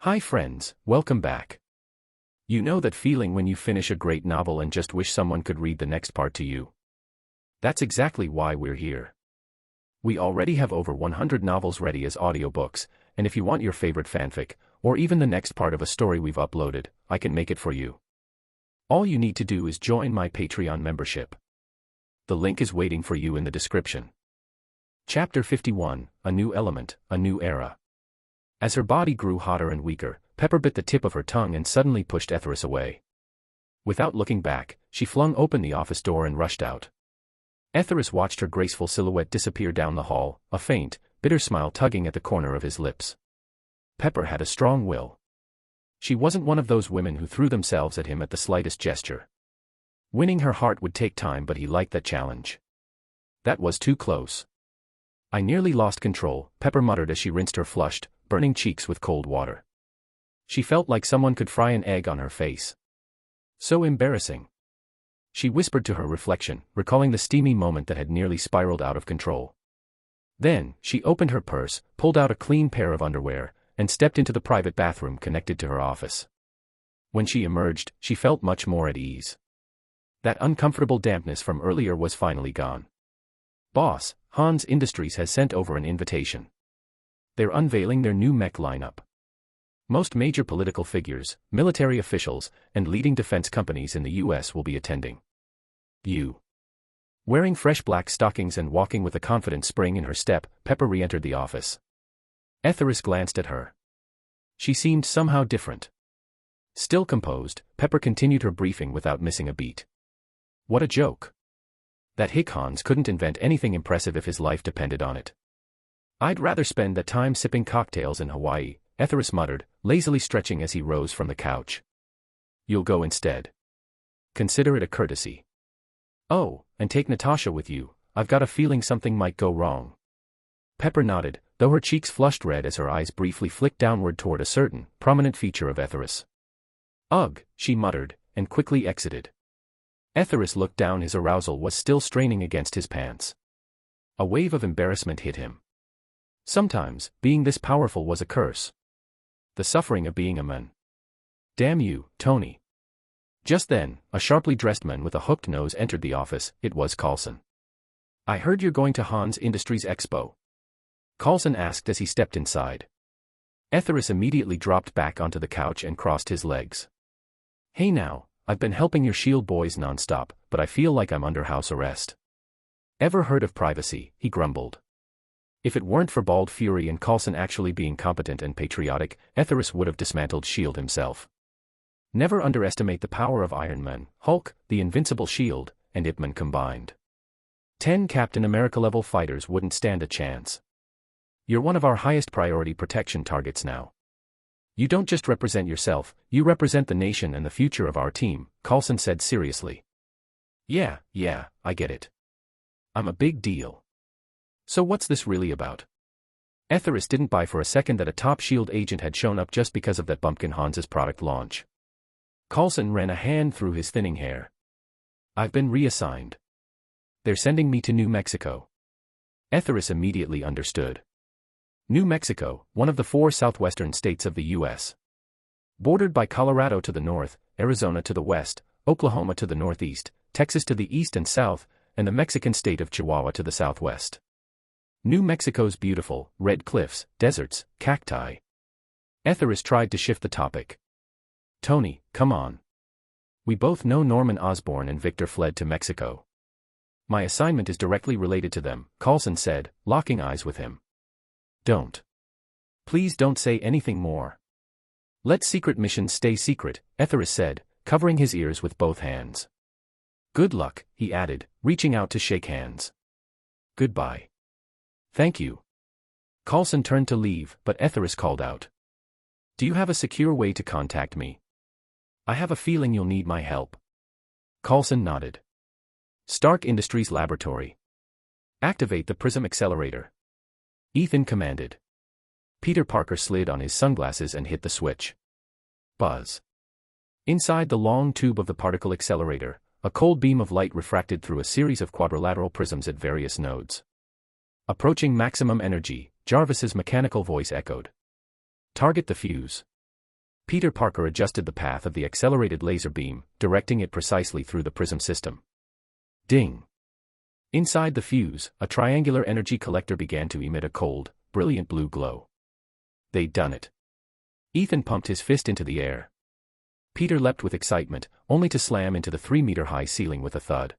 Hi friends, welcome back. You know that feeling when you finish a great novel and just wish someone could read the next part to you? That's exactly why we're here. We already have over 100 novels ready as audiobooks, and if you want your favorite fanfic, or even the next part of a story we've uploaded, I can make it for you. All you need to do is join my Patreon membership. The link is waiting for you in the description. Chapter 51, A New Element, A New Era. As her body grew hotter and weaker, Pepper bit the tip of her tongue and suddenly pushed Etheris away. Without looking back, she flung open the office door and rushed out. Etheris watched her graceful silhouette disappear down the hall, a faint, bitter smile tugging at the corner of his lips. Pepper had a strong will. She wasn't one of those women who threw themselves at him at the slightest gesture. Winning her heart would take time, but he liked that challenge. That was too close. I nearly lost control, Pepper muttered as she rinsed her flushed, burning cheeks with cold water. She felt like someone could fry an egg on her face. So embarrassing. She whispered to her reflection, recalling the steamy moment that had nearly spiraled out of control. Then, she opened her purse, pulled out a clean pair of underwear, and stepped into the private bathroom connected to her office. When she emerged, she felt much more at ease. That uncomfortable dampness from earlier was finally gone. Boss, Hans Industries has sent over an invitation. They're unveiling their new mech lineup. Most major political figures, military officials, and leading defense companies in the US will be attending. You. Wearing fresh black stockings and walking with a confident spring in her step, Pepper re-entered the office. Etheris glanced at her. She seemed somehow different. Still composed, Pepper continued her briefing without missing a beat. What a joke. That hick Hans couldn't invent anything impressive if his life depended on it. I'd rather spend that time sipping cocktails in Hawaii, Etheris muttered, lazily stretching as he rose from the couch. You'll go instead. Consider it a courtesy. Oh, and take Natasha with you, I've got a feeling something might go wrong. Pepper nodded, though her cheeks flushed red as her eyes briefly flicked downward toward a certain, prominent feature of Etheris. Ugh, she muttered, and quickly exited. Etheris looked down, his arousal was still straining against his pants. A wave of embarrassment hit him. Sometimes, being this powerful was a curse. The suffering of being a man. Damn you, Tony. Just then, a sharply dressed man with a hooked nose entered the office. It was Carlson. I heard you're going to Hans Industries Expo. Carlson asked as he stepped inside. Etheris immediately dropped back onto the couch and crossed his legs. Hey now, I've been helping your shield boys non-stop, but I feel like I'm under house arrest. Ever heard of privacy? He grumbled. If it weren't for Bald Fury and Carlson actually being competent and patriotic, Etheris would have dismantled S.H.I.E.L.D. himself. Never underestimate the power of Iron Man, Hulk, the Invincible S.H.I.E.L.D., and Ip Man combined. 10 Captain America-level fighters wouldn't stand a chance. You're one of our highest priority protection targets now. You don't just represent yourself, you represent the nation and the future of our team, Carlson said seriously. Yeah, I get it. I'm a big deal. So what's this really about? Etheris didn't buy for a second that a top S.H.I.E.L.D. agent had shown up just because of that bumpkin Hans's product launch. Carlson ran a hand through his thinning hair. I've been reassigned. They're sending me to New Mexico. Etheris immediately understood. New Mexico, one of the 4 southwestern states of the U.S. Bordered by Colorado to the north, Arizona to the west, Oklahoma to the northeast, Texas to the east and south, and the Mexican state of Chihuahua to the southwest. New Mexico's beautiful, red cliffs, deserts, cacti. Etheris tried to shift the topic. Tony, come on. We both know Norman Osborn and Victor fled to Mexico. My assignment is directly related to them, Carlson said, locking eyes with him. Don't. Please don't say anything more. Let secret missions stay secret, Etheris said, covering his ears with both hands. Good luck, he added, reaching out to shake hands. Goodbye. Thank you. Carlson turned to leave, but Etheris called out. Do you have a secure way to contact me? I have a feeling you'll need my help. Carlson nodded. Stark Industries Laboratory. Activate the Prism Accelerator. Ethan commanded. Peter Parker slid on his sunglasses and hit the switch. Buzz. Inside the long tube of the particle accelerator, a cold beam of light refracted through a series of quadrilateral prisms at various nodes. Approaching maximum energy, Jarvis's mechanical voice echoed. Target the fuse. Peter Parker adjusted the path of the accelerated laser beam, directing it precisely through the prism system. Ding! Inside the fuse, a triangular energy collector began to emit a cold, brilliant blue glow. They'd done it. Ethan pumped his fist into the air. Peter leapt with excitement, only to slam into the 3-meter-high ceiling with a thud.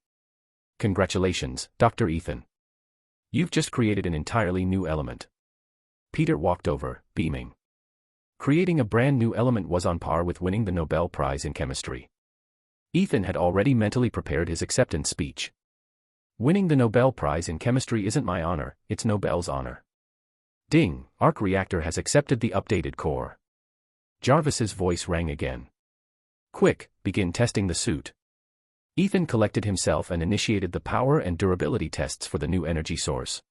Congratulations, Dr. Ethan. You've just created an entirely new element. Peter walked over, beaming. Creating a brand new element was on par with winning the Nobel Prize in chemistry. Ethan had already mentally prepared his acceptance speech. Winning the Nobel Prize in chemistry isn't my honor, it's Nobel's honor. Ding, arc reactor has accepted the updated core. Jarvis's voice rang again. Quick, begin testing the suit. Ethan collected himself and initiated the power and durability tests for the new energy source.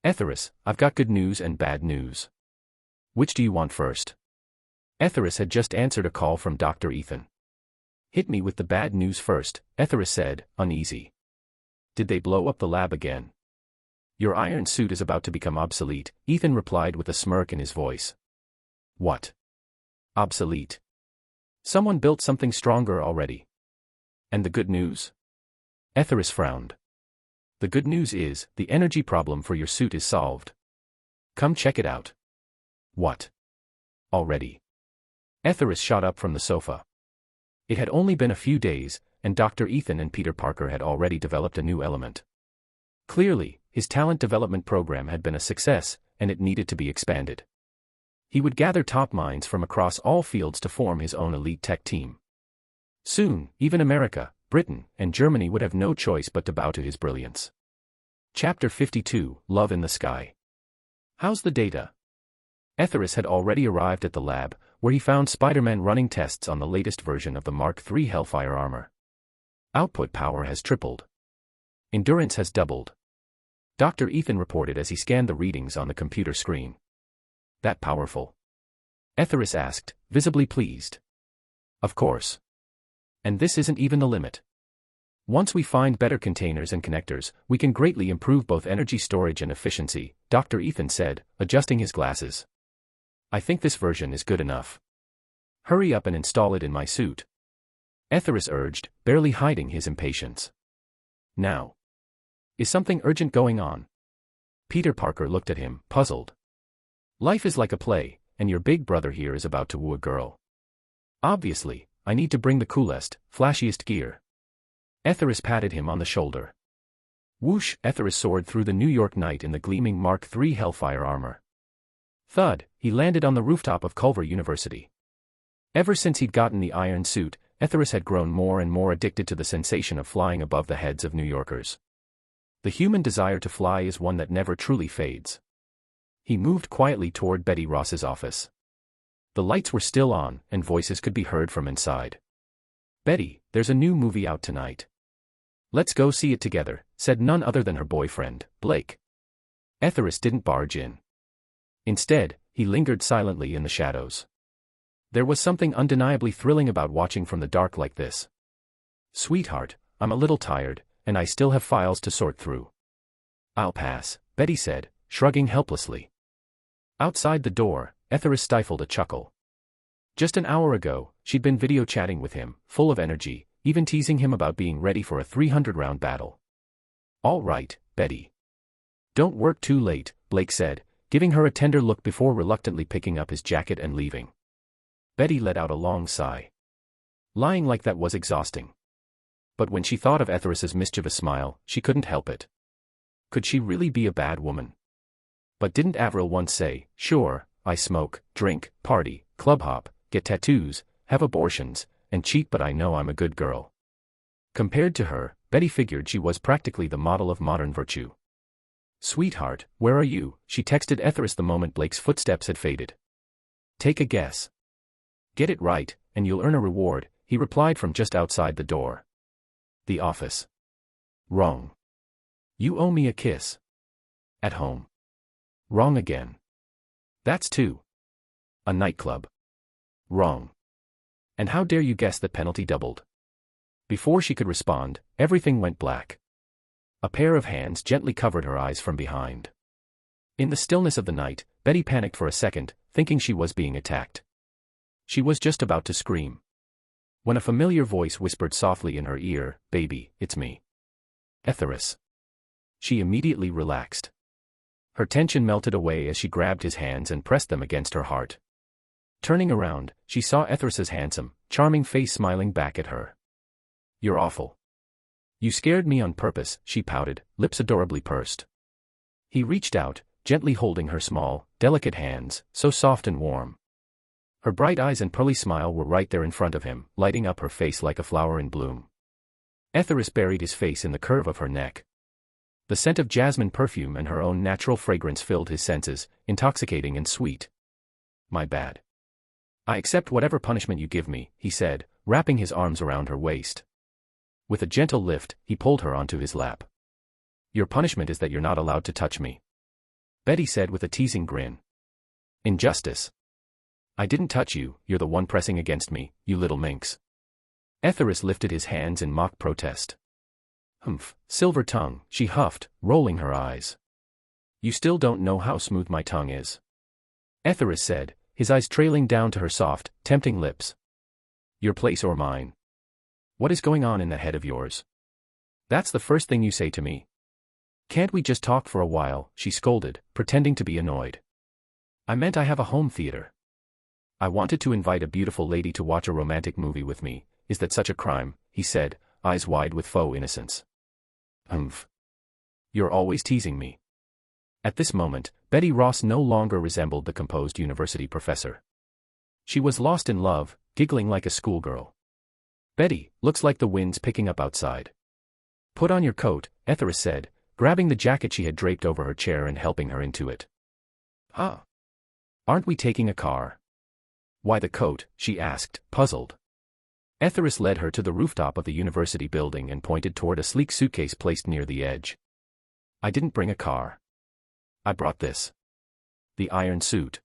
Etheris, I've got good news and bad news. Which do you want first? Etheris had just answered a call from Dr. Ethan. Hit me with the bad news first, Etheris said, uneasy. Did they blow up the lab again? Your iron suit is about to become obsolete, Ethan replied with a smirk in his voice. What? Obsolete? Someone built something stronger already. And the good news? Etheris frowned. The good news is, the energy problem for your suit is solved. Come check it out. What? Already? Etheris shot up from the sofa. It had only been a few days, and Dr. Ethan and Peter Parker had already developed a new element. Clearly, his talent development program had been a success, and it needed to be expanded. He would gather top minds from across all fields to form his own elite tech team. Soon, even America, Britain, and Germany would have no choice but to bow to his brilliance. Chapter 52, Love in the Sky. How's the data? Etheris had already arrived at the lab, where he found Spider-Man running tests on the latest version of the Mark III Hellfire armor. Output power has tripled. Endurance has doubled. Dr. Ethan reported as he scanned the readings on the computer screen. That powerful? Etheris asked, visibly pleased. Of course. And this isn't even the limit. Once we find better containers and connectors, we can greatly improve both energy storage and efficiency, Dr. Ethan said, adjusting his glasses. I think this version is good enough. Hurry up and install it in my suit. Etheris urged, barely hiding his impatience. Now. Is something urgent going on? Peter Parker looked at him, puzzled. Life is like a play, and your big brother here is about to woo a girl. Obviously, I need to bring the coolest, flashiest gear. Etheris patted him on the shoulder. Whoosh! Etheris soared through the New York night in the gleaming Mark III Hellfire armor. Thud! He landed on the rooftop of Culver University. Ever since he'd gotten the iron suit, Etheris had grown more and more addicted to the sensation of flying above the heads of New Yorkers. The human desire to fly is one that never truly fades. He moved quietly toward Betty Ross's office. The lights were still on, and voices could be heard from inside. Betty, there's a new movie out tonight. Let's go see it together, said none other than her boyfriend, Blake. Etheris didn't barge in. Instead, he lingered silently in the shadows. There was something undeniably thrilling about watching from the dark like this. Sweetheart, I'm a little tired, and I still have files to sort through. I'll pass, Betty said, shrugging helplessly. Outside the door, Etheris stifled a chuckle. Just an hour ago, she'd been video chatting with him, full of energy, even teasing him about being ready for a 300-round battle. All right, Betty. Don't work too late, Blake said, giving her a tender look before reluctantly picking up his jacket and leaving. Betty let out a long sigh. Lying like that was exhausting. But when she thought of Etheris's mischievous smile, she couldn't help it. Could she really be a bad woman? But didn't Avril once say, sure, I smoke, drink, party, club hop, get tattoos, have abortions, and cheat, but I know I'm a good girl. Compared to her, Betty figured she was practically the model of modern virtue. Sweetheart, where are you? She texted Etheris the moment Blake's footsteps had faded. Take a guess. Get it right, and you'll earn a reward, he replied from just outside the door. The office. Wrong. You owe me a kiss. At home. Wrong again. That's two. A nightclub. Wrong. And how dare you guess that penalty doubled? Before she could respond, everything went black. A pair of hands gently covered her eyes from behind. In the stillness of the night, Betty panicked for a second, thinking she was being attacked. She was just about to scream, when a familiar voice whispered softly in her ear, "Baby, it's me. Etheris." She immediately relaxed. Her tension melted away as she grabbed his hands and pressed them against her heart. Turning around, she saw Etheris's handsome, charming face smiling back at her. "You're awful. You scared me on purpose," she pouted, lips adorably pursed. He reached out, gently holding her small, delicate hands, so soft and warm. Her bright eyes and pearly smile were right there in front of him, lighting up her face like a flower in bloom. Etheris buried his face in the curve of her neck. The scent of jasmine perfume and her own natural fragrance filled his senses, intoxicating and sweet. "My bad. I accept whatever punishment you give me," he said, wrapping his arms around her waist. With a gentle lift, he pulled her onto his lap. "Your punishment is that you're not allowed to touch me," Betty said with a teasing grin. "Injustice. I didn't touch you, you're the one pressing against me, you little minx." Etheris lifted his hands in mock protest. "Humph, silver tongue," she huffed, rolling her eyes. "You still don't know how smooth my tongue is," Etheris said, his eyes trailing down to her soft, tempting lips. "Your place or mine? What is going on in that head of yours? That's the first thing you say to me." "Can't we just talk for a while?" she scolded, pretending to be annoyed. "I meant I have a home theater. I wanted to invite a beautiful lady to watch a romantic movie with me. Is that such a crime?" he said, eyes wide with faux innocence. "Humph. You're always teasing me." At this moment, Betty Ross no longer resembled the composed university professor. She was lost in love, giggling like a schoolgirl. "Betty, looks like the wind's picking up outside. Put on your coat," Etheris said, grabbing the jacket she had draped over her chair and helping her into it. "Huh? Aren't we taking a car?" "Why the coat?" she asked, puzzled. Etheris led her to the rooftop of the university building and pointed toward a sleek suitcase placed near the edge. "I didn't bring a car. I brought this. The iron suit."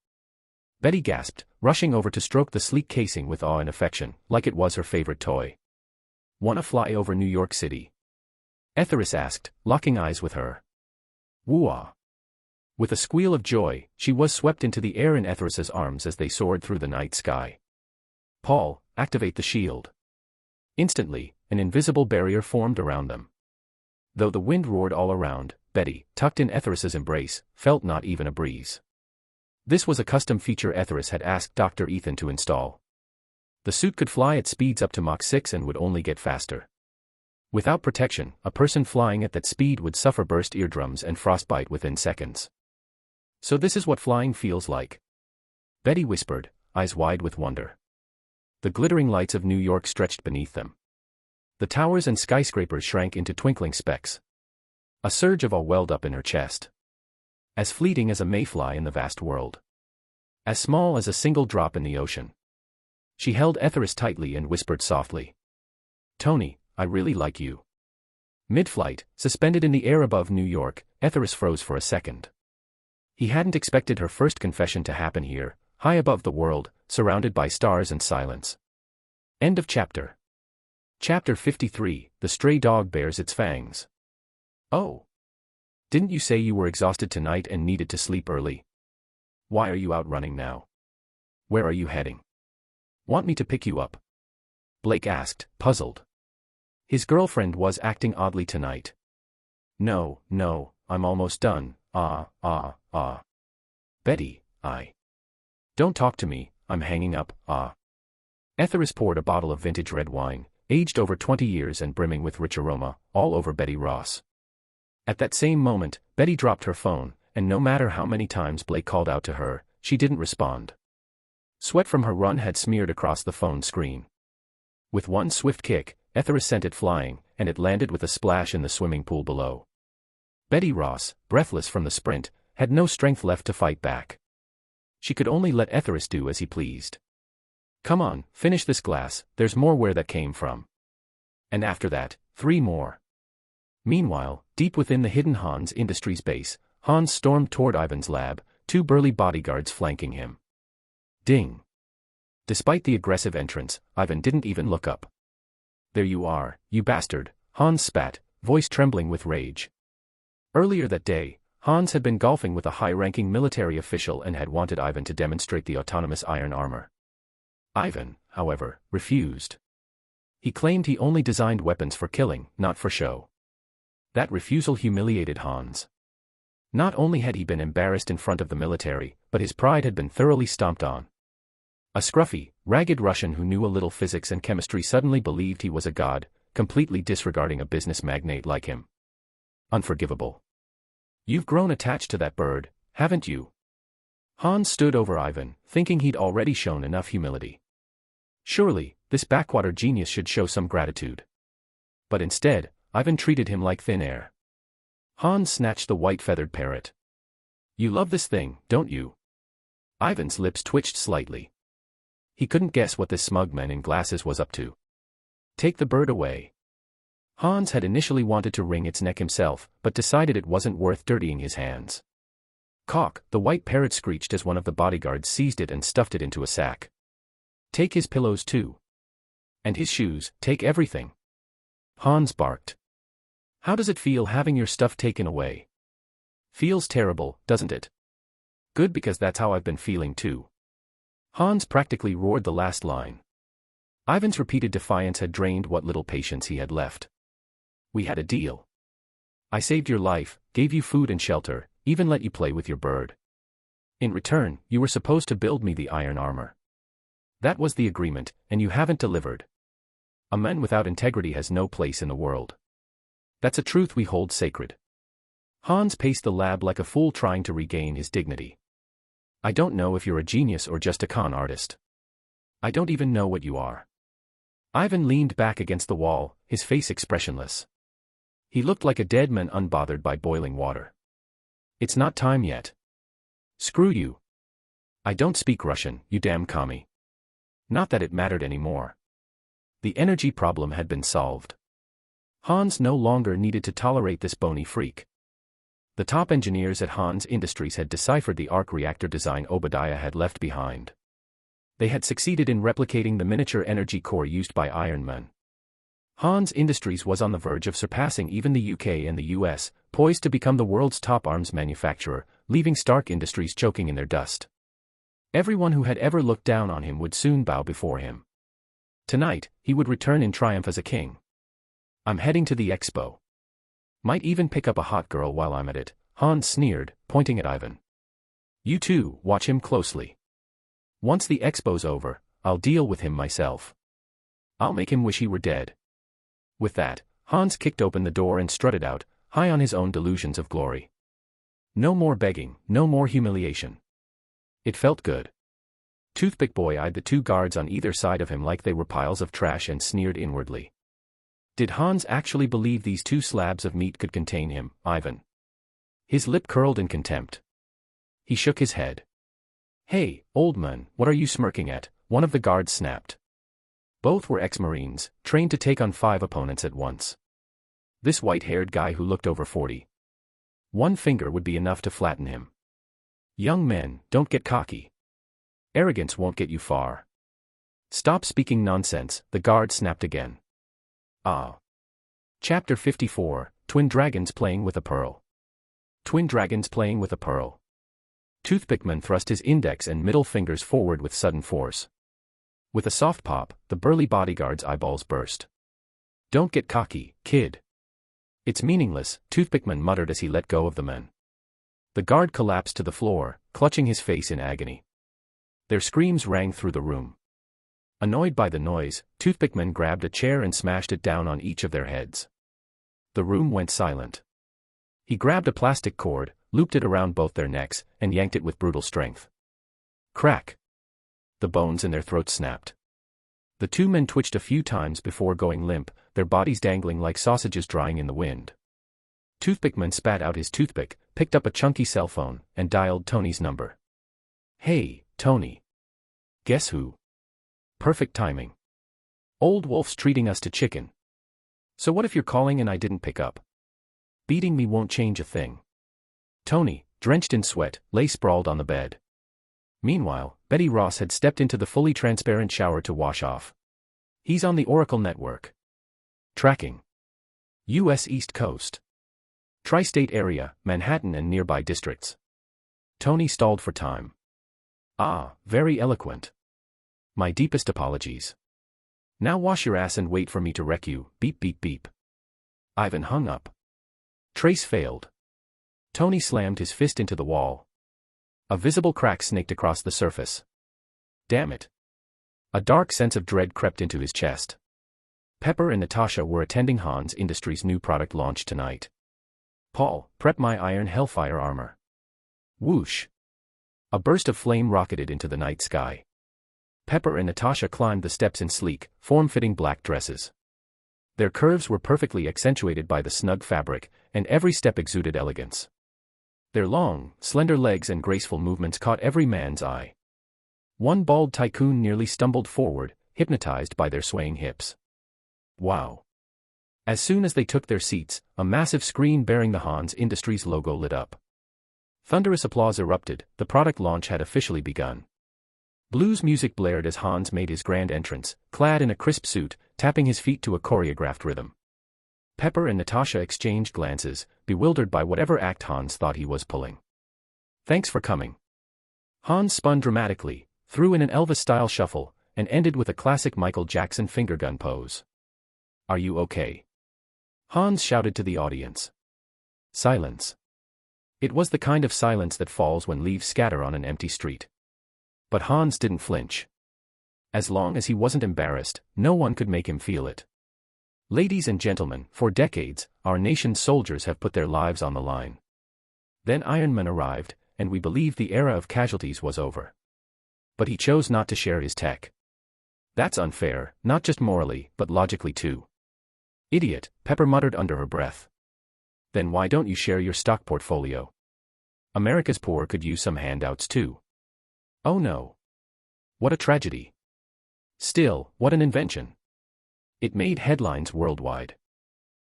Betty gasped, rushing over to stroke the sleek casing with awe and affection, like it was her favorite toy. "Wanna fly over New York City?" Etheris asked, locking eyes with her. "Woo-ah." With a squeal of joy, she was swept into the air in Etheris's arms as they soared through the night sky. "Paul, activate the shield." Instantly, an invisible barrier formed around them. Though the wind roared all around, Betty, tucked in Etheris's embrace, felt not even a breeze. This was a custom feature Etheris had asked Dr. Ethan to install. The suit could fly at speeds up to Mach 6 and would only get faster. Without protection, a person flying at that speed would suffer burst eardrums and frostbite within seconds. "So this is what flying feels like," Betty whispered, eyes wide with wonder. The glittering lights of New York stretched beneath them. The towers and skyscrapers shrank into twinkling specks. A surge of awe welled up in her chest. As fleeting as a mayfly in the vast world. As small as a single drop in the ocean. She held Etheris tightly and whispered softly. "Tony, I really like you." Mid-flight, suspended in the air above New York, Etheris froze for a second. He hadn't expected her first confession to happen here, high above the world, surrounded by stars and silence. End of chapter. Chapter 53, The Stray Dog Bares Its Fangs. "Oh. Didn't you say you were exhausted tonight and needed to sleep early? Why are you out running now? Where are you heading? Want me to pick you up?" Blake asked, puzzled. His girlfriend was acting oddly tonight. No, I'm almost done, Betty, Don't talk to me, I'm hanging up, Etheris poured a bottle of vintage red wine, aged over 20 years and brimming with rich aroma, all over Betty Ross. At that same moment, Betty dropped her phone, and no matter how many times Blake called out to her, she didn't respond. Sweat from her run had smeared across the phone screen. With one swift kick, Etheris sent it flying, and it landed with a splash in the swimming pool below. Betty Ross, breathless from the sprint, had no strength left to fight back. She could only let Etheris do as he pleased. "Come on, finish this glass, there's more where that came from." And after that, 3 more. Meanwhile, deep within the hidden Hans Industries base, Hans stormed toward Ivan's lab, 2 burly bodyguards flanking him. Ding. Despite the aggressive entrance, Ivan didn't even look up. "There you are, you bastard," Hans spat, voice trembling with rage. Earlier that day, Hans had been golfing with a high-ranking military official and had wanted Ivan to demonstrate the autonomous iron armor. Ivan, however, refused. He claimed he only designed weapons for killing, not for show. That refusal humiliated Hans. Not only had he been embarrassed in front of the military, but his pride had been thoroughly stomped on. A scruffy, ragged Russian who knew a little physics and chemistry suddenly believed he was a god, completely disregarding a business magnate like him. Unforgivable. You've grown attached to that bird, haven't you? Hans stood over Ivan, thinking he'd already shown enough humility. Surely, this backwater genius should show some gratitude. But instead, Ivan treated him like thin air. Hans snatched the white feathered parrot. You love this thing, don't you? Ivan's lips twitched slightly. He couldn't guess what this smug man in glasses was up to. Take the bird away. Hans had initially wanted to wring its neck himself, but decided it wasn't worth dirtying his hands. Cock, the white parrot screeched as one of the bodyguards seized it and stuffed it into a sack. Take his pillows too. And his shoes, take everything. Hans barked. How does it feel having your stuff taken away? Feels terrible, doesn't it? Good, because that's how I've been feeling too. Hans practically roared the last line. Ivan's repeated defiance had drained what little patience he had left. We had a deal. I saved your life, gave you food and shelter, even let you play with your bird. In return, you were supposed to build me the iron armor. That was the agreement, and you haven't delivered. A man without integrity has no place in the world. That's a truth we hold sacred. Hans paced the lab like a fool trying to regain his dignity. I don't know if you're a genius or just a con artist. I don't even know what you are. Ivan leaned back against the wall, his face expressionless. He looked like a dead man unbothered by boiling water. It's not time yet. Screw you. I don't speak Russian, you damn commie. Not that it mattered anymore. The energy problem had been solved. Hans no longer needed to tolerate this bony freak. The top engineers at Hans Industries had deciphered the arc reactor design Obadiah had left behind. They had succeeded in replicating the miniature energy core used by Iron Man. Hans Industries was on the verge of surpassing even the UK and the US, poised to become the world's top arms manufacturer, leaving Stark Industries choking in their dust. Everyone who had ever looked down on him would soon bow before him. Tonight, he would return in triumph as a king. I'm heading to the expo. Might even pick up a hot girl while I'm at it, Hans sneered, pointing at Ivan. You too, watch him closely. Once the expo's over, I'll deal with him myself. I'll make him wish he were dead. With that, Hans kicked open the door and strutted out, high on his own delusions of glory. No more begging, no more humiliation. It felt good. Toothpick Boy eyed the two guards on either side of him like they were piles of trash and sneered inwardly. Did Hans actually believe these two slabs of meat could contain him, Ivan? His lip curled in contempt. He shook his head. Hey, old man, what are you smirking at? One of the guards snapped. Both were ex-Marines, trained to take on 5 opponents at once. This white-haired guy who looked over 40. One finger would be enough to flatten him. Young men, don't get cocky. Arrogance won't get you far. Stop speaking nonsense, the guard snapped again. Ah. Chapter 54, Twin Dragons Playing with a Pearl. Twin Dragons Playing with a Pearl. Toothpickman thrust his index and middle fingers forward with sudden force. With a soft pop, the burly bodyguard's eyeballs burst. Don't get cocky, kid. It's meaningless, Toothpickman muttered as he let go of the men. The guard collapsed to the floor, clutching his face in agony. Their screams rang through the room. Annoyed by the noise, Toothpickman grabbed a chair and smashed it down on each of their heads. The room went silent. He grabbed a plastic cord, looped it around both their necks, and yanked it with brutal strength. Crack! The bones in their throats snapped. The two men twitched a few times before going limp, their bodies dangling like sausages drying in the wind. Toothpickman spat out his toothpick, picked up a chunky cell phone, and dialed Tony's number. Hey, Tony. Guess who? Perfect timing. Old Wolf's treating us to chicken. So what if you're calling and I didn't pick up? Beating me won't change a thing. Tony, drenched in sweat, lay sprawled on the bed. Meanwhile, Betty Ross had stepped into the fully transparent shower to wash off. He's on the Oracle network. Tracking. U.S. East Coast. Tri-state area, Manhattan and nearby districts. Tony stalled for time. Ah, very eloquent. My deepest apologies. Now wash your ass and wait for me to wreck you, beep beep beep. Ivan hung up. Trace failed. Tony slammed his fist into the wall. A visible crack snaked across the surface. Damn it. A dark sense of dread crept into his chest. Pepper and Natasha were attending Hans Industries' new product launch tonight. Paul, prep my iron hellfire armor. Whoosh. A burst of flame rocketed into the night sky. Pepper and Natasha climbed the steps in sleek, form-fitting black dresses. Their curves were perfectly accentuated by the snug fabric, and every step exuded elegance. Their long, slender legs and graceful movements caught every man's eye. One bald tycoon nearly stumbled forward, hypnotized by their swaying hips. Wow. As soon as they took their seats, a massive screen bearing the Hans Industries logo lit up. Thunderous applause erupted, the product launch had officially begun. Blues music blared as Hans made his grand entrance, clad in a crisp suit, tapping his feet to a choreographed rhythm. Pepper and Natasha exchanged glances, bewildered by whatever act Hans thought he was pulling. Thanks for coming. Hans spun dramatically, threw in an Elvis-style shuffle, and ended with a classic Michael Jackson fingergun pose. Are you okay? Hans shouted to the audience. Silence. It was the kind of silence that falls when leaves scatter on an empty street. But Hans didn't flinch. As long as he wasn't embarrassed, no one could make him feel it. Ladies and gentlemen, for decades, our nation's soldiers have put their lives on the line. Then Iron Man arrived, and we believed the era of casualties was over. But he chose not to share his tech. That's unfair, not just morally, but logically too. Idiot, Pepper muttered under her breath. Then why don't you share your stock portfolio? America's poor could use some handouts too. Oh no. What a tragedy. Still, what an invention. It made headlines worldwide.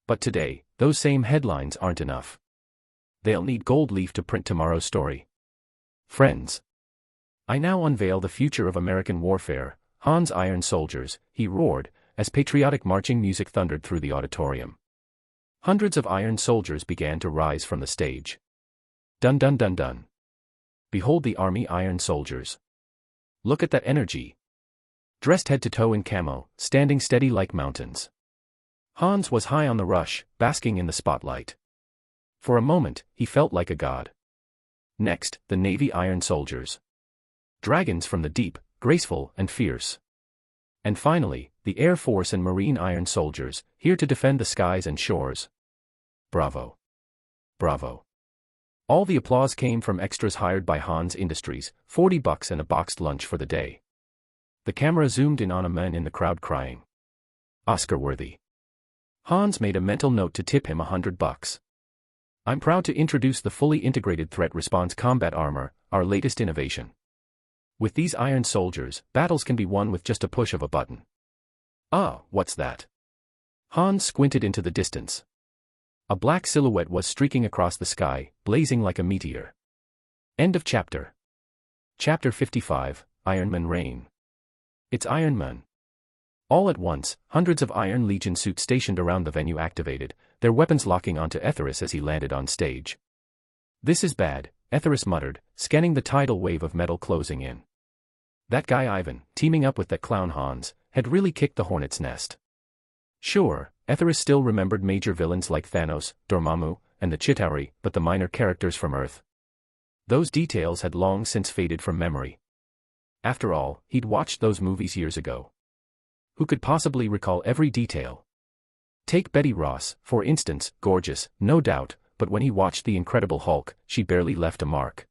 But today, those same headlines aren't enough. They'll need gold leaf to print tomorrow's story. Friends. I now unveil the future of American warfare, Hans Iron Soldiers, he roared, as patriotic marching music thundered through the auditorium. Hundreds of iron soldiers began to rise from the stage. Dun dun dun dun. Behold the army Iron Soldiers. Look at that energy. Dressed head to toe in camo, standing steady like mountains. Hans was high on the rush, basking in the spotlight. For a moment, he felt like a god. Next, the Navy Iron Soldiers. Dragons from the deep, graceful and fierce. And finally, the Air Force and Marine Iron Soldiers, here to defend the skies and shores. Bravo. Bravo. All the applause came from extras hired by Hans Industries, $40 and a boxed lunch for the day. The camera zoomed in on a man in the crowd crying. Oscar-worthy. Hans made a mental note to tip him $100. I'm proud to introduce the fully integrated threat response combat armor, our latest innovation. With these Iron Soldiers, battles can be won with just a push of a button. Ah, what's that? Hans squinted into the distance. A black silhouette was streaking across the sky, blazing like a meteor. End of chapter. Chapter 55, Iron Man Reign. It's Iron Man. All at once, hundreds of Iron Legion suits stationed around the venue activated, their weapons locking onto Etheris as he landed on stage. This is bad, Etheris muttered, scanning the tidal wave of metal closing in. That guy Ivan, teaming up with that clown Hans, had really kicked the hornet's nest. Sure, Etheris still remembered major villains like Thanos, Dormammu, and the Chitauri, but the minor characters from Earth. Those details had long since faded from memory. After all, he'd watched those movies years ago. Who could possibly recall every detail? Take Betty Ross, for instance, gorgeous, no doubt, but when he watched The Incredible Hulk, she barely left a mark.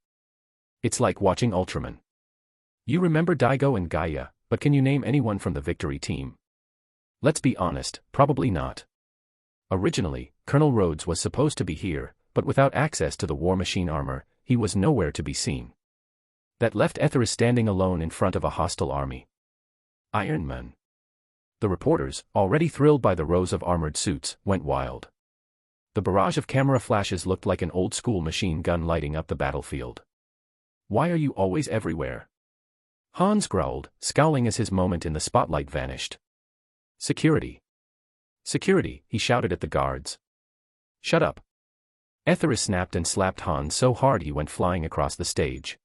It's like watching Ultraman. You remember Daigo and Gaia, but can you name anyone from the Victory team? Let's be honest, probably not. Originally, Colonel Rhodes was supposed to be here, but without access to the War Machine armor, he was nowhere to be seen. That left Etheris standing alone in front of a hostile army. Iron Man. The reporters, already thrilled by the rows of armored suits, went wild. The barrage of camera flashes looked like an old-school machine gun lighting up the battlefield. Why are you always everywhere? Hans growled, scowling as his moment in the spotlight vanished. Security. Security, he shouted at the guards. Shut up. Etheris snapped and slapped Hans so hard he went flying across the stage.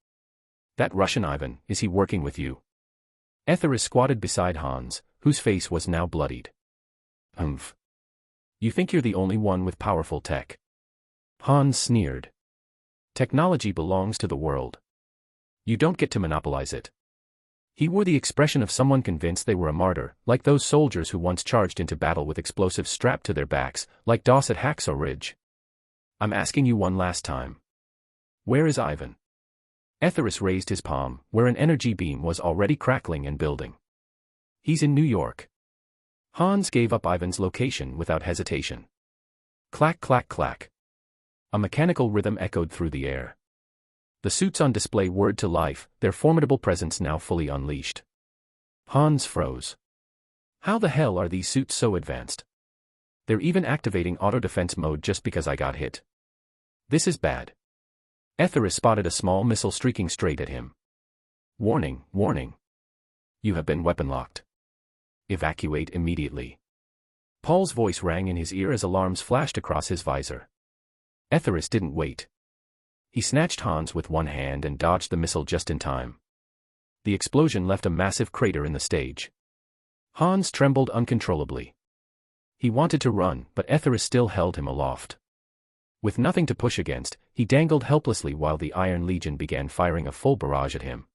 That Russian Ivan, is he working with you? Etheris squatted beside Hans, whose face was now bloodied. Humph. You think you're the only one with powerful tech? Hans sneered. Technology belongs to the world. You don't get to monopolize it. He wore the expression of someone convinced they were a martyr, like those soldiers who once charged into battle with explosives strapped to their backs, like Doss at Hacksaw Ridge. I'm asking you one last time. Where is Ivan? Etheris raised his palm, where an energy beam was already crackling and building. He's in New York. Hans gave up Ivan's location without hesitation. Clack clack clack. A mechanical rhythm echoed through the air. The suits on display whirred to life, their formidable presence now fully unleashed. Hans froze. How the hell are these suits so advanced? They're even activating auto-defense mode just because I got hit. This is bad. Etheris spotted a small missile streaking straight at him. Warning, warning. You have been weapon-locked. Evacuate immediately. Paul's voice rang in his ear as alarms flashed across his visor. Etheris didn't wait. He snatched Hans with one hand and dodged the missile just in time. The explosion left a massive crater in the stage. Hans trembled uncontrollably. He wanted to run, but Etheris still held him aloft. With nothing to push against, he dangled helplessly while the Iron Legion began firing a full barrage at him.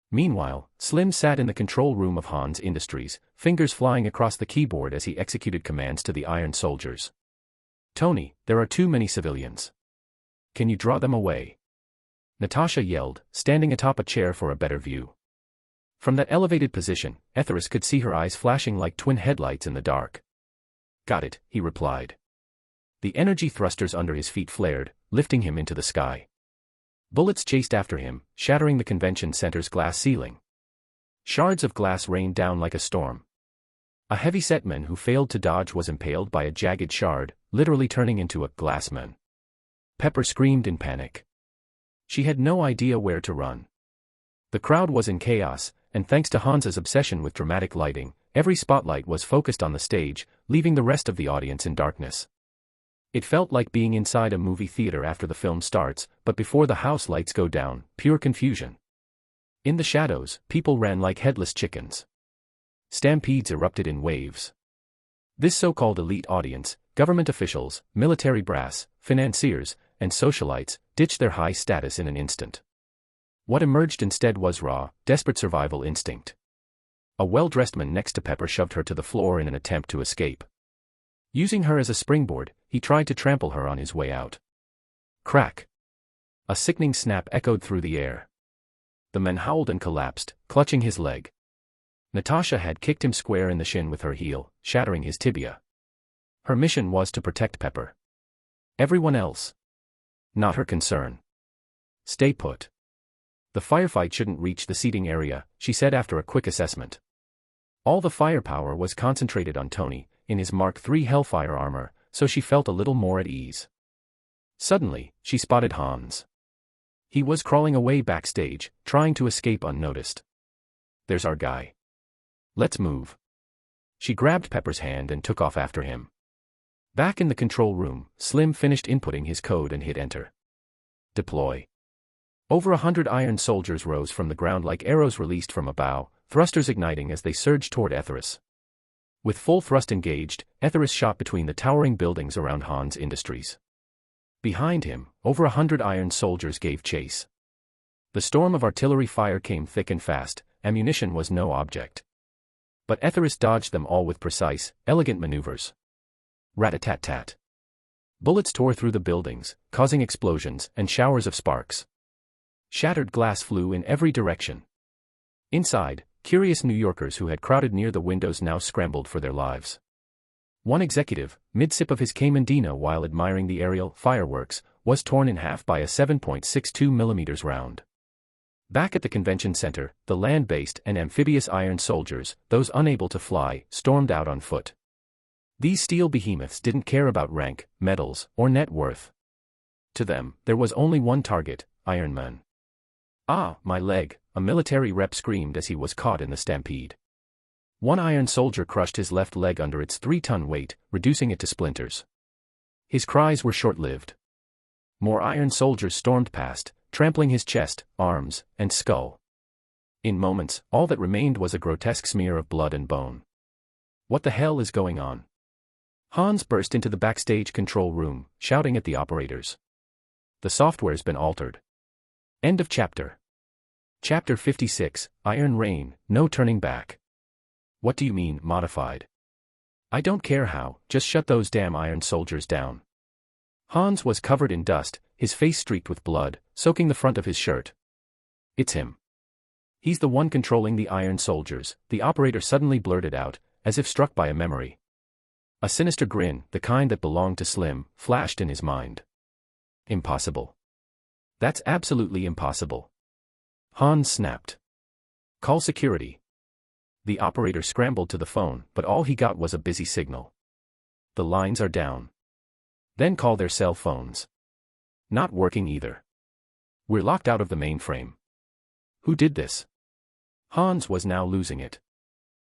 Meanwhile, Slim sat in the control room of Hans Industries, fingers flying across the keyboard as he executed commands to the Iron Soldiers. Tony, there are too many civilians. Can you draw them away? Natasha yelled, standing atop a chair for a better view. From that elevated position, Etheris could see her eyes flashing like twin headlights in the dark. Got it, he replied. The energy thrusters under his feet flared, lifting him into the sky. Bullets chased after him, shattering the convention center's glass ceiling. Shards of glass rained down like a storm. A heavy-set man who failed to dodge was impaled by a jagged shard, literally turning into a glassman. Pepper screamed in panic. She had no idea where to run. The crowd was in chaos, and thanks to Hans's obsession with dramatic lighting, every spotlight was focused on the stage, leaving the rest of the audience in darkness. It felt like being inside a movie theater after the film starts, but before the house lights go down, pure confusion. In the shadows, people ran like headless chickens. Stampedes erupted in waves. This so-called elite audience, government officials, military brass, financiers, and socialites, ditched their high status in an instant. What emerged instead was raw, desperate survival instinct. A well-dressed man next to Pepper shoved her to the floor in an attempt to escape. Using her as a springboard, he tried to trample her on his way out. Crack! A sickening snap echoed through the air. The man howled and collapsed, clutching his leg. Natasha had kicked him square in the shin with her heel, shattering his tibia. Her mission was to protect Pepper. Everyone else. Not her concern. Stay put. The firefight shouldn't reach the seating area, she said after a quick assessment. All the firepower was concentrated on Tony, in his Mark III Hellfire armor, so she felt a little more at ease. Suddenly, she spotted Hans. He was crawling away backstage, trying to escape unnoticed. There's our guy. Let's move. She grabbed Pepper's hand and took off after him. Back in the control room, Slim finished inputting his code and hit enter. Deploy. Over 100 Iron Soldiers rose from the ground like arrows released from a bow, thrusters igniting as they surged toward Etheris. With full thrust engaged, Etheris shot between the towering buildings around Hans Industries. Behind him, over 100 Iron Soldiers gave chase. The storm of artillery fire came thick and fast, ammunition was no object. But Etheris dodged them all with precise, elegant maneuvers. Rat-a-tat-tat. Bullets tore through the buildings, causing explosions and showers of sparks. Shattered glass flew in every direction. Inside, curious New Yorkers who had crowded near the windows now scrambled for their lives. One executive, mid-sip of his Caymandino while admiring the aerial fireworks, was torn in half by a 7.62 mm round. Back at the convention center, the land-based and amphibious Iron Soldiers, those unable to fly, stormed out on foot. These steel behemoths didn't care about rank, medals, or net worth. To them, there was only one target, Iron Man. Ah, my leg, a military rep screamed as he was caught in the stampede. One Iron Soldier crushed his left leg under its 3-ton weight, reducing it to splinters. His cries were short-lived. More Iron Soldiers stormed past, trampling his chest, arms, and skull. In moments, all that remained was a grotesque smear of blood and bone. What the hell is going on? Hans burst into the backstage control room, shouting at the operators. The software's been altered. End of chapter. Chapter 56, Iron Rain, No Turning Back. What do you mean, modified? I don't care how, just shut those damn iron soldiers down. Hans was covered in dust, his face streaked with blood, soaking the front of his shirt. It's him. He's the one controlling the iron soldiers, the operator suddenly blurted out, as if struck by a memory. A sinister grin, the kind that belonged to Slim, flashed in his mind. Impossible. That's absolutely impossible. Hans snapped. Call security. The operator scrambled to the phone, but all he got was a busy signal. The lines are down. Then call their cell phones. Not working either. We're locked out of the mainframe. Who did this? Hans was now losing it.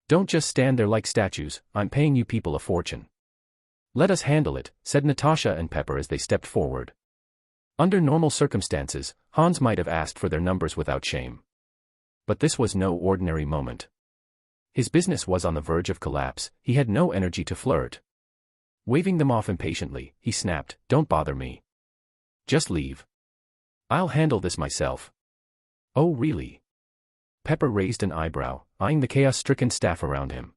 Don't just stand there like statues, I'm paying you people a fortune. Let us handle it, said Natasha and Pepper as they stepped forward. Under normal circumstances, Hans might have asked for their numbers without shame. But this was no ordinary moment. His business was on the verge of collapse, he had no energy to flirt. Waving them off impatiently, he snapped, "Don't bother me. Just leave. I'll handle this myself." Oh really? Pepper raised an eyebrow, eyeing the chaos-stricken staff around him.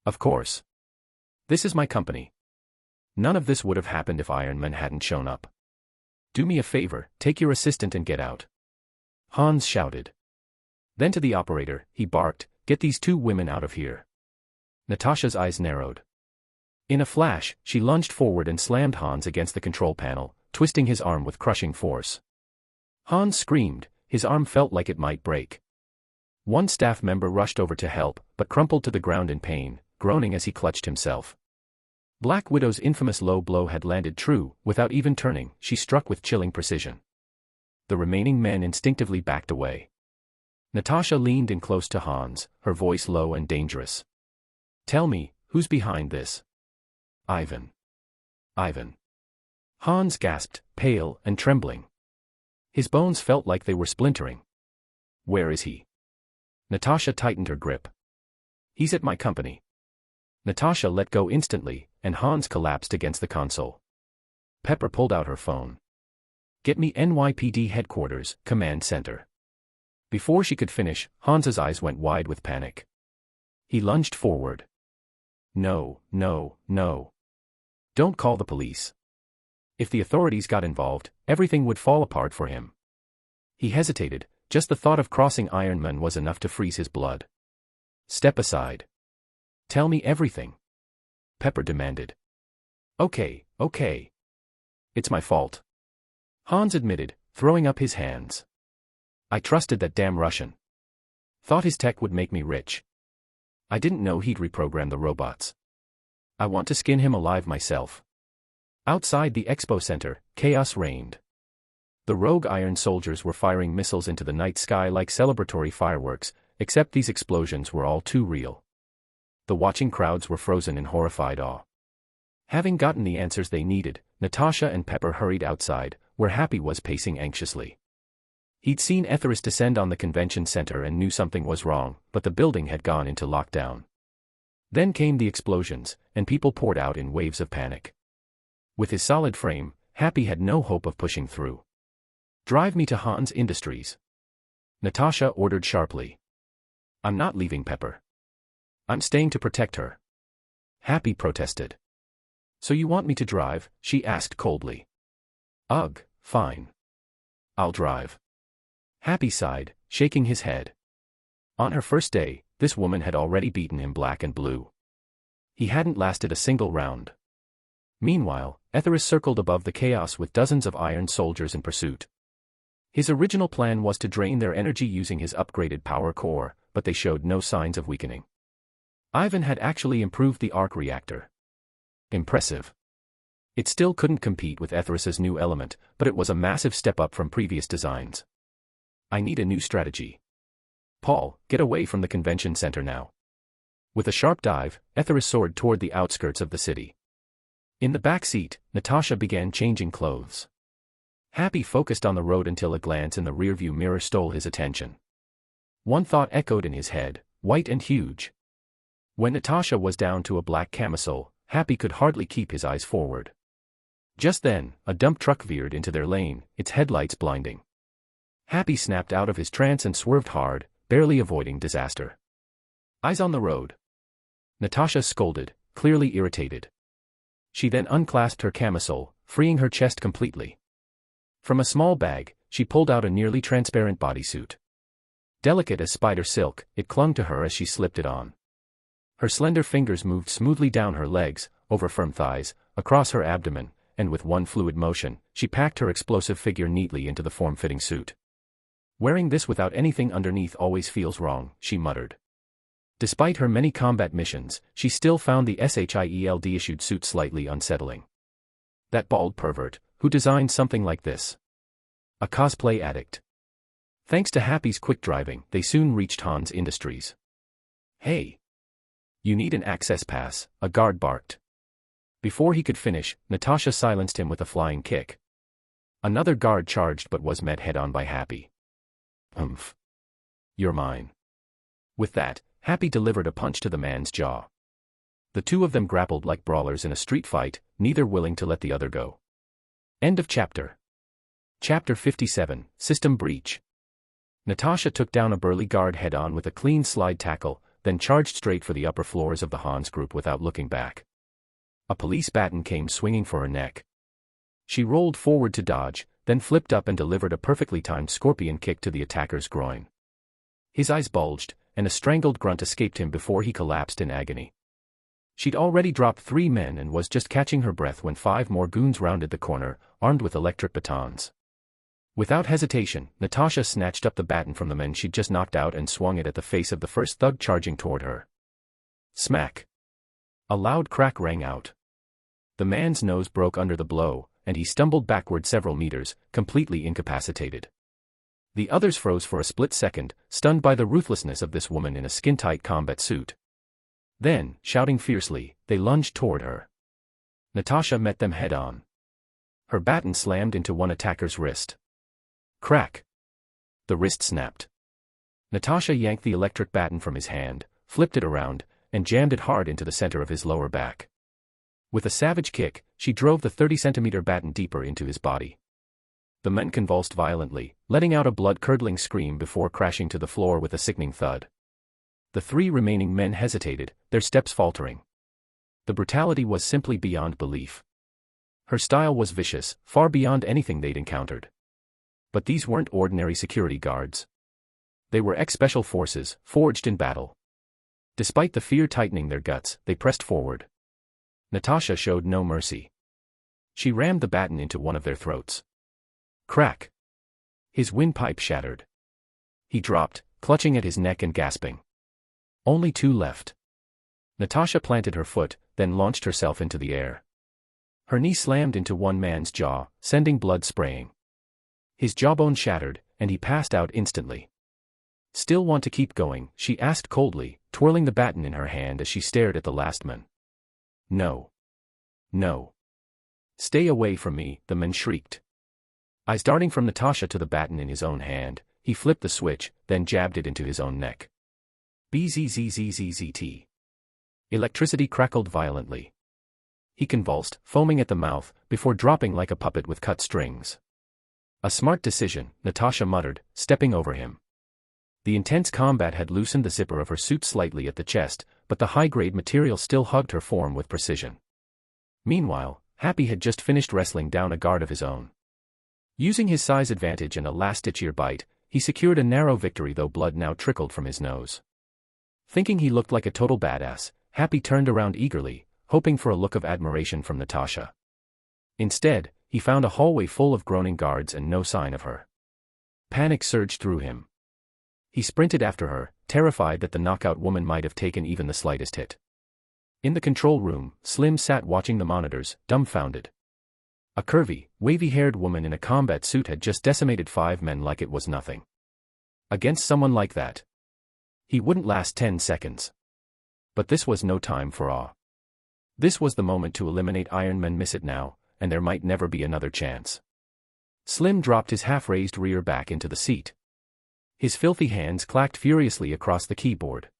Of course. This is my company. None of this would have happened if Iron Man hadn't shown up. Do me a favor, take your assistant and get out. Hans shouted. Then to the operator, he barked, "Get these two women out of here." Natasha's eyes narrowed. In a flash, she lunged forward and slammed Hans against the control panel, twisting his arm with crushing force. Hans screamed, his arm felt like it might break. One staff member rushed over to help, but crumpled to the ground in pain, groaning as he clutched himself. Black Widow's infamous low blow had landed true, without even turning, she struck with chilling precision. The remaining men instinctively backed away. Natasha leaned in close to Hans, her voice low and dangerous. "Tell me, who's behind this?" "Ivan. Ivan." Hans gasped, pale and trembling. His bones felt like they were splintering. "Where is he?" Natasha tightened her grip. "He's at my company." Natasha let go instantly, and Hans collapsed against the console. Pepper pulled out her phone. "Get me NYPD headquarters, command center." Before she could finish, Hans's eyes went wide with panic. He lunged forward. "No, no, no. Don't call the police. If the authorities got involved, everything would fall apart for him." He hesitated, just the thought of crossing Iron Man was enough to freeze his blood. "Step aside. Tell me everything," Pepper demanded. Okay. It's my fault," Hans admitted, throwing up his hands. "I trusted that damn Russian. Thought his tech would make me rich. I didn't know he'd reprogram the robots. I want to skin him alive myself." Outside the expo center, chaos reigned. The rogue iron soldiers were firing missiles into the night sky like celebratory fireworks, except these explosions were all too real. The watching crowds were frozen in horrified awe. Having gotten the answers they needed, Natasha and Pepper hurried outside, where Happy was pacing anxiously. He'd seen Etheris descend on the convention center and knew something was wrong, but the building had gone into lockdown. Then came the explosions, and people poured out in waves of panic. With his solid frame, Happy had no hope of pushing through. "Drive me to Hans Industries," Natasha ordered sharply. "I'm not leaving Pepper. I'm staying to protect her," Happy protested. "So you want me to drive?" she asked coldly. "Ugh, fine. I'll drive." Happy sighed, shaking his head. On her first day, this woman had already beaten him black and blue. He hadn't lasted a single round. Meanwhile, Etheris circled above the chaos with dozens of iron soldiers in pursuit. His original plan was to drain their energy using his upgraded power core, but they showed no signs of weakening. Ivan had actually improved the arc reactor. Impressive. It still couldn't compete with Etheris's new element, but it was a massive step up from previous designs. "I need a new strategy. Paul, get away from the convention center now." With a sharp dive, Etheris soared toward the outskirts of the city. In the back seat, Natasha began changing clothes. Happy focused on the road until a glance in the rearview mirror stole his attention. One thought echoed in his head, white and huge. When Natasha was down to a black camisole, Happy could hardly keep his eyes forward. Just then, a dump truck veered into their lane, its headlights blinding. Happy snapped out of his trance and swerved hard, barely avoiding disaster. Eyes on the road. Natasha scolded, clearly irritated. She then unclasped her camisole, freeing her chest completely. From a small bag, she pulled out a nearly transparent bodysuit. Delicate as spider silk, it clung to her as she slipped it on. Her slender fingers moved smoothly down her legs, over firm thighs, across her abdomen, and with one fluid motion, she packed her explosive figure neatly into the form-fitting suit. Wearing this without anything underneath always feels wrong, she muttered. Despite her many combat missions, she still found the SHIELD-issued suit slightly unsettling. That bald pervert, who designed something like this? A cosplay addict. Thanks to Happy's quick driving, they soon reached Hans Industries. Hey! You need an access pass, a guard barked. Before he could finish, Natasha silenced him with a flying kick. Another guard charged but was met head-on by Happy. Humph. You're mine. With that, Happy delivered a punch to the man's jaw. The two of them grappled like brawlers in a street fight, neither willing to let the other go. End of chapter. Chapter 57, System Breach. Natasha took down a burly guard head-on with a clean slide tackle, then charged straight for the upper floors of the Hans group without looking back. A police baton came swinging for her neck. She rolled forward to dodge, then flipped up and delivered a perfectly timed scorpion kick to the attacker's groin. His eyes bulged, and a strangled grunt escaped him before he collapsed in agony. She'd already dropped 3 men and was just catching her breath when 5 more goons rounded the corner, armed with electric batons. Without hesitation, Natasha snatched up the baton from the men she'd just knocked out and swung it at the face of the first thug charging toward her. Smack! A loud crack rang out. The man's nose broke under the blow, and he stumbled backward several meters, completely incapacitated. The others froze for a split second, stunned by the ruthlessness of this woman in a skin-tight combat suit. Then, shouting fiercely, they lunged toward her. Natasha met them head-on. Her baton slammed into one attacker's wrist. Crack! The wrist snapped. Natasha yanked the electric baton from his hand, flipped it around, and jammed it hard into the center of his lower back. With a savage kick, she drove the 30-centimeter baton deeper into his body. The men convulsed violently, letting out a blood-curdling scream before crashing to the floor with a sickening thud. The 3 remaining men hesitated, their steps faltering. The brutality was simply beyond belief. Her style was vicious, far beyond anything they'd encountered. But these weren't ordinary security guards. They were ex-special forces, forged in battle. Despite the fear tightening their guts, they pressed forward. Natasha showed no mercy. She rammed the baton into one of their throats. Crack! His windpipe shattered. He dropped, clutching at his neck and gasping. Only 2 left. Natasha planted her foot, then launched herself into the air. Her knee slammed into one man's jaw, sending blood spraying. His jawbone shattered, and he passed out instantly. Still want to keep going? She asked coldly, twirling the baton in her hand as she stared at the last man. No. No. Stay away from me, the man shrieked. Eyes darting from Natasha to the baton in his own hand, he flipped the switch, then jabbed it into his own neck. Bzzzzzt. Electricity crackled violently. He convulsed, foaming at the mouth, before dropping like a puppet with cut strings. A smart decision, Natasha muttered, stepping over him. The intense combat had loosened the zipper of her suit slightly at the chest, but the high-grade material still hugged her form with precision. Meanwhile, Happy had just finished wrestling down a guard of his own. Using his size advantage and a last-ditch ear bite, he secured a narrow victory though blood now trickled from his nose. Thinking he looked like a total badass, Happy turned around eagerly, hoping for a look of admiration from Natasha. Instead, he found a hallway full of groaning guards and no sign of her. Panic surged through him. He sprinted after her, terrified that the knockout woman might have taken even the slightest hit. In the control room, Slim sat watching the monitors, dumbfounded. A curvy, wavy-haired woman in a combat suit had just decimated 5 men like it was nothing. Against someone like that, he wouldn't last 10 seconds. But this was no time for awe. This was the moment to eliminate Iron Man. Miss it now, and there might never be another chance. Slim dropped his half-raised rear back into the seat. His filthy hands clacked furiously across the keyboard.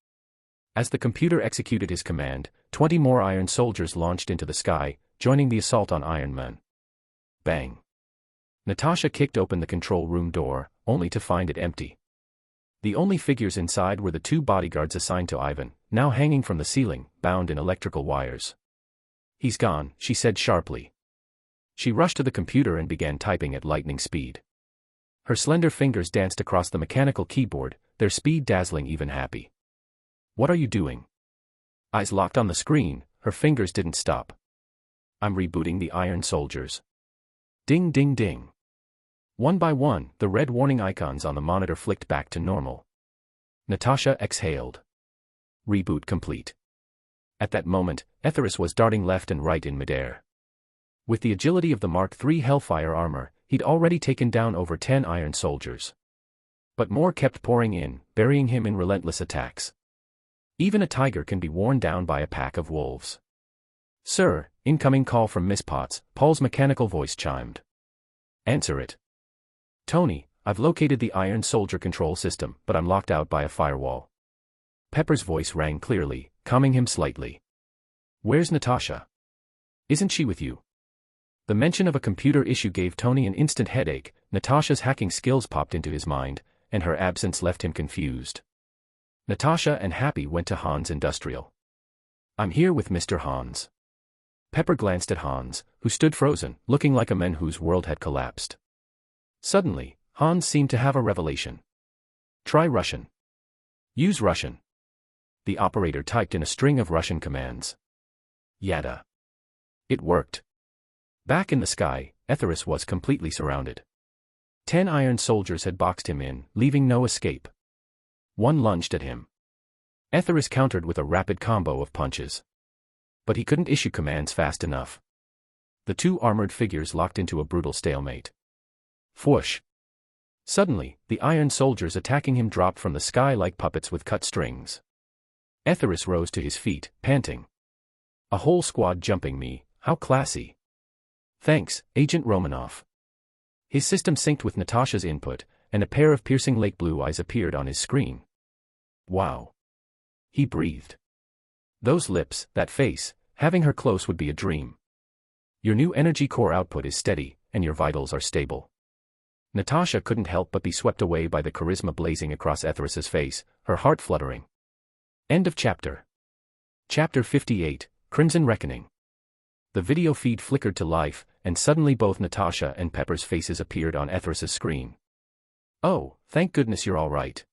As the computer executed his command, 20 more Iron Soldiers launched into the sky, joining the assault on Iron Man. Bang! Natasha kicked open the control room door, only to find it empty. The only figures inside were the 2 bodyguards assigned to Ivan, now hanging from the ceiling, bound in electrical wires. "He's gone," she said sharply. She rushed to the computer and began typing at lightning speed. Her slender fingers danced across the mechanical keyboard, their speed dazzling even Happy. "What are you doing?" Eyes locked on the screen, her fingers didn't stop. "I'm rebooting the Iron Soldiers." Ding ding ding. One by one, the red warning icons on the monitor flicked back to normal. Natasha exhaled. Reboot complete. At that moment, Etherius was darting left and right in midair. With the agility of the Mark III Hellfire armor, he'd already taken down over 10 Iron Soldiers. But more kept pouring in, burying him in relentless attacks. Even a tiger can be worn down by a pack of wolves. "Sir, incoming call from Miss Potts," Paul's mechanical voice chimed. "Answer it." "Tony, I've located the Iron Soldier control system, but I'm locked out by a firewall." Pepper's voice rang clearly, calming him slightly. "Where's Natasha? Isn't she with you?" The mention of a computer issue gave Tony an instant headache. Natasha's hacking skills popped into his mind, and her absence left him confused. Natasha and Happy went to Hans Industrial. "I'm here with Mr. Hans." Pepper glanced at Hans, who stood frozen, looking like a man whose world had collapsed. Suddenly, Hans seemed to have a revelation. "Try Russian." "Use Russian." The operator typed in a string of Russian commands. Yada. It worked. Back in the sky, Etherius was completely surrounded. 10 Iron Soldiers had boxed him in, leaving no escape. One lunged at him. Etherius countered with a rapid combo of punches. But he couldn't issue commands fast enough. The 2 armored figures locked into a brutal stalemate. Whoosh! Suddenly, the Iron Soldiers attacking him dropped from the sky like puppets with cut strings. Etherius rose to his feet, panting. "A whole squad jumping me, how classy." "Thanks, Agent Romanov." His system synced with Natasha's input, and a pair of piercing lake blue eyes appeared on his screen. "Wow." He breathed. Those lips, that face, having her close would be a dream. "Your new energy core output is steady, and your vitals are stable." Natasha couldn't help but be swept away by the charisma blazing across Etherius's face, her heart fluttering. End of chapter. Chapter 58, Crimson Reckoning. The video feed flickered to life, and suddenly both Natasha and Pepper's faces appeared on Etherius's screen. "Oh, thank goodness you're all right."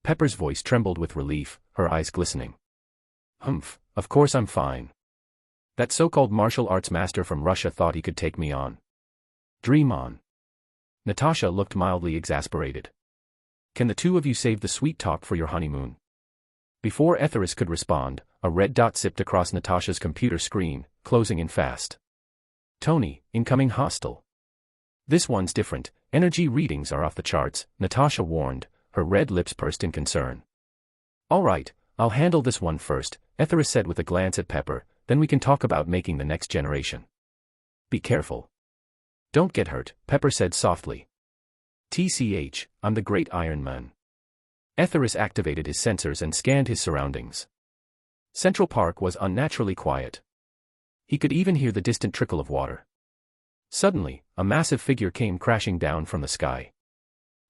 Pepper's voice trembled with relief, her eyes glistening. "Humph, of course I'm fine. That so-called martial arts master from Russia thought he could take me on. Dream on." Natasha looked mildly exasperated. "Can the 2 of you save the sweet talk for your honeymoon?" Before Etherius could respond, a red dot zipped across Natasha's computer screen, closing in fast. "Tony, incoming hostile." "This one's different, energy readings are off the charts," Natasha warned, her red lips pursed in concern. "All right, I'll handle this one first," Etherius said with a glance at Pepper, "then we can talk about making the next generation." "Be careful. Don't get hurt," Pepper said softly. "TCH, I'm the Great Iron Man." Etherius activated his sensors and scanned his surroundings. Central Park was unnaturally quiet. He could even hear the distant trickle of water. Suddenly, a massive figure came crashing down from the sky.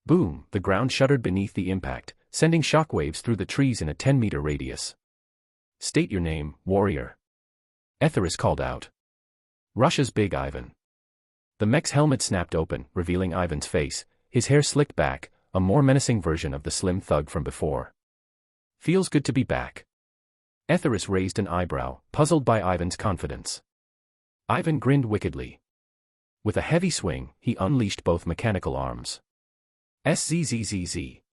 Boom, the ground shuddered beneath the impact, sending shockwaves through the trees in a 10-meter radius. "State your name, warrior." Etherius called out. "Russia's Big Ivan." The mech's helmet snapped open, revealing Ivan's face, his hair slicked back, a more menacing version of the slim thug from before. "Feels good to be back." Etherius raised an eyebrow, puzzled by Ivan's confidence. Ivan grinned wickedly. With a heavy swing, he unleashed both mechanical arms. SZZZZ.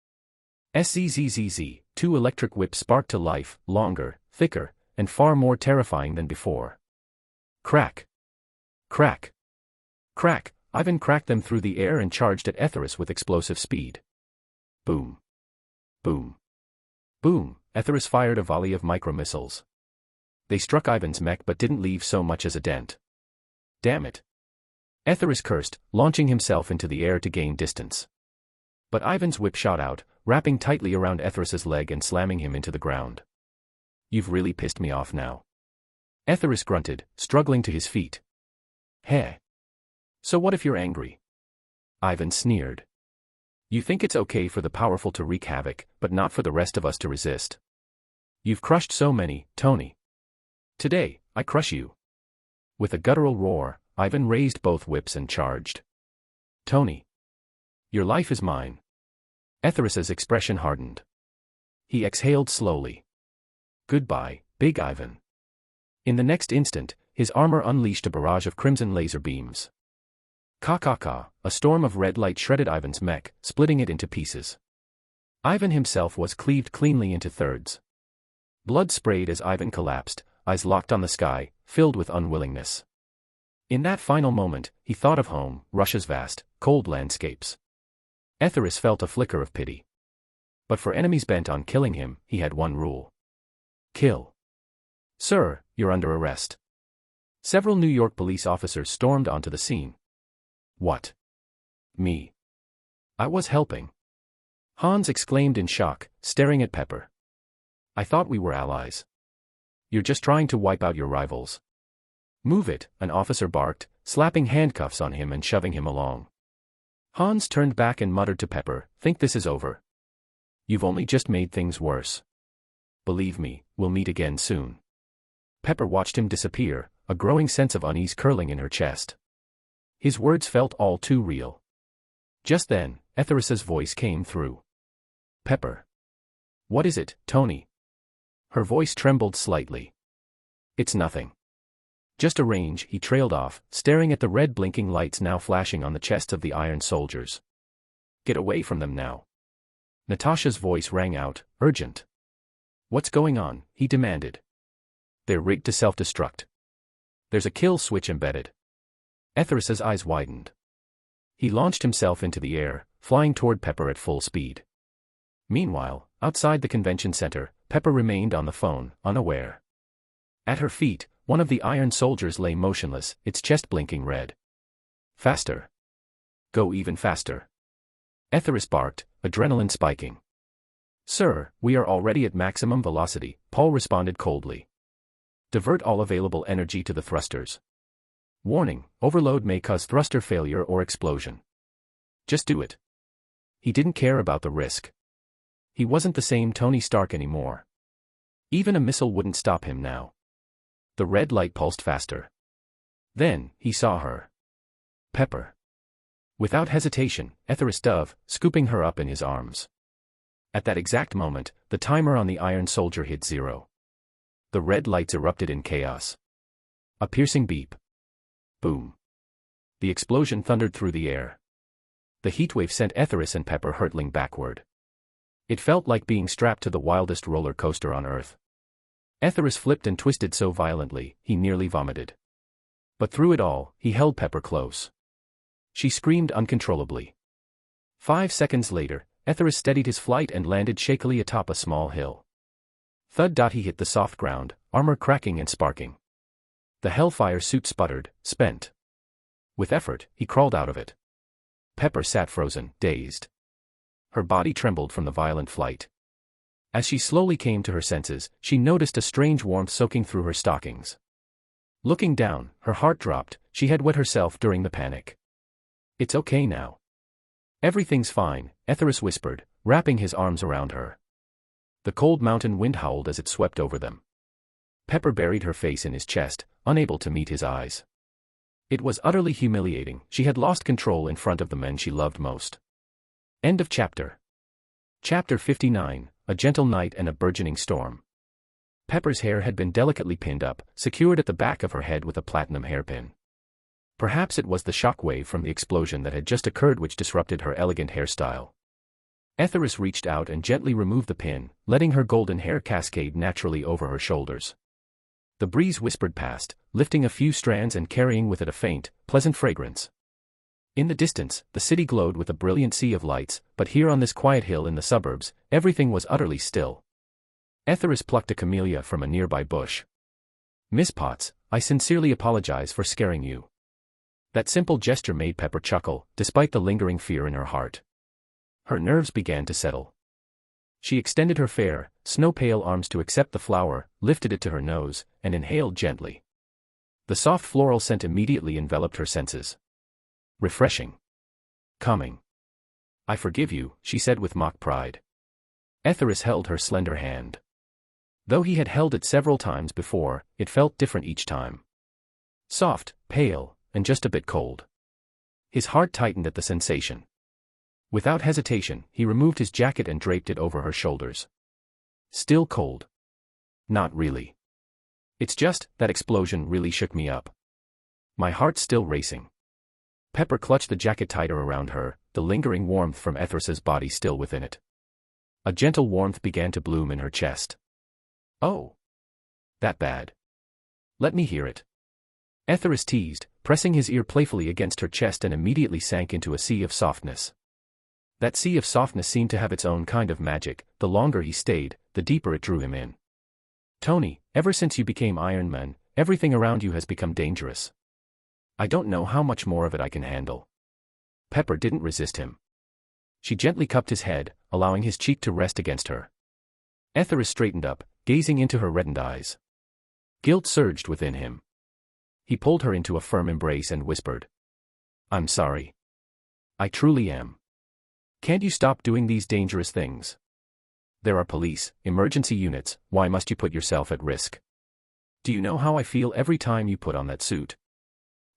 SZZZZ, 2 electric whips sparked to life, longer, thicker, and far more terrifying than before. Crack! Crack! Crack! Ivan cracked them through the air and charged at Etherius with explosive speed. Boom! Boom! Boom! Etherius fired a volley of micro-missiles. They struck Ivan's mech but didn't leave so much as a dent. "Damn it!" Etherius cursed, launching himself into the air to gain distance. But Ivan's whip shot out, wrapping tightly around Etheris's leg and slamming him into the ground. "You've really pissed me off now." Etheris grunted, struggling to his feet. "Heh. So what if you're angry?" Ivan sneered. "You think it's okay for the powerful to wreak havoc, but not for the rest of us to resist. You've crushed so many, Tony. Today, I crush you." With a guttural roar, Ivan raised both whips and charged. "Tony. Your life is mine." Etheris's expression hardened. He exhaled slowly. "Goodbye, Big Ivan." In the next instant, his armor unleashed a barrage of crimson laser beams. Ka-ka-ka, a storm of red light shredded Ivan's mech, splitting it into pieces. Ivan himself was cleaved cleanly into thirds. Blood sprayed as Ivan collapsed, eyes locked on the sky, filled with unwillingness. In that final moment, he thought of home, Russia's vast, cold landscapes. Etheris felt a flicker of pity. But for enemies bent on killing him, he had one rule. Kill. "Sir, you're under arrest." Several New York police officers stormed onto the scene. "What? Me? I was helping." Hans exclaimed in shock, staring at Pepper. "I thought we were allies." "You're just trying to wipe out your rivals." "Move it," an officer barked, slapping handcuffs on him and shoving him along. Hans turned back and muttered to Pepper, "Think this is over? You've only just made things worse. Believe me, we'll meet again soon." Pepper watched him disappear, a growing sense of unease curling in her chest. His words felt all too real. Just then, Etheris's voice came through. "Pepper. What is it, Tony?" Her voice trembled slightly. "It's nothing. Just a range," he trailed off, staring at the red blinking lights now flashing on the chests of the iron soldiers. "Get away from them now." Natasha's voice rang out, urgent. "What's going on?" he demanded. "They're rigged to self-destruct. There's a kill switch embedded." Etheris's eyes widened. He launched himself into the air, flying toward Pepper at full speed. Meanwhile, outside the convention center, Pepper remained on the phone, unaware. At her feet, one of the iron soldiers lay motionless, its chest blinking red. "Faster. Go even faster." Etheris barked, adrenaline spiking. "Sir, we are already at maximum velocity," Paul responded coldly. "Divert all available energy to the thrusters. Warning, overload may cause thruster failure or explosion. Just do it." He didn't care about the risk. He wasn't the same Tony Stark anymore. Even a missile wouldn't stop him now. The red light pulsed faster. Then, he saw her. Pepper. Without hesitation, Etheris dove, scooping her up in his arms. At that exact moment, the timer on the iron soldier hit 0. The red lights erupted in chaos. A piercing beep. Boom. The explosion thundered through the air. The heatwave sent Etheris and Pepper hurtling backward. It felt like being strapped to the wildest roller coaster on Earth. Etheris flipped and twisted so violently, he nearly vomited. But through it all, he held Pepper close. She screamed uncontrollably. 5 seconds later, Etheris steadied his flight and landed shakily atop a small hill. Thud. He hit the soft ground, armor cracking and sparking. The Hellfire suit sputtered, spent. With effort, he crawled out of it. Pepper sat frozen, dazed. Her body trembled from the violent flight. As she slowly came to her senses, she noticed a strange warmth soaking through her stockings. Looking down, her heart dropped. She had wet herself during the panic. "It's okay now. Everything's fine," Etheris whispered, wrapping his arms around her. The cold mountain wind howled as it swept over them. Pepper buried her face in his chest, unable to meet his eyes. It was utterly humiliating. She had lost control in front of the men she loved most. End of chapter. Chapter 59, A Gentle Night and a Burgeoning Storm. Pepper's hair had been delicately pinned up, secured at the back of her head with a platinum hairpin. Perhaps it was the shockwave from the explosion that had just occurred which disrupted her elegant hairstyle. Etheris reached out and gently removed the pin, letting her golden hair cascade naturally over her shoulders. The breeze whispered past, lifting a few strands and carrying with it a faint, pleasant fragrance. In the distance, the city glowed with a brilliant sea of lights, but here on this quiet hill in the suburbs, everything was utterly still. Etheris plucked a camellia from a nearby bush. "Miss Potts, I sincerely apologize for scaring you." That simple gesture made Pepper chuckle, despite the lingering fear in her heart. Her nerves began to settle. She extended her fair, snow-pale arms to accept the flower, lifted it to her nose, and inhaled gently. The soft floral scent immediately enveloped her senses. Refreshing. Calming. I forgive you, she said with mock pride. Etheris held her slender hand. Though he had held it several times before, it felt different each time. Soft, pale, and just a bit cold. His heart tightened at the sensation. Without hesitation, he removed his jacket and draped it over her shoulders. Still cold. Not really. It's just, that explosion really shook me up. My heart's still racing. Pepper clutched the jacket tighter around her, the lingering warmth from Etheris's body still within it. A gentle warmth began to bloom in her chest. Oh. That bad. Let me hear it. Etheris teased, pressing his ear playfully against her chest and immediately sank into a sea of softness. That sea of softness seemed to have its own kind of magic. The longer he stayed, the deeper it drew him in. Tony, ever since you became Iron Man, everything around you has become dangerous. I don't know how much more of it I can handle. Pepper didn't resist him. She gently cupped his head, allowing his cheek to rest against her. Etheris straightened up, gazing into her reddened eyes. Guilt surged within him. He pulled her into a firm embrace and whispered. I'm sorry. I truly am. Can't you stop doing these dangerous things? There are police, emergency units, why must you put yourself at risk? Do you know how I feel every time you put on that suit?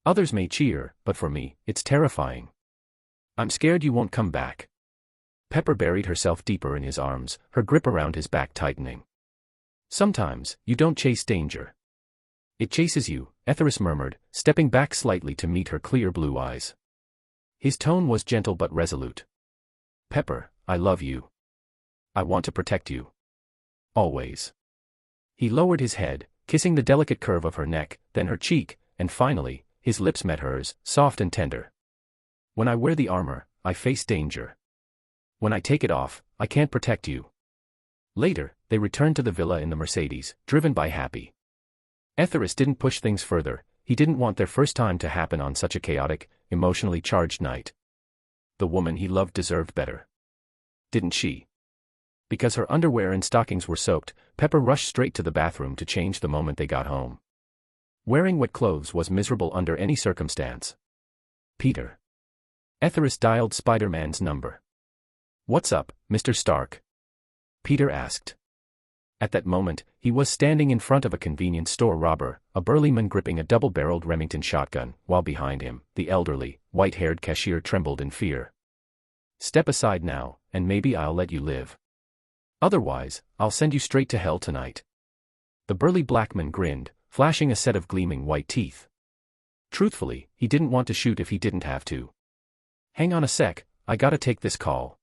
Others may cheer, but for me, it's terrifying. I'm scared you won't come back. Pepper buried herself deeper in his arms, her grip around his back tightening. Sometimes, you don't chase danger. It chases you, Etheris murmured, stepping back slightly to meet her clear blue eyes. His tone was gentle but resolute. Pepper, I love you. I want to protect you. Always. He lowered his head, kissing the delicate curve of her neck, then her cheek, and finally, his lips met hers, soft and tender. When I wear the armor, I face danger. When I take it off, I can't protect you. Later, they returned to the villa in the Mercedes, driven by Happy. Etheris didn't push things further. He didn't want their first time to happen on such a chaotic, emotionally charged night. The woman he loved deserved better. Didn't she? Because her underwear and stockings were soaked, Pepper rushed straight to the bathroom to change the moment they got home. Wearing wet clothes was miserable under any circumstance. Peter. Etheris dialed Spider-Man's number. What's up, Mr. Stark? Peter asked. At that moment, he was standing in front of a convenience store robber, a burly man gripping a double-barreled Remington shotgun, while behind him, the elderly, white-haired cashier trembled in fear. Step aside now, and maybe I'll let you live. Otherwise, I'll send you straight to hell tonight. The burly black man grinned, flashing a set of gleaming white teeth. Truthfully, he didn't want to shoot if he didn't have to. Hang on a sec, I gotta take this call.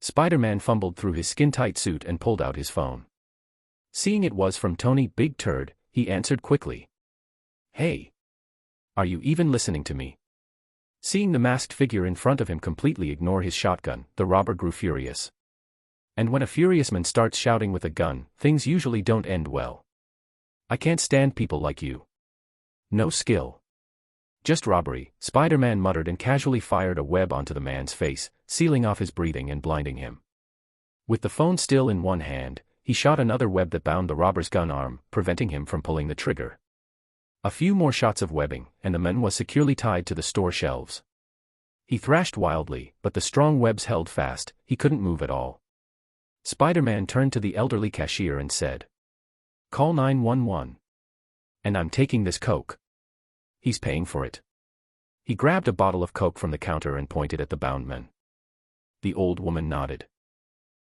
Spider-Man fumbled through his skin-tight suit and pulled out his phone. Seeing it was from Tony Big Turd, he answered quickly. Hey. Are you even listening to me? Seeing the masked figure in front of him completely ignore his shotgun, the robber grew furious. And when a furious man starts shouting with a gun, things usually don't end well. I can't stand people like you. No skill. Just robbery, Spider-Man muttered and casually fired a web onto the man's face, sealing off his breathing and blinding him. With the phone still in one hand, he shot another web that bound the robber's gun arm, preventing him from pulling the trigger. A few more shots of webbing, and the man was securely tied to the store shelves. He thrashed wildly, but the strong webs held fast, he couldn't move at all. Spider-Man turned to the elderly cashier and said, Call 911. And I'm taking this Coke. He's paying for it. He grabbed a bottle of Coke from the counter and pointed at the bound man. The old woman nodded.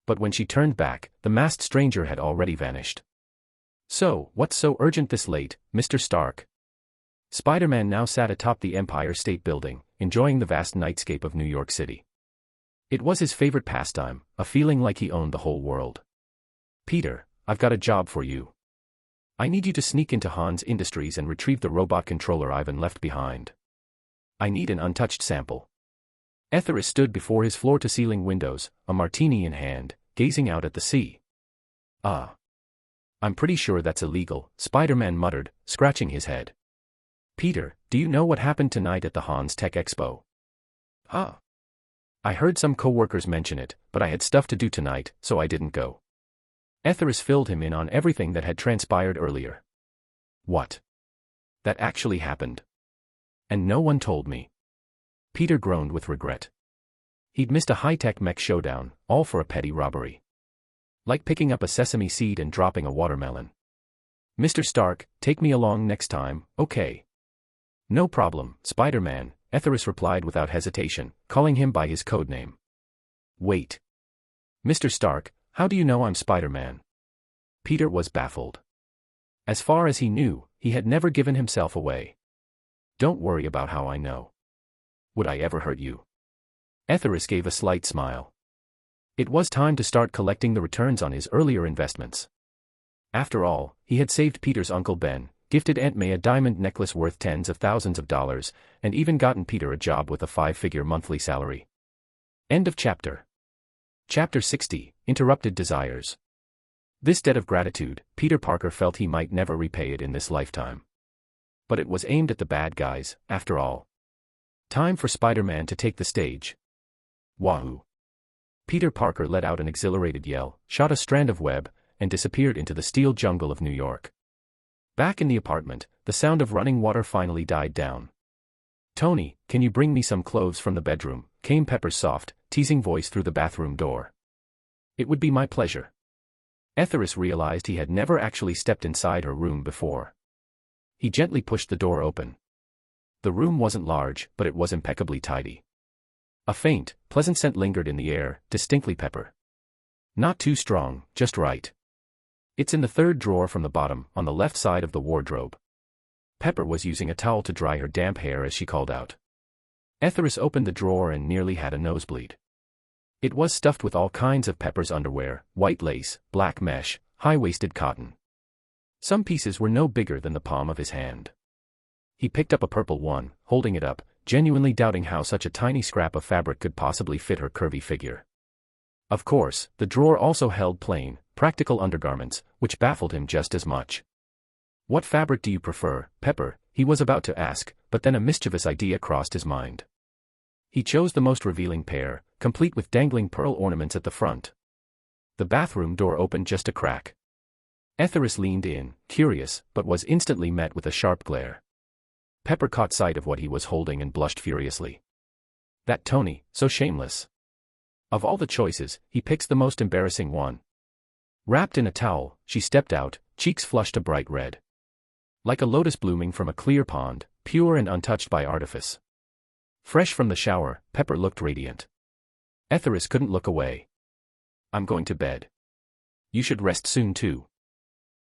But when she turned back, the masked stranger had already vanished. So, what's so urgent this late, Mr. Stark? Spider-Man now sat atop the Empire State Building, enjoying the vast nightscape of New York City. It was his favorite pastime, a feeling like he owned the whole world. Peter, I've got a job for you. I need you to sneak into Hans Industries and retrieve the robot controller Ivan left behind. I need an untouched sample. Etheris stood before his floor-to-ceiling windows, a martini in hand, gazing out at the sea. I'm pretty sure that's illegal, Spider-Man muttered, scratching his head. Peter, do you know what happened tonight at the Hans Tech Expo? I heard some coworkers mention it, but I had stuff to do tonight, so I didn't go. Etheris filled him in on everything that had transpired earlier. What? That actually happened? And no one told me. Peter groaned with regret. He'd missed a high-tech mech showdown, all for a petty robbery. Like picking up a sesame seed and dropping a watermelon. Mr. Stark, take me along next time, okay? No problem, Spider-Man, Etheris replied without hesitation, calling him by his code name. Wait. Mr. Stark, how do you know I'm Spider-Man? Peter was baffled. As far as he knew, he had never given himself away. Don't worry about how I know. Would I ever hurt you? Etheris gave a slight smile. It was time to start collecting the returns on his earlier investments. After all, he had saved Peter's Uncle Ben, gifted Aunt May a diamond necklace worth tens of thousands of dollars, and even gotten Peter a job with a 5-figure monthly salary. End of chapter. Chapter 60, Interrupted Desires. This debt of gratitude, Peter Parker felt he might never repay it in this lifetime. But it was aimed at the bad guys, after all. Time for Spider-Man to take the stage. Wahoo! Peter Parker let out an exhilarated yell, shot a strand of web, and disappeared into the steel jungle of New York. Back in the apartment, the sound of running water finally died down. Tony, can you bring me some clothes from the bedroom? Came Pepper's soft, teasing voice through the bathroom door. It would be my pleasure. Etheris realized he had never actually stepped inside her room before. He gently pushed the door open. The room wasn't large, but it was impeccably tidy. A faint, pleasant scent lingered in the air, distinctly pepper. Not too strong, just right. It's in the third drawer from the bottom, on the left side of the wardrobe. Pepper was using a towel to dry her damp hair as she called out. Etheris opened the drawer and nearly had a nosebleed. It was stuffed with all kinds of Pepper's underwear, white lace, black mesh, high-waisted cotton. Some pieces were no bigger than the palm of his hand. He picked up a purple one, holding it up, genuinely doubting how such a tiny scrap of fabric could possibly fit her curvy figure. Of course, the drawer also held plain, practical undergarments, which baffled him just as much. What fabric do you prefer, Pepper? He was about to ask, but then a mischievous idea crossed his mind. He chose the most revealing pair, complete with dangling pearl ornaments at the front. The bathroom door opened just a crack. Etheris leaned in, curious, but was instantly met with a sharp glare. Pepper caught sight of what he was holding and blushed furiously. That Tony, so shameless. Of all the choices, he picks the most embarrassing one. Wrapped in a towel, she stepped out, cheeks flushed a bright red. Like a lotus blooming from a clear pond, pure and untouched by artifice. Fresh from the shower, Pepper looked radiant. Etheris couldn't look away. I'm going to bed. You should rest soon too.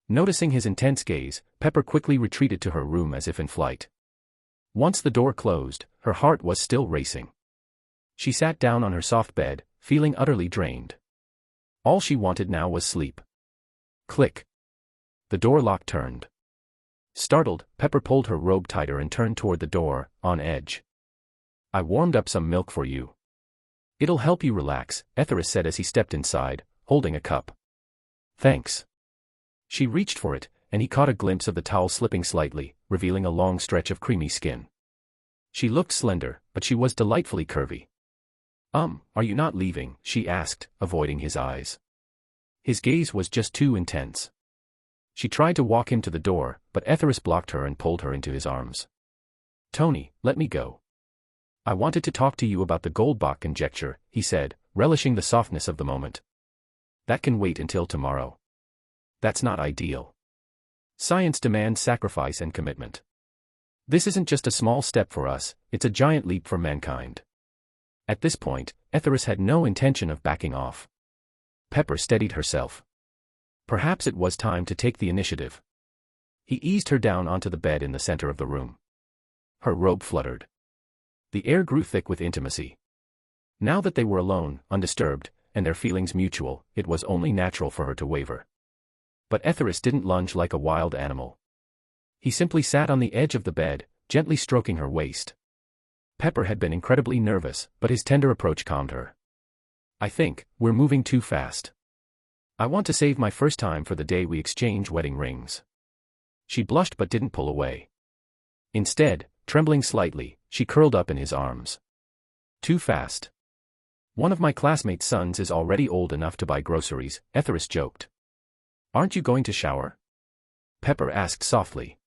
Noticing his intense gaze, Pepper quickly retreated to her room as if in flight. Once the door closed, her heart was still racing. She sat down on her soft bed, feeling utterly drained. All she wanted now was sleep. Click. The door lock turned. Startled, Pepper pulled her robe tighter and turned toward the door, on edge. I warmed up some milk for you. It'll help you relax, Etheris said as he stepped inside, holding a cup. Thanks. She reached for it, and he caught a glimpse of the towel slipping slightly, revealing a long stretch of creamy skin. She looked slender, but she was delightfully curvy. Are you not leaving? She asked, avoiding his eyes. His gaze was just too intense. She tried to walk him to the door, but Etheris blocked her and pulled her into his arms. Tony, let me go. I wanted to talk to you about the Goldbach conjecture, he said, relishing the softness of the moment. That can wait until tomorrow. That's not ideal. Science demands sacrifice and commitment. This isn't just a small step for us, it's a giant leap for mankind. At this point, Etheris had no intention of backing off. Pepper steadied herself. Perhaps it was time to take the initiative. He eased her down onto the bed in the center of the room. Her robe fluttered. The air grew thick with intimacy. Now that they were alone, undisturbed, and their feelings mutual, it was only natural for her to waver. But Etheris didn't lunge like a wild animal. He simply sat on the edge of the bed, gently stroking her waist. Pepper had been incredibly nervous, but his tender approach calmed her. I think we're moving too fast. I want to save my first time for the day we exchange wedding rings. She blushed but didn't pull away. Instead, trembling slightly, she curled up in his arms. Too fast. One of my classmates' sons is already old enough to buy groceries, Etheris joked. Aren't you going to shower? Pepper asked softly.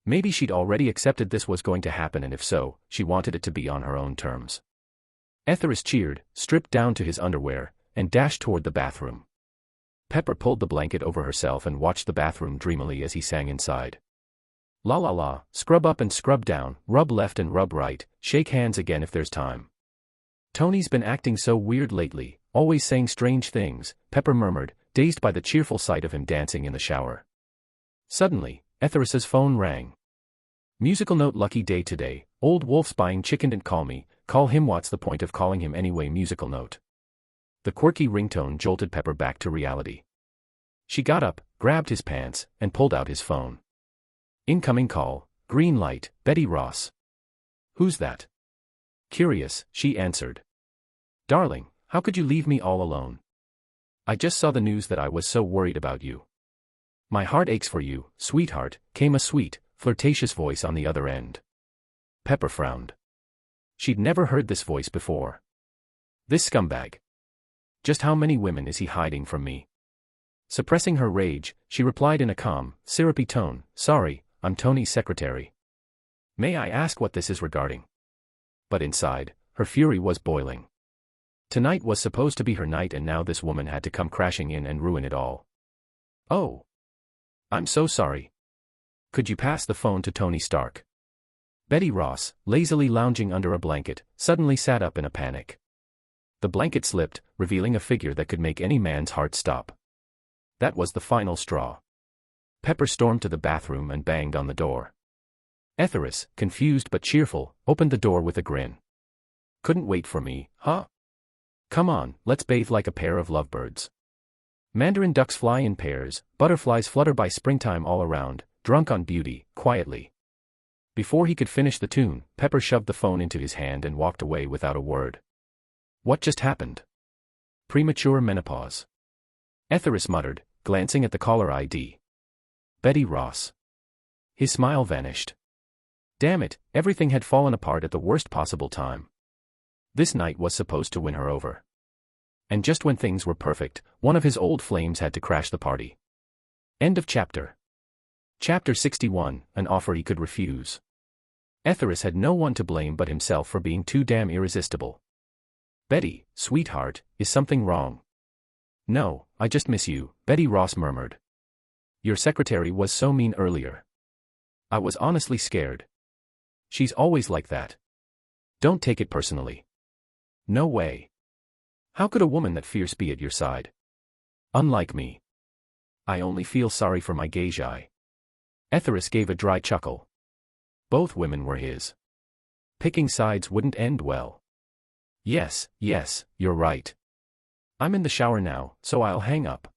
Maybe she'd already accepted this was going to happen, and if so, she wanted it to be on her own terms. Etheris cheered, stripped down to his underwear, and dashed toward the bathroom. Pepper pulled the blanket over herself and watched the bathroom dreamily as he sang inside. La la la, scrub up and scrub down, rub left and rub right, shake hands again if there's time. Tony's been acting so weird lately, always saying strange things, Pepper murmured, dazed by the cheerful sight of him dancing in the shower. Suddenly, Etheris's phone rang. Musical note: lucky day today, old wolf's buying chicken, didn't call me, call him, what's the point of calling him anyway? Musical note. The quirky ringtone jolted Pepper back to reality. She got up, grabbed his pants, and pulled out his phone. Incoming call, green light, Betty Ross. Who's that? Curious, she answered. Darling, how could you leave me all alone? I just saw the news that I was so worried about you. My heart aches for you, sweetheart, came a sweet, flirtatious voice on the other end. Pepper frowned. She'd never heard this voice before. This scumbag. Just how many women is he hiding from me? Suppressing her rage, she replied in a calm, syrupy tone, sorry, I'm Tony's secretary. May I ask what this is regarding? But inside, her fury was boiling. Tonight was supposed to be her night, and now this woman had to come crashing in and ruin it all. Oh. I'm so sorry. Could you pass the phone to Tony Stark? Betty Ross, lazily lounging under a blanket, suddenly sat up in a panic. The blanket slipped, revealing a figure that could make any man's heart stop. That was the final straw. Pepper stormed to the bathroom and banged on the door. Etheris, confused but cheerful, opened the door with a grin. Couldn't wait for me, huh? Come on, let's bathe like a pair of lovebirds. Mandarin ducks fly in pairs, butterflies flutter by springtime all around, drunk on beauty, quietly. Before he could finish the tune, Pepper shoved the phone into his hand and walked away without a word. What just happened? Premature menopause. Etheris muttered, glancing at the caller ID. Betty Ross. His smile vanished. Damn it, everything had fallen apart at the worst possible time. This night was supposed to win her over. And just when things were perfect, one of his old flames had to crash the party. End of chapter. Chapter 61, an offer he could refuse. Etheris had no one to blame but himself for being too damn irresistible. Betty, sweetheart, is something wrong? No, I just miss you, Betty Ross murmured. Your secretary was so mean earlier. I was honestly scared. She's always like that. Don't take it personally. No way. How could a woman that fierce be at your side? Unlike me. I only feel sorry for my gay guy. Etheris gave a dry chuckle. Both women were his. Picking sides wouldn't end well. Yes, you're right. I'm in the shower now, so I'll hang up.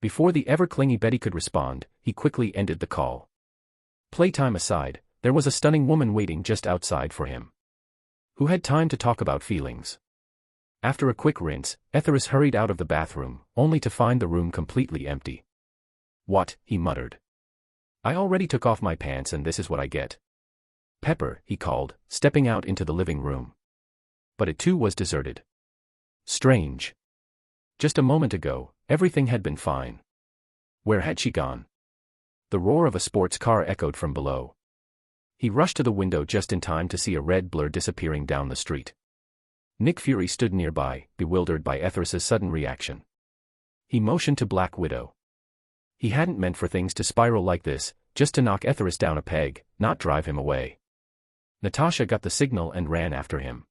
Before the ever-clingy Betty could respond, he quickly ended the call. Playtime aside, there was a stunning woman waiting just outside for him. Who had time to talk about feelings? After a quick rinse, Etheris hurried out of the bathroom, only to find the room completely empty. What? He muttered. I already took off my pants and this is what I get. Pepper, he called, stepping out into the living room. But it too was deserted. Strange. Just a moment ago, everything had been fine. Where had she gone? The roar of a sports car echoed from below. He rushed to the window just in time to see a red blur disappearing down the street. Nick Fury stood nearby, bewildered by Etheris's sudden reaction. He motioned to Black Widow. He hadn't meant for things to spiral like this, just to knock Etheris down a peg, not drive him away. Natasha got the signal and ran after him.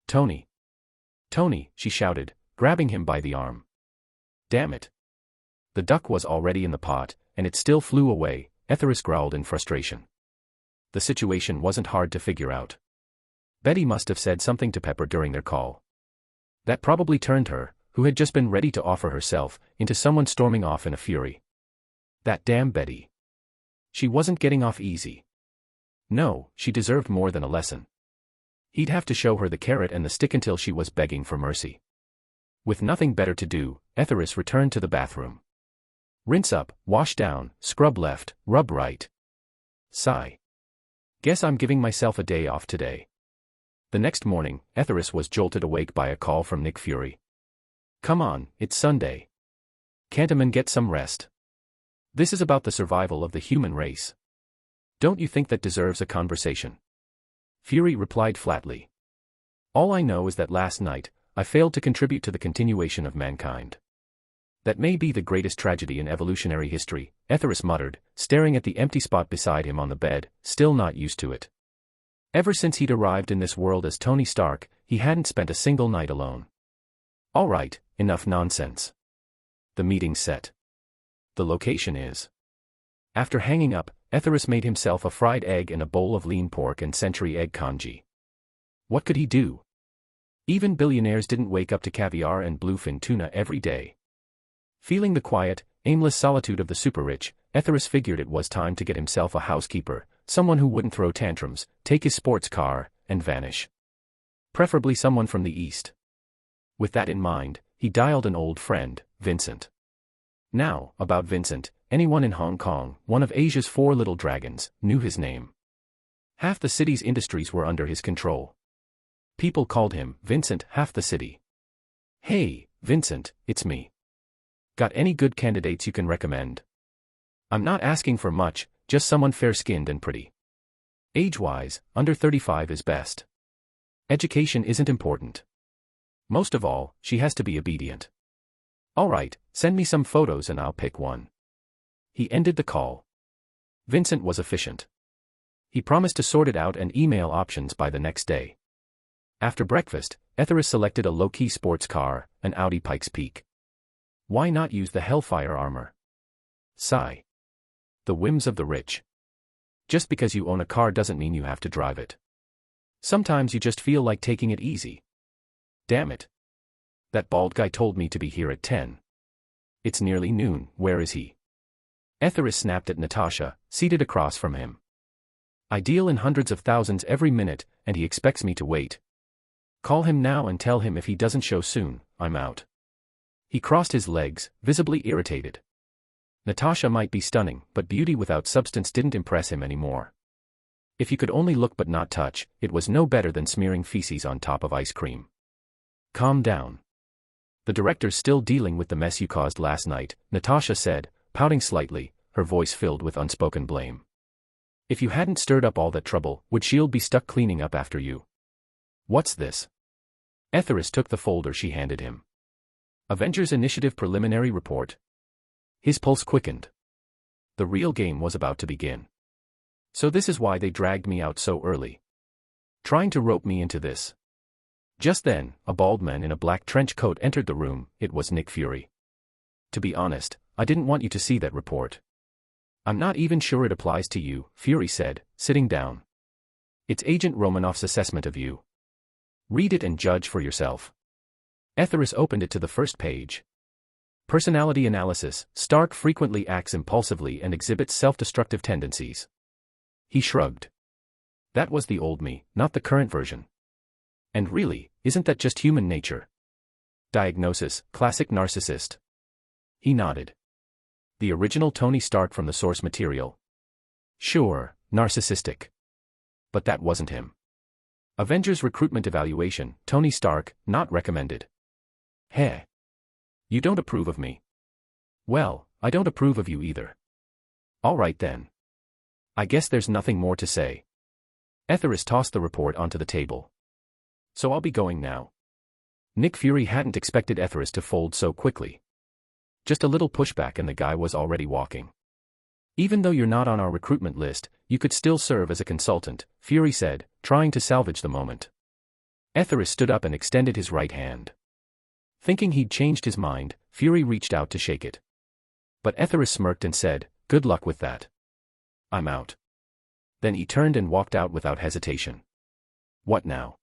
Tony! Tony, she shouted, grabbing him by the arm. Damn it. The duck was already in the pot, and it still flew away, Etheris growled in frustration. The situation wasn't hard to figure out. Betty must have said something to Pepper during their call. That probably turned her, who had just been ready to offer herself, into someone storming off in a fury. That damn Betty. She wasn't getting off easy. No, she deserved more than a lesson. He'd have to show her the carrot and the stick until she was begging for mercy. With nothing better to do, Etheris returned to the bathroom. Rinse up, wash down, scrub left, rub right. Sigh. Guess I'm giving myself a day off today. The next morning, Etheris was jolted awake by a call from Nick Fury. Come on, it's Sunday. Can't a man get some rest? This is about the survival of the human race. Don't you think that deserves a conversation? Fury replied flatly. All I know is that last night, I failed to contribute to the continuation of mankind. That may be the greatest tragedy in evolutionary history, Etheris muttered, staring at the empty spot beside him on the bed, still not used to it. Ever since he'd arrived in this world as Tony Stark, he hadn't spent a single night alone. All right, enough nonsense. The meeting's set. The location is. After hanging up, Etheris made himself a fried egg and a bowl of lean pork and century egg congee. What could he do? Even billionaires didn't wake up to caviar and bluefin tuna every day. Feeling the quiet, aimless solitude of the super-rich, Etheris figured it was time to get himself a housekeeper, someone who wouldn't throw tantrums, take his sports car, and vanish. Preferably someone from the East. With that in mind, he dialed an old friend, Vincent. Now, about Vincent, anyone in Hong Kong, one of Asia's 4 little dragons, knew his name. Half the city's industries were under his control. People called him Vincent half the city. Hey, Vincent, it's me. Got any good candidates you can recommend? I'm not asking for much, just someone fair-skinned and pretty. Age-wise, under 35 is best. Education isn't important. Most of all, she has to be obedient. All right, send me some photos and I'll pick one. He ended the call. Vincent was efficient. He promised to sort it out and email options by the next day. After breakfast, Etheris selected a low-key sports car, an Audi Pikes Peak. Why not use the Hellfire armor? Sigh. The whims of the rich. Just because you own a car doesn't mean you have to drive it. Sometimes you just feel like taking it easy. Damn it. That bald guy told me to be here at 10. It's nearly noon, where is he? Etheris snapped at Natasha, seated across from him. I deal in hundreds of thousands every minute, and he expects me to wait. Call him now and tell him if he doesn't show soon, I'm out. He crossed his legs, visibly irritated. Natasha might be stunning, but beauty without substance didn't impress him anymore. If you could only look but not touch, it was no better than smearing feces on top of ice cream. Calm down. The director's still dealing with the mess you caused last night, Natasha said, pouting slightly, her voice filled with unspoken blame. If you hadn't stirred up all that trouble, would S.H.I.E.L.D. be stuck cleaning up after you? What's this? Etheris took the folder she handed him. Avengers Initiative Preliminary Report. His pulse quickened. The real game was about to begin. So this is why they dragged me out so early. Trying to rope me into this. Just then, a bald man in a black trench coat entered the room. It was Nick Fury. To be honest, I didn't want you to see that report. I'm not even sure it applies to you, Fury said, sitting down. It's Agent Romanoff's assessment of you. Read it and judge for yourself. Etheris opened it to the first page. Personality analysis. Stark frequently acts impulsively and exhibits self-destructive tendencies. He shrugged. That was the old me, not the current version. And really, isn't that just human nature? Diagnosis, classic narcissist. He nodded. The original Tony Stark from the source material. Sure, narcissistic. But that wasn't him. Avengers recruitment evaluation, Tony Stark, not recommended. Heh. You don't approve of me. Well, I don't approve of you either. All right then. I guess there's nothing more to say. Etheris tossed the report onto the table. So I'll be going now. Nick Fury hadn't expected Etheris to fold so quickly. Just a little pushback and the guy was already walking. Even though you're not on our recruitment list, you could still serve as a consultant, Fury said, trying to salvage the moment. Etheris stood up and extended his right hand. Thinking he'd changed his mind, Fury reached out to shake it. But Etheris smirked and said, good luck with that. I'm out. Then he turned and walked out without hesitation. What now?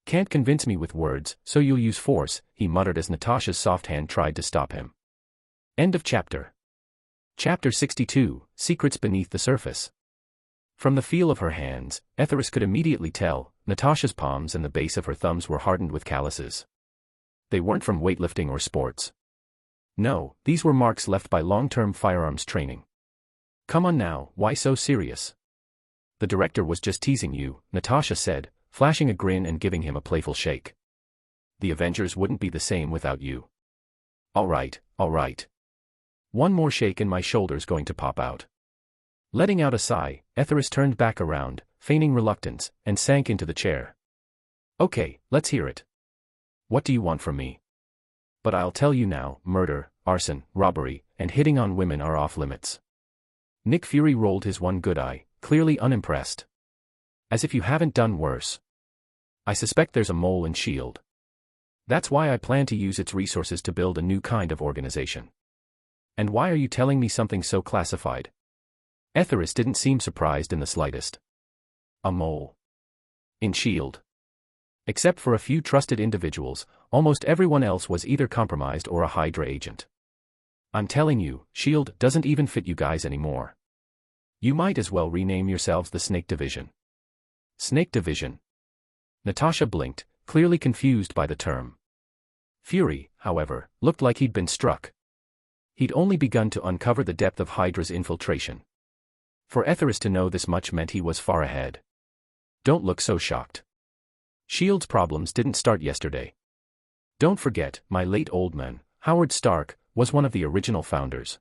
Can't convince me with words, so you'll use force, he muttered as Natasha's soft hand tried to stop him. End of chapter. Chapter 62, Secrets Beneath the Surface. From the feel of her hands, Etheris could immediately tell, Natasha's palms and the base of her thumbs were hardened with calluses. They weren't from weightlifting or sports. No, these were marks left by long-term firearms training. Come on now, why so serious? The director was just teasing you, Natasha said, flashing a grin and giving him a playful shake. The Avengers wouldn't be the same without you. All right, all right. One more shake and my shoulder's going to pop out. Letting out a sigh, Etheris turned back around, feigning reluctance, and sank into the chair. Okay, let's hear it. What do you want from me? But I'll tell you now, murder, arson, robbery, and hitting on women are off limits. Nick Fury rolled his one good eye, clearly unimpressed. As if you haven't done worse. I suspect there's a mole in S.H.I.E.L.D. That's why I plan to use its resources to build a new kind of organization. And why are you telling me something so classified? Etheris didn't seem surprised in the slightest. A mole. In S.H.I.E.L.D. Except for a few trusted individuals, almost everyone else was either compromised or a Hydra agent. I'm telling you, S.H.I.E.L.D. doesn't even fit you guys anymore. You might as well rename yourselves the Snake Division. Snake Division? Natasha blinked, clearly confused by the term. Fury, however, looked like he'd been struck. He'd only begun to uncover the depth of Hydra's infiltration. For Etheris to know this much meant he was far ahead. Don't look so shocked. S.H.I.E.L.D.'s problems didn't start yesterday. Don't forget, my late old man, Howard Stark, was one of the original founders.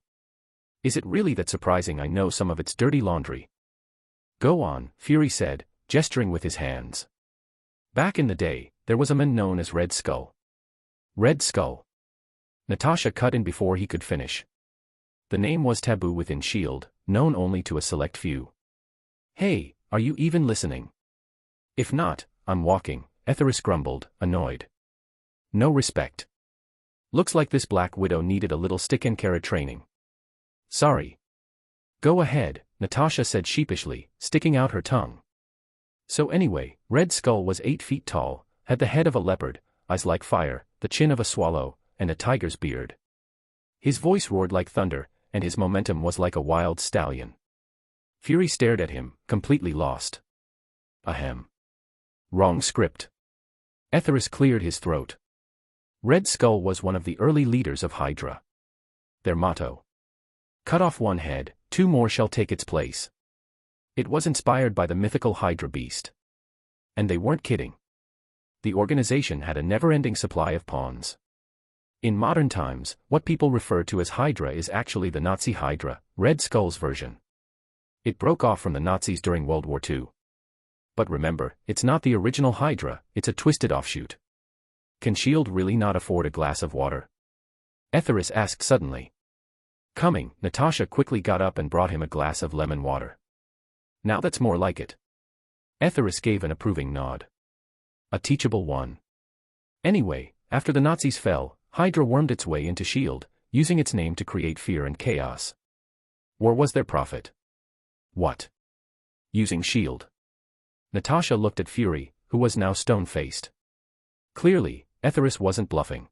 Is it really that surprising I know some of its dirty laundry? Go on, Fury said, gesturing with his hands. Back in the day, there was a man known as Red Skull. Red Skull. Natasha cut in before he could finish. The name was taboo within S.H.I.E.L.D., known only to a select few. Hey, are you even listening? If not, I'm walking, Etheris grumbled, annoyed. No respect. Looks like this Black Widow needed a little stick-and-carrot training. Sorry. Go ahead, Natasha said sheepishly, sticking out her tongue. So anyway, Red Skull was 8 feet tall, had the head of a leopard, eyes like fire, the chin of a swallow, and a tiger's beard. His voice roared like thunder, and his momentum was like a wild stallion. Fury stared at him, completely lost. Ahem. Wrong script. Etheris cleared his throat. Red Skull was one of the early leaders of Hydra. Their motto. Cut off one head, 2 more shall take its place. It was inspired by the mythical Hydra beast. And they weren't kidding. The organization had a never-ending supply of pawns. In modern times, what people refer to as Hydra is actually the Nazi Hydra, Red Skull's version. It broke off from the Nazis during World War II. But remember, it's not the original Hydra, it's a twisted offshoot. Can S.H.I.E.L.D. really not afford a glass of water? Etheris asked suddenly. Coming, Natasha quickly got up and brought him a glass of lemon water. Now that's more like it. Etheris gave an approving nod. A teachable one. Anyway, after the Nazis fell, Hydra wormed its way into S.H.I.E.L.D., using its name to create fear and chaos. War was their profit. What? Using S.H.I.E.L.D. Natasha looked at Fury, who was now stone-faced. Clearly, Etheris wasn't bluffing.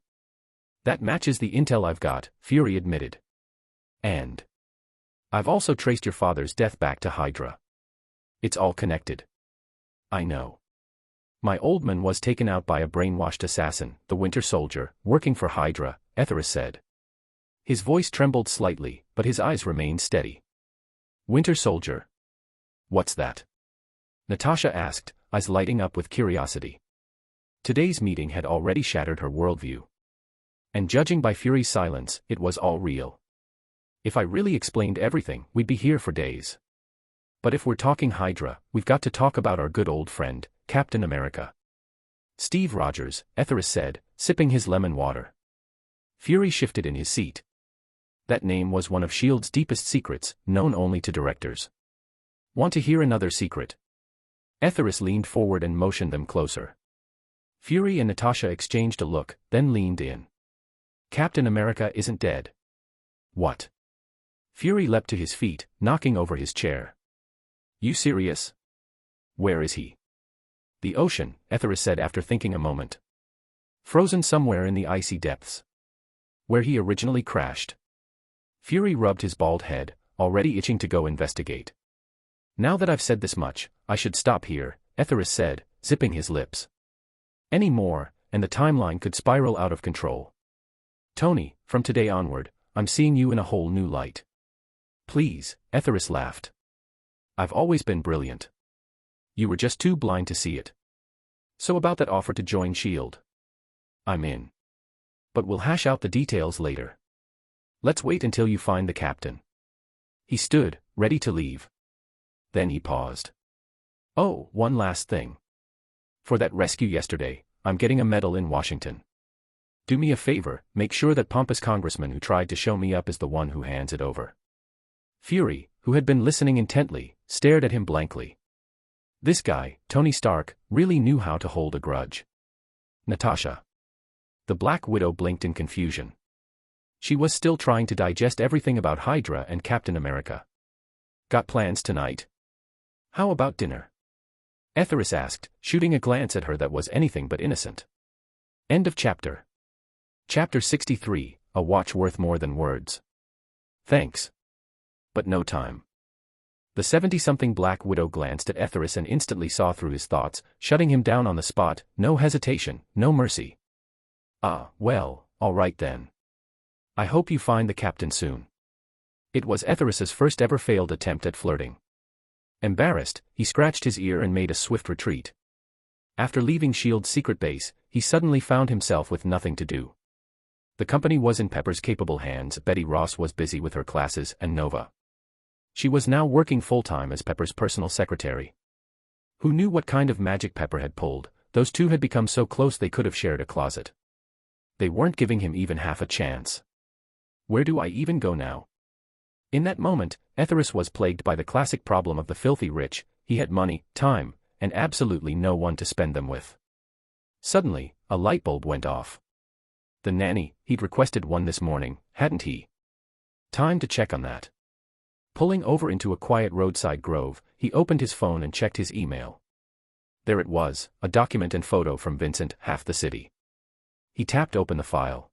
That matches the intel I've got, Fury admitted. And I've also traced your father's death back to Hydra. It's all connected. I know. My old man was taken out by a brainwashed assassin, the Winter Soldier, working for Hydra, Etheris said. His voice trembled slightly, but his eyes remained steady. Winter Soldier? What's that? Natasha asked, eyes lighting up with curiosity. Today's meeting had already shattered her worldview. And judging by Fury's silence, it was all real. If I really explained everything, we'd be here for days. But if we're talking Hydra, we've got to talk about our good old friend, Captain America. Steve Rogers, Etheris said, sipping his lemon water. Fury shifted in his seat. That name was one of S.H.I.E.L.D.'s deepest secrets, known only to directors. Want to hear another secret? Etheris leaned forward and motioned them closer. Fury and Natasha exchanged a look, then leaned in. Captain America isn't dead. What? Fury leapt to his feet, knocking over his chair. You serious? Where is he? The ocean, Etheris said after thinking a moment. Frozen somewhere in the icy depths. Where he originally crashed. Fury rubbed his bald head, already itching to go investigate. Now that I've said this much, I should stop here, Etheris said, zipping his lips. Any more, and the timeline could spiral out of control. Tony, from today onward, I'm seeing you in a whole new light. Please, Etheris laughed. I've always been brilliant. You were just too blind to see it. So about that offer to join S.H.I.E.L.D. I'm in. But we'll hash out the details later. Let's wait until you find the captain. He stood, ready to leave. Then he paused. Oh, one last thing. For that rescue yesterday, I'm getting a medal in Washington. Do me a favor, make sure that pompous congressman who tried to show me up is the one who hands it over. Fury, who had been listening intently, stared at him blankly. This guy, Tony Stark, really knew how to hold a grudge. Natasha. The Black Widow blinked in confusion. She was still trying to digest everything about Hydra and Captain America. Got plans tonight? How about dinner? Etheris asked, shooting a glance at her that was anything but innocent. End of chapter. Chapter 63, A Watch Worth More Than Words. Thanks. But no time. The 70-something Black Widow glanced at Etheris and instantly saw through his thoughts, shutting him down on the spot, no hesitation, no mercy. Ah, well, all right then. I hope you find the captain soon. It was Etheris's first ever failed attempt at flirting. Embarrassed, he scratched his ear and made a swift retreat. After leaving S.H.I.E.L.D's secret base, he suddenly found himself with nothing to do. The company was in Pepper's capable hands. Betty Ross was busy with her classes, and Nova. She was now working full-time as Pepper's personal secretary. Who knew what kind of magic Pepper had pulled? Those two had become so close they could have shared a closet. They weren't giving him even half a chance. Where do I even go now? In that moment, Etheris was plagued by the classic problem of the filthy rich. He had money, time, and absolutely no one to spend them with. Suddenly, a light bulb went off. The nanny, he'd requested one this morning, hadn't he? Time to check on that. Pulling over into a quiet roadside grove, he opened his phone and checked his email. There it was, a document and photo from Vincent, half the city. He tapped open the file.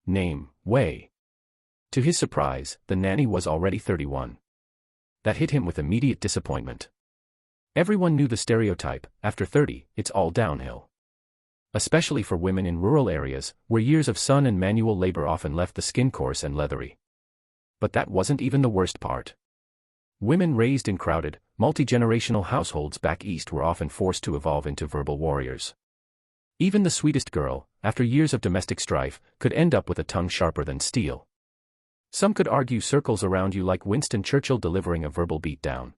Name, Wei. To his surprise, the nanny was already 31. That hit him with immediate disappointment. Everyone knew the stereotype, after 30, it's all downhill. Especially for women in rural areas, where years of sun and manual labor often left the skin coarse and leathery. But that wasn't even the worst part. Women raised in crowded, multi-generational households back east were often forced to evolve into verbal warriors. Even the sweetest girl, after years of domestic strife, could end up with a tongue sharper than steel. Some could argue circles around you like Winston Churchill delivering a verbal beatdown.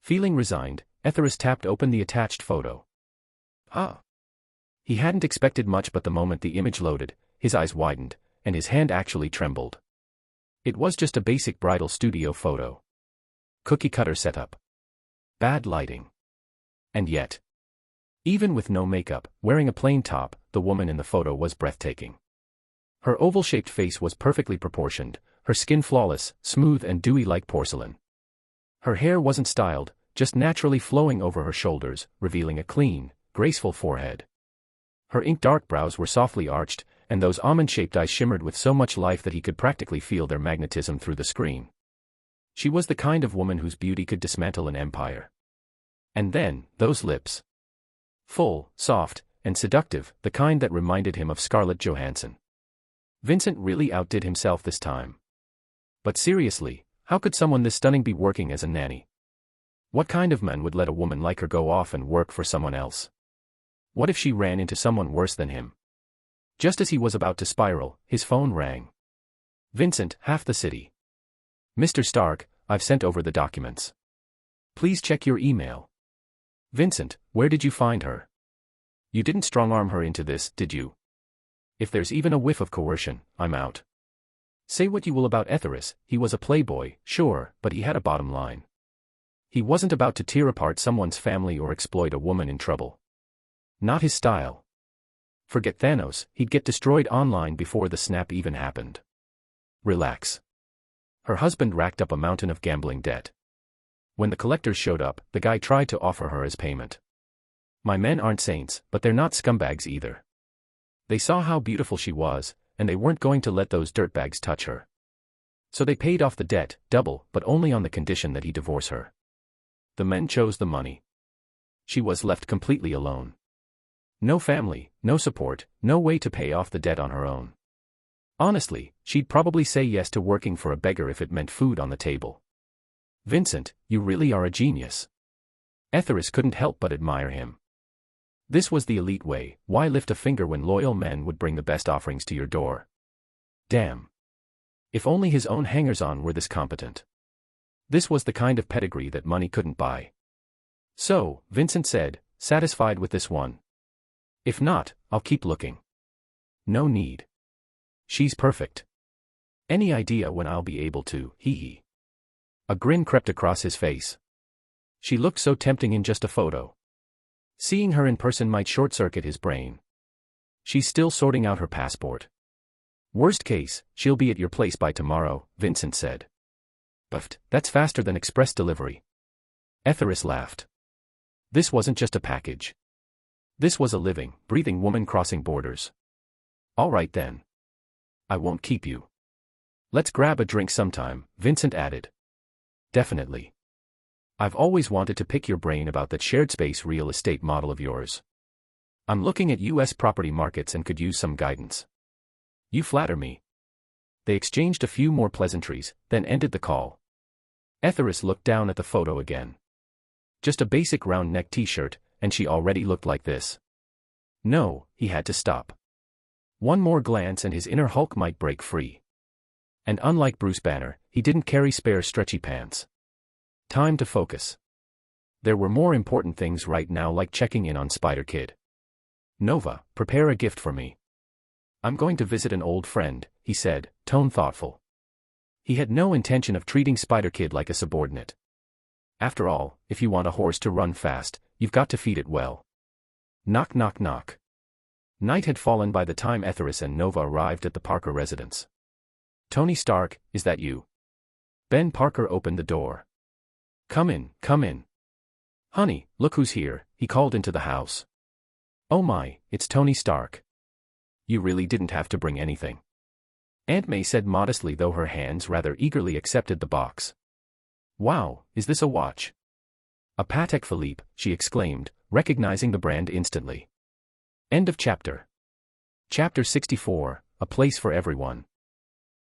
Feeling resigned, Etheris tapped open the attached photo. Ah! He hadn't expected much, but the moment the image loaded, his eyes widened, and his hand actually trembled. It was just a basic bridal studio photo. Cookie-cutter setup. Bad lighting. And yet, even with no makeup, wearing a plain top, the woman in the photo was breathtaking. Her oval-shaped face was perfectly proportioned, her skin flawless, smooth and dewy like porcelain. Her hair wasn't styled, just naturally flowing over her shoulders, revealing a clean, graceful forehead. Her ink-dark brows were softly arched, and those almond-shaped eyes shimmered with so much life that he could practically feel their magnetism through the screen. She was the kind of woman whose beauty could dismantle an empire. And then, those lips. Full, soft, and seductive, the kind that reminded him of Scarlett Johansson. Vincent really outdid himself this time. But seriously, how could someone this stunning be working as a nanny? What kind of man would let a woman like her go off and work for someone else? What if she ran into someone worse than him? Just as he was about to spiral, his phone rang. Vincent, half the city. Mr. Stark, I've sent over the documents. Please check your email. Vincent, where did you find her? You didn't strong-arm her into this, did you? If there's even a whiff of coercion, I'm out. Say what you will about Etheris, he was a playboy, sure, but he had a bottom line. He wasn't about to tear apart someone's family or exploit a woman in trouble. Not his style. Forget Thanos, he'd get destroyed online before the snap even happened. Relax. Her husband racked up a mountain of gambling debt. When the collectors showed up, the guy tried to offer her as payment. My men aren't saints, but they're not scumbags either. They saw how beautiful she was, and they weren't going to let those dirtbags touch her. So they paid off the debt, double, but only on the condition that he divorce her. The men chose the money. She was left completely alone. No family, no support, no way to pay off the debt on her own. Honestly, she'd probably say yes to working for a beggar if it meant food on the table. Vincent, you really are a genius. Etheris couldn't help but admire him. This was the elite way. Why lift a finger when loyal men would bring the best offerings to your door? Damn. If only his own hangers-on were this competent. This was the kind of pedigree that money couldn't buy. So, Vincent said, satisfied with this one. If not, I'll keep looking. No need. She's perfect. Any idea when I'll be able to, hee. A grin crept across his face. She looked so tempting in just a photo. Seeing her in person might short-circuit his brain. She's still sorting out her passport. Worst case, she'll be at your place by tomorrow, Vincent said. But that's faster than express delivery. Etheris laughed. This wasn't just a package. This was a living, breathing woman crossing borders. All right then. I won't keep you. Let's grab a drink sometime, Vincent added. Definitely. I've always wanted to pick your brain about that shared space real estate model of yours. I'm looking at US property markets and could use some guidance. You flatter me. They exchanged a few more pleasantries, then ended the call. Etheris looked down at the photo again. Just a basic round-neck t-shirt, and she already looked like this. No, he had to stop. One more glance and his inner Hulk might break free. And unlike Bruce Banner, he didn't carry spare stretchy pants. Time to focus. There were more important things right now, like checking in on Spider-Kid. Nova, prepare a gift for me. I'm going to visit an old friend, he said, tone thoughtful. He had no intention of treating Spider-Kid like a subordinate. After all, if you want a horse to run fast, you've got to feed it well. Knock knock knock. Night had fallen by the time Etheris and Nova arrived at the Parker residence. Tony Stark, is that you? Ben Parker opened the door. Come in, come in. Honey, look who's here, he called into the house. Oh my, it's Tony Stark. You really didn't have to bring anything. Aunt May said modestly, though her hands rather eagerly accepted the box. Wow, is this a watch? A Patek Philippe, she exclaimed, recognizing the brand instantly. End of chapter. Chapter 64, A Place for Everyone.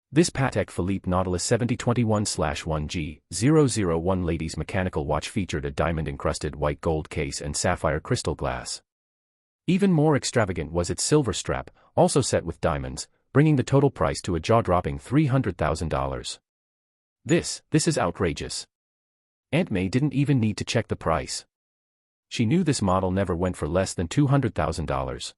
This Patek Philippe Nautilus 7021/1G001 ladies' mechanical watch featured a diamond-encrusted white gold case and sapphire crystal glass. Even more extravagant was its silver strap, also set with diamonds, bringing the total price to a jaw-dropping $300,000. This is outrageous. Aunt May didn't even need to check the price. She knew this model never went for less than $200,000.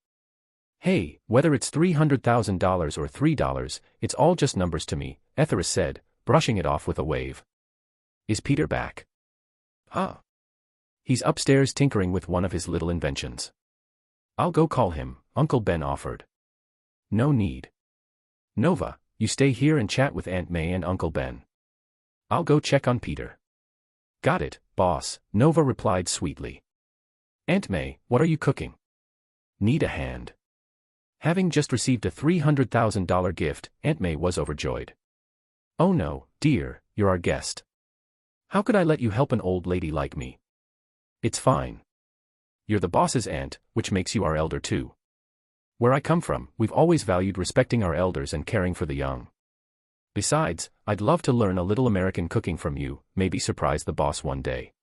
Hey, whether it's $300,000 or $3, it's all just numbers to me, Etheris said, brushing it off with a wave. Is Peter back? Huh. He's upstairs tinkering with one of his little inventions. I'll go call him, Uncle Ben offered. No need. Nova, you stay here and chat with Aunt May and Uncle Ben. I'll go check on Peter. Got it, boss, Nova replied sweetly. Aunt May, what are you cooking? Need a hand. Having just received a $300,000 gift, Aunt May was overjoyed. Oh no, dear, you're our guest. How could I let you help an old lady like me? It's fine. You're the boss's aunt, which makes you our elder too. Where I come from, we've always valued respecting our elders and caring for the young. Besides, I'd love to learn a little American cooking from you, maybe surprise the boss one day.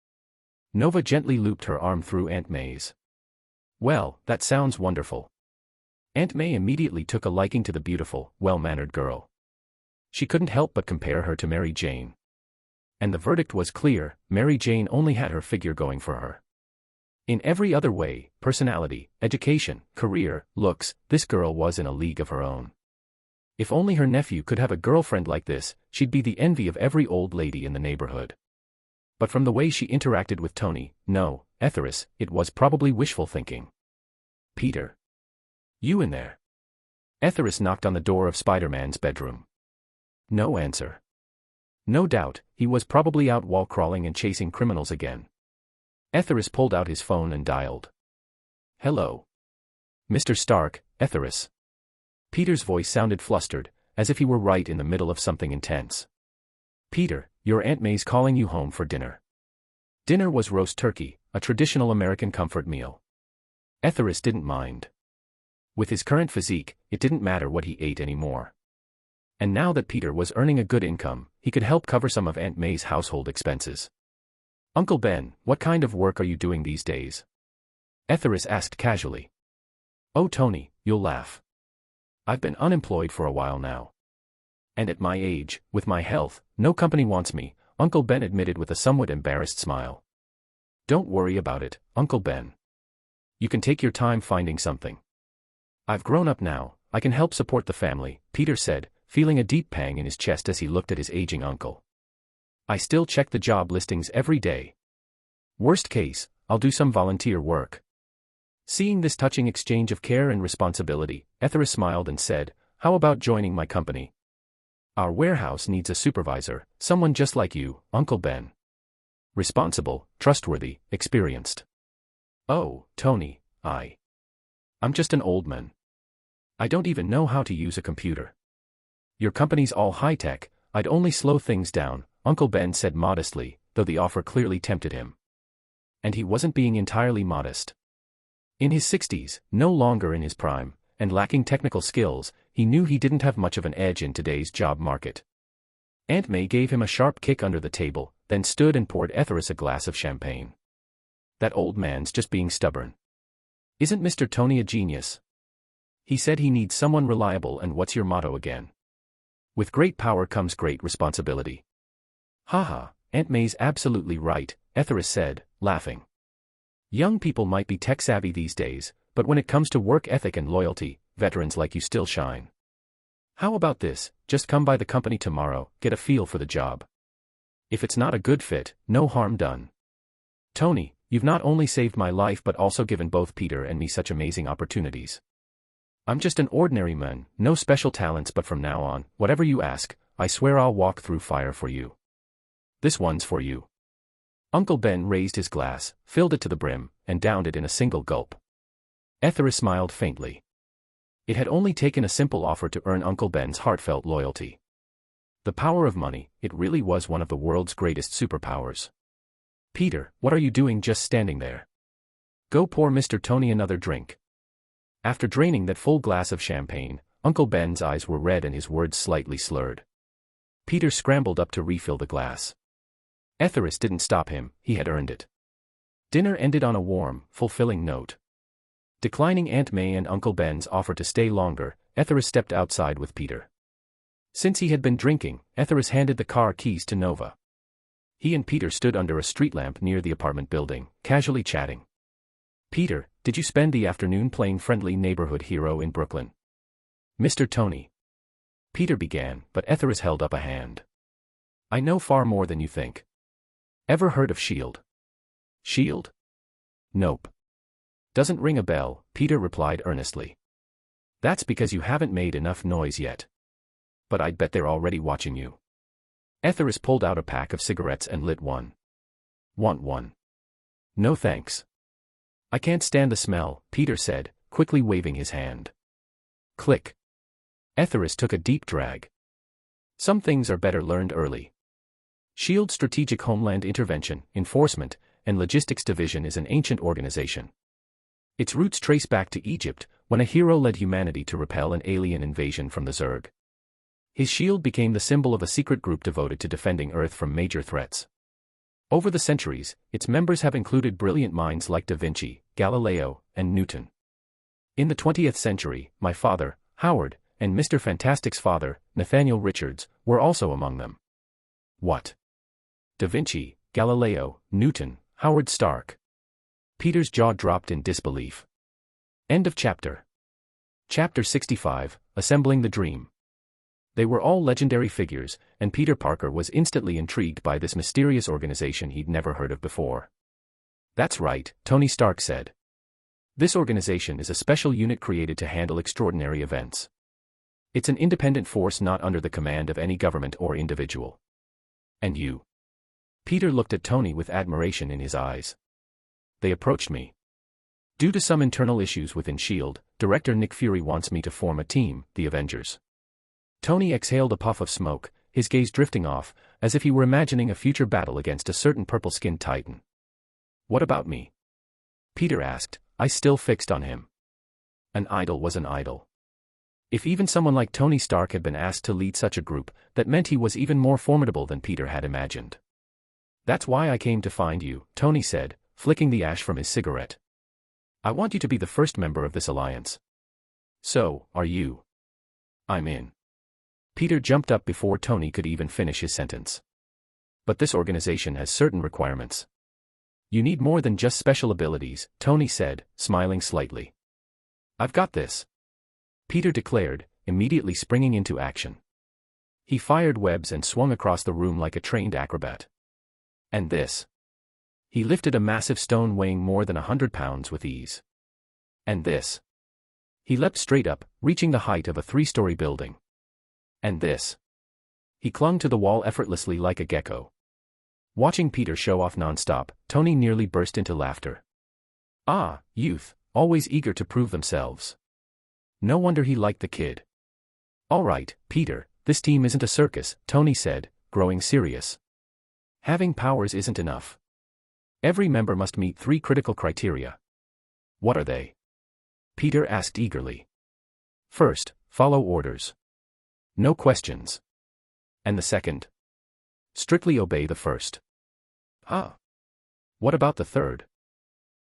Nova gently looped her arm through Aunt May's. Well, that sounds wonderful. Aunt May immediately took a liking to the beautiful, well-mannered girl. She couldn't help but compare her to Mary Jane. And the verdict was clear, Mary Jane only had her figure going for her. In every other way, personality, education, career, looks, this girl was in a league of her own. If only her nephew could have a girlfriend like this, she'd be the envy of every old lady in the neighborhood. But from the way she interacted with Tony, no, Etheris, it was probably wishful thinking. Peter. You in there? Etheris knocked on the door of Spider-Man's bedroom. No answer. No doubt, he was probably out wall crawling and chasing criminals again. Etheris pulled out his phone and dialed. Hello. Mr. Stark, Etheris. Peter's voice sounded flustered, as if he were right in the middle of something intense. Peter, your Aunt May's calling you home for dinner. Dinner was roast turkey, a traditional American comfort meal. Etheris didn't mind. With his current physique, it didn't matter what he ate anymore. And now that Peter was earning a good income, he could help cover some of Aunt May's household expenses. Uncle Ben, what kind of work are you doing these days? Etheris asked casually. Oh Tony, you'll laugh. I've been unemployed for a while now. And at my age, with my health, no company wants me, Uncle Ben admitted with a somewhat embarrassed smile. Don't worry about it, Uncle Ben. You can take your time finding something. I've grown up now, I can help support the family, Peter said, feeling a deep pang in his chest as he looked at his aging uncle. I still check the job listings every day. Worst case, I'll do some volunteer work. Seeing this touching exchange of care and responsibility, Etheris smiled and said, how about joining my company? Our warehouse needs a supervisor, someone just like you, Uncle Ben. Responsible, trustworthy, experienced. Oh, Tony, I'm just an old man. I don't even know how to use a computer. Your company's all high-tech, I'd only slow things down, Uncle Ben said modestly, though the offer clearly tempted him. And he wasn't being entirely modest. In his 60s, no longer in his prime, and lacking technical skills, he knew he didn't have much of an edge in today's job market. Aunt May gave him a sharp kick under the table, then stood and poured Etheris a glass of champagne. That old man's just being stubborn. Isn't Mr. Tony a genius? He said he needs someone reliable, and what's your motto again? With great power comes great responsibility. Haha, Aunt May's absolutely right, Etheris said, laughing. Young people might be tech-savvy these days, but when it comes to work ethic and loyalty, veterans like you still shine. How about this, just come by the company tomorrow, get a feel for the job. If it's not a good fit, no harm done. Tony, you've not only saved my life but also given both Peter and me such amazing opportunities. I'm just an ordinary man, no special talents, but from now on, whatever you ask, I swear I'll walk through fire for you. This one's for you. Uncle Ben raised his glass, filled it to the brim, and downed it in a single gulp. Etheris smiled faintly. It had only taken a simple offer to earn Uncle Ben's heartfelt loyalty. The power of money, it really was one of the world's greatest superpowers. Peter, what are you doing just standing there? Go pour Mr. Tony another drink. After draining that full glass of champagne, Uncle Ben's eyes were red and his words slightly slurred. Peter scrambled up to refill the glass. Etheris didn't stop him, he had earned it. Dinner ended on a warm, fulfilling note. Declining Aunt May and Uncle Ben's offer to stay longer, Etheris stepped outside with Peter. Since he had been drinking, Etheris handed the car keys to Nova. He and Peter stood under a street lamp near the apartment building, casually chatting. Peter, did you spend the afternoon playing friendly neighborhood hero in Brooklyn? Mr. Tony. Peter began, but Etheris held up a hand. I know far more than you think. Ever heard of S.H.I.E.L.D.? S.H.I.E.L.D.? Nope. Doesn't ring a bell, Peter replied earnestly. That's because you haven't made enough noise yet. But I'd bet they're already watching you. Etheris pulled out a pack of cigarettes and lit one. Want one? No thanks. I can't stand the smell, Peter said, quickly waving his hand. Click. Etheris took a deep drag. Some things are better learned early. S.H.I.E.L.D. Strategic Homeland Intervention, Enforcement, and Logistics Division is an ancient organization. Its roots trace back to Egypt, when a hero led humanity to repel an alien invasion from the Zerg. His shield became the symbol of a secret group devoted to defending Earth from major threats. Over the centuries, its members have included brilliant minds like Da Vinci, Galileo, and Newton. In the 20th century, my father, Howard, and Mr. Fantastic's father, Nathaniel Richards, were also among them. What? Da Vinci, Galileo, Newton, Howard Stark. Peter's jaw dropped in disbelief. End of chapter. Chapter 65, Assembling the Dream. They were all legendary figures, and Peter Parker was instantly intrigued by this mysterious organization he'd never heard of before. That's right, Tony Stark said. This organization is a special unit created to handle extraordinary events. It's an independent force not under the command of any government or individual. And you? Peter looked at Tony with admiration in his eyes. They approached me. Due to some internal issues within S.H.I.E.L.D., Director Nick Fury wants me to form a team, the Avengers. Tony exhaled a puff of smoke, his gaze drifting off, as if he were imagining a future battle against a certain purple-skinned titan. What about me? Peter asked, eyes still fixed on him. An idol was an idol. If even someone like Tony Stark had been asked to lead such a group, that meant he was even more formidable than Peter had imagined. That's why I came to find you, Tony said, flicking the ash from his cigarette. I want you to be the first member of this alliance. So, are you? I'm in. Peter jumped up before Tony could even finish his sentence. But this organization has certain requirements. You need more than just special abilities, Tony said, smiling slightly. I've got this, Peter declared, immediately springing into action. He fired webs and swung across the room like a trained acrobat. And this. He lifted a massive stone weighing more than 100 pounds with ease. And this. He leapt straight up, reaching the height of a 3-story building. And this. He clung to the wall effortlessly like a gecko. Watching Peter show off non-stop, Tony nearly burst into laughter. Ah, youth, always eager to prove themselves. No wonder he liked the kid. All right, Peter, this team isn't a circus, Tony said, growing serious. Having powers isn't enough. Every member must meet 3 critical criteria. What are they? Peter asked eagerly. First, follow orders. No questions. And the second? Strictly obey the first. Ah. What about the third?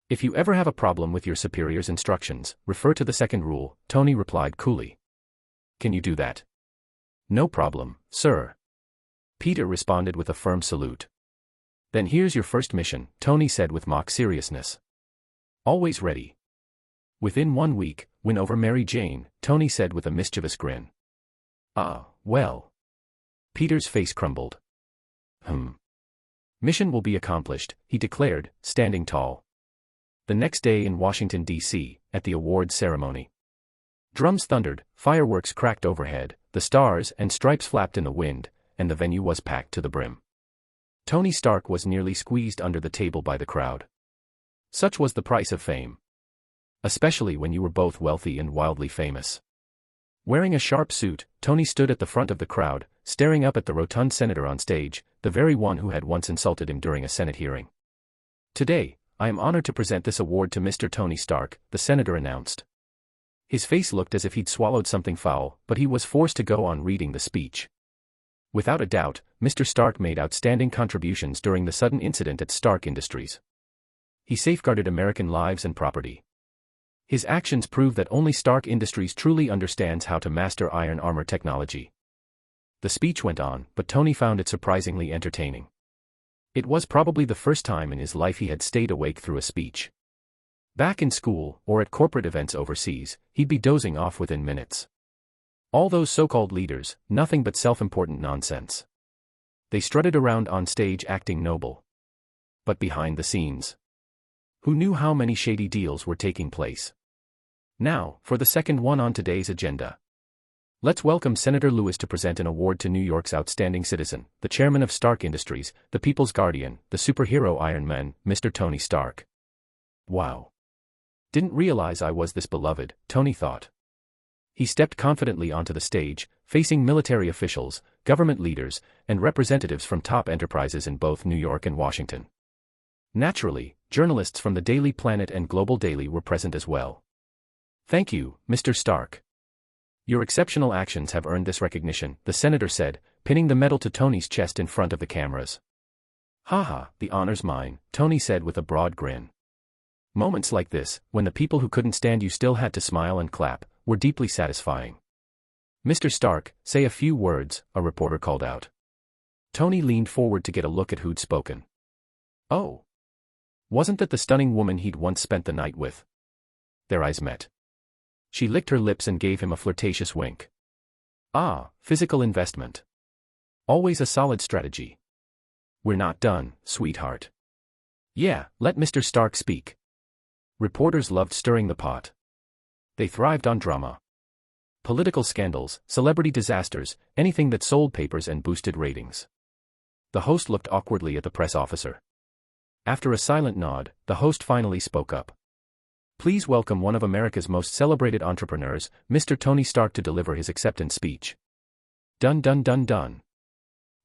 If you ever have a problem with your superior's instructions, refer to the second rule, Tony replied coolly. Can you do that? No problem, sir. Peter responded with a firm salute. Then here's your first mission, Tony said with mock seriousness. Always ready. Within 1 week, win over Mary Jane, Tony said with a mischievous grin. Ah, well. Peter's face crumbled. Mission will be accomplished, he declared, standing tall. The next day in Washington, D.C., at the awards ceremony. Drums thundered, fireworks cracked overhead, the stars and stripes flapped in the wind, and the venue was packed to the brim. Tony Stark was nearly squeezed under the table by the crowd. Such was the price of fame. Especially when you were both wealthy and wildly famous. Wearing a sharp suit, Tony stood at the front of the crowd, staring up at the rotund senator on stage, the very one who had once insulted him during a Senate hearing. Today, I am honored to present this award to Mr. Tony Stark, the senator announced. His face looked as if he'd swallowed something foul, but he was forced to go on reading the speech. Without a doubt, Mr. Stark made outstanding contributions during the sudden incident at Stark Industries. He safeguarded American lives and property. His actions prove that only Stark Industries truly understands how to master iron armor technology. The speech went on, but Tony found it surprisingly entertaining. It was probably the first time in his life he had stayed awake through a speech. Back in school, or at corporate events overseas, he'd be dozing off within minutes. All those so-called leaders, nothing but self-important nonsense. They strutted around on stage acting noble. But behind the scenes, who knew how many shady deals were taking place? Now, for the second one on today's agenda. Let's welcome Senator Lewis to present an award to New York's outstanding citizen, the chairman of Stark Industries, the people's guardian, the superhero Iron Man, Mr. Tony Stark. Wow. Didn't realize I was this beloved, Tony thought. He stepped confidently onto the stage, facing military officials, government leaders, and representatives from top enterprises in both New York and Washington. Naturally, journalists from the Daily Planet and Global Daily were present as well. Thank you, Mr. Stark. Your exceptional actions have earned this recognition, the senator said, pinning the medal to Tony's chest in front of the cameras. Haha, the honor's mine, Tony said with a broad grin. Moments like this, when the people who couldn't stand you still had to smile and clap, were deeply satisfying. Mr. Stark, say a few words, a reporter called out. Tony leaned forward to get a look at who'd spoken. Oh. Wasn't that the stunning woman he'd once spent the night with? Their eyes met. She licked her lips and gave him a flirtatious wink. Ah, physical investment. Always a solid strategy. We're not done, sweetheart. Yeah, let Mr. Stark speak. Reporters loved stirring the pot. They thrived on drama. Political scandals, celebrity disasters, anything that sold papers and boosted ratings. The host looked awkwardly at the press officer. After a silent nod, the host finally spoke up. Please welcome one of America's most celebrated entrepreneurs, Mr. Tony Stark, to deliver his acceptance speech. Dun dun dun dun.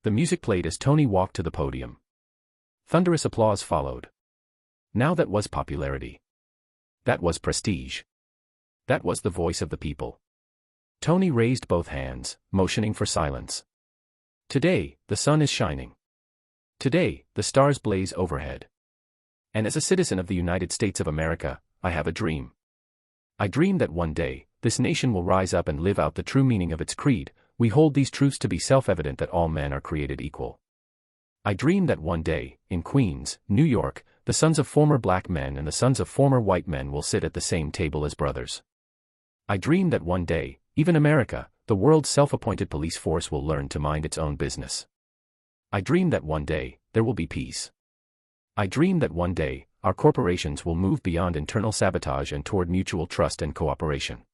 The music played as Tony walked to the podium. Thunderous applause followed. Now that was popularity. That was prestige. That was the voice of the people. Tony raised both hands, motioning for silence. Today, the sun is shining. Today, the stars blaze overhead. And as a citizen of the United States of America, I have a dream. I dream that one day, this nation will rise up and live out the true meaning of its creed. We hold these truths to be self-evident that all men are created equal. I dream that one day, in Queens, New York, the sons of former black men and the sons of former white men will sit at the same table as brothers. I dream that one day, even America, the world's self-appointed police force will learn to mind its own business. I dream that one day, there will be peace. I dream that one day, our corporations will move beyond internal sabotage and toward mutual trust and cooperation.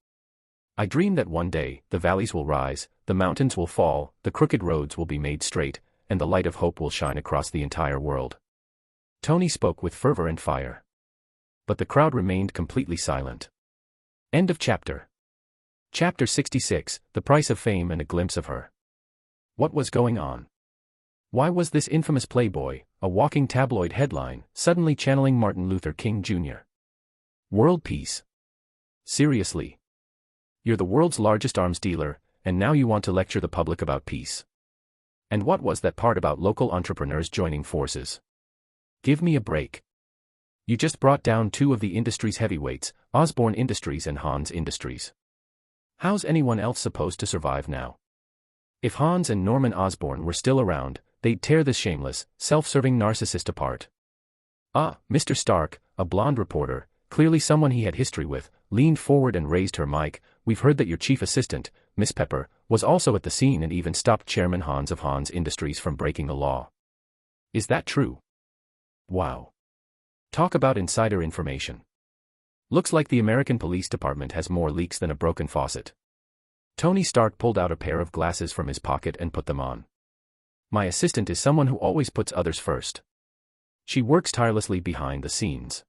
I dream that one day, the valleys will rise, the mountains will fall, the crooked roads will be made straight, and the light of hope will shine across the entire world. Tony spoke with fervor and fire. But the crowd remained completely silent. End of chapter. Chapter 66, The Price of Fame and a Glimpse of Her. What was going on? Why was this infamous playboy, a walking tabloid headline, suddenly channeling Martin Luther King Jr.? World peace. Seriously? You're the world's largest arms dealer, and now you want to lecture the public about peace. And what was that part about local entrepreneurs joining forces? Give me a break. You just brought down two of the industry's heavyweights, Osborne Industries and Hans Industries. How's anyone else supposed to survive now? If Hans and Norman Osborne were still around, they'd tear this shameless, self-serving narcissist apart. Ah, Mr. Stark, a blonde reporter, clearly someone he had history with, leaned forward and raised her mic. We've heard that your chief assistant, Miss Pepper, was also at the scene and even stopped Chairman Hans of Hans Industries from breaking the law. Is that true? Wow. Talk about insider information. Looks like the American Police Department has more leaks than a broken faucet. Tony Stark pulled out a pair of glasses from his pocket and put them on. My assistant is someone who always puts others first. She works tirelessly behind the scenes.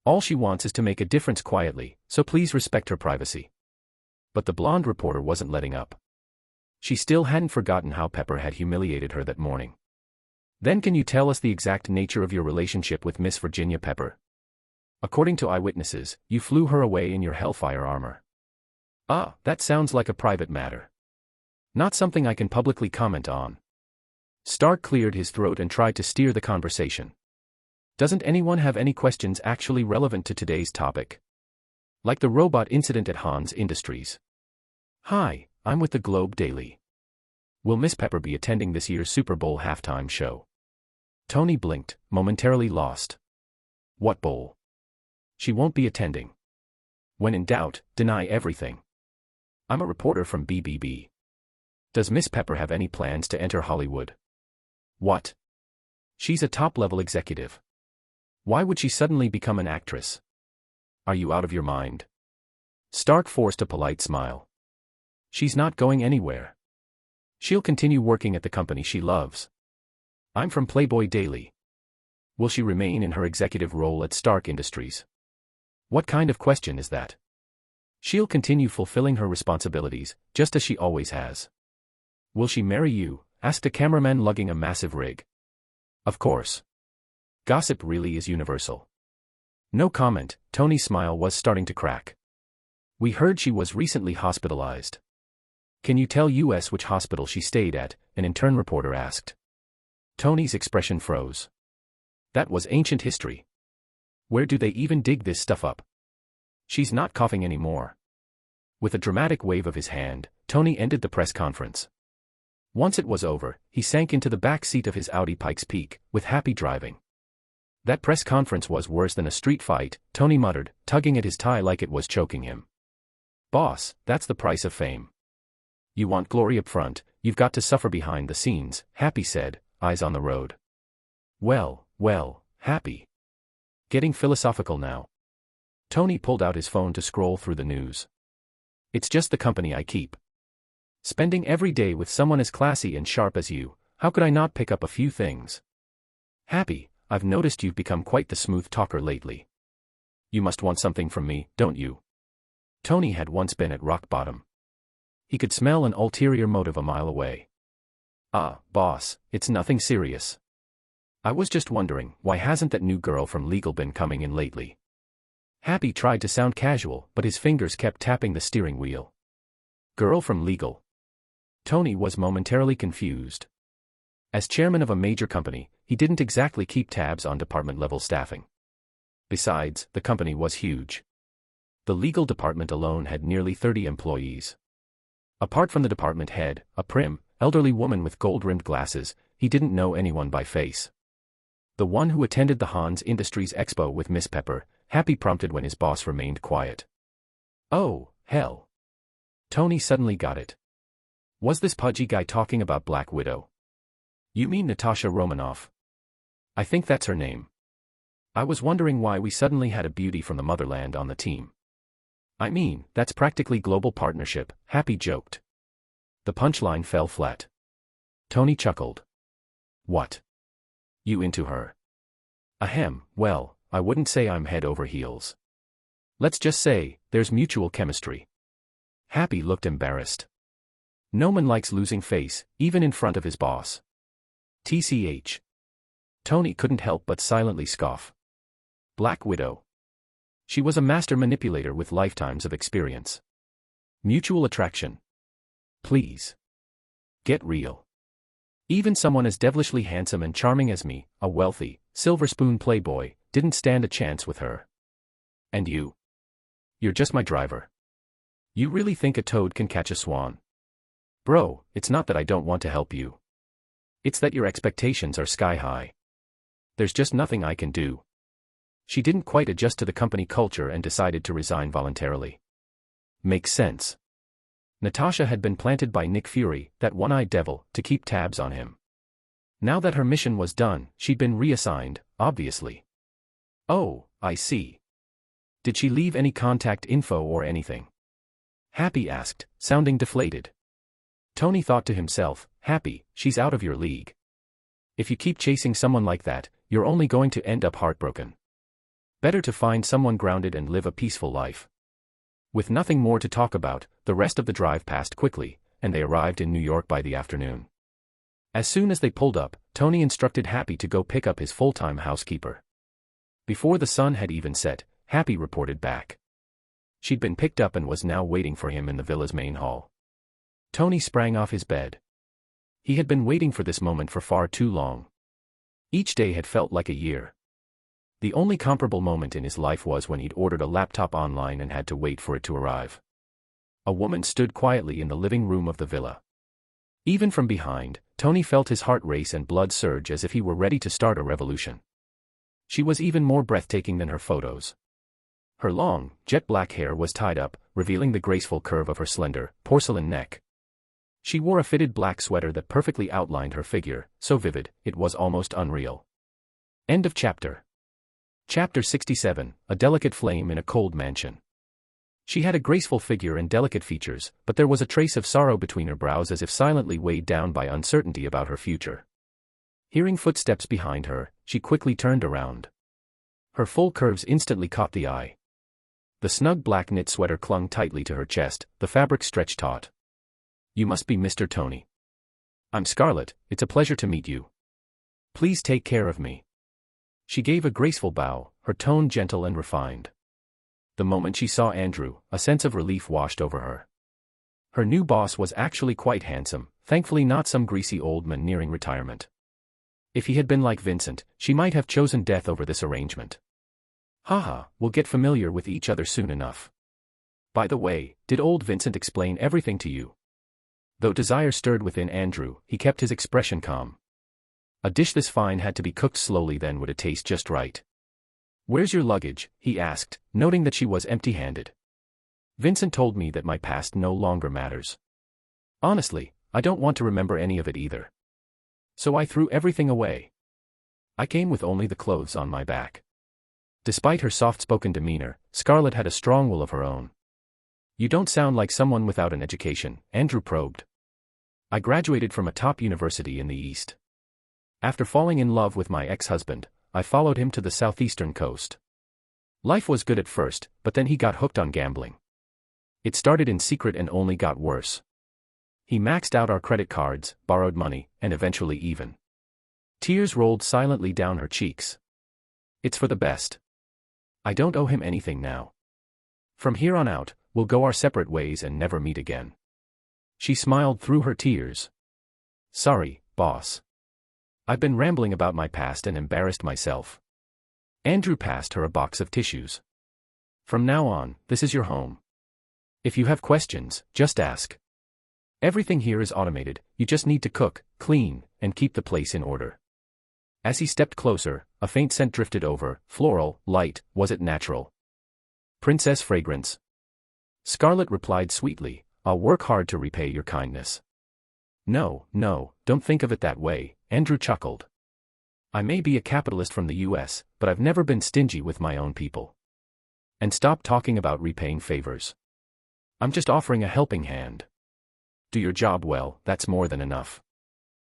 All she wants is to make a difference quietly, so please respect her privacy. But the blonde reporter wasn't letting up. She still hadn't forgotten how Pepper had humiliated her that morning. Then can you tell us the exact nature of your relationship with Miss Virginia Pepper? According to eyewitnesses, you flew her away in your Hellfire armor. Ah, that sounds like a private matter. Not something I can publicly comment on. Stark cleared his throat and tried to steer the conversation. Doesn't anyone have any questions actually relevant to today's topic? Like the robot incident at Hans Industries. Hi, I'm with the Globe Daily. Will Miss Pepper be attending this year's Super Bowl halftime show? Tony blinked, momentarily lost. What bowl? She won't be attending. When in doubt, deny everything. I'm a reporter from BBB. Does Miss Pepper have any plans to enter Hollywood? What? She's a top-level executive. Why would she suddenly become an actress? Are you out of your mind? Stark forced a polite smile. She's not going anywhere. She'll continue working at the company she loves. I'm from Playboy Daily. Will she remain in her executive role at Stark Industries? What kind of question is that? She'll continue fulfilling her responsibilities, just as she always has. Will she marry you? Asked a cameraman lugging a massive rig. Of course. Gossip really is universal. No comment. Tony's smile was starting to crack. We heard she was recently hospitalized. Can you tell us which hospital she stayed at? An intern reporter asked. Tony's expression froze. That was ancient history. Where do they even dig this stuff up? She's not coughing anymore. With a dramatic wave of his hand, Tony ended the press conference. Once it was over, he sank into the back seat of his Audi Pikes Peak, with happy driving. That press conference was worse than a street fight, Tony muttered, tugging at his tie like it was choking him. Boss, that's the price of fame. You want glory up front, you've got to suffer behind the scenes, Happy said, eyes on the road. Well, Happy. Getting philosophical now. Tony pulled out his phone to scroll through the news. It's just the company I keep. Spending every day with someone as classy and sharp as you, how could I not pick up a few things? Happy, I've noticed you've become quite the smooth talker lately. You must want something from me, don't you? Tony had once been at rock bottom. He could smell an ulterior motive a mile away. Ah, boss, it's nothing serious. I was just wondering, why hasn't that new girl from legal been coming in lately? Happy tried to sound casual, but his fingers kept tapping the steering wheel. Girl from legal. Tony was momentarily confused. As chairman of a major company, he he didn't exactly keep tabs on department-level staffing. Besides, the company was huge. The legal department alone had nearly 30 employees. Apart from the department head, a prim, elderly woman with gold-rimmed glasses, he didn't know anyone by face. The one who attended the Hans Industries Expo with Miss Pepper, Happy prompted when his boss remained quiet. Oh, hell. Tony suddenly got it. Was this pudgy guy talking about Black Widow? You mean Natasha Romanoff? I think that's her name. I was wondering why we suddenly had a beauty from the motherland on the team. I mean, that's practically global partnership, Happy joked. The punchline fell flat. Tony chuckled. What? You into her? Ahem, well, I wouldn't say I'm head over heels. Let's just say, there's mutual chemistry. Happy looked embarrassed. No man likes losing face, even in front of his boss. TCH. Tony couldn't help but silently scoff. Black Widow. She was a master manipulator with lifetimes of experience. Mutual attraction. Please. Get real. Even someone as devilishly handsome and charming as me, a wealthy, silver spoon playboy, didn't stand a chance with her. And you? You're just my driver. You really think a toad can catch a swan? Bro, it's not that I don't want to help you. It's that your expectations are sky high. There's just nothing I can do. She didn't quite adjust to the company culture and decided to resign voluntarily. Makes sense. Natasha had been planted by Nick Fury, that one-eyed devil, to keep tabs on him. Now that her mission was done, she'd been reassigned, obviously. Oh, I see. Did she leave any contact info or anything? Happy asked, sounding deflated. Tony thought to himself, Happy, she's out of your league. If you keep chasing someone like that, you're only going to end up heartbroken. Better to find someone grounded and live a peaceful life. With nothing more to talk about, the rest of the drive passed quickly, and they arrived in New York by the afternoon. As soon as they pulled up, Tony instructed Happy to go pick up his full-time housekeeper. Before the sun had even set, Happy reported back. She'd been picked up and was now waiting for him in the villa's main hall. Tony sprang off his bed. He had been waiting for this moment for far too long. Each day had felt like a year. The only comparable moment in his life was when he'd ordered a laptop online and had to wait for it to arrive. A woman stood quietly in the living room of the villa. Even from behind, Tony felt his heart race and blood surge as if he were ready to start a revolution. She was even more breathtaking than her photos. Her long, jet-black hair was tied up, revealing the graceful curve of her slender, porcelain neck. She wore a fitted black sweater that perfectly outlined her figure, so vivid, it was almost unreal. End of chapter. Chapter 67, A Delicate Flame in a Cold Mansion. She had a graceful figure and delicate features, but there was a trace of sorrow between her brows as if silently weighed down by uncertainty about her future. Hearing footsteps behind her, she quickly turned around. Her full curves instantly caught the eye. The snug black knit sweater clung tightly to her chest, the fabric stretched taut. You must be Mr. Tony. I'm Scarlett, it's a pleasure to meet you. Please take care of me. She gave a graceful bow, her tone gentle and refined. The moment she saw Andrew, a sense of relief washed over her. Her new boss was actually quite handsome, thankfully not some greasy old man nearing retirement. If he had been like Vincent, she might have chosen death over this arrangement. Haha, we'll get familiar with each other soon enough. By the way, did old Vincent explain everything to you? Though desire stirred within Andrew, he kept his expression calm. A dish this fine had to be cooked slowly, then would it taste just right. Where's your luggage? He asked, noting that she was empty-handed. Vincent told me that my past no longer matters. Honestly, I don't want to remember any of it either. So I threw everything away. I came with only the clothes on my back. Despite her soft-spoken demeanor, Scarlett had a strong will of her own. You don't sound like someone without an education, Andrew probed. I graduated from a top university in the East. After falling in love with my ex-husband, I followed him to the southeastern coast. Life was good at first, but then he got hooked on gambling. It started in secret and only got worse. He maxed out our credit cards, borrowed money, and eventually even. Tears rolled silently down her cheeks. It's for the best. I don't owe him anything now. From here on out, we'll go our separate ways and never meet again. She smiled through her tears. Sorry, boss. I've been rambling about my past and embarrassed myself. Andrew passed her a box of tissues. From now on, this is your home. If you have questions, just ask. Everything here is automated, you just need to cook, clean, and keep the place in order. As he stepped closer, a faint scent drifted over, floral, light, was it natural? Princess fragrance. Scarlett replied sweetly, I'll work hard to repay your kindness. No, don't think of it that way, Andrew chuckled. I may be a capitalist from the US, but I've never been stingy with my own people. And stop talking about repaying favors. I'm just offering a helping hand. Do your job well, that's more than enough.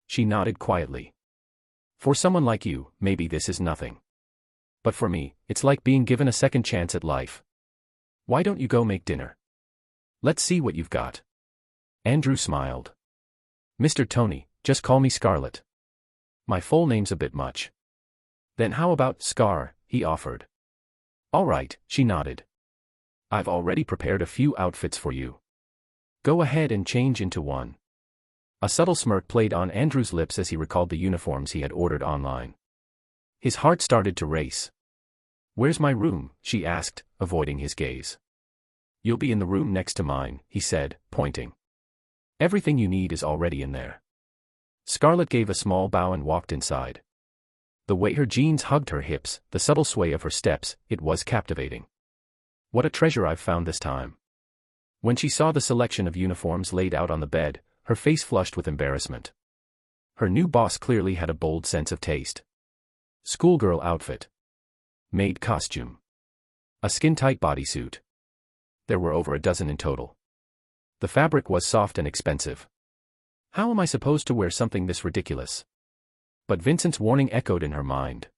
She nodded quietly. For someone like you, maybe this is nothing. But for me, it's like being given a second chance at life. Why don't you go make dinner? Let's see what you've got. Andrew smiled. Mr. Tony, just call me Scarlett. My full name's a bit much. Then how about Scar, he offered. All right, she nodded. I've already prepared a few outfits for you. Go ahead and change into one. A subtle smirk played on Andrew's lips as he recalled the uniforms he had ordered online. His heart started to race. Where's my room? She asked, avoiding his gaze. You'll be in the room next to mine, he said, pointing. Everything you need is already in there. Scarlett gave a small bow and walked inside. The way her jeans hugged her hips, the subtle sway of her steps, it was captivating. What a treasure I've found this time. When she saw the selection of uniforms laid out on the bed, her face flushed with embarrassment. Her new boss clearly had a bold sense of taste. Schoolgirl outfit. Maid costume. A skin-tight bodysuit. There were over a dozen in total. The fabric was soft and expensive. How am I supposed to wear something this ridiculous? But Vincent's warning echoed in her mind.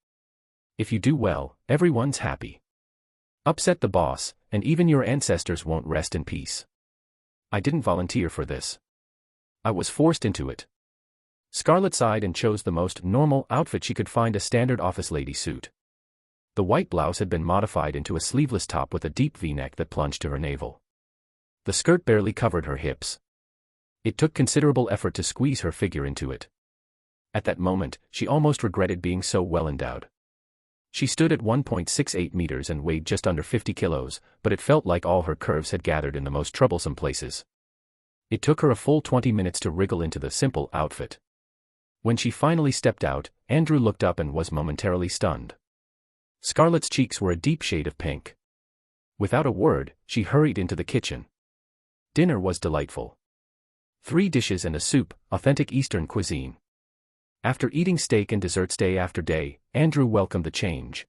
If you do well, everyone's happy. Upset the boss, and even your ancestors won't rest in peace. I didn't volunteer for this. I was forced into it. Scarlett sighed and chose the most normal outfit she could find, a standard office lady suit. The white blouse had been modified into a sleeveless top with a deep V-neck that plunged to her navel. The skirt barely covered her hips. It took considerable effort to squeeze her figure into it. At that moment, she almost regretted being so well endowed. She stood at 1.68 meters and weighed just under 50 kilos, but it felt like all her curves had gathered in the most troublesome places. It took her a full 20 minutes to wriggle into the simple outfit. When she finally stepped out, Andrew looked up and was momentarily stunned. Scarlett's cheeks were a deep shade of pink. Without a word, she hurried into the kitchen. Dinner was delightful. 3 dishes and a soup, authentic Eastern cuisine. After eating steak and desserts day after day, Andrew welcomed the change.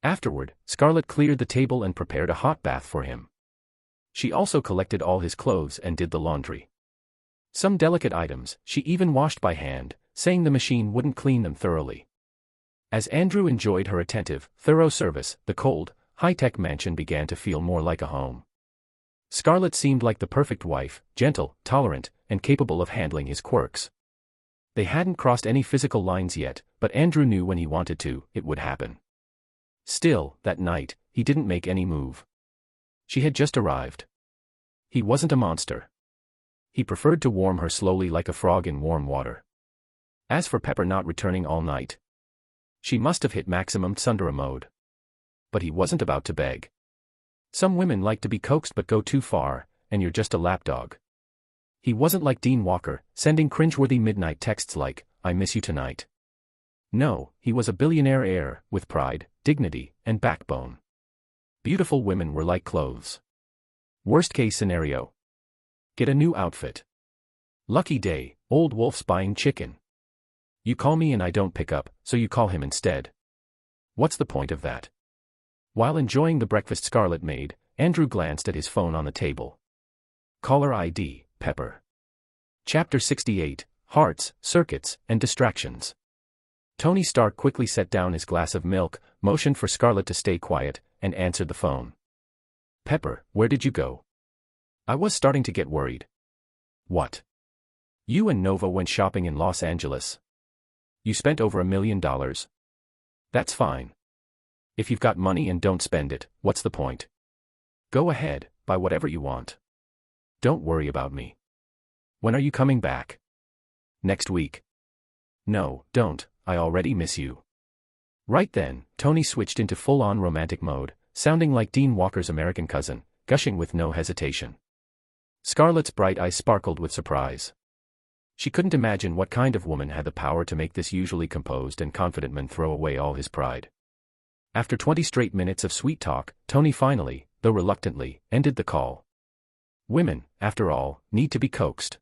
Afterward, Scarlett cleared the table and prepared a hot bath for him. She also collected all his clothes and did the laundry. Some delicate items, she even washed by hand, saying the machine wouldn't clean them thoroughly. As Andrew enjoyed her attentive, thorough service, the cold, high-tech mansion began to feel more like a home. Scarlett seemed like the perfect wife, gentle, tolerant, and capable of handling his quirks. They hadn't crossed any physical lines yet, but Andrew knew when he wanted to, it would happen. Still, that night, he didn't make any move. She had just arrived. He wasn't a monster. He preferred to warm her slowly like a frog in warm water. As for Pepper not returning all night, she must have hit maximum tsundere mode. But he wasn't about to beg. Some women like to be coaxed but go too far, and you're just a lapdog. He wasn't like Dean Walker, sending cringeworthy midnight texts like, I miss you tonight. No, he was a billionaire heir, with pride, dignity, and backbone. Beautiful women were like clothes. Worst case scenario. Get a new outfit. Lucky day, old wolf's buying chicken. You call me and I don't pick up, so you call him instead. What's the point of that? While enjoying the breakfast Scarlett made, Andrew glanced at his phone on the table. Caller ID, Pepper. Chapter 68, Hearts, Circuits, and Distractions. Tony Stark quickly set down his glass of milk, motioned for Scarlett to stay quiet, and answered the phone. Pepper, where did you go? I was starting to get worried. What? You and Nova went shopping in Los Angeles. You spent over $1 million. That's fine. If you've got money and don't spend it, what's the point? Go ahead, buy whatever you want. Don't worry about me. When are you coming back? Next week. No, don't, I already miss you. Right then, Tony switched into full-on romantic mode, sounding like Dean Walker's American cousin, gushing with no hesitation. Scarlett's bright eyes sparkled with surprise. She couldn't imagine what kind of woman had the power to make this usually composed and confident man throw away all his pride. After 20 straight minutes of sweet talk, Tony finally, though reluctantly, ended the call. Women, after all, need to be coaxed.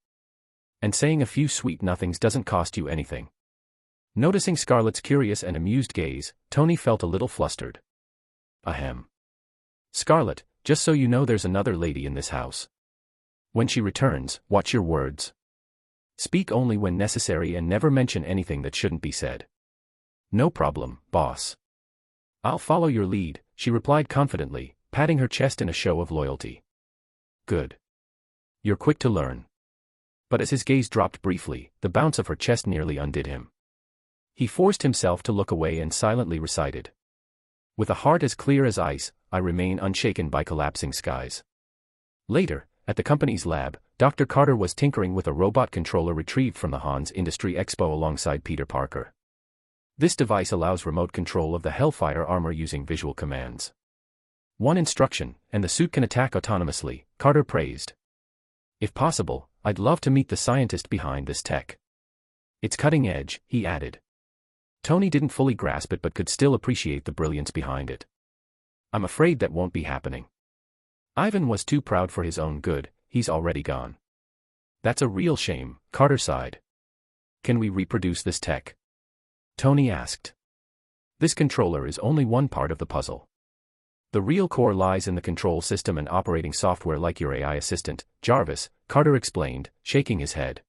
And saying a few sweet nothings doesn't cost you anything. Noticing Scarlett's curious and amused gaze, Tony felt a little flustered. Ahem. Scarlett, just so you know there's another lady in this house. When she returns, watch your words. Speak only when necessary and never mention anything that shouldn't be said. No problem, boss. I'll follow your lead, she replied confidently, patting her chest in a show of loyalty. Good. You're quick to learn. But as his gaze dropped briefly, the bounce of her chest nearly undid him. He forced himself to look away and silently recited. With a heart as clear as ice, I remain unshaken by collapsing skies. Later, at the company's lab, Dr. Carter was tinkering with a robot controller retrieved from the Hans Industry Expo alongside Peter Parker. This device allows remote control of the Hellfire armor using visual commands. One instruction, and the suit can attack autonomously, Carter praised. If possible, I'd love to meet the scientist behind this tech. It's cutting edge, he added. Tony didn't fully grasp it but could still appreciate the brilliance behind it. I'm afraid that won't be happening. Ivan was too proud for his own good, he's already gone. That's a real shame, Carter sighed. Can we reproduce this tech? Tony asked. This controller is only one part of the puzzle. The real core lies in the control system and operating software like your AI assistant, Jarvis, Carter explained, shaking his head.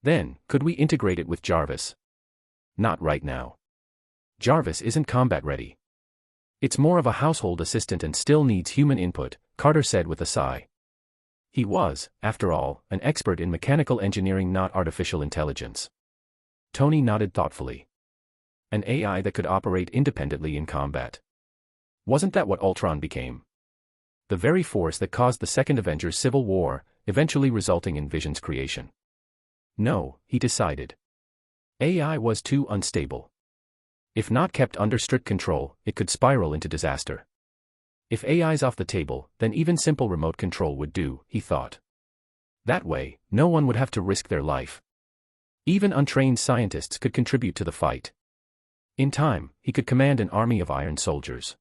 Then, could we integrate it with Jarvis? Not right now. Jarvis isn't combat ready. It's more of a household assistant and still needs human input, Carter said with a sigh. He was, after all, an expert in mechanical engineering, not artificial intelligence. Tony nodded thoughtfully. An AI that could operate independently in combat. Wasn't that what Ultron became? The very force that caused the Second Avengers Civil War, eventually resulting in Vision's creation. No, he decided. AI was too unstable. If not kept under strict control, it could spiral into disaster. If AI's off the table, then even simple remote control would do, he thought. That way, no one would have to risk their life. Even untrained scientists could contribute to the fight. In time, he could command an army of iron soldiers.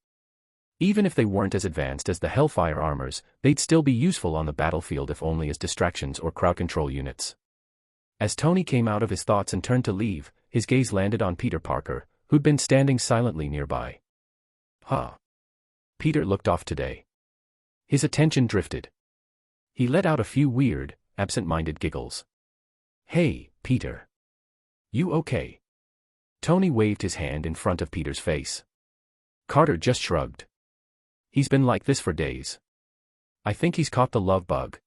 Even if they weren't as advanced as the Hellfire armors, they'd still be useful on the battlefield if only as distractions or crowd control units. As Tony came out of his thoughts and turned to leave, his gaze landed on Peter Parker, who'd been standing silently nearby. Huh. Peter looked off today. His attention drifted. He let out a few weird, absent-minded giggles. Hey, Peter. You okay? Tony waved his hand in front of Peter's face. Carter just shrugged. He's been like this for days. I think he's caught the love bug.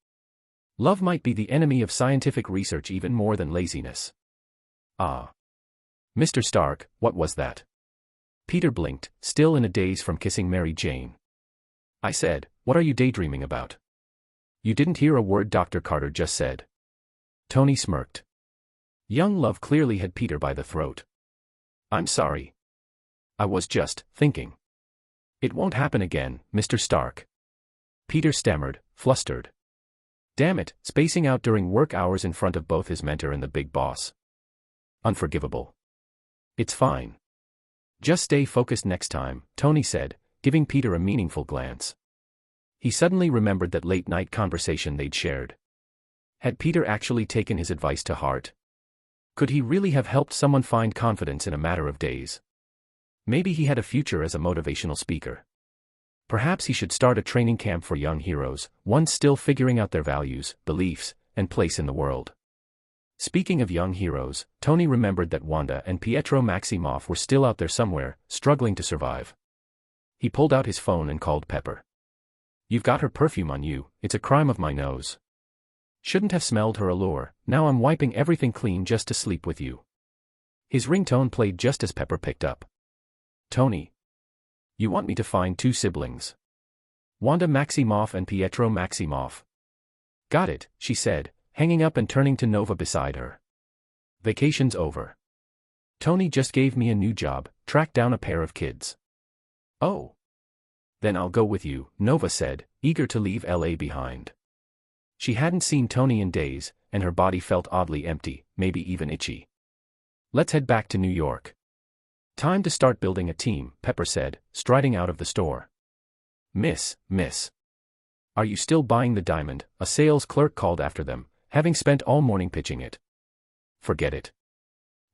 Love might be the enemy of scientific research even more than laziness. Ah. Mr. Stark, what was that? Peter blinked, still in a daze from kissing Mary Jane. I said, what are you daydreaming about? You didn't hear a word Dr. Carter just said. Tony smirked. Young love clearly had Peter by the throat. I'm sorry. I was just thinking. It won't happen again, Mr. Stark. Peter stammered, flustered. Damn it, spacing out during work hours in front of both his mentor and the big boss. Unforgivable. It's fine. Just stay focused next time, Tony said, giving Peter a meaningful glance. He suddenly remembered that late-night conversation they'd shared. Had Peter actually taken his advice to heart? Could he really have helped someone find confidence in a matter of days? Maybe he had a future as a motivational speaker. Perhaps he should start a training camp for young heroes, ones still figuring out their values, beliefs, and place in the world. Speaking of young heroes, Tony remembered that Wanda and Pietro Maximoff were still out there somewhere, struggling to survive. He pulled out his phone and called Pepper. You've got her perfume on you, it's a crime of my nose. Shouldn't have smelled her allure, now I'm wiping everything clean just to sleep with you. His ringtone played just as Pepper picked up. Tony. You want me to find two siblings? Wanda Maximoff and Pietro Maximoff. Got it, she said, hanging up and turning to Nova beside her. Vacation's over. Tony just gave me a new job, track down a pair of kids. Oh. Then I'll go with you, Nova said, eager to leave LA behind. She hadn't seen Tony in days, and her body felt oddly empty, maybe even itchy. Let's head back to New York. Time to start building a team, Pepper said, striding out of the store. Miss. Are you still buying the diamond? A sales clerk called after them, having spent all morning pitching it. Forget it.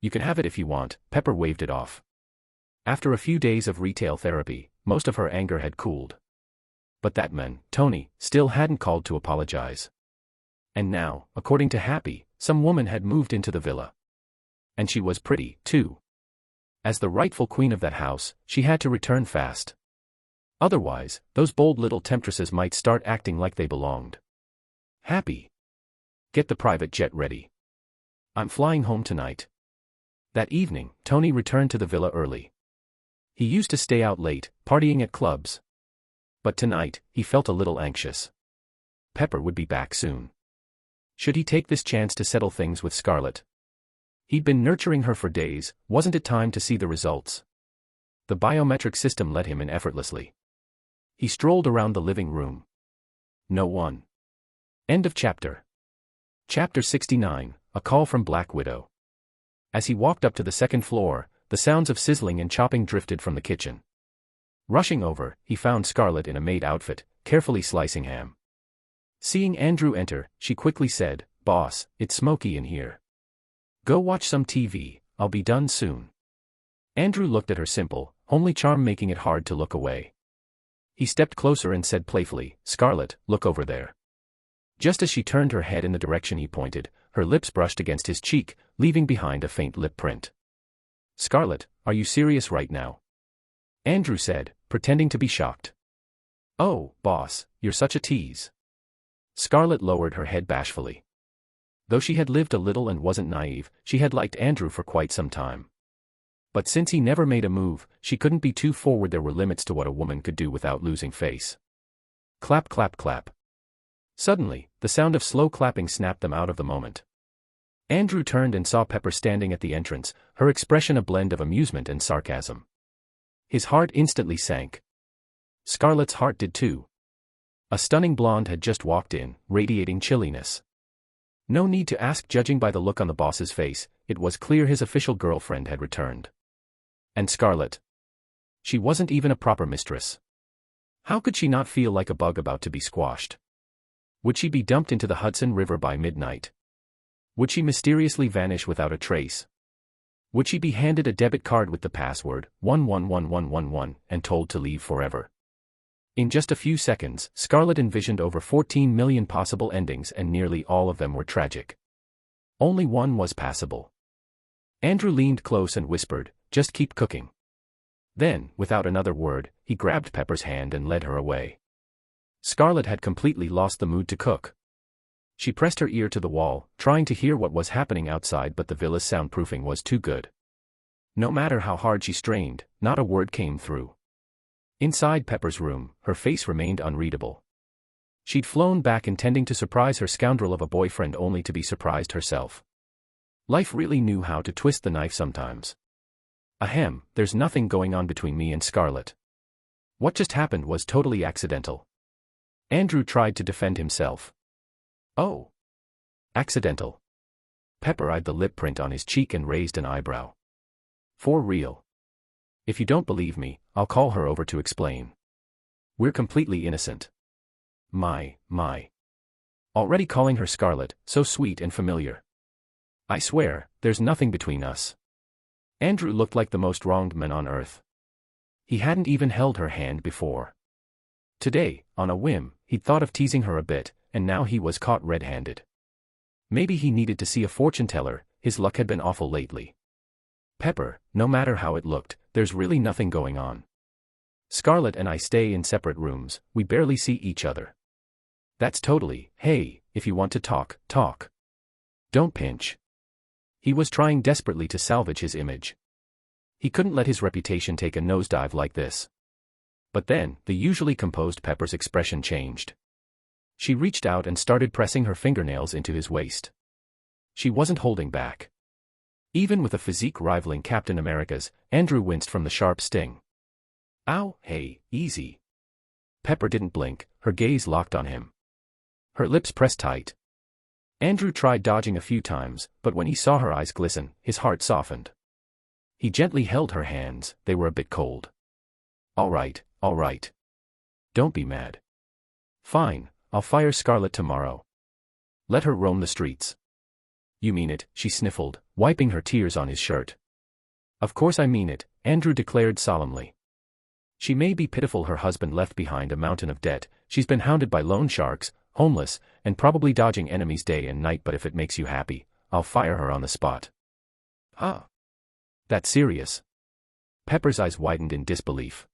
You can have it if you want, Pepper waved it off. After a few days of retail therapy, most of her anger had cooled. But that man, Tony, still hadn't called to apologize. And now, according to Happy, some woman had moved into the villa. And she was pretty, too. As the rightful queen of that house, she had to return fast. Otherwise, those bold little temptresses might start acting like they belonged. Happy. Get the private jet ready. I'm flying home tonight. That evening, Tony returned to the villa early. He used to stay out late, partying at clubs. But tonight, he felt a little anxious. Pepper would be back soon. Should he take this chance to settle things with Scarlett? He'd been nurturing her for days, wasn't it time to see the results? The biometric system let him in effortlessly. He strolled around the living room. No one. End of chapter. Chapter 69, A Call from Black Widow. As he walked up to the second floor, the sounds of sizzling and chopping drifted from the kitchen. Rushing over, he found Scarlett in a maid outfit, carefully slicing ham. Seeing Andrew enter, she quickly said, "Boss, it's smoky in here. Go watch some TV, I'll be done soon." Andrew looked at her simple, homely charm, making it hard to look away. He stepped closer and said playfully, "Scarlett, look over there." Just as she turned her head in the direction he pointed, her lips brushed against his cheek, leaving behind a faint lip print. "Scarlett, are you serious right now?" Andrew said, pretending to be shocked. "Oh, boss, you're such a tease." Scarlett lowered her head bashfully. Though she had lived a little and wasn't naive, she had liked Andrew for quite some time. But since he never made a move, she couldn't be too forward. There were limits to what a woman could do without losing face. Clap, clap, clap. Suddenly, the sound of slow clapping snapped them out of the moment. Andrew turned and saw Pepper standing at the entrance, her expression a blend of amusement and sarcasm. His heart instantly sank. Scarlett's heart did too. A stunning blonde had just walked in, radiating chilliness. No need to ask, judging by the look on the boss's face, it was clear his official girlfriend had returned. And Scarlett. She wasn't even a proper mistress. How could she not feel like a bug about to be squashed? Would she be dumped into the Hudson River by midnight? Would she mysteriously vanish without a trace? Would she be handed a debit card with the password 111111 and told to leave forever? In just a few seconds, Scarlett envisioned over 14 million possible endings, and nearly all of them were tragic. Only one was passable. Andrew leaned close and whispered, "Just keep cooking." Then, without another word, he grabbed Pepper's hand and led her away. Scarlett had completely lost the mood to cook. She pressed her ear to the wall, trying to hear what was happening outside, but the villa's soundproofing was too good. No matter how hard she strained, not a word came through. Inside Pepper's room, her face remained unreadable. She'd flown back intending to surprise her scoundrel of a boyfriend, only to be surprised herself. Life really knew how to twist the knife sometimes. Ahem, there's nothing going on between me and Scarlett. What just happened was totally accidental. Andrew tried to defend himself. Oh. Accidental. Pepper eyed the lip print on his cheek and raised an eyebrow. For real? If you don't believe me, I'll call her over to explain. We're completely innocent. My. Already calling her Scarlett, so sweet and familiar. I swear, there's nothing between us. Andrew looked like the most wronged man on earth. He hadn't even held her hand before. Today, on a whim, he'd thought of teasing her a bit, and now he was caught red-handed. Maybe he needed to see a fortune-teller, his luck had been awful lately. Pepper, no matter how it looked, there's really nothing going on. Scarlett and I stay in separate rooms, we barely see each other. That's totally, hey, if you want to talk, talk. Don't pinch. He was trying desperately to salvage his image. He couldn't let his reputation take a nosedive like this. But then, the usually composed Pepper's expression changed. She reached out and started pressing her fingernails into his waist. She wasn't holding back. Even with a physique rivaling Captain America's, Andrew winced from the sharp sting. Ow, hey, easy. Pepper didn't blink, her gaze locked on him. Her lips pressed tight. Andrew tried dodging a few times, but when he saw her eyes glisten, his heart softened. He gently held her hands, they were a bit cold. All right. Don't be mad. Fine, I'll fire Scarlet tomorrow. Let her roam the streets. You mean it, she sniffled, wiping her tears on his shirt. Of course I mean it, Andrew declared solemnly. She may be pitiful, her husband left behind a mountain of debt, she's been hounded by loan sharks, homeless, and probably dodging enemies day and night, but if it makes you happy, I'll fire her on the spot. Huh? That's serious? Pepper's eyes widened in disbelief.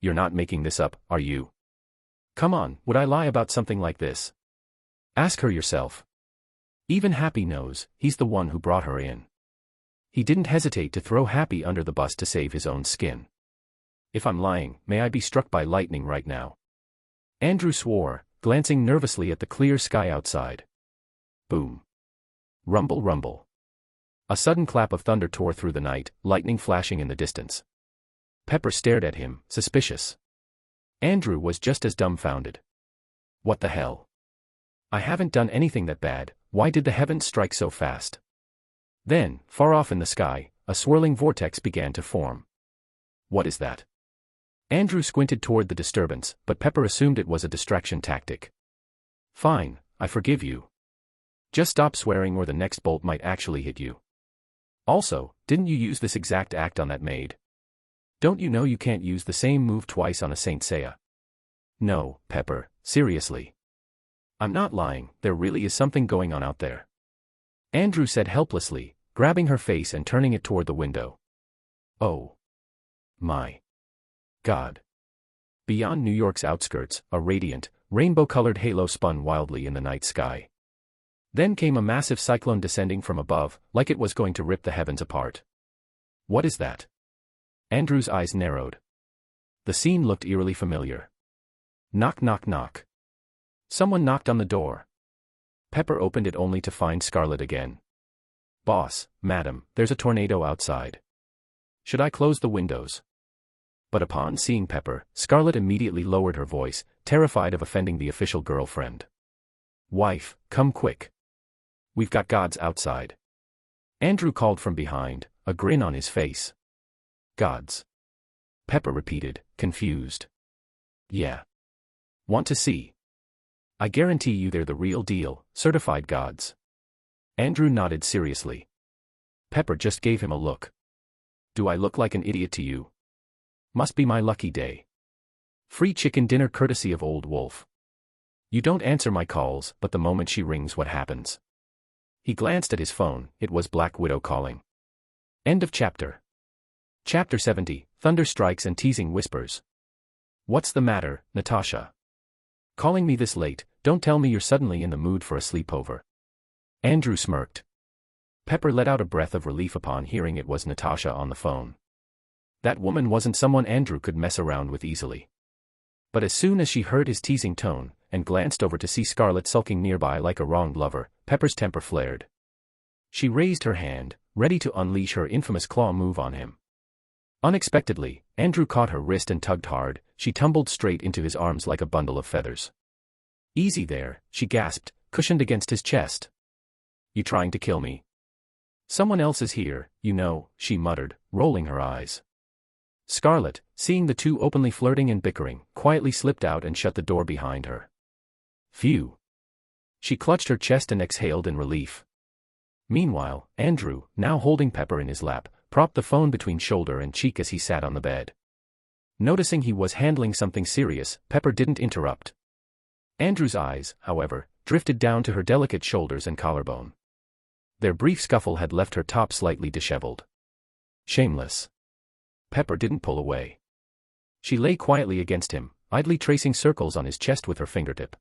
You're not making this up, are you? Come on, would I lie about something like this? Ask her yourself. Even Happy knows, he's the one who brought her in. He didn't hesitate to throw Happy under the bus to save his own skin. If I'm lying, may I be struck by lightning right now? Andrew swore, glancing nervously at the clear sky outside. Boom. Rumble, rumble. A sudden clap of thunder tore through the night, lightning flashing in the distance. Pepper stared at him, suspicious. Andrew was just as dumbfounded. What the hell? I haven't done anything that bad, why did the heavens strike so fast? Then, far off in the sky, a swirling vortex began to form. What is that? Andrew squinted toward the disturbance, but Pepper assumed it was a distraction tactic. Fine, I forgive you. Just stop swearing or the next bolt might actually hit you. Also, didn't you use this exact act on that maid? Don't you know you can't use the same move twice on a Saint Seiya? No, Pepper, seriously. I'm not lying, there really is something going on out there. Andrew said helplessly, grabbing her face and turning it toward the window. Oh. My. God. Beyond New York's outskirts, a radiant, rainbow-colored halo spun wildly in the night sky. Then came a massive cyclone descending from above, like it was going to rip the heavens apart. What is that? Andrew's eyes narrowed. The scene looked eerily familiar. Knock, knock, knock. Someone knocked on the door. Pepper opened it only to find Scarlet again. Boss, madam, there's a tornado outside. Should I close the windows? But upon seeing Pepper, Scarlet immediately lowered her voice, terrified of offending the official girlfriend. Wife, come quick. We've got gods outside. Andrew called from behind, a grin on his face. Gods. Pepper repeated, confused. Yeah. Want to see? I guarantee you they're the real deal, certified gods. Andrew nodded seriously. Pepper just gave him a look. Do I look like an idiot to you? Must be my lucky day. Free chicken dinner courtesy of Old Wolf. You don't answer my calls, but the moment she rings, what happens? He glanced at his phone, it was Black Widow calling. End of chapter. Chapter 70, Thunder Strikes and Teasing Whispers. What's the matter, Natasha? Calling me this late, don't tell me you're suddenly in the mood for a sleepover. Andrew smirked. Pepper let out a breath of relief upon hearing it was Natasha on the phone. That woman wasn't someone Andrew could mess around with easily. But as soon as she heard his teasing tone, and glanced over to see Scarlet sulking nearby like a wronged lover, Pepper's temper flared. She raised her hand, ready to unleash her infamous claw move on him. Unexpectedly, Andrew caught her wrist and tugged hard, she tumbled straight into his arms like a bundle of feathers. Easy there, she gasped, cushioned against his chest. You trying to kill me? Someone else is here, you know, she muttered, rolling her eyes. Scarlet, seeing the two openly flirting and bickering, quietly slipped out and shut the door behind her. Phew. She clutched her chest and exhaled in relief. Meanwhile, Andrew, now holding Pepper in his lap, propped the phone between shoulder and cheek as he sat on the bed. Noticing he was handling something serious, Pepper didn't interrupt. Andrew's eyes, however, drifted down to her delicate shoulders and collarbone. Their brief scuffle had left her top slightly disheveled. Shameless. Pepper didn't pull away. She lay quietly against him, idly tracing circles on his chest with her fingertip.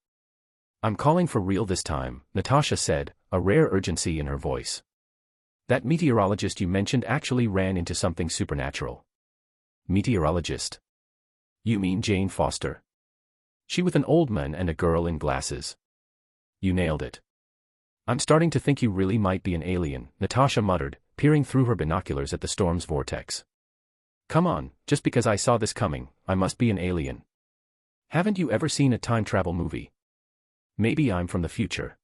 I'm calling for real this time, Natasha said, a rare urgency in her voice. That meteorologist you mentioned actually ran into something supernatural. Meteorologist? You mean Jane Foster? She with an old man and a girl in glasses. You nailed it. I'm starting to think you really might be an alien, Natasha muttered, peering through her binoculars at the storm's vortex. Come on, just because I saw this coming, I must be an alien. Haven't you ever seen a time travel movie? Maybe I'm from the future.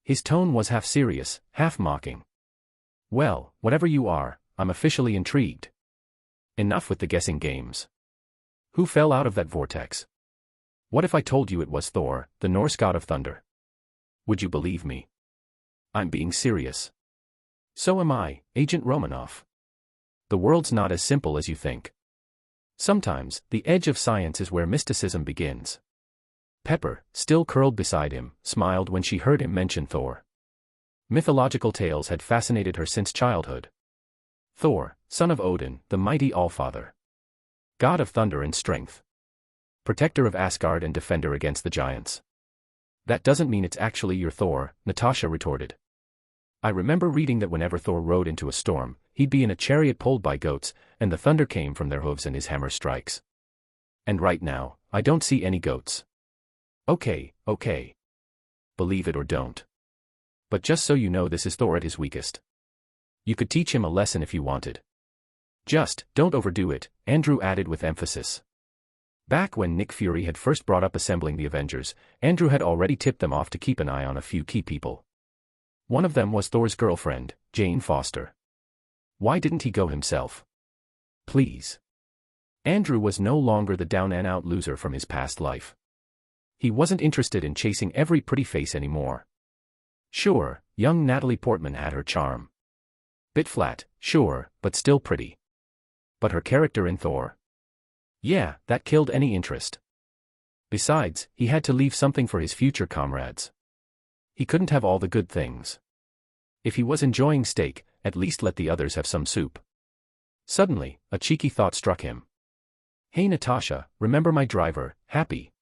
His tone was half serious, half mocking. Well, whatever you are, I'm officially intrigued. Enough with the guessing games. Who fell out of that vortex? What if I told you it was Thor, the Norse god of thunder? Would you believe me? I'm being serious. So am I, Agent Romanoff. The world's not as simple as you think. Sometimes, the edge of science is where mysticism begins. Pepper, still curled beside him, smiled when she heard him mention Thor. Mythological tales had fascinated her since childhood. Thor, son of Odin, the mighty Allfather. God of thunder and strength. Protector of Asgard and defender against the giants. That doesn't mean it's actually your Thor, Natasha retorted. I remember reading that whenever Thor rode into a storm, he'd be in a chariot pulled by goats, and the thunder came from their hooves and his hammer strikes. And right now, I don't see any goats. Okay. Believe it or don't. But just so you know, this is Thor at his weakest. You could teach him a lesson if you wanted. Just, don't overdo it, Andrew added with emphasis. Back when Nick Fury had first brought up assembling the Avengers, Andrew had already tipped them off to keep an eye on a few key people. One of them was Thor's girlfriend, Jane Foster. Why didn't he go himself? Please. Andrew was no longer the down-and-out loser from his past life. He wasn't interested in chasing every pretty face anymore. Sure, young Natalie Portman had her charm. Bit flat, sure, but still pretty. But her character in Thor? Yeah, that killed any interest. Besides, he had to leave something for his future comrades. He couldn't have all the good things. If he was enjoying steak, at least let the others have some soup. Suddenly, a cheeky thought struck him. Hey Natasha, remember my driver, Happy?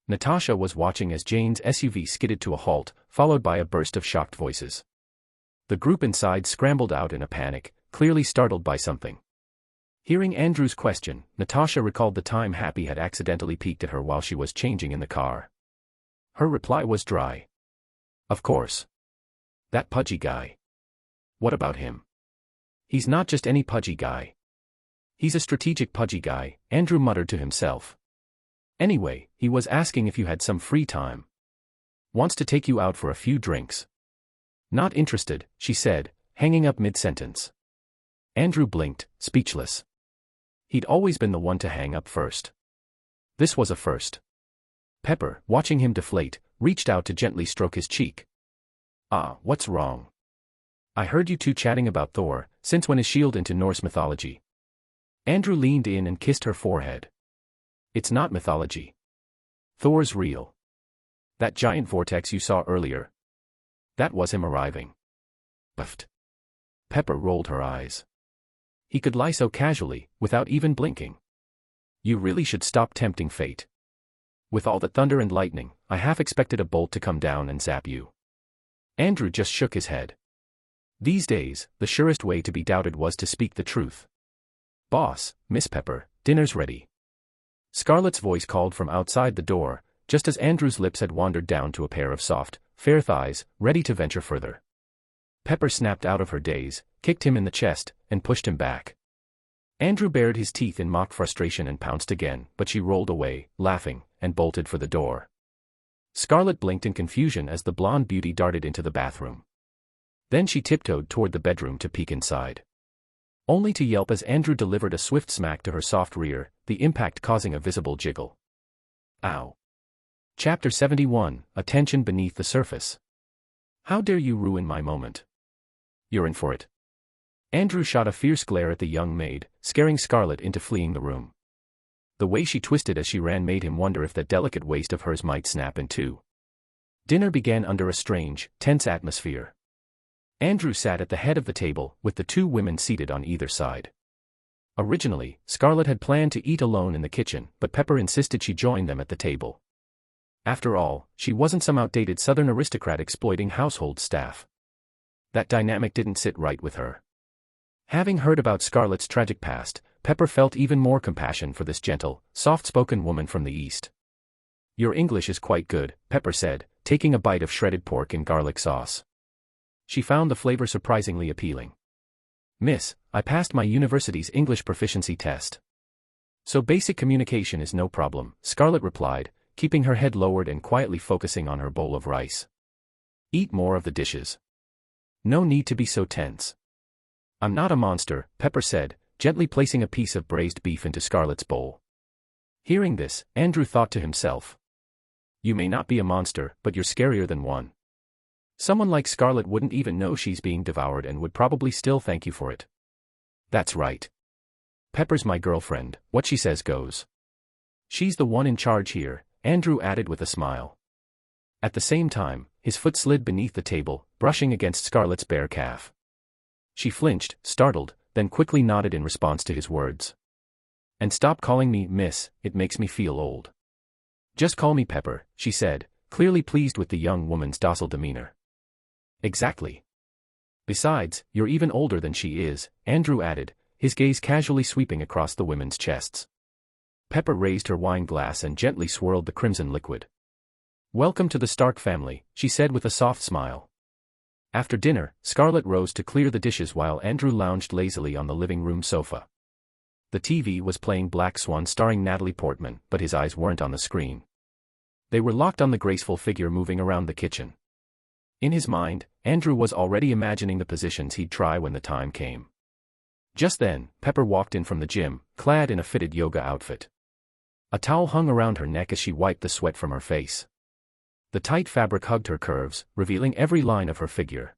Natasha was watching as Jane's SUV skidded to a halt, followed by a burst of shocked voices. The group inside scrambled out in a panic, clearly startled by something. Hearing Andrew's question, Natasha recalled the time Happy had accidentally peeked at her while she was changing in the car. Her reply was dry. Of course. That pudgy guy. What about him? He's not just any pudgy guy. He's a strategic pudgy guy, Andrew muttered to himself. Anyway, he was asking if you had some free time. Wants to take you out for a few drinks. Not interested, she said, hanging up mid-sentence. Andrew blinked, speechless. He'd always been the one to hang up first. This was a first. Pepper, watching him deflate, reached out to gently stroke his cheek. Ah, what's wrong? I heard you two chatting about Thor, since when is S.H.I.E.L.D. into Norse mythology? Andrew leaned in and kissed her forehead. It's not mythology. Thor's real. That giant vortex you saw earlier. That was him arriving. Buffed. Pepper rolled her eyes. He could lie so casually, without even blinking. You really should stop tempting fate. With all the thunder and lightning, I half expected a bolt to come down and zap you. Andrew just shook his head. These days, the surest way to be doubted was to speak the truth. Boss, Miss Pepper, dinner's ready. Scarlett's voice called from outside the door, just as Andrew's lips had wandered down to a pair of soft, fair thighs, ready to venture further. Pepper snapped out of her daze, kicked him in the chest, and pushed him back. Andrew bared his teeth in mock frustration and pounced again, but she rolled away, laughing, and bolted for the door. Scarlett blinked in confusion as the blonde beauty darted into the bathroom. Then she tiptoed toward the bedroom to peek inside. Only to yelp as Andrew delivered a swift smack to her soft rear, the impact causing a visible jiggle. Ow. Chapter 71, A Tension Beneath the Surface. How dare you ruin my moment? You're in for it. Andrew shot a fierce glare at the young maid, scaring Scarlett into fleeing the room. The way she twisted as she ran made him wonder if that delicate waist of hers might snap in two. Dinner began under a strange, tense atmosphere. Andrew sat at the head of the table, with the two women seated on either side. Originally, Scarlett had planned to eat alone in the kitchen, but Pepper insisted she join them at the table. After all, she wasn't some outdated Southern aristocrat exploiting household staff. That dynamic didn't sit right with her. Having heard about Scarlett's tragic past, Pepper felt even more compassion for this gentle, soft-spoken woman from the East. Your English is quite good, Pepper said, taking a bite of shredded pork in garlic sauce. She found the flavor surprisingly appealing. Miss, I passed my university's English proficiency test. So basic communication is no problem, Scarlett replied, keeping her head lowered and quietly focusing on her bowl of rice. Eat more of the dishes. No need to be so tense. I'm not a monster, Pepper said, gently placing a piece of braised beef into Scarlett's bowl. Hearing this, Andrew thought to himself. You may not be a monster, but you're scarier than one. Someone like Scarlett wouldn't even know she's being devoured and would probably still thank you for it. That's right. Pepper's my girlfriend, what she says goes. She's the one in charge here, Andrew added with a smile. At the same time, his foot slid beneath the table, brushing against Scarlett's bare calf. She flinched, startled, then quickly nodded in response to his words. And stop calling me Miss, it makes me feel old. Just call me Pepper, she said, clearly pleased with the young woman's docile demeanor. Exactly. Besides, you're even older than she is, Andrew added, his gaze casually sweeping across the women's chests. Pepper raised her wine glass and gently swirled the crimson liquid. Welcome to the Stark family, she said with a soft smile. After dinner, Scarlett rose to clear the dishes while Andrew lounged lazily on the living room sofa. The TV was playing Black Swan starring Natalie Portman, but his eyes weren't on the screen. They were locked on the graceful figure moving around the kitchen. In his mind, Andrew was already imagining the positions he'd try when the time came. Just then, Pepper walked in from the gym, clad in a fitted yoga outfit. A towel hung around her neck as she wiped the sweat from her face. The tight fabric hugged her curves, revealing every line of her figure.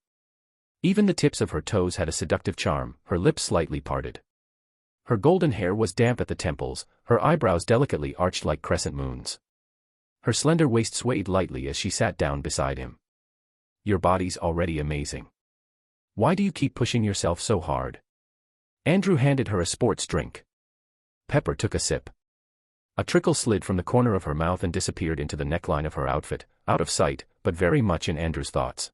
Even the tips of her toes had a seductive charm, her lips slightly parted. Her golden hair was damp at the temples, her eyebrows delicately arched like crescent moons. Her slender waist swayed lightly as she sat down beside him. Your body's already amazing. Why do you keep pushing yourself so hard? Andrew handed her a sports drink. Pepper took a sip. A trickle slid from the corner of her mouth and disappeared into the neckline of her outfit, out of sight, but very much in Andrew's thoughts.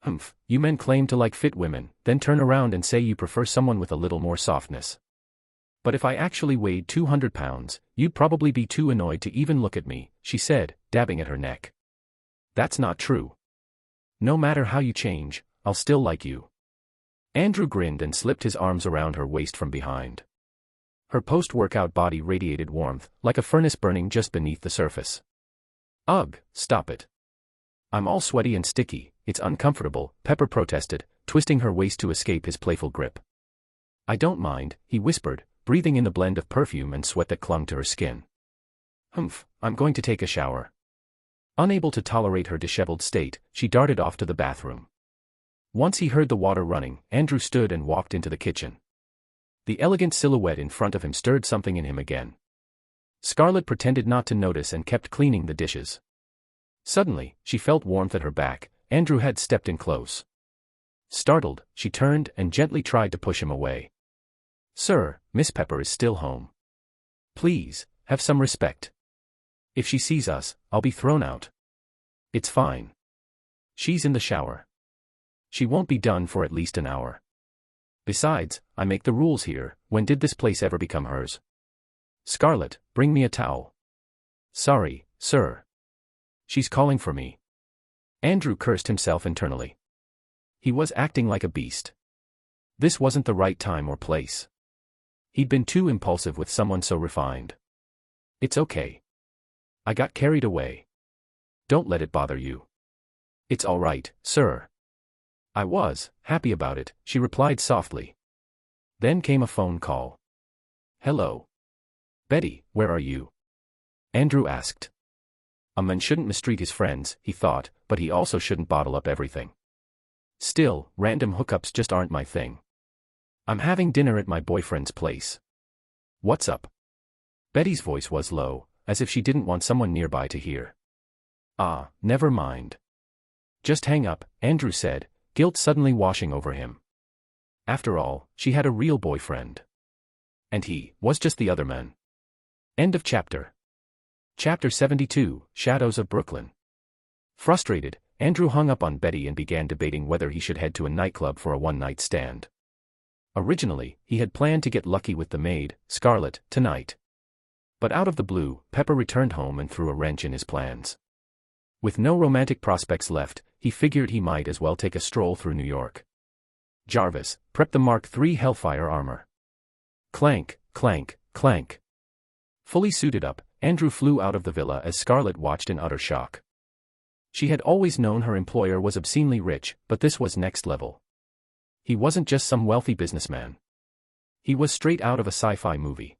Humph, you men claim to like fit women, then turn around and say you prefer someone with a little more softness. But if I actually weighed 200 pounds, you'd probably be too annoyed to even look at me, she said, dabbing at her neck. That's not true. No matter how you change, I'll still like you. Andrew grinned and slipped his arms around her waist from behind. Her post-workout body radiated warmth, like a furnace burning just beneath the surface. Ugh, stop it. I'm all sweaty and sticky, it's uncomfortable, Pepper protested, twisting her waist to escape his playful grip. I don't mind, he whispered, breathing in the blend of perfume and sweat that clung to her skin. Humph, I'm going to take a shower. Unable to tolerate her disheveled state, she darted off to the bathroom. Once he heard the water running, Andrew stood and walked into the kitchen. The elegant silhouette in front of him stirred something in him again. Scarlett pretended not to notice and kept cleaning the dishes. Suddenly, she felt warmth at her back. Andrew had stepped in close. Startled, she turned and gently tried to push him away. Sir, Miss Pepper is still home. Please, have some respect. If she sees us, I'll be thrown out. It's fine. She's in the shower. She won't be done for at least an hour. Besides, I make the rules here. When did this place ever become hers? Scarlett, bring me a towel. Sorry, sir. She's calling for me. Andrew cursed himself internally. He was acting like a beast. This wasn't the right time or place. He'd been too impulsive with someone so refined. It's okay. I got carried away. Don't let it bother you. It's all right, sir. I was happy about it, she replied softly. Then came a phone call. Hello. Betty, where are you? Andrew asked. A man shouldn't mistreat his friends, he thought, but he also shouldn't bottle up everything. Still, random hookups just aren't my thing. I'm having dinner at my boyfriend's place. What's up? Betty's voice was low, as if she didn't want someone nearby to hear. Ah, never mind. Just hang up, Andrew said, guilt suddenly washing over him. After all, she had a real boyfriend. And he was just the other man. End of chapter. Chapter 72, Shadows of Brooklyn. Frustrated, Andrew hung up on Betty and began debating whether he should head to a nightclub for a one-night stand. Originally, he had planned to get lucky with the maid, Scarlett, tonight. But out of the blue, Pepper returned home and threw a wrench in his plans. With no romantic prospects left, he figured he might as well take a stroll through New York. Jarvis, prep the Mark III Hellfire armor. Clank, clank, clank. Fully suited up, Andrew flew out of the villa as Scarlett watched in utter shock. She had always known her employer was obscenely rich, but this was next level. He wasn't just some wealthy businessman. He was straight out of a sci-fi movie.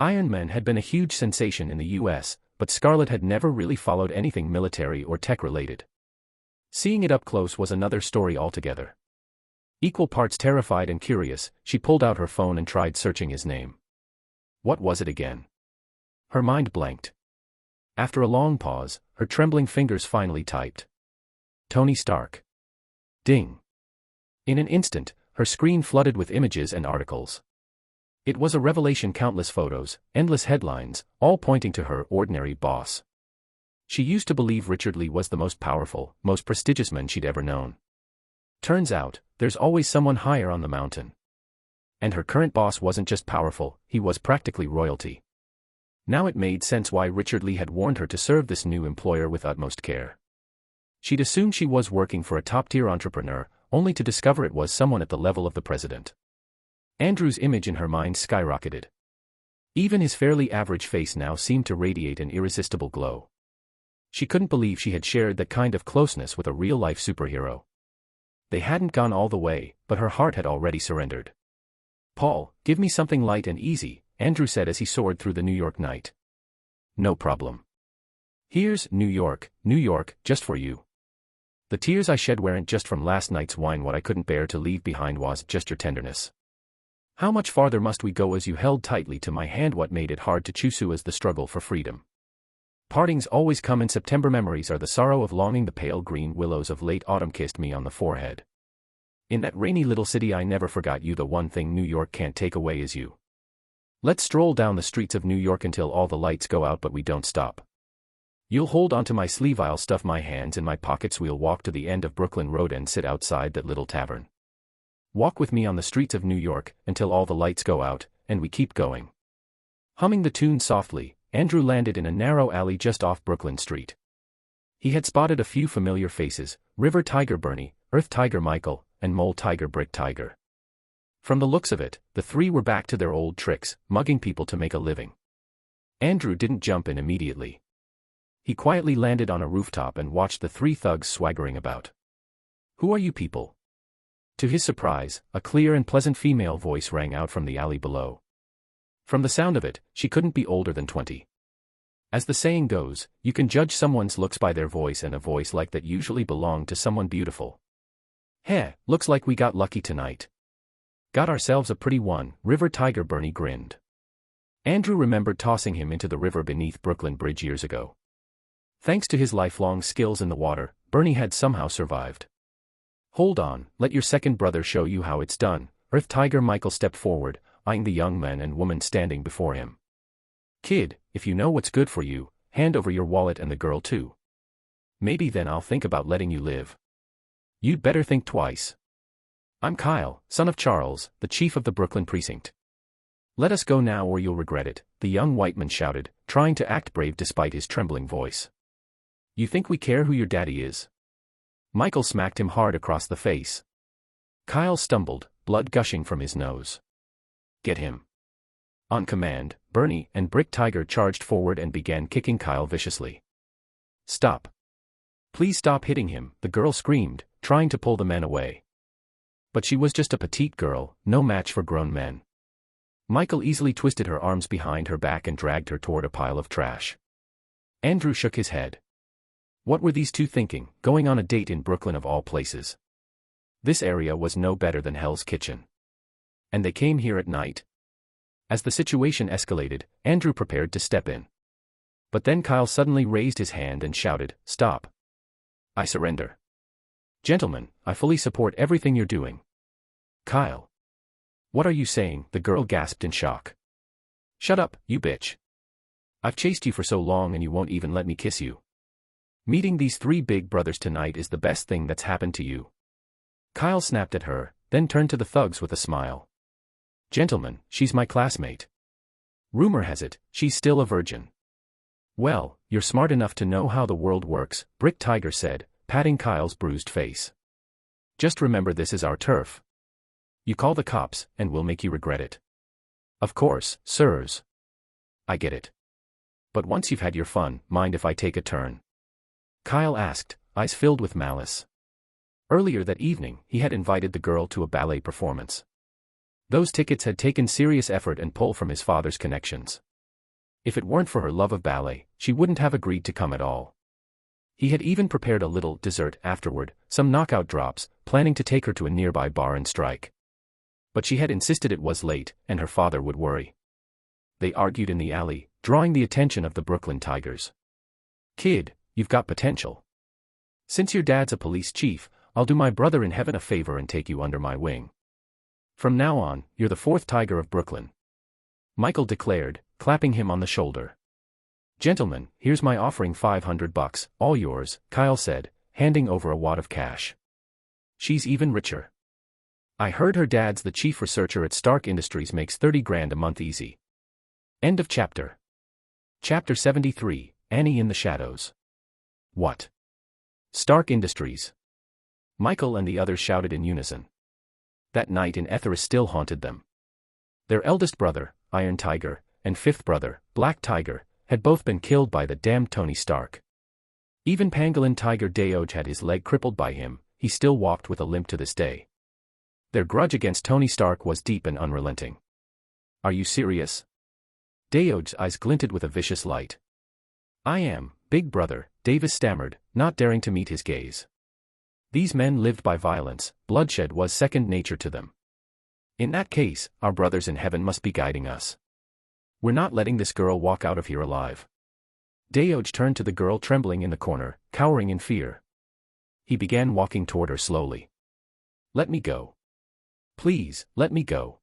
Iron Man had been a huge sensation in the US, but Scarlett had never really followed anything military or tech-related. Seeing it up close was another story altogether. Equal parts terrified and curious, she pulled out her phone and tried searching his name. What was it again? Her mind blanked. After a long pause, her trembling fingers finally typed. Tony Stark. Ding. In an instant, her screen flooded with images and articles. It was a revelation: countless photos, endless headlines, all pointing to her ordinary boss. She used to believe Richard Lee was the most powerful, most prestigious man she'd ever known. Turns out, there's always someone higher on the mountain. And her current boss wasn't just powerful, he was practically royalty. Now it made sense why Richard Lee had warned her to serve this new employer with utmost care. She'd assumed she was working for a top-tier entrepreneur, only to discover it was someone at the level of the president. Andrew's image in her mind skyrocketed. Even his fairly average face now seemed to radiate an irresistible glow. She couldn't believe she had shared that kind of closeness with a real-life superhero. They hadn't gone all the way, but her heart had already surrendered. "Paul, give me something light and easy," Andrew said as he soared through the New York night. "No problem. Here's New York, just for you. The tears I shed weren't just from last night's wine. What I couldn't bear to leave behind was just your tenderness. How much farther must we go?" As you held tightly to my hand, what made it hard to choose as the struggle for freedom. Partings always come in September. Memories are the sorrow of longing. The pale green willows of late autumn kissed me on the forehead. In that rainy little city I never forgot you. The one thing New York can't take away is you. Let's stroll down the streets of New York until all the lights go out, but we don't stop. You'll hold onto my sleeve, I'll stuff my hands in my pockets. We'll walk to the end of Brooklyn Road and sit outside that little tavern. Walk with me on the streets of New York until all the lights go out, and we keep going. Humming the tune softly, Andrew landed in a narrow alley just off Brooklyn Street. He had spotted a few familiar faces: River Tiger Bernie, Earth Tiger Michael, and Mole Tiger Brick Tiger. From the looks of it, the three were back to their old tricks, mugging people to make a living. Andrew didn't jump in immediately. He quietly landed on a rooftop and watched the three thugs swaggering about. "Who are you people?" To his surprise, a clear and pleasant female voice rang out from the alley below. From the sound of it, she couldn't be older than 20. As the saying goes, you can judge someone's looks by their voice, and a voice like that usually belonged to someone beautiful. "Heh, looks like we got lucky tonight. Got ourselves a pretty one," River Tiger Bernie grinned. Andrew remembered tossing him into the river beneath Brooklyn Bridge years ago. Thanks to his lifelong skills in the water, Bernie had somehow survived. "Hold on, let your second brother show you how it's done." Earth Tiger Michael stepped forward, eyeing the young man and woman standing before him. "Kid, if you know what's good for you, hand over your wallet and the girl too. Maybe then I'll think about letting you live. You'd better think twice. I'm Kyle, son of Charles, the chief of the Brooklyn precinct. Let us go now or you'll regret it," the young white man shouted, trying to act brave despite his trembling voice. "You think we care who your daddy is?" Michael smacked him hard across the face. Kyle stumbled, blood gushing from his nose. "Get him." On command, Bernie and Brick Tiger charged forward and began kicking Kyle viciously. "Stop. Please stop hitting him," the girl screamed, trying to pull the men away. But she was just a petite girl, no match for grown men. Michael easily twisted her arms behind her back and dragged her toward a pile of trash. Andrew shook his head. What were these two thinking, going on a date in Brooklyn of all places? This area was no better than Hell's Kitchen. And they came here at night. As the situation escalated, Andrew prepared to step in. But then Kyle suddenly raised his hand and shouted, "Stop. I surrender. Gentlemen, I fully support everything you're doing." "Kyle. What are you saying?" the girl gasped in shock. "Shut up, you bitch. I've chased you for so long and you won't even let me kiss you. Meeting these three big brothers tonight is the best thing that's happened to you." Kyle snapped at her, then turned to the thugs with a smile. "Gentlemen, she's my classmate. Rumor has it, she's still a virgin." "Well, you're smart enough to know how the world works," Brick Tiger said, patting Kyle's bruised face. "Just remember this is our turf. You call the cops, and we'll make you regret it. Of course, sirs. I get it. But once you've had your fun, mind if I take a turn? Kyle asked, eyes filled with malice. Earlier that evening, he had invited the girl to a ballet performance. Those tickets had taken serious effort and pull from his father's connections. If it weren't for her love of ballet, she wouldn't have agreed to come at all. He had even prepared a little dessert afterward, some knockout drops, planning to take her to a nearby bar and strike. But she had insisted it was late, and her father would worry. They argued in the alley, drawing the attention of the Brooklyn Tigers. Kid, you've got potential. Since your dad's a police chief, I'll do my brother in heaven a favor and take you under my wing. From now on, you're the fourth Tiger of Brooklyn. Michael declared, clapping him on the shoulder. Gentlemen, here's my offering, $500, all yours, Kyle said, handing over a wad of cash. She's even richer. I heard her dad's the chief researcher at Stark Industries, makes $30,000 a month easy. End of chapter. Chapter 73, Annie in the Shadows. What? Stark Industries. Michael and the others shouted in unison. That night in Etheris still haunted them. Their eldest brother, Iron Tiger, and fifth brother, Black Tiger, had both been killed by the damned Tony Stark. Even Pangolin Tiger Deoj had his leg crippled by him, he still walked with a limp to this day. Their grudge against Tony Stark was deep and unrelenting. Are you serious? Deoj's eyes glinted with a vicious light. I am, big brother, Davis stammered, not daring to meet his gaze. These men lived by violence, bloodshed was second nature to them. In that case, our brothers in heaven must be guiding us. We're not letting this girl walk out of here alive. Deoj turned to the girl trembling in the corner, cowering in fear. He began walking toward her slowly. Let me go. Please, let me go.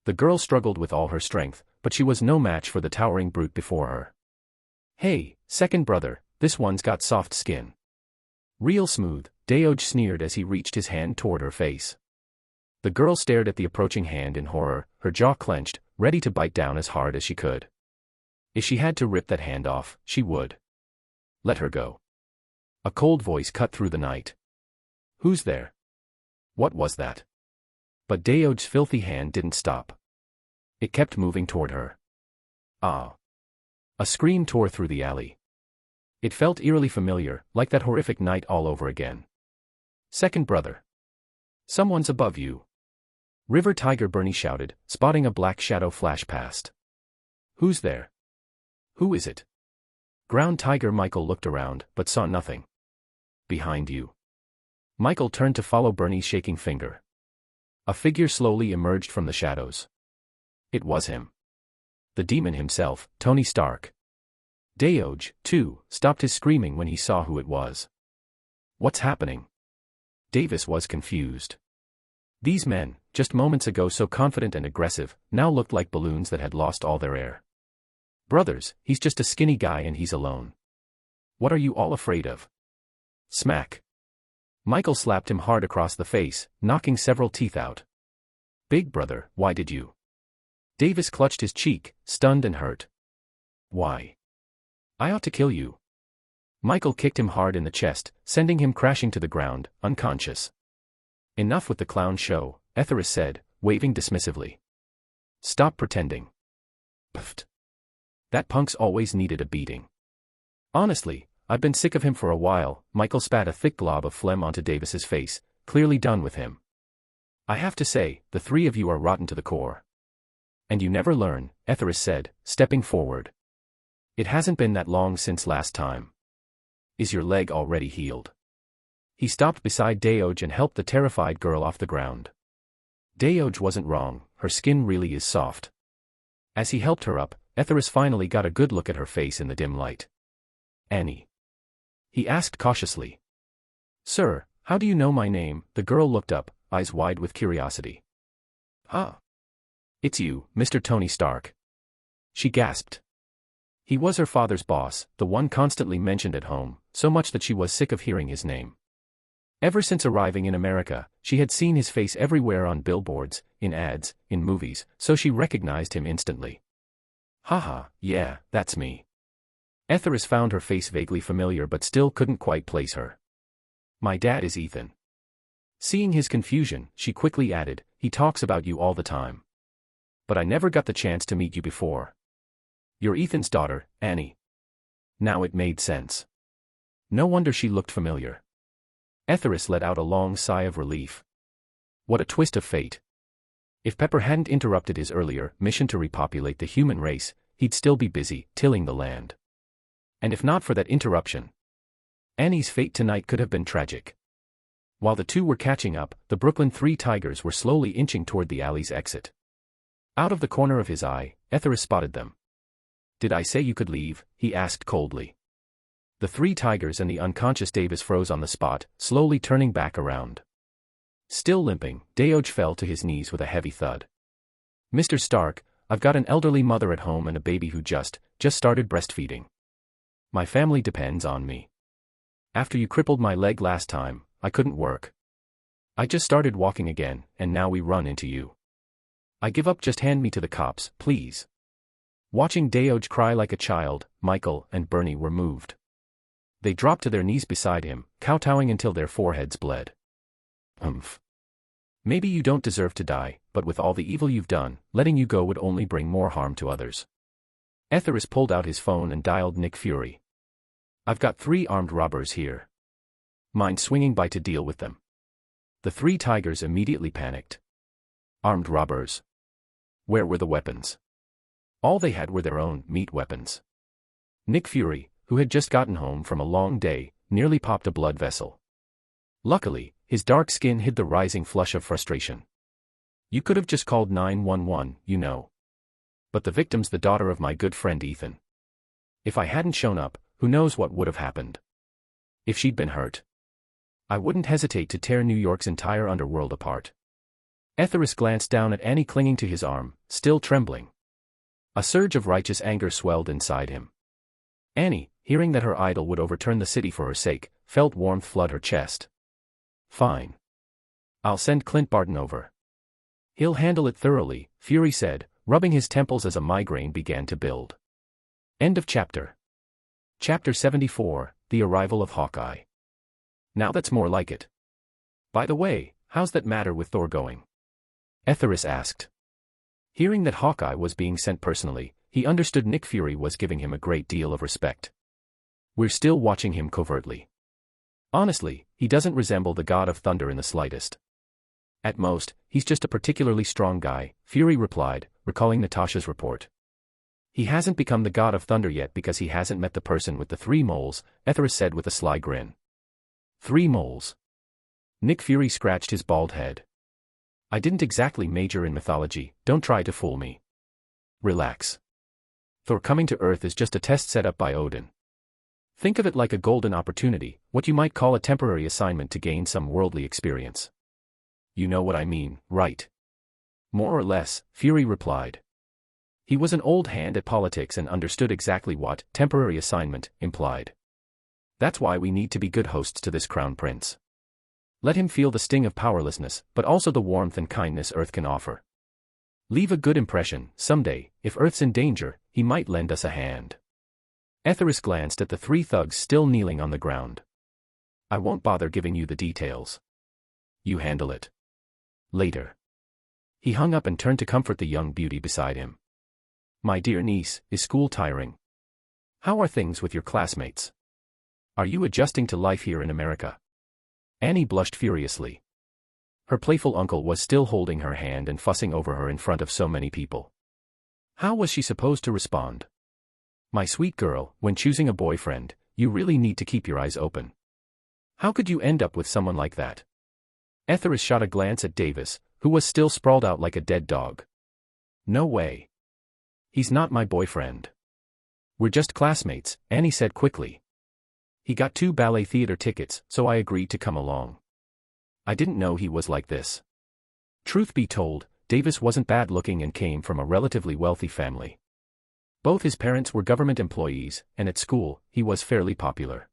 The girl struggled with all her strength, but she was no match for the towering brute before her. Hey, second brother, this one's got soft skin. Real smooth, Deoj sneered as he reached his hand toward her face. The girl stared at the approaching hand in horror, her jaw clenched, ready to bite down as hard as she could. If she had to rip that hand off, she would. Let her go. A cold voice cut through the night. Who's there? What was that? But Deoj's filthy hand didn't stop. It kept moving toward her. Ah! A scream tore through the alley. It felt eerily familiar, like that horrific night all over again. Second brother. Someone's above you. River Tiger Bernie shouted, spotting a black shadow flash past. Who's there? Who is it? Ground Tiger Michael looked around, but saw nothing. Behind you. Michael turned to follow Bernie's shaking finger. A figure slowly emerged from the shadows. It was him. The demon himself, Tony Stark. Deoj, too, stopped his screaming when he saw who it was. What's happening? Davis was confused. These men, just moments ago so confident and aggressive, now looked like balloons that had lost all their air. Brothers, he's just a skinny guy and he's alone. What are you all afraid of? Smack. Michael slapped him hard across the face, knocking several teeth out. Big brother, why did you? Davis clutched his cheek, stunned and hurt. Why? I ought to kill you. Michael kicked him hard in the chest, sending him crashing to the ground, unconscious. Enough with the clown show, Etheris said, waving dismissively. Stop pretending. Pfft. That punk's always needed a beating. Honestly, I've been sick of him for a while. Michael spat a thick glob of phlegm onto Davis's face, clearly done with him. I have to say, the three of you are rotten to the core. And you never learn, Etheris said, stepping forward. It hasn't been that long since last time. Is your leg already healed? He stopped beside Deoj and helped the terrified girl off the ground. Deoj wasn't wrong, her skin really is soft. As he helped her up, Etheris finally got a good look at her face in the dim light. Annie. He asked cautiously. Sir, how do you know my name? The girl looked up, eyes wide with curiosity. Huh? It's you, Mr. Tony Stark. She gasped. He was her father's boss, the one constantly mentioned at home, so much that she was sick of hearing his name. Ever since arriving in America, she had seen his face everywhere on billboards, in ads, in movies, so she recognized him instantly. Haha, yeah, that's me. Etheris found her face vaguely familiar but still couldn't quite place her. My dad is Ethan. Seeing his confusion, she quickly added, he talks about you all the time. But I never got the chance to meet you before. You're Ethan's daughter, Annie. Now it made sense. No wonder she looked familiar. Etheris let out a long sigh of relief. What a twist of fate. If Pepper hadn't interrupted his earlier mission to repopulate the human race, he'd still be busy tilling the land. And if not for that interruption, Annie's fate tonight could have been tragic. While the two were catching up, the Brooklyn Three Tigers were slowly inching toward the alley's exit. Out of the corner of his eye, Etheris spotted them. "Did I say you could leave?" he asked coldly. The Three Tigers and the unconscious Davis froze on the spot, slowly turning back around. Still limping, Deoj fell to his knees with a heavy thud. "Mr. Stark, I've got an elderly mother at home and a baby who just started breastfeeding. My family depends on me. After you crippled my leg last time, I couldn't work. I just started walking again, and now we run into you. I give up, just hand me to the cops, please." Watching Deoj cry like a child, Michael and Bernie were moved. They dropped to their knees beside him, kowtowing until their foreheads bled. Maybe you don't deserve to die, but with all the evil you've done, letting you go would only bring more harm to others." Etheris pulled out his phone and dialed Nick Fury. "I've got 3 armed robbers here. Mind swinging by to deal with them?" The Three Tigers immediately panicked. Armed robbers? Where were the weapons? All they had were their own meat weapons. Nick Fury, who had just gotten home from a long day, nearly popped a blood vessel. Luckily, his dark skin hid the rising flush of frustration. "You could have just called 911, you know. But the victim's the daughter of my good friend Ethan. If I hadn't shown up, who knows what would have happened. If she'd been hurt, I wouldn't hesitate to tear New York's entire underworld apart." Etheris glanced down at Annie clinging to his arm, still trembling. A surge of righteous anger swelled inside him. Annie, hearing that her idol would overturn the city for her sake, felt warmth flood her chest. "Fine. I'll send Clint Barton over. He'll handle it thoroughly," Fury said, rubbing his temples as a migraine began to build. End of chapter. Chapter 74, The Arrival of Hawkeye. Now that's more like it. "By the way, how's that matter with Thor going?" Etheris asked. Hearing that Hawkeye was being sent personally, he understood Nick Fury was giving him a great deal of respect. "We're still watching him covertly. Honestly, he doesn't resemble the God of Thunder in the slightest. At most, he's just a particularly strong guy," Fury replied, recalling Natasha's report. "He hasn't become the God of Thunder yet because he hasn't met the person with the 3 moles, Etheris said with a sly grin. 3 moles? Nick Fury scratched his bald head. "I didn't exactly major in mythology, don't try to fool me. Relax. Thor coming to Earth is just a test set up by Odin. Think of it like a golden opportunity, what you might call a temporary assignment to gain some worldly experience. You know what I mean, right?" "More or less," Fury replied. He was an old hand at politics and understood exactly what temporary assignment implied. "That's why we need to be good hosts to this crown prince. Let him feel the sting of powerlessness, but also the warmth and kindness Earth can offer. Leave a good impression. Someday, if Earth's in danger, he might lend us a hand." Etheris glanced at the 3 thugs still kneeling on the ground. "I won't bother giving you the details. You handle it later." He hung up and turned to comfort the young beauty beside him. "My dear niece, is school tiring? How are things with your classmates? Are you adjusting to life here in America?" Annie blushed furiously. Her playful uncle was still holding her hand and fussing over her in front of so many people. How was she supposed to respond? "My sweet girl, when choosing a boyfriend, you really need to keep your eyes open. How could you end up with someone like that?" Etheris shot a glance at Davis, who was still sprawled out like a dead dog. "No way. He's not my boyfriend. We're just classmates," Annie said quickly. "He got 2 ballet theater tickets, so I agreed to come along. I didn't know he was like this." Truth be told, Davis wasn't bad looking and came from a relatively wealthy family. Both his parents were government employees, and at school, he was fairly popular.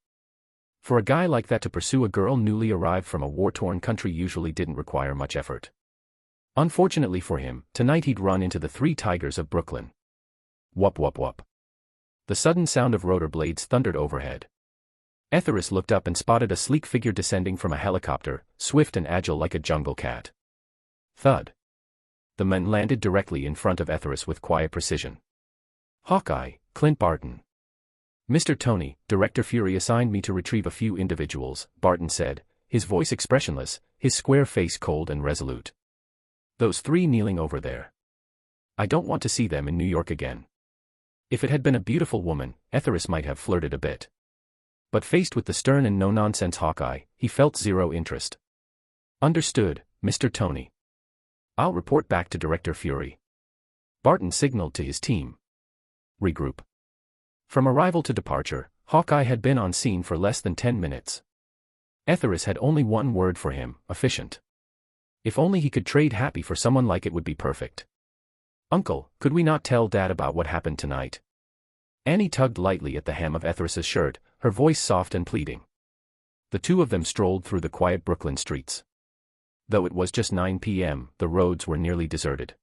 For a guy like that to pursue a girl newly arrived from a war-torn country usually didn't require much effort. Unfortunately for him, tonight he'd run into the 3 Tigers of Brooklyn. Whoop whoop whoop. The sudden sound of rotor blades thundered overhead. Etheris looked up and spotted a sleek figure descending from a helicopter, swift and agile like a jungle cat. Thud. The men landed directly in front of Etheris with quiet precision. Hawkeye, Clint Barton. Mr. Tony, Director Fury assigned me to retrieve a few individuals, Barton said, his voice expressionless, his square face cold and resolute. Those 3 kneeling over there. I don't want to see them in New York again. If it had been a beautiful woman, Etheris might have flirted a bit. But faced with the stern and no-nonsense Hawkeye, he felt zero interest. Understood, Mr. Tony. I'll report back to Director Fury. Barton signaled to his team. Regroup. From arrival to departure, Hawkeye had been on scene for less than 10 minutes. Etheris had only one word for him: efficient. If only he could trade happy for someone like it would be perfect. Uncle, could we not tell Dad about what happened tonight? Annie tugged lightly at the hem of Etheris's shirt, her voice soft and pleading. The two of them strolled through the quiet Brooklyn streets. Though it was just 9 p.m., the roads were nearly deserted.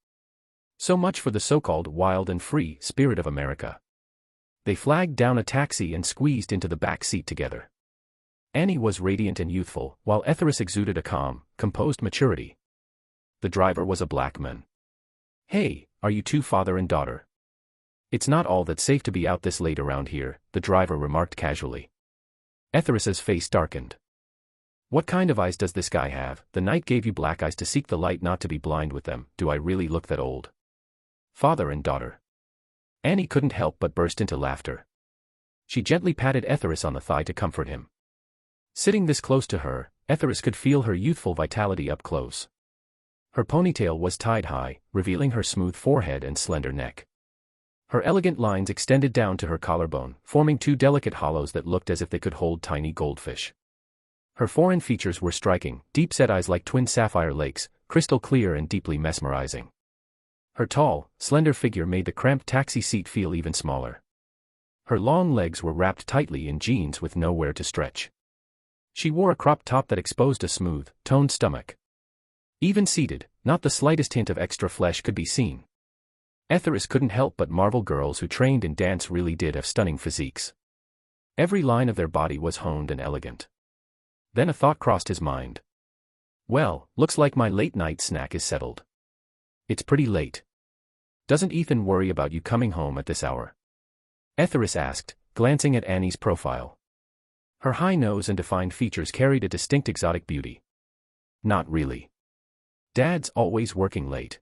So much for the so-called wild and free spirit of America. They flagged down a taxi and squeezed into the back seat together. Annie was radiant and youthful, while Etheris exuded a calm, composed maturity. The driver was a black man. Hey, are you two father and daughter? It's not all that safe to be out this late around here, the driver remarked casually. Etheris's face darkened. What kind of eyes does this guy have? The night gave you black eyes to seek the light, not to be blind with them. Do I really look that old? Father and daughter. Annie couldn't help but burst into laughter. She gently patted Etheris on the thigh to comfort him. Sitting this close to her, Etheris could feel her youthful vitality up close. Her ponytail was tied high, revealing her smooth forehead and slender neck. Her elegant lines extended down to her collarbone, forming 2 delicate hollows that looked as if they could hold tiny goldfish. Her foreign features were striking, deep-set eyes like twin sapphire lakes, crystal clear and deeply mesmerizing. Her tall, slender figure made the cramped taxi seat feel even smaller. Her long legs were wrapped tightly in jeans with nowhere to stretch. She wore a crop top that exposed a smooth, toned stomach. Even seated, not the slightest hint of extra flesh could be seen. Etheris couldn't help but marvel. Girls who trained in dance really did have stunning physiques. Every line of their body was honed and elegant. Then a thought crossed his mind. Well, looks like my late-night snack is settled. It's pretty late. Doesn't Ethan worry about you coming home at this hour? Etheris asked, glancing at Annie's profile. Her high nose and defined features carried a distinct exotic beauty. Not really. Dad's always working late.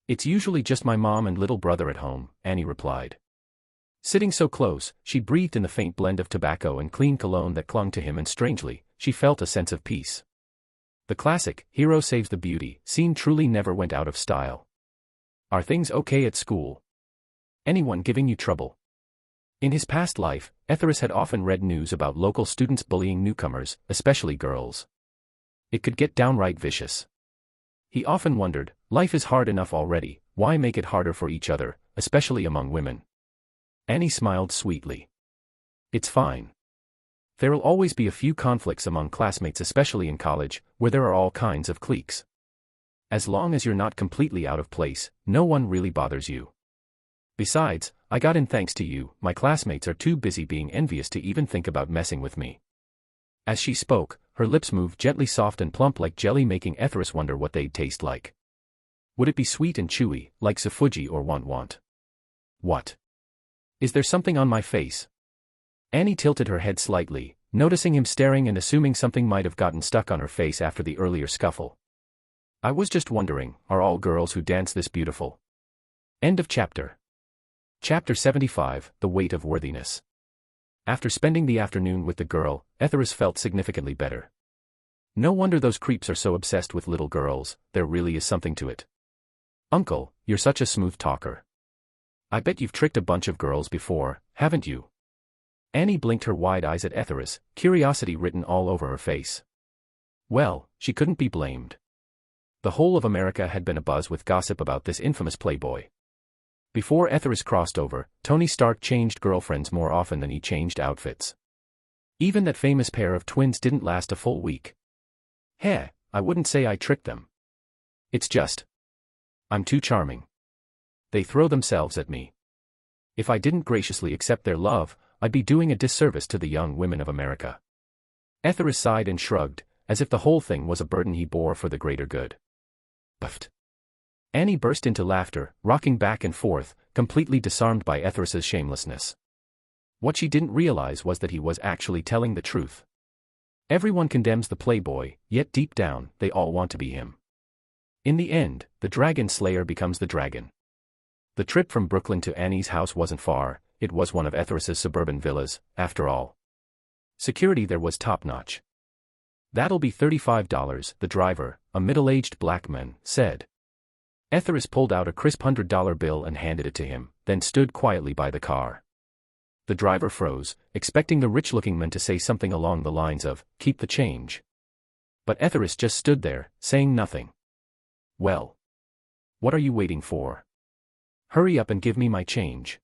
It's usually just my mom and little brother at home, Annie replied. Sitting so close, she breathed in the faint blend of tobacco and clean cologne that clung to him, and strangely, she felt a sense of peace. The classic, hero saves the beauty, scene truly never went out of style. Are things okay at school? Anyone giving you trouble? In his past life, Etheris had often read news about local students bullying newcomers, especially girls. It could get downright vicious. He often wondered, life is hard enough already, why make it harder for each other, especially among women? Annie smiled sweetly. It's fine. There'll always be a few conflicts among classmates, especially in college, where there are all kinds of cliques. As long as you're not completely out of place, no one really bothers you. Besides, I got in thanks to you. My classmates are too busy being envious to even think about messing with me. As she spoke, her lips moved gently, soft and plump like jelly, making Etheris wonder what they'd taste like. Would it be sweet and chewy, like Sufuji or Want? What? Is there something on my face? Annie tilted her head slightly, noticing him staring and assuming something might have gotten stuck on her face after the earlier scuffle. I was just wondering, are all girls who dance this beautiful? End of chapter. Chapter 75, The Weight of Worthiness. After spending the afternoon with the girl, Etheris felt significantly better. No wonder those creeps are so obsessed with little girls, there really is something to it. Uncle, you're such a smooth talker. I bet you've tricked a bunch of girls before, haven't you? Annie blinked her wide eyes at Etheris, curiosity written all over her face. Well, she couldn't be blamed. The whole of America had been abuzz with gossip about this infamous playboy. Before Etheris crossed over, Tony Stark changed girlfriends more often than he changed outfits. Even that famous pair of twins didn't last a full week. Heh, I wouldn't say I tricked them. It's just, I'm too charming. They throw themselves at me. If I didn't graciously accept their love, I'd be doing a disservice to the young women of America. Etheris sighed and shrugged, as if the whole thing was a burden he bore for the greater good. Buffed. Annie burst into laughter, rocking back and forth, completely disarmed by Etheris's shamelessness. What she didn't realize was that he was actually telling the truth. Everyone condemns the playboy, yet deep down, they all want to be him. In the end, the dragon slayer becomes the dragon. The trip from Brooklyn to Annie's house wasn't far, it was one of Etheris's suburban villas, after all. Security there was top-notch. "That'll be $35, the driver, a middle-aged black man, said. Etheris pulled out a crisp $100 bill and handed it to him, then stood quietly by the car. The driver froze, expecting the rich-looking man to say something along the lines of, "Keep the change." But Etheris just stood there, saying nothing. "Well, what are you waiting for? Hurry up and give me my change."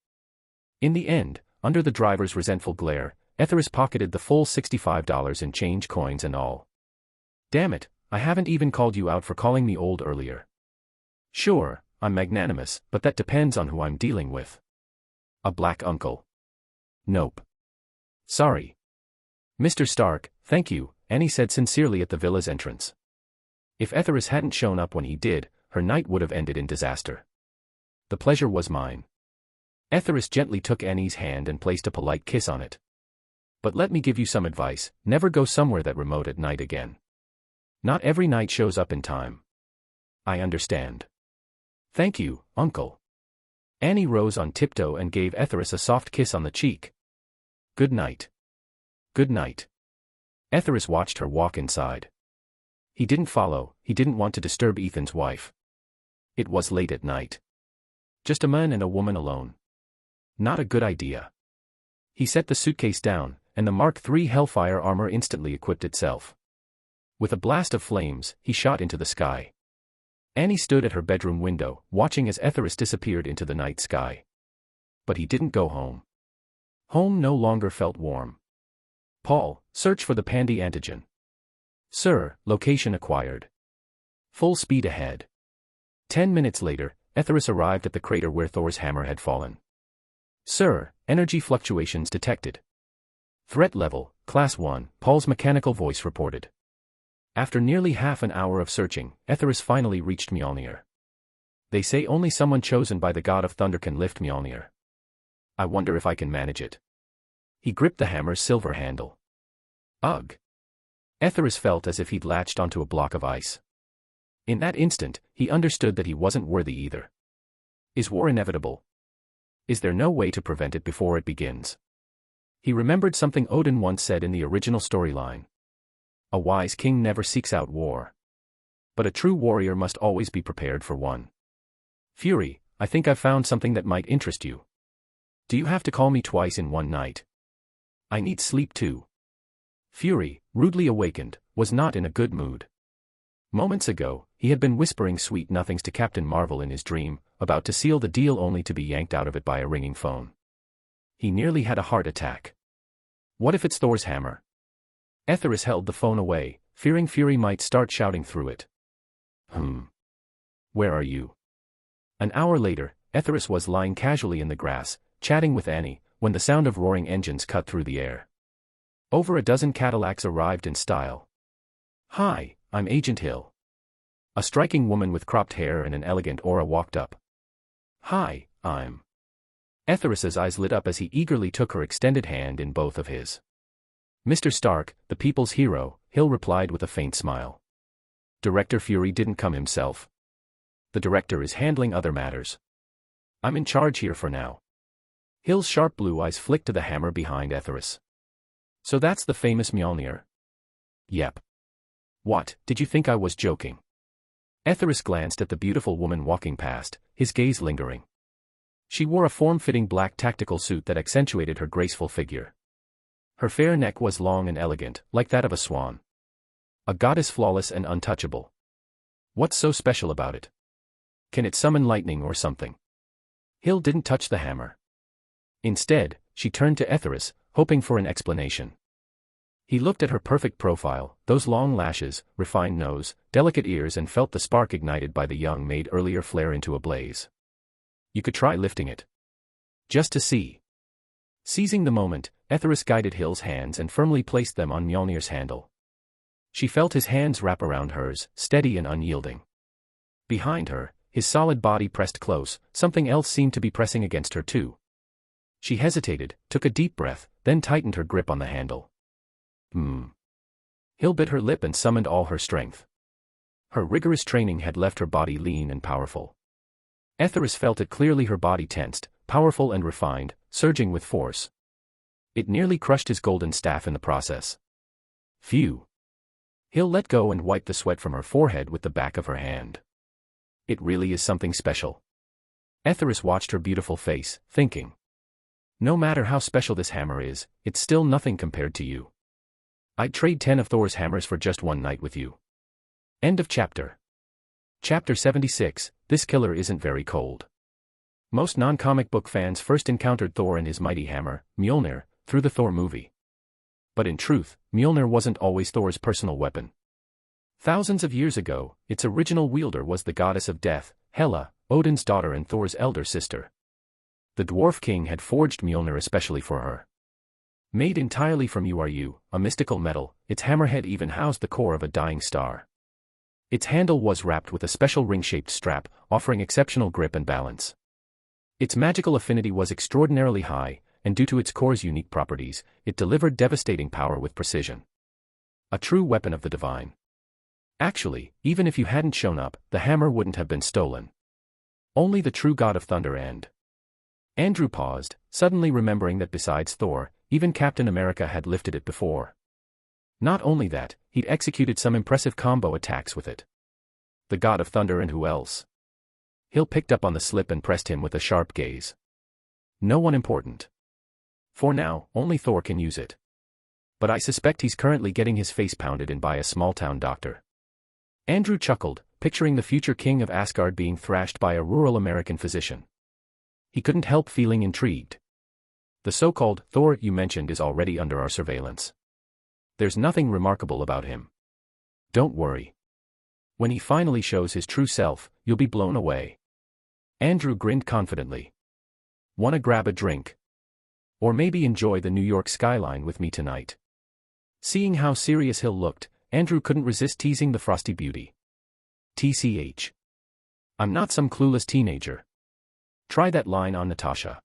In the end, under the driver's resentful glare, Etheris pocketed the full $65 in change, coins and all. "Damn it, I haven't even called you out for calling me old earlier." "Sure, I'm magnanimous, but that depends on who I'm dealing with." "A black uncle?" "Nope." "Sorry." "Mr. Stark, thank you," Annie said sincerely at the villa's entrance. If Etheris hadn't shown up when he did, her night would have ended in disaster. "The pleasure was mine." Etheris gently took Annie's hand and placed a polite kiss on it. "But let me give you some advice, never go somewhere that remote at night again. Not every night shows up in time." "I understand." "Thank you, uncle." Annie rose on tiptoe and gave Etheris a soft kiss on the cheek. "Good night." "Good night." Etheris watched her walk inside. He didn't follow, he didn't want to disturb Ethan's wife. It was late at night. Just a man and a woman alone. Not a good idea. He set the suitcase down, and the Mark III Hellfire armor instantly equipped itself. With a blast of flames, he shot into the sky. Annie stood at her bedroom window, watching as Etheris disappeared into the night sky. But he didn't go home. Home no longer felt warm. "Paul, search for the Pandy antigen." "Sir, location acquired." "Full speed ahead." 10 minutes later, Etheris arrived at the crater where Thor's hammer had fallen. "Sir, energy fluctuations detected." "Threat level, Class 1, Paul's mechanical voice reported. After nearly half an hour of searching, Etheris finally reached Mjolnir. They say only someone chosen by the god of thunder can lift Mjolnir. I wonder if I can manage it. He gripped the hammer's silver handle. Ugh. Etheris felt as if he'd latched onto a block of ice. In that instant, he understood that he wasn't worthy either. Is war inevitable? Is there no way to prevent it before it begins? He remembered something Odin once said in the original storyline. A wise king never seeks out war. But a true warrior must always be prepared for one. Fury, I think I've found something that might interest you. Do you have to call me twice in one night? I need sleep too. Fury, rudely awakened, was not in a good mood. Moments ago, he had been whispering sweet nothings to Captain Marvel in his dream, about to seal the deal only to be yanked out of it by a ringing phone. He nearly had a heart attack. What if it's Thor's hammer? Etheris held the phone away, fearing Fury might start shouting through it. Where are you? An hour later, Etheris was lying casually in the grass, chatting with Annie, when the sound of roaring engines cut through the air. Over a dozen Cadillacs arrived in style. Hi, I'm Agent Hill. A striking woman with cropped hair and an elegant aura walked up. Hi, I'm. Etheris's eyes lit up as he eagerly took her extended hand in both of his. Mr. Stark, the people's hero, Hill replied with a faint smile. Director Fury didn't come himself. The director is handling other matters. I'm in charge here for now. Hill's sharp blue eyes flicked to the hammer behind Etheris. So that's the famous Mjolnir? Yep. What, did you think I was joking? Etheris glanced at the beautiful woman walking past, his gaze lingering. She wore a form-fitting black tactical suit that accentuated her graceful figure. Her fair neck was long and elegant, like that of a swan. A goddess flawless and untouchable. What's so special about it? Can it summon lightning or something? Hill didn't touch the hammer. Instead, she turned to Etheris, hoping for an explanation. He looked at her perfect profile, those long lashes, refined nose, delicate ears, and felt the spark ignited by the young maid earlier flare into a blaze. You could try lifting it. Just to see. Seizing the moment, Etheris guided Hill's hands and firmly placed them on Mjolnir's handle. She felt his hands wrap around hers, steady and unyielding. Behind her, his solid body pressed close, something else seemed to be pressing against her too. She hesitated, took a deep breath, then tightened her grip on the handle. Hill bit her lip and summoned all her strength. Her rigorous training had left her body lean and powerful. Etheris felt it clearly, her body tensed, powerful and refined, surging with force. It nearly crushed his golden staff in the process. Phew. Hill let go and wiped the sweat from her forehead with the back of her hand. It really is something special. Etheris watched her beautiful face, thinking. No matter how special this hammer is, it's still nothing compared to you. I'd trade 10 of Thor's hammers for just one night with you. End of chapter. Chapter 76, This Killer Isn't Very Cold. Most non-comic book fans first encountered Thor and his mighty hammer, Mjolnir, through the Thor movie. But in truth, Mjolnir wasn't always Thor's personal weapon. Thousands of years ago, its original wielder was the goddess of death, Hela, Odin's daughter and Thor's elder sister. The Dwarf King had forged Mjolnir especially for her. Made entirely from URU, a mystical metal, its hammerhead even housed the core of a dying star. Its handle was wrapped with a special ring-shaped strap, offering exceptional grip and balance. Its magical affinity was extraordinarily high, and due to its core's unique properties, it delivered devastating power with precision. A true weapon of the divine. Actually, even if you hadn't shown up, the hammer wouldn't have been stolen. Only the true god of thunder and... Andrew paused, suddenly remembering that besides Thor, even Captain America had lifted it before. Not only that, he'd executed some impressive combo attacks with it. The god of thunder and who else? Hill picked up on the slip and pressed him with a sharp gaze. No one important. For now, only Thor can use it. But I suspect he's currently getting his face pounded in by a small-town doctor. Andrew chuckled, picturing the future king of Asgard being thrashed by a rural American physician. He couldn't help feeling intrigued. The so-called Thor you mentioned is already under our surveillance. There's nothing remarkable about him. Don't worry. When he finally shows his true self, you'll be blown away. Andrew grinned confidently. Wanna grab a drink? Or maybe enjoy the New York skyline with me tonight? Seeing how serious Hill looked, Andrew couldn't resist teasing the frosty beauty. TCH. I'm not some clueless teenager. Try that line on Natasha.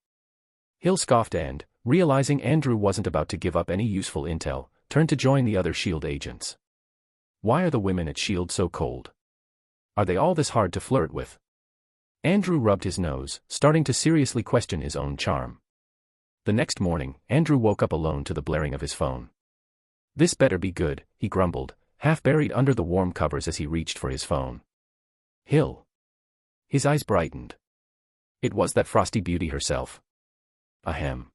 Hill scoffed and, realizing Andrew wasn't about to give up any useful intel, turned to join the other S.H.I.E.L.D. agents. Why are the women at S.H.I.E.L.D. so cold? Are they all this hard to flirt with? Andrew rubbed his nose, starting to seriously question his own charm. The next morning, Andrew woke up alone to the blaring of his phone. This better be good, he grumbled, half buried under the warm covers as he reached for his phone. Hill. His eyes brightened. It was that frosty beauty herself. Ahem.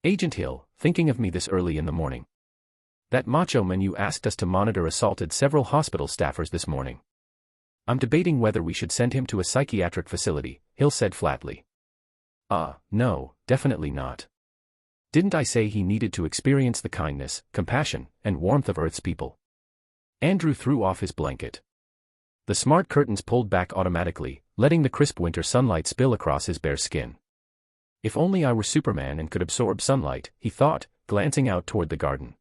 Agent Hill, thinking of me this early in the morning. That macho man you asked us to monitor assaulted several hospital staffers this morning. I'm debating whether we should send him to a psychiatric facility, Hill said flatly. No, definitely not. Didn't I say he needed to experience the kindness, compassion, and warmth of Earth's people? Andrew threw off his blanket. The smart curtains pulled back automatically, letting the crisp winter sunlight spill across his bare skin. If only I were Superman and could absorb sunlight, he thought, glancing out toward the garden.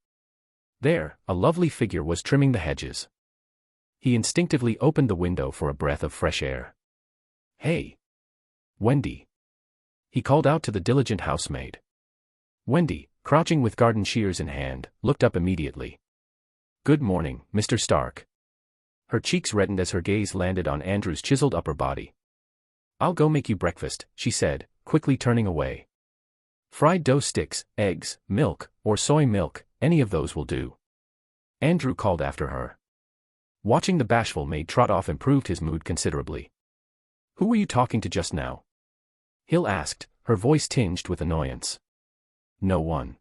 There, a lovely figure was trimming the hedges. He instinctively opened the window for a breath of fresh air. Hey! Wendy! He called out to the diligent housemaid. Wendy, crouching with garden shears in hand, looked up immediately. Good morning, Mr. Stark. Her cheeks reddened as her gaze landed on Andrew's chiseled upper body. I'll go make you breakfast, she said, quickly turning away. Fried dough sticks, eggs, milk, or soy milk, any of those will do. Andrew called after her. Watching the bashful maid trot off improved his mood considerably. Who were you talking to just now? Hill asked, her voice tinged with annoyance. No one.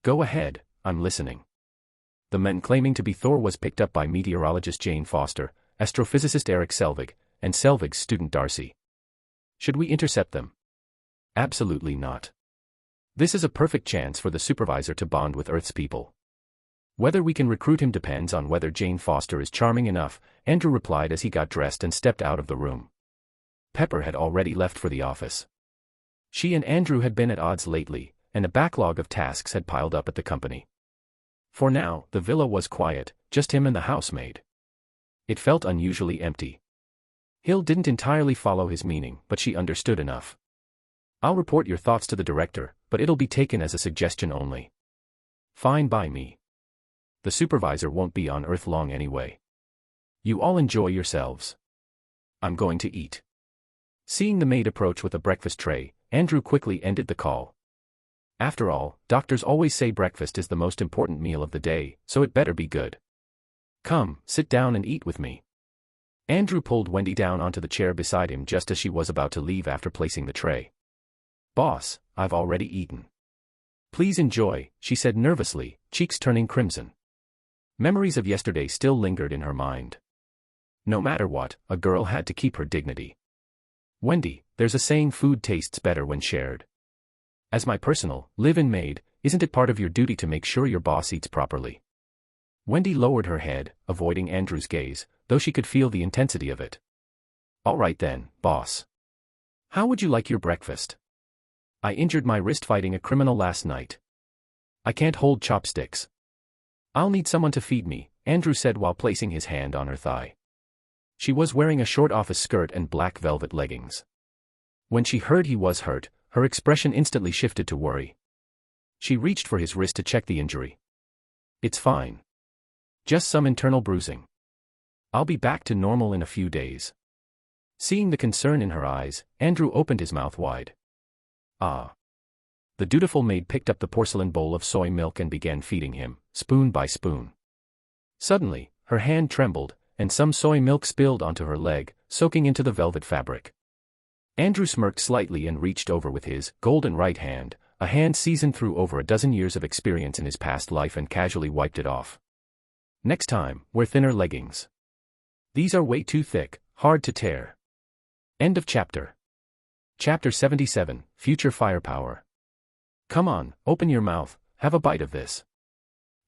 Go ahead, I'm listening. The man claiming to be Thor was picked up by meteorologist Jane Foster, astrophysicist Eric Selvig, and Selvig's student Darcy. Should we intercept them? Absolutely not. This is a perfect chance for the supervisor to bond with Earth's people. Whether we can recruit him depends on whether Jane Foster is charming enough, Andrew replied as he got dressed and stepped out of the room. Pepper had already left for the office. She and Andrew had been at odds lately, and a backlog of tasks had piled up at the company. For now, the villa was quiet, just him and the housemaid. It felt unusually empty. Hill didn't entirely follow his meaning, but she understood enough. I'll report your thoughts to the director, but it'll be taken as a suggestion only. Fine by me. The supervisor won't be on Earth long anyway. You all enjoy yourselves. I'm going to eat. Seeing the maid approach with a breakfast tray, Andrew quickly ended the call. After all, doctors always say breakfast is the most important meal of the day, so it better be good. Come, sit down and eat with me. Andrew pulled Wendy down onto the chair beside him just as she was about to leave after placing the tray. Boss, I've already eaten. Please enjoy, she said nervously, cheeks turning crimson. Memories of yesterday still lingered in her mind. No matter what, a girl had to keep her dignity. Wendy, there's a saying food tastes better when shared. As my personal, live-in maid, isn't it part of your duty to make sure your boss eats properly? Wendy lowered her head, avoiding Andrew's gaze, though she could feel the intensity of it. All right then, boss. How would you like your breakfast? I injured my wrist fighting a criminal last night. I can't hold chopsticks. I'll need someone to feed me, Andrew said while placing his hand on her thigh. She was wearing a short office skirt and black velvet leggings. When she heard he was hurt, her expression instantly shifted to worry. She reached for his wrist to check the injury. It's fine. Just some internal bruising. I'll be back to normal in a few days. Seeing the concern in her eyes, Andrew opened his mouth wide. Ah. The dutiful maid picked up the porcelain bowl of soy milk and began feeding him, spoon by spoon. Suddenly, her hand trembled, and some soy milk spilled onto her leg, soaking into the velvet fabric. Andrew smirked slightly and reached over with his golden right hand, a hand seasoned through over a dozen years of experience in his past life, and casually wiped it off. Next time, wear thinner leggings. These are way too thick, hard to tear. End of chapter. Chapter 77, Future Firepower. Come on, open your mouth, have a bite of this.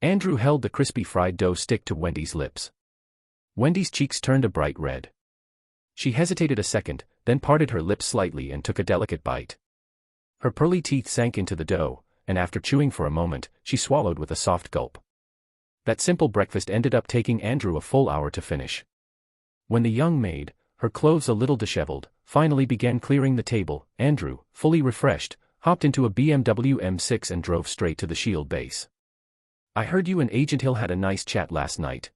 Andrew held the crispy fried dough stick to Wendy's lips. Wendy's cheeks turned a bright red. She hesitated a second, then parted her lips slightly and took a delicate bite. Her pearly teeth sank into the dough, and after chewing for a moment, she swallowed with a soft gulp. That simple breakfast ended up taking Andrew a full hour to finish. When the young maid, her clothes a little disheveled, finally began clearing the table, Andrew, fully refreshed, hopped into a BMW M6 and drove straight to the Shield base. I heard you and Agent Hill had a nice chat last night.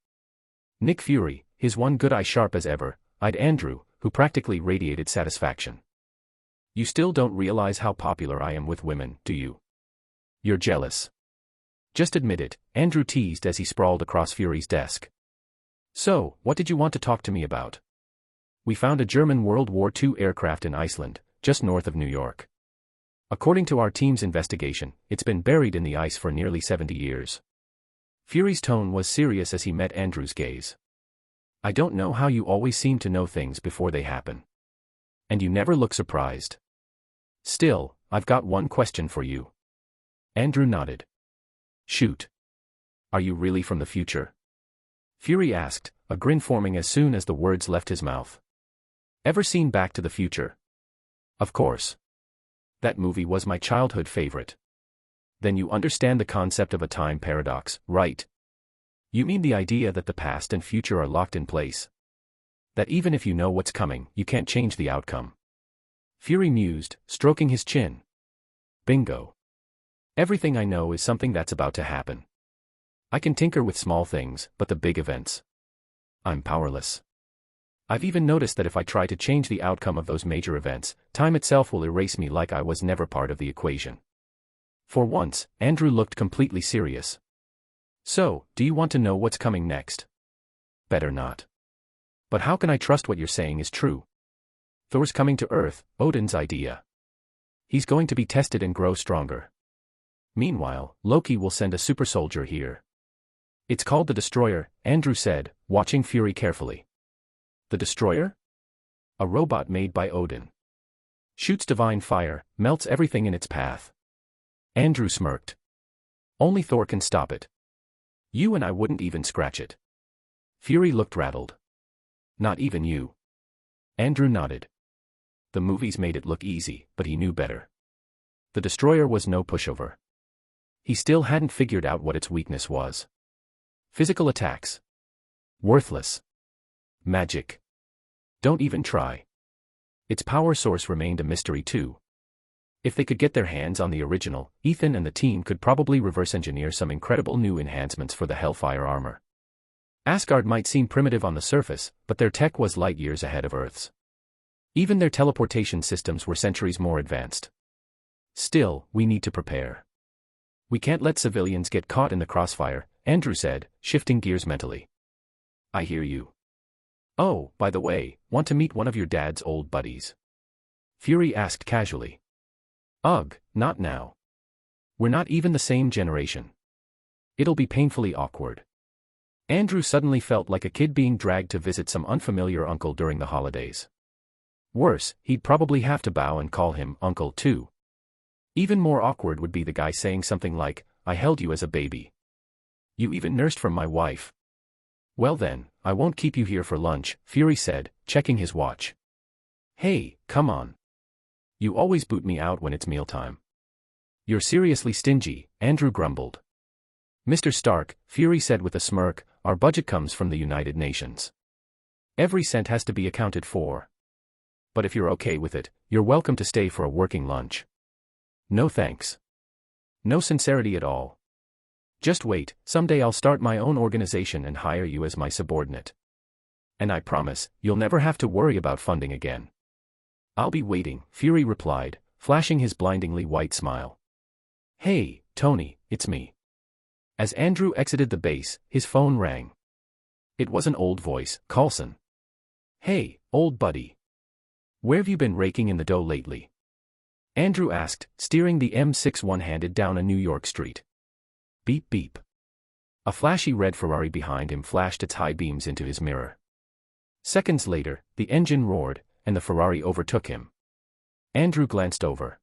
Nick Fury, his one good eye sharp as ever, eyed Andrew, who practically radiated satisfaction. You still don't realize how popular I am with women, do you? You're jealous. Just admit it, Andrew teased as he sprawled across Fury's desk. So, what did you want to talk to me about? We found a German World War II aircraft in Iceland, just north of New York. According to our team's investigation, it's been buried in the ice for nearly 70 years. Fury's tone was serious as he met Andrew's gaze. I don't know how you always seem to know things before they happen. And you never look surprised. Still, I've got one question for you. Andrew nodded. Shoot. Are you really from the future? Fury asked, a grin forming as soon as the words left his mouth. Ever seen Back to the Future? Of course. That movie was my childhood favorite. Then you understand the concept of a time paradox, right? You mean the idea that the past and future are locked in place? That even if you know what's coming, you can't change the outcome? Fury mused, stroking his chin. Bingo. Everything I know is something that's about to happen. I can tinker with small things, but the big events, I'm powerless. I've even noticed that if I try to change the outcome of those major events, time itself will erase me like I was never part of the equation. For once, Andrew looked completely serious. So, do you want to know what's coming next? Better not. But how can I trust what you're saying is true? Thor's coming to Earth, Odin's idea. He's going to be tested and grow stronger. Meanwhile, Loki will send a super soldier here. It's called the Destroyer, Andrew said, watching Fury carefully. The Destroyer? A robot made by Odin. Shoots divine fire, melts everything in its path. Andrew smirked. Only Thor can stop it. You and I wouldn't even scratch it. Fury looked rattled. Not even you. Andrew nodded. The movies made it look easy, but he knew better. The Destroyer was no pushover. He still hadn't figured out what its weakness was. Physical attacks. Worthless. Magic. Don't even try. Its power source remained a mystery too. If they could get their hands on the original, Ethan and the team could probably reverse engineer some incredible new enhancements for the Hellfire armor. Asgard might seem primitive on the surface, but their tech was light years ahead of Earth's. Even their teleportation systems were centuries more advanced. Still, we need to prepare. We can't let civilians get caught in the crossfire, Andrew said, shifting gears mentally. I hear you. Oh, by the way, want to meet one of your dad's old buddies? Fury asked casually. Ugh, not now. We're not even the same generation. It'll be painfully awkward. Andrew suddenly felt like a kid being dragged to visit some unfamiliar uncle during the holidays. Worse, he'd probably have to bow and call him uncle too. Even more awkward would be the guy saying something like, I held you as a baby. You even nursed from my wife. Well then, I won't keep you here for lunch, Fury said, checking his watch. Hey, come on. You always boot me out when it's mealtime. You're seriously stingy, Andrew grumbled. Mr. Stark, Fury said with a smirk, our budget comes from the United Nations. Every cent has to be accounted for. But if you're okay with it, you're welcome to stay for a working lunch. No thanks. No sincerity at all. Just wait, someday I'll start my own organization and hire you as my subordinate. And I promise, you'll never have to worry about funding again. I'll be waiting, Fury replied, flashing his blindingly white smile. Hey, Tony, it's me. As Andrew exited the base, his phone rang. It was an old voice, Coulson. Hey, old buddy. Where've you been raking in the dough lately? Andrew asked, steering the M6 one-handed down a New York street. Beep beep. A flashy red Ferrari behind him flashed its high beams into his mirror. Seconds later, the engine roared, and the Ferrari overtook him. Andrew glanced over.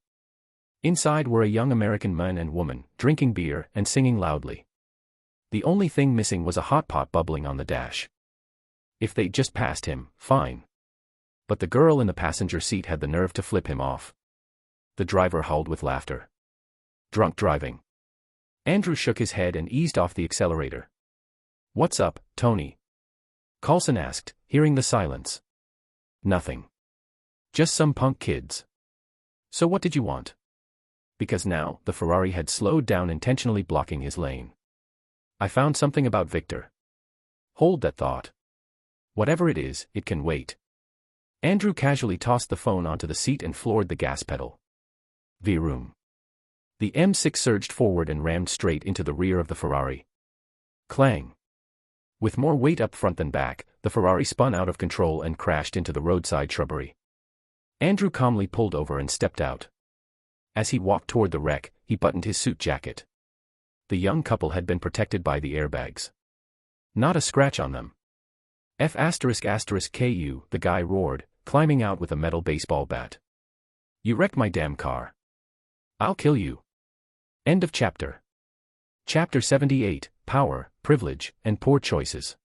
Inside were a young American man and woman, drinking beer and singing loudly. The only thing missing was a hot pot bubbling on the dash. If they'd just passed him, fine. But the girl in the passenger seat had the nerve to flip him off. The driver howled with laughter. Drunk driving. Andrew shook his head and eased off the accelerator. What's up, Tony? Coulson asked, hearing the silence. Nothing. Just some punk kids. So what did you want? Because now, the Ferrari had slowed down, intentionally blocking his lane. I found something about Victor. Hold that thought. Whatever it is, it can wait. Andrew casually tossed the phone onto the seat and floored the gas pedal. Vroom. The M6 surged forward and rammed straight into the rear of the Ferrari. Clang. With more weight up front than back, the Ferrari spun out of control and crashed into the roadside shrubbery. Andrew calmly pulled over and stepped out. As he walked toward the wreck, he buttoned his suit jacket. The young couple had been protected by the airbags. Not a scratch on them. F***ku, the guy roared, climbing out with a metal baseball bat. You wrecked my damn car. I'll kill you. End of chapter. Chapter 78, Power, Privilege, and Poor Choices.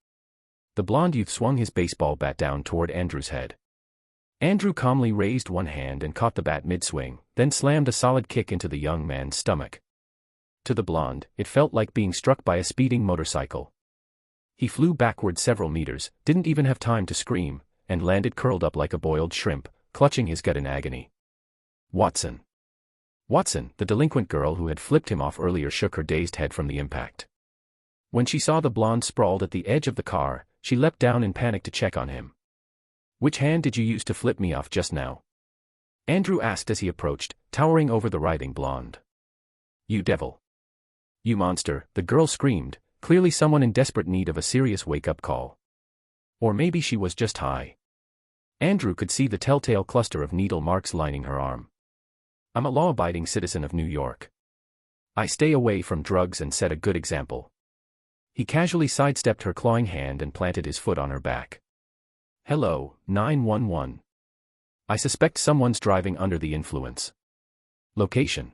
The blonde youth swung his baseball bat down toward Andrew's head. Andrew calmly raised one hand and caught the bat mid-swing, then slammed a solid kick into the young man's stomach. To the blonde, it felt like being struck by a speeding motorcycle. He flew backward several meters, didn't even have time to scream, and landed curled up like a boiled shrimp, clutching his gut in agony. Watson. Watson, the delinquent girl who had flipped him off earlier, shook her dazed head from the impact. When she saw the blonde sprawled at the edge of the car, she leapt down in panic to check on him. Which hand did you use to flip me off just now? Andrew asked as he approached, towering over the writhing blonde. You devil. You monster, the girl screamed, clearly someone in desperate need of a serious wake-up call. Or maybe she was just high. Andrew could see the telltale cluster of needle marks lining her arm. I'm a law-abiding citizen of New York. I stay away from drugs and set a good example. He casually sidestepped her clawing hand and planted his foot on her back. Hello, 911. I suspect someone's driving under the influence. Location.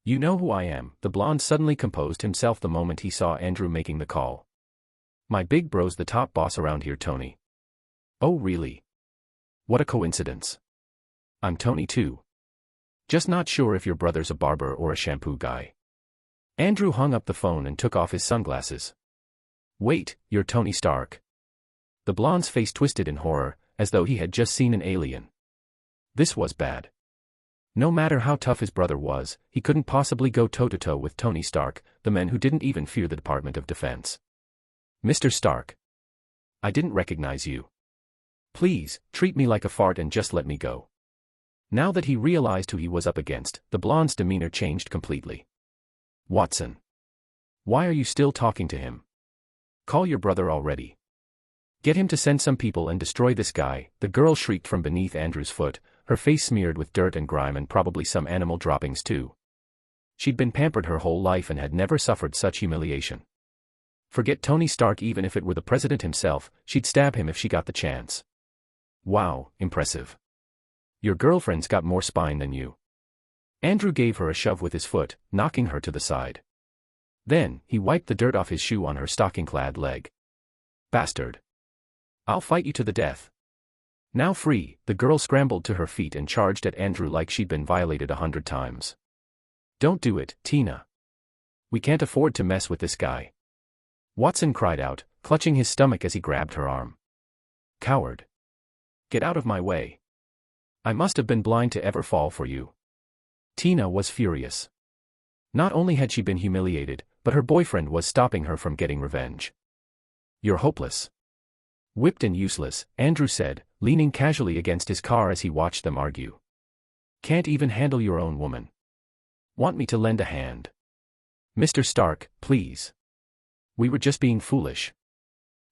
You know who I am, the blonde suddenly composed himself the moment he saw Andrew making the call. My big bro's the top boss around here, Tony. Oh really? What a coincidence. I'm Tony too. Just not sure if your brother's a barber or a shampoo guy. Andrew hung up the phone and took off his sunglasses. Wait, you're Tony Stark. The blonde's face twisted in horror, as though he had just seen an alien. This was bad. No matter how tough his brother was, he couldn't possibly go toe-to-toe with Tony Stark, the man who didn't even fear the Department of Defense. Mr. Stark. I didn't recognize you. Please, treat me like a fart and just let me go. Now that he realized who he was up against, the blonde's demeanor changed completely. Watson. Why are you still talking to him? Call your brother already. Get him to send some people and destroy this guy, the girl shrieked from beneath Andrew's foot, her face smeared with dirt and grime and probably some animal droppings too. She'd been pampered her whole life and had never suffered such humiliation. Forget Tony Stark, even if it were the president himself, she'd stab him if she got the chance. Wow, impressive. Your girlfriend's got more spine than you. Andrew gave her a shove with his foot, knocking her to the side. Then, he wiped the dirt off his shoe on her stocking-clad leg. Bastard. I'll fight you to the death. Now free, the girl scrambled to her feet and charged at Andrew like she'd been violated 100 times. Don't do it, Tina. We can't afford to mess with this guy. Watson cried out, clutching his stomach as he grabbed her arm. Coward. Get out of my way. I must have been blind to ever fall for you. Tina was furious. Not only had she been humiliated, but her boyfriend was stopping her from getting revenge. You're hopeless. Whipped and useless, Andrew said, leaning casually against his car as he watched them argue. Can't even handle your own woman. Want me to lend a hand? Mr. Stark, please. We were just being foolish.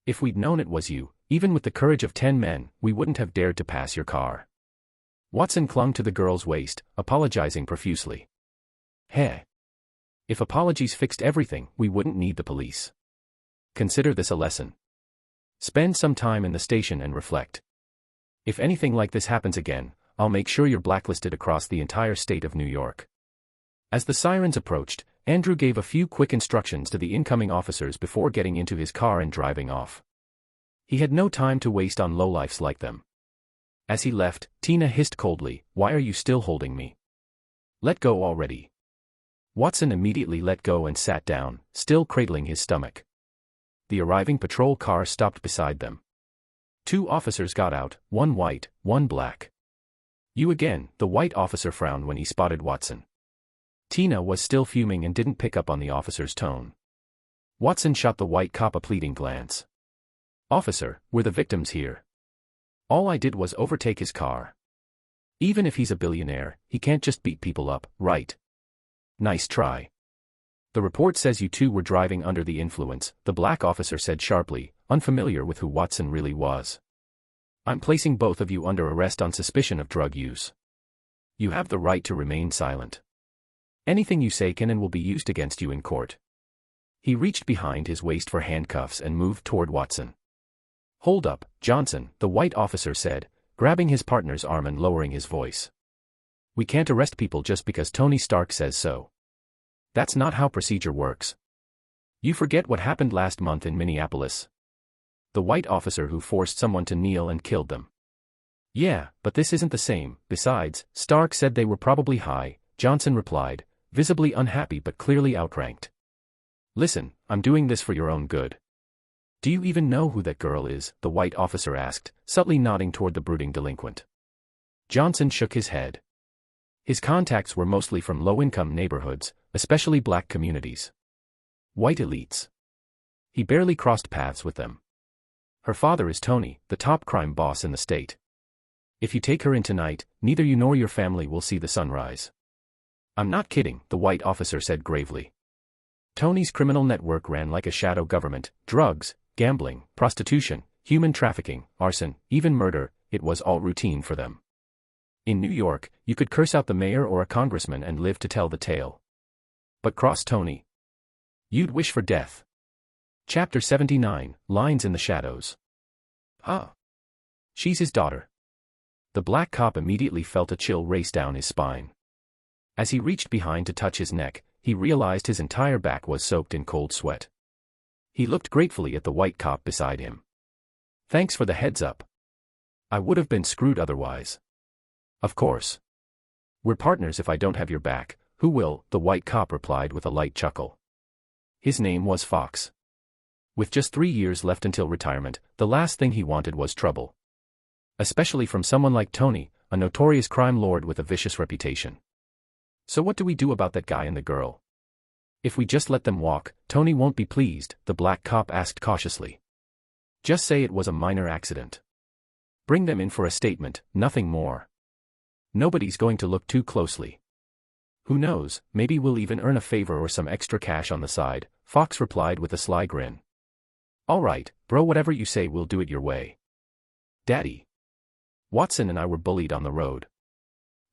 If we'd known it was you, even with the courage of 10 men, we wouldn't have dared to pass your car. Watson clung to the girl's waist, apologizing profusely. Hey. If apologies fixed everything, we wouldn't need the police. Consider this a lesson. Spend some time in the station and reflect. If anything like this happens again, I'll make sure you're blacklisted across the entire state of New York. As the sirens approached, Andrew gave a few quick instructions to the incoming officers before getting into his car and driving off. He had no time to waste on lowlifes like them. As he left, Tina hissed coldly, "Why are you still holding me? Let go already." Watson immediately let go and sat down, still cradling his stomach. The arriving patrol car stopped beside them. 2 officers got out, one white, one black. You again, the white officer frowned when he spotted Watson. Tina was still fuming and didn't pick up on the officer's tone. Watson shot the white cop a pleading glance. Officer, we're the victims here. All I did was overtake his car. Even if he's a billionaire, he can't just beat people up, right? Nice try. The report says you two were driving under the influence, the black officer said sharply, unfamiliar with who Watson really was. I'm placing both of you under arrest on suspicion of drug use. You have the right to remain silent. Anything you say can and will be used against you in court. He reached behind his waist for handcuffs and moved toward Watson. Hold up, Johnson, the white officer said, grabbing his partner's arm and lowering his voice. We can't arrest people just because Tony Stark says so. That's not how procedure works. You forget what happened last month in Minneapolis. The white officer who forced someone to kneel and killed them. Yeah, but this isn't the same. Besides, Stark said they were probably high, Johnson replied, visibly unhappy but clearly outranked. Listen, I'm doing this for your own good. Do you even know who that girl is? The white officer asked, subtly nodding toward the brooding delinquent. Johnson shook his head. His contacts were mostly from low-income neighborhoods, especially black communities. White elites. He barely crossed paths with them. Her father is Tony, the top crime boss in the state. If you take her in tonight, neither you nor your family will see the sunrise. I'm not kidding, the white officer said gravely. Tony's criminal network ran like a shadow government: drugs, gambling, prostitution, human trafficking, arson, even murder. It was all routine for them. In New York, you could curse out the mayor or a congressman and live to tell the tale. But cross Tony. You'd wish for death. Chapter 79, Lines in the Shadows. Huh. She's his daughter. The black cop immediately felt a chill race down his spine. As he reached behind to touch his neck, he realized his entire back was soaked in cold sweat. He looked gratefully at the white cop beside him. Thanks for the heads up. I would have been screwed otherwise. Of course. We're partners. If I don't have your back, who will? The white cop replied with a light chuckle. His name was Fox. With just 3 years left until retirement, the last thing he wanted was trouble. Especially from someone like Tony, a notorious crime lord with a vicious reputation. So what do we do about that guy and the girl? If we just let them walk, Tony won't be pleased, the black cop asked cautiously. Just say it was a minor accident. Bring them in for a statement, nothing more. Nobody's going to look too closely. Who knows, maybe we'll even earn a favor or some extra cash on the side, Fox replied with a sly grin. All right, bro, whatever you say, we'll do it your way. Daddy. Watson and I were bullied on the road.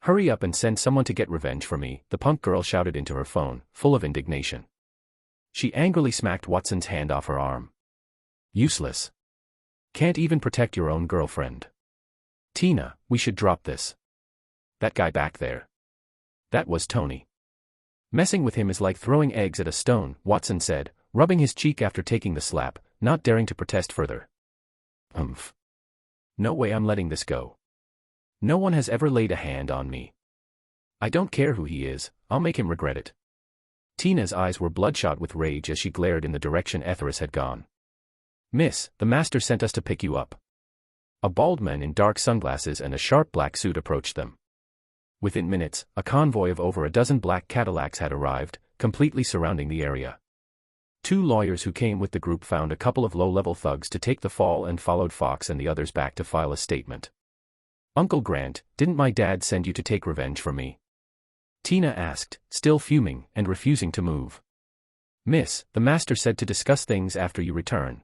Hurry up and send someone to get revenge for me, the punk girl shouted into her phone, full of indignation. She angrily smacked Watson's hand off her arm. Useless. Can't even protect your own girlfriend. Tina, we should drop this. That guy back there. That was Tony. Messing with him is like throwing eggs at a stone, Watson said, rubbing his cheek after taking the slap, not daring to protest further. No way I'm letting this go. No one has ever laid a hand on me. I don't care who he is, I'll make him regret it. Tina's eyes were bloodshot with rage as she glared in the direction Etheris had gone. Miss, the master sent us to pick you up. A bald man in dark sunglasses and a sharp black suit approached them. Within minutes, a convoy of over a dozen black Cadillacs had arrived, completely surrounding the area. 2 lawyers who came with the group found a couple of low-level thugs to take the fall and followed Fox and the others back to file a statement. Uncle Grant, didn't my dad send you to take revenge for me? Tina asked, still fuming and refusing to move. Miss, the master said to discuss things after you return.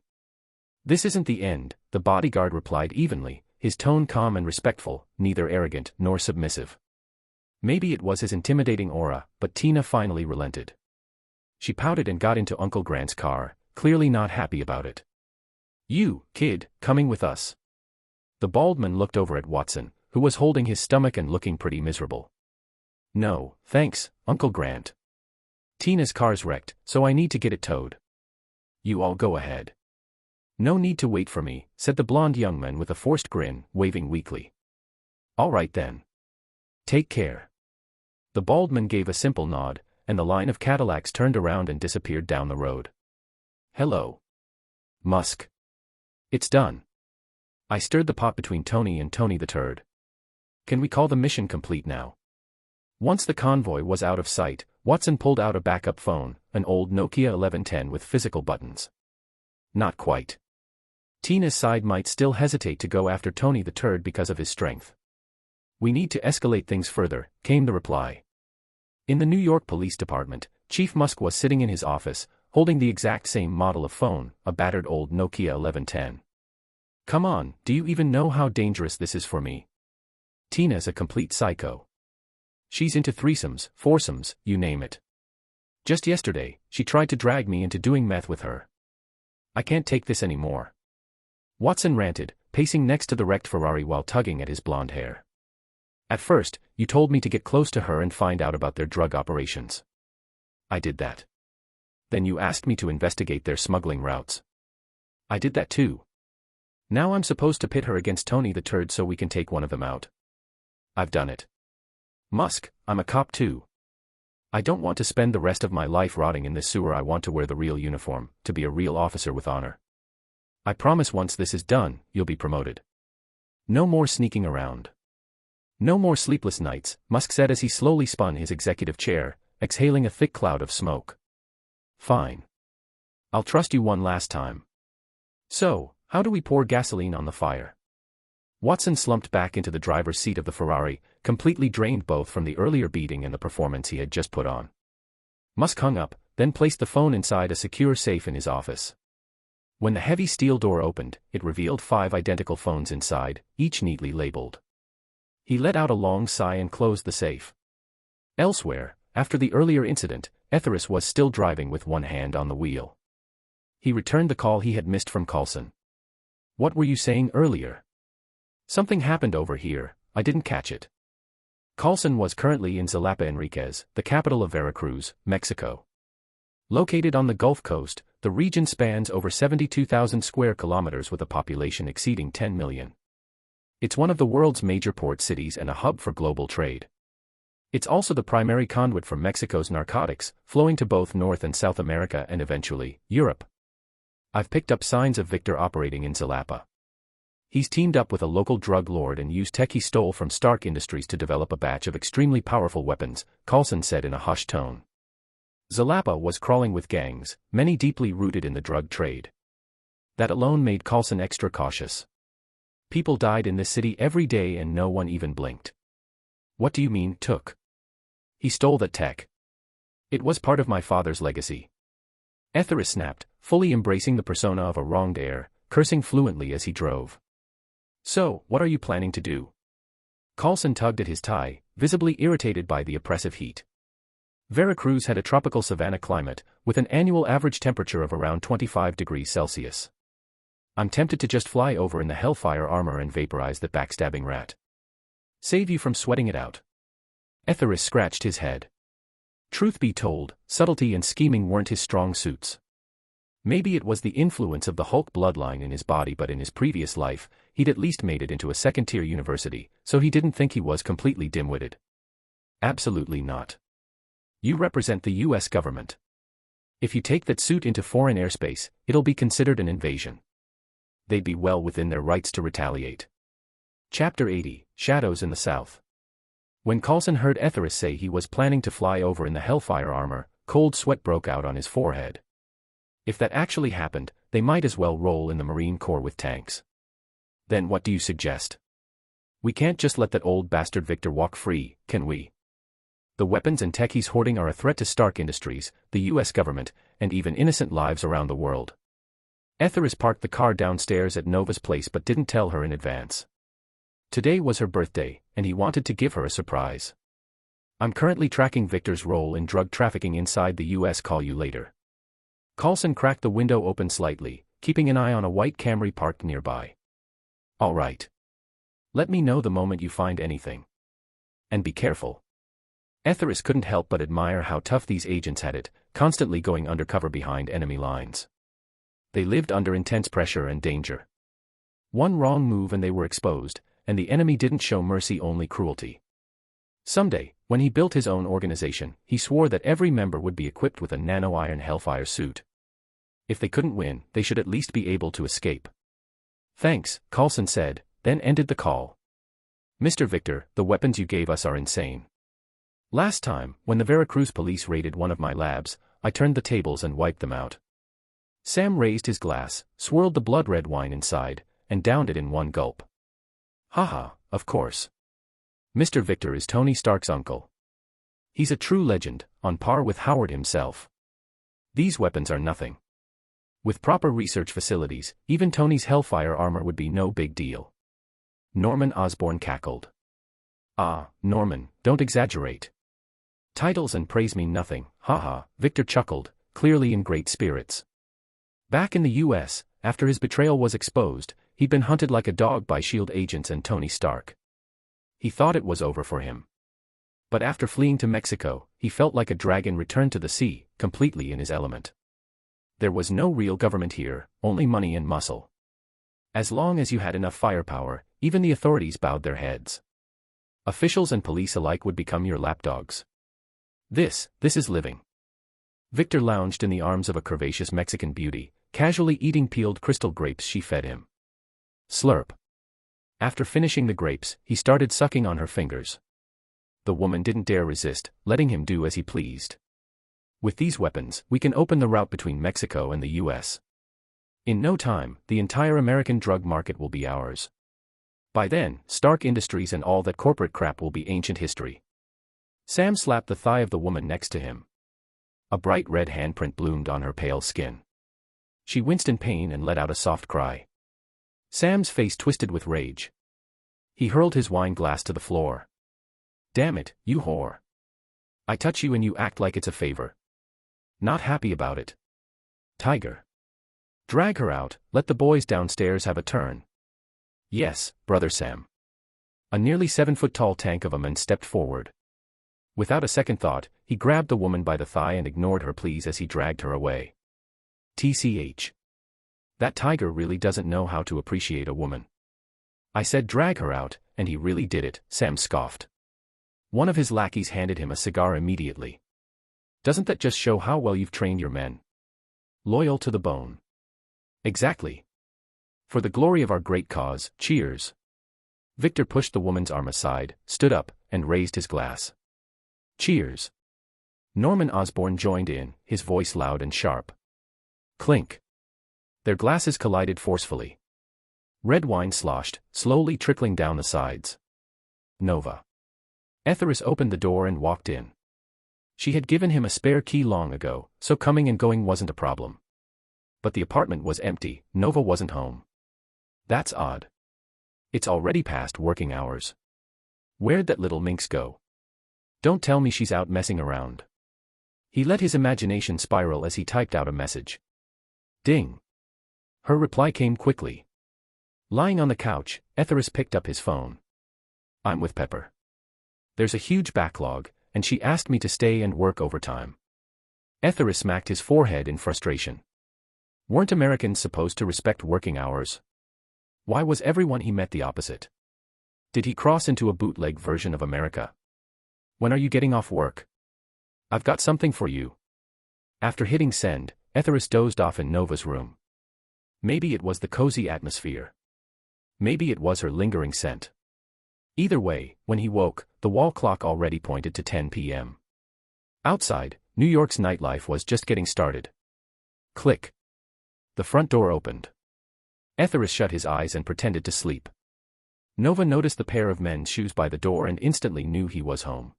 This isn't the end, the bodyguard replied evenly, his tone calm and respectful, neither arrogant nor submissive. Maybe it was his intimidating aura, but Tina finally relented. She pouted and got into Uncle Grant's car, clearly not happy about it. You, kid, coming with us? The bald man looked over at Watson, who was holding his stomach and looking pretty miserable. No, thanks, Uncle Grant. Tina's car's wrecked, so I need to get it towed. You all go ahead. No need to wait for me, said the blond young man with a forced grin, waving weakly. All right then. Take care. The bald man gave a simple nod, and the line of Cadillacs turned around and disappeared down the road. Hello. Musk. It's done. I stirred the pot between Tony and Tony the Turd. Can we call the mission complete now? Once the convoy was out of sight, Watson pulled out a backup phone, an old Nokia 1110 with physical buttons. Not quite. Tina's side might still hesitate to go after Tony the Turd because of his strength. We need to escalate things further, came the reply. In the New York Police Department, Chief Musk was sitting in his office, holding the exact same model of phone, a battered old Nokia 1110. Come on, do you even know how dangerous this is for me? Tina's a complete psycho. She's into threesomes, foursomes, you name it. Just yesterday, she tried to drag me into doing meth with her. I can't take this anymore. Watson ranted, pacing next to the wrecked Ferrari while tugging at his blonde hair. At first, you told me to get close to her and find out about their drug operations. I did that. Then you asked me to investigate their smuggling routes. I did that too. Now I'm supposed to pit her against Tony the Turd so we can take one of them out. I've done it. Musk, I'm a cop too. I don't want to spend the rest of my life rotting in this sewer. I want to wear the real uniform, to be a real officer with honor. I promise once this is done, you'll be promoted. No more sneaking around. No more sleepless nights, Musk said as he slowly spun his executive chair, exhaling a thick cloud of smoke. Fine. I'll trust you one last time. So, how do we pour gasoline on the fire? Watson slumped back into the driver's seat of the Ferrari, completely drained both from the earlier beating and the performance he had just put on. Musk hung up, then placed the phone inside a secure safe in his office. When the heavy steel door opened, it revealed 5 identical phones inside, each neatly labeled. He let out a long sigh and closed the safe. Elsewhere, after the earlier incident, Etheris was still driving with one hand on the wheel. He returned the call he had missed from Carlson. What were you saying earlier? Something happened over here, I didn't catch it. Carlson was currently in Xalapa Enriquez, the capital of Veracruz, Mexico. Located on the Gulf Coast, the region spans over 72,000 square kilometers with a population exceeding 10 million. It's one of the world's major port cities and a hub for global trade. It's also the primary conduit for Mexico's narcotics, flowing to both North and South America and eventually, Europe. I've picked up signs of Victor operating in Xalapa. He's teamed up with a local drug lord and used tech he stole from Stark Industries to develop a batch of extremely powerful weapons, Coulson said in a hushed tone. Zalapa was crawling with gangs, many deeply rooted in the drug trade. That alone made Coulson extra cautious. People died in this city every day and no one even blinked. What do you mean, took? He stole that tech. It was part of my father's legacy. Etheris snapped, fully embracing the persona of a wronged heir, cursing fluently as he drove. So, what are you planning to do? Coulson tugged at his tie, visibly irritated by the oppressive heat. Veracruz had a tropical savanna climate, with an annual average temperature of around 25 degrees Celsius. I'm tempted to just fly over in the Hellfire armor and vaporize that backstabbing rat. Save you from sweating it out. Etheris scratched his head. Truth be told, subtlety and scheming weren't his strong suits. Maybe it was the influence of the Hulk bloodline in his body, but in his previous life, he'd at least made it into a second-tier university, so he didn't think he was completely dim-witted. Absolutely not. You represent the US government. If you take that suit into foreign airspace, it'll be considered an invasion. They'd be well within their rights to retaliate. Chapter 80, Shadows in the South. When Coulson heard Etheris say he was planning to fly over in the Hellfire armor, cold sweat broke out on his forehead. If that actually happened, they might as well roll in the Marine Corps with tanks. Then what do you suggest? We can't just let that old bastard Victor walk free, can we? The weapons and tech he's hoarding are a threat to Stark Industries, the US government, and even innocent lives around the world. Etheris parked the car downstairs at Nova's place but didn't tell her in advance. Today was her birthday, and he wanted to give her a surprise. I'm currently tracking Victor's role in drug trafficking inside the US. Call you later. Coulson cracked the window open slightly, keeping an eye on a white Camry parked nearby. All right. Let me know the moment you find anything. And be careful. Etheris couldn't help but admire how tough these agents had it, constantly going undercover behind enemy lines. They lived under intense pressure and danger. One wrong move and they were exposed, and the enemy didn't show mercy, only cruelty. Someday, when he built his own organization, he swore that every member would be equipped with a nano-iron Hellfire suit. If they couldn't win, they should at least be able to escape. Thanks, Coulson said, then ended the call. Mr. Victor, the weapons you gave us are insane. Last time, when the Veracruz police raided one of my labs, I turned the tables and wiped them out. Sam raised his glass, swirled the blood-red wine inside, and downed it in one gulp. Haha, of course. Mr. Victor is Tony Stark's uncle. He's a true legend, on par with Howard himself. These weapons are nothing. With proper research facilities, even Tony's Hellfire armor would be no big deal. Norman Osborn cackled. Ah, Norman, don't exaggerate. Titles and praise mean nothing, haha, Victor chuckled, clearly in great spirits. Back in the US, after his betrayal was exposed, he'd been hunted like a dog by S.H.I.E.L.D. agents and Tony Stark. He thought it was over for him. But after fleeing to Mexico, he felt like a dragon returned to the sea, completely in his element. There was no real government here, only money and muscle. As long as you had enough firepower, even the authorities bowed their heads. Officials and police alike would become your lapdogs. This is living. Victor lounged in the arms of a curvaceous Mexican beauty, casually eating peeled crystal grapes she fed him. Slurp. After finishing the grapes, he started sucking on her fingers. The woman didn't dare resist, letting him do as he pleased. With these weapons, we can open the route between Mexico and the US. In no time, the entire American drug market will be ours. By then, Stark Industries and all that corporate crap will be ancient history. Sam slapped the thigh of the woman next to him. A bright red handprint bloomed on her pale skin. She winced in pain and let out a soft cry. Sam's face twisted with rage. He hurled his wine glass to the floor. Damn it, you whore. I touch you and you act like it's a favor. Not happy about it. Tiger. Drag her out, let the boys downstairs have a turn. Yes, Brother Sam. A nearly 7-foot-tall tank of a man stepped forward. Without a second thought, he grabbed the woman by the thigh and ignored her pleas as he dragged her away. TCH. That tiger really doesn't know how to appreciate a woman. I said drag her out, and he really did it, Sam scoffed. One of his lackeys handed him a cigar immediately. Doesn't that just show how well you've trained your men? Loyal to the bone. Exactly. For the glory of our great cause, cheers. Victor pushed the woman's arm aside, stood up, and raised his glass. Cheers. Norman Osborn joined in, his voice loud and sharp. Clink. Their glasses collided forcefully. Red wine sloshed, slowly trickling down the sides. Nova. Etheris opened the door and walked in. She had given him a spare key long ago, so coming and going wasn't a problem. But the apartment was empty, Nova wasn't home. That's odd. It's already past working hours. Where'd that little minx go? Don't tell me she's out messing around. He let his imagination spiral as he typed out a message. Ding. Her reply came quickly. Lying on the couch, Etheris picked up his phone. I'm with Pepper. There's a huge backlog, and she asked me to stay and work overtime. Etheris smacked his forehead in frustration. Weren't Americans supposed to respect working hours? Why was everyone he met the opposite? Did he cross into a bootleg version of America? When are you getting off work? I've got something for you. After hitting send, Etheris dozed off in Nova's room. Maybe it was the cozy atmosphere. Maybe it was her lingering scent. Either way, when he woke, the wall clock already pointed to 10 p.m. Outside, New York's nightlife was just getting started. Click. The front door opened. Etheris shut his eyes and pretended to sleep. Nova noticed the pair of men's shoes by the door and instantly knew he was home.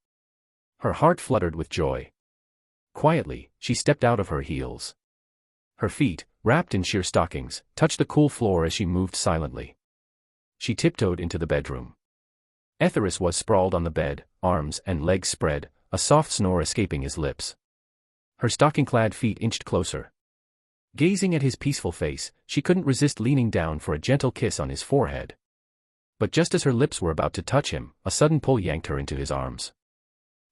Her heart fluttered with joy. Quietly, she stepped out of her heels. Her feet, wrapped in sheer stockings, touched the cool floor as she moved silently. She tiptoed into the bedroom. Etheris was sprawled on the bed, arms and legs spread, a soft snore escaping his lips. Her stocking-clad feet inched closer. Gazing at his peaceful face, she couldn't resist leaning down for a gentle kiss on his forehead. But just as her lips were about to touch him, a sudden pull yanked her into his arms.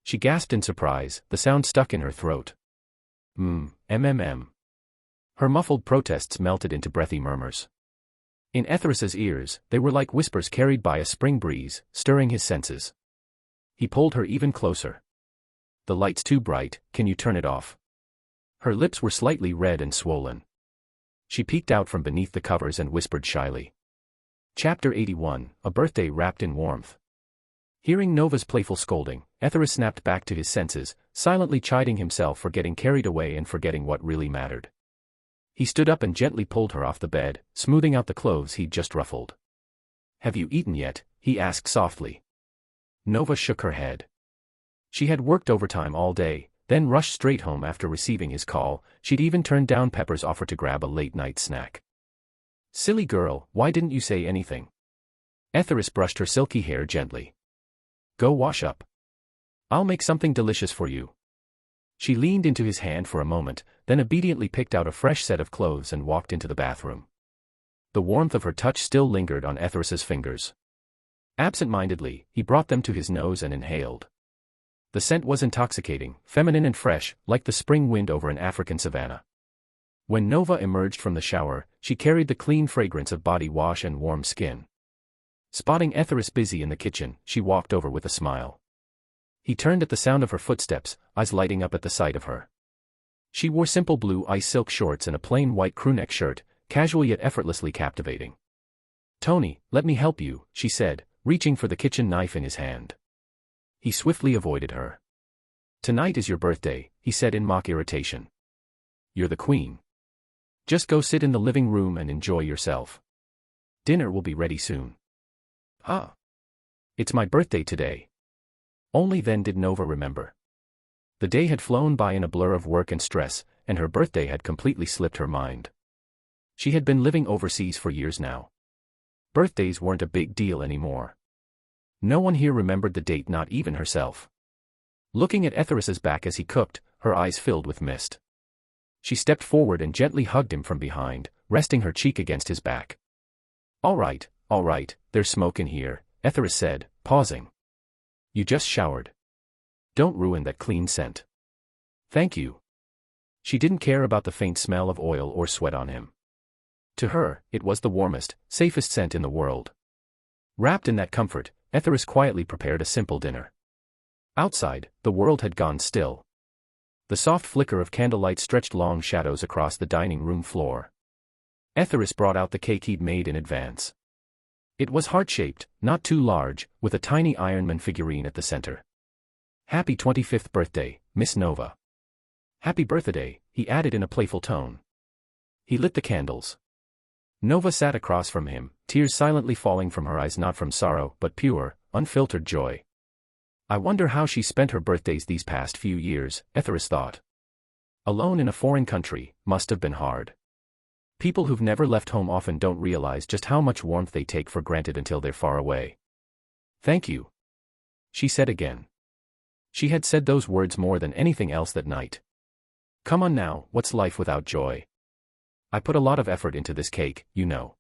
She gasped in surprise, the sound stuck in her throat. Her muffled protests melted into breathy murmurs. In Etheris's ears, they were like whispers carried by a spring breeze, stirring his senses. He pulled her even closer. The light's too bright, can you turn it off? Her lips were slightly red and swollen. She peeked out from beneath the covers and whispered shyly. Chapter 81, A Birthday Wrapped in Warmth. Hearing Nova's playful scolding, Etheris snapped back to his senses, silently chiding himself for getting carried away and forgetting what really mattered. He stood up and gently pulled her off the bed, smoothing out the clothes he'd just ruffled. Have you eaten yet? He asked softly. Nova shook her head. She had worked overtime all day, then rushed straight home after receiving his call. She'd even turned down Pepper's offer to grab a late-night snack. Silly girl, why didn't you say anything? Etheris brushed her silky hair gently. Go wash up. I'll make something delicious for you. She leaned into his hand for a moment, then obediently picked out a fresh set of clothes and walked into the bathroom. The warmth of her touch still lingered on Etheris's fingers. Absent-mindedly, he brought them to his nose and inhaled. The scent was intoxicating, feminine and fresh, like the spring wind over an African savanna. When Nova emerged from the shower, she carried the clean fragrance of body wash and warm skin. Spotting Etheris busy in the kitchen, she walked over with a smile. He turned at the sound of her footsteps, eyes lighting up at the sight of her. She wore simple blue ice silk shorts and a plain white crewneck shirt, casual yet effortlessly captivating. Tony, let me help you, she said, reaching for the kitchen knife in his hand. He swiftly avoided her. Tonight is your birthday, he said in mock irritation. You're the queen. Just go sit in the living room and enjoy yourself. Dinner will be ready soon. Ah. It's my birthday today. Only then did Nova remember. The day had flown by in a blur of work and stress, and her birthday had completely slipped her mind. She had been living overseas for years now. Birthdays weren't a big deal anymore. No one here remembered the date, not even herself. Looking at Etheris's back as he cooked, her eyes filled with mist. She stepped forward and gently hugged him from behind, resting her cheek against his back. All right, there's smoke in here, Etheris said, pausing. You just showered. Don't ruin that clean scent. Thank you. She didn't care about the faint smell of oil or sweat on him. To her, it was the warmest, safest scent in the world. Wrapped in that comfort, Etheris quietly prepared a simple dinner. Outside, the world had gone still. The soft flicker of candlelight stretched long shadows across the dining room floor. Etheris brought out the cake he'd made in advance. It was heart-shaped, not too large, with a tiny Iron Man figurine at the center. "Happy 25th birthday, Miss Nova." "Happy birthday," he added in a playful tone. He lit the candles. Nova sat across from him, tears silently falling from her eyes, not from sorrow, but pure, unfiltered joy. I wonder how she spent her birthdays these past few years, Etheris thought. Alone in a foreign country, must have been hard. People who've never left home often don't realize just how much warmth they take for granted until they're far away. "Thank you," she said again. She had said those words more than anything else that night. "Come on now, what's life without joy? I put a lot of effort into this cake, you know.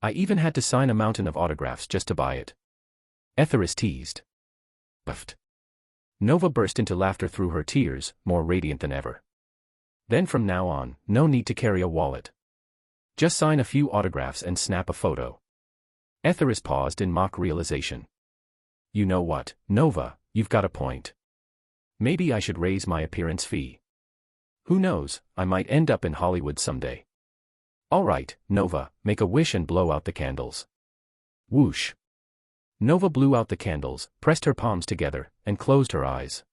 I even had to sign a mountain of autographs just to buy it." Etheris teased. "Buffed." Nova burst into laughter through her tears, more radiant than ever. "Then from now on, no need to carry a wallet. Just sign a few autographs and snap a photo." Etheris paused in mock realization. "You know what, Nova, you've got a point. Maybe I should raise my appearance fee. Who knows, I might end up in Hollywood someday." "All right, Nova, make a wish and blow out the candles." Whoosh. Nova blew out the candles, pressed her palms together, and closed her eyes.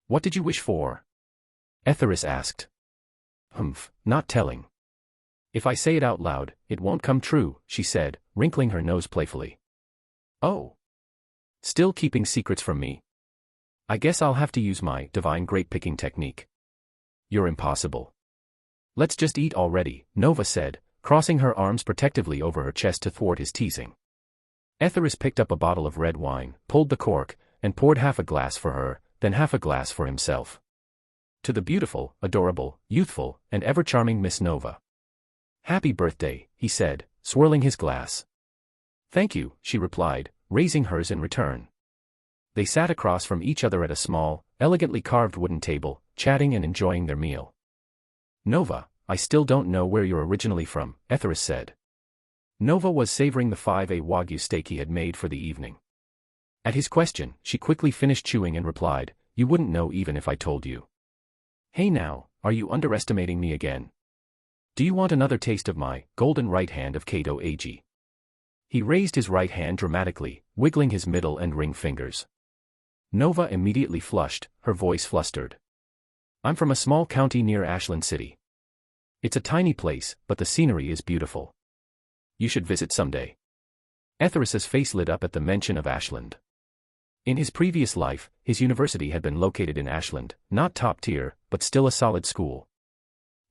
"What did you wish for?" Etheris asked. "Humph, not telling. If I say it out loud, it won't come true," she said, wrinkling her nose playfully. "Oh. Still keeping secrets from me? I guess I'll have to use my divine grape-picking technique." "You're impossible. Let's just eat already," Nova said, crossing her arms protectively over her chest to thwart his teasing. Etheris picked up a bottle of red wine, pulled the cork, and poured half a glass for her, then half a glass for himself. "To the beautiful, adorable, youthful, and ever-charming Miss Nova." "Happy birthday," he said, swirling his glass. "Thank you," she replied, raising hers in return. They sat across from each other at a small, elegantly carved wooden table, chatting and enjoying their meal. "Nova, I still don't know where you're originally from," Etheris said. Nova was savoring the 5A Wagyu steak he had made for the evening. At his question, she quickly finished chewing and replied, "You wouldn't know even if I told you." "Hey now, are you underestimating me again? Do you want another taste of my golden right hand of Kato Ag?" He raised his right hand dramatically, wiggling his middle and ring fingers. Nova immediately flushed, her voice flustered. "I'm from a small county near Ashland City. It's a tiny place, but the scenery is beautiful. You should visit someday." Etheris's face lit up at the mention of Ashland. In his previous life, his university had been located in Ashland, not top tier, but still a solid school.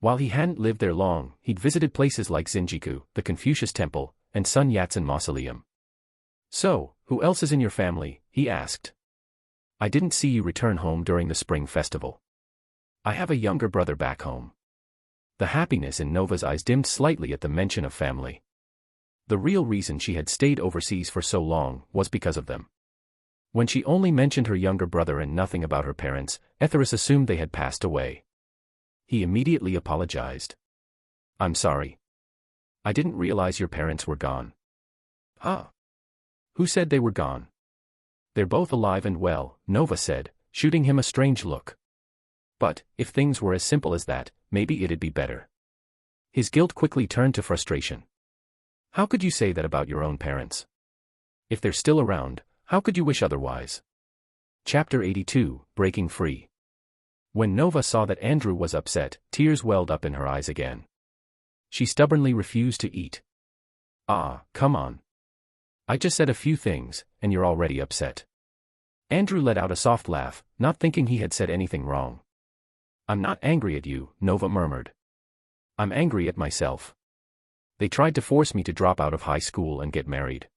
While he hadn't lived there long, he'd visited places like Zinjiku, the Confucius Temple, and Sun Yat-sen Mausoleum. "So, who else is in your family?" he asked. "I didn't see you return home during the spring festival." "I have a younger brother back home." The happiness in Nova's eyes dimmed slightly at the mention of family. The real reason she had stayed overseas for so long was because of them. When she only mentioned her younger brother and nothing about her parents, Etheris assumed they had passed away. He immediately apologized. "I'm sorry. I didn't realize your parents were gone." "Huh? Who said they were gone?" "They're both alive and well," Nova said, shooting him a strange look. "But, if things were as simple as that, maybe it'd be better." His guilt quickly turned to frustration. "How could you say that about your own parents? If they're still around, how could you wish otherwise?" Chapter 82, Breaking Free. When Nova saw that Andrew was upset, tears welled up in her eyes again. She stubbornly refused to eat. "Ah, come on. I just said a few things, and you're already upset." Andrew let out a soft laugh, not thinking he had said anything wrong. "I'm not angry at you," Nova murmured. "I'm angry at myself. They tried to force me to drop out of high school and get married.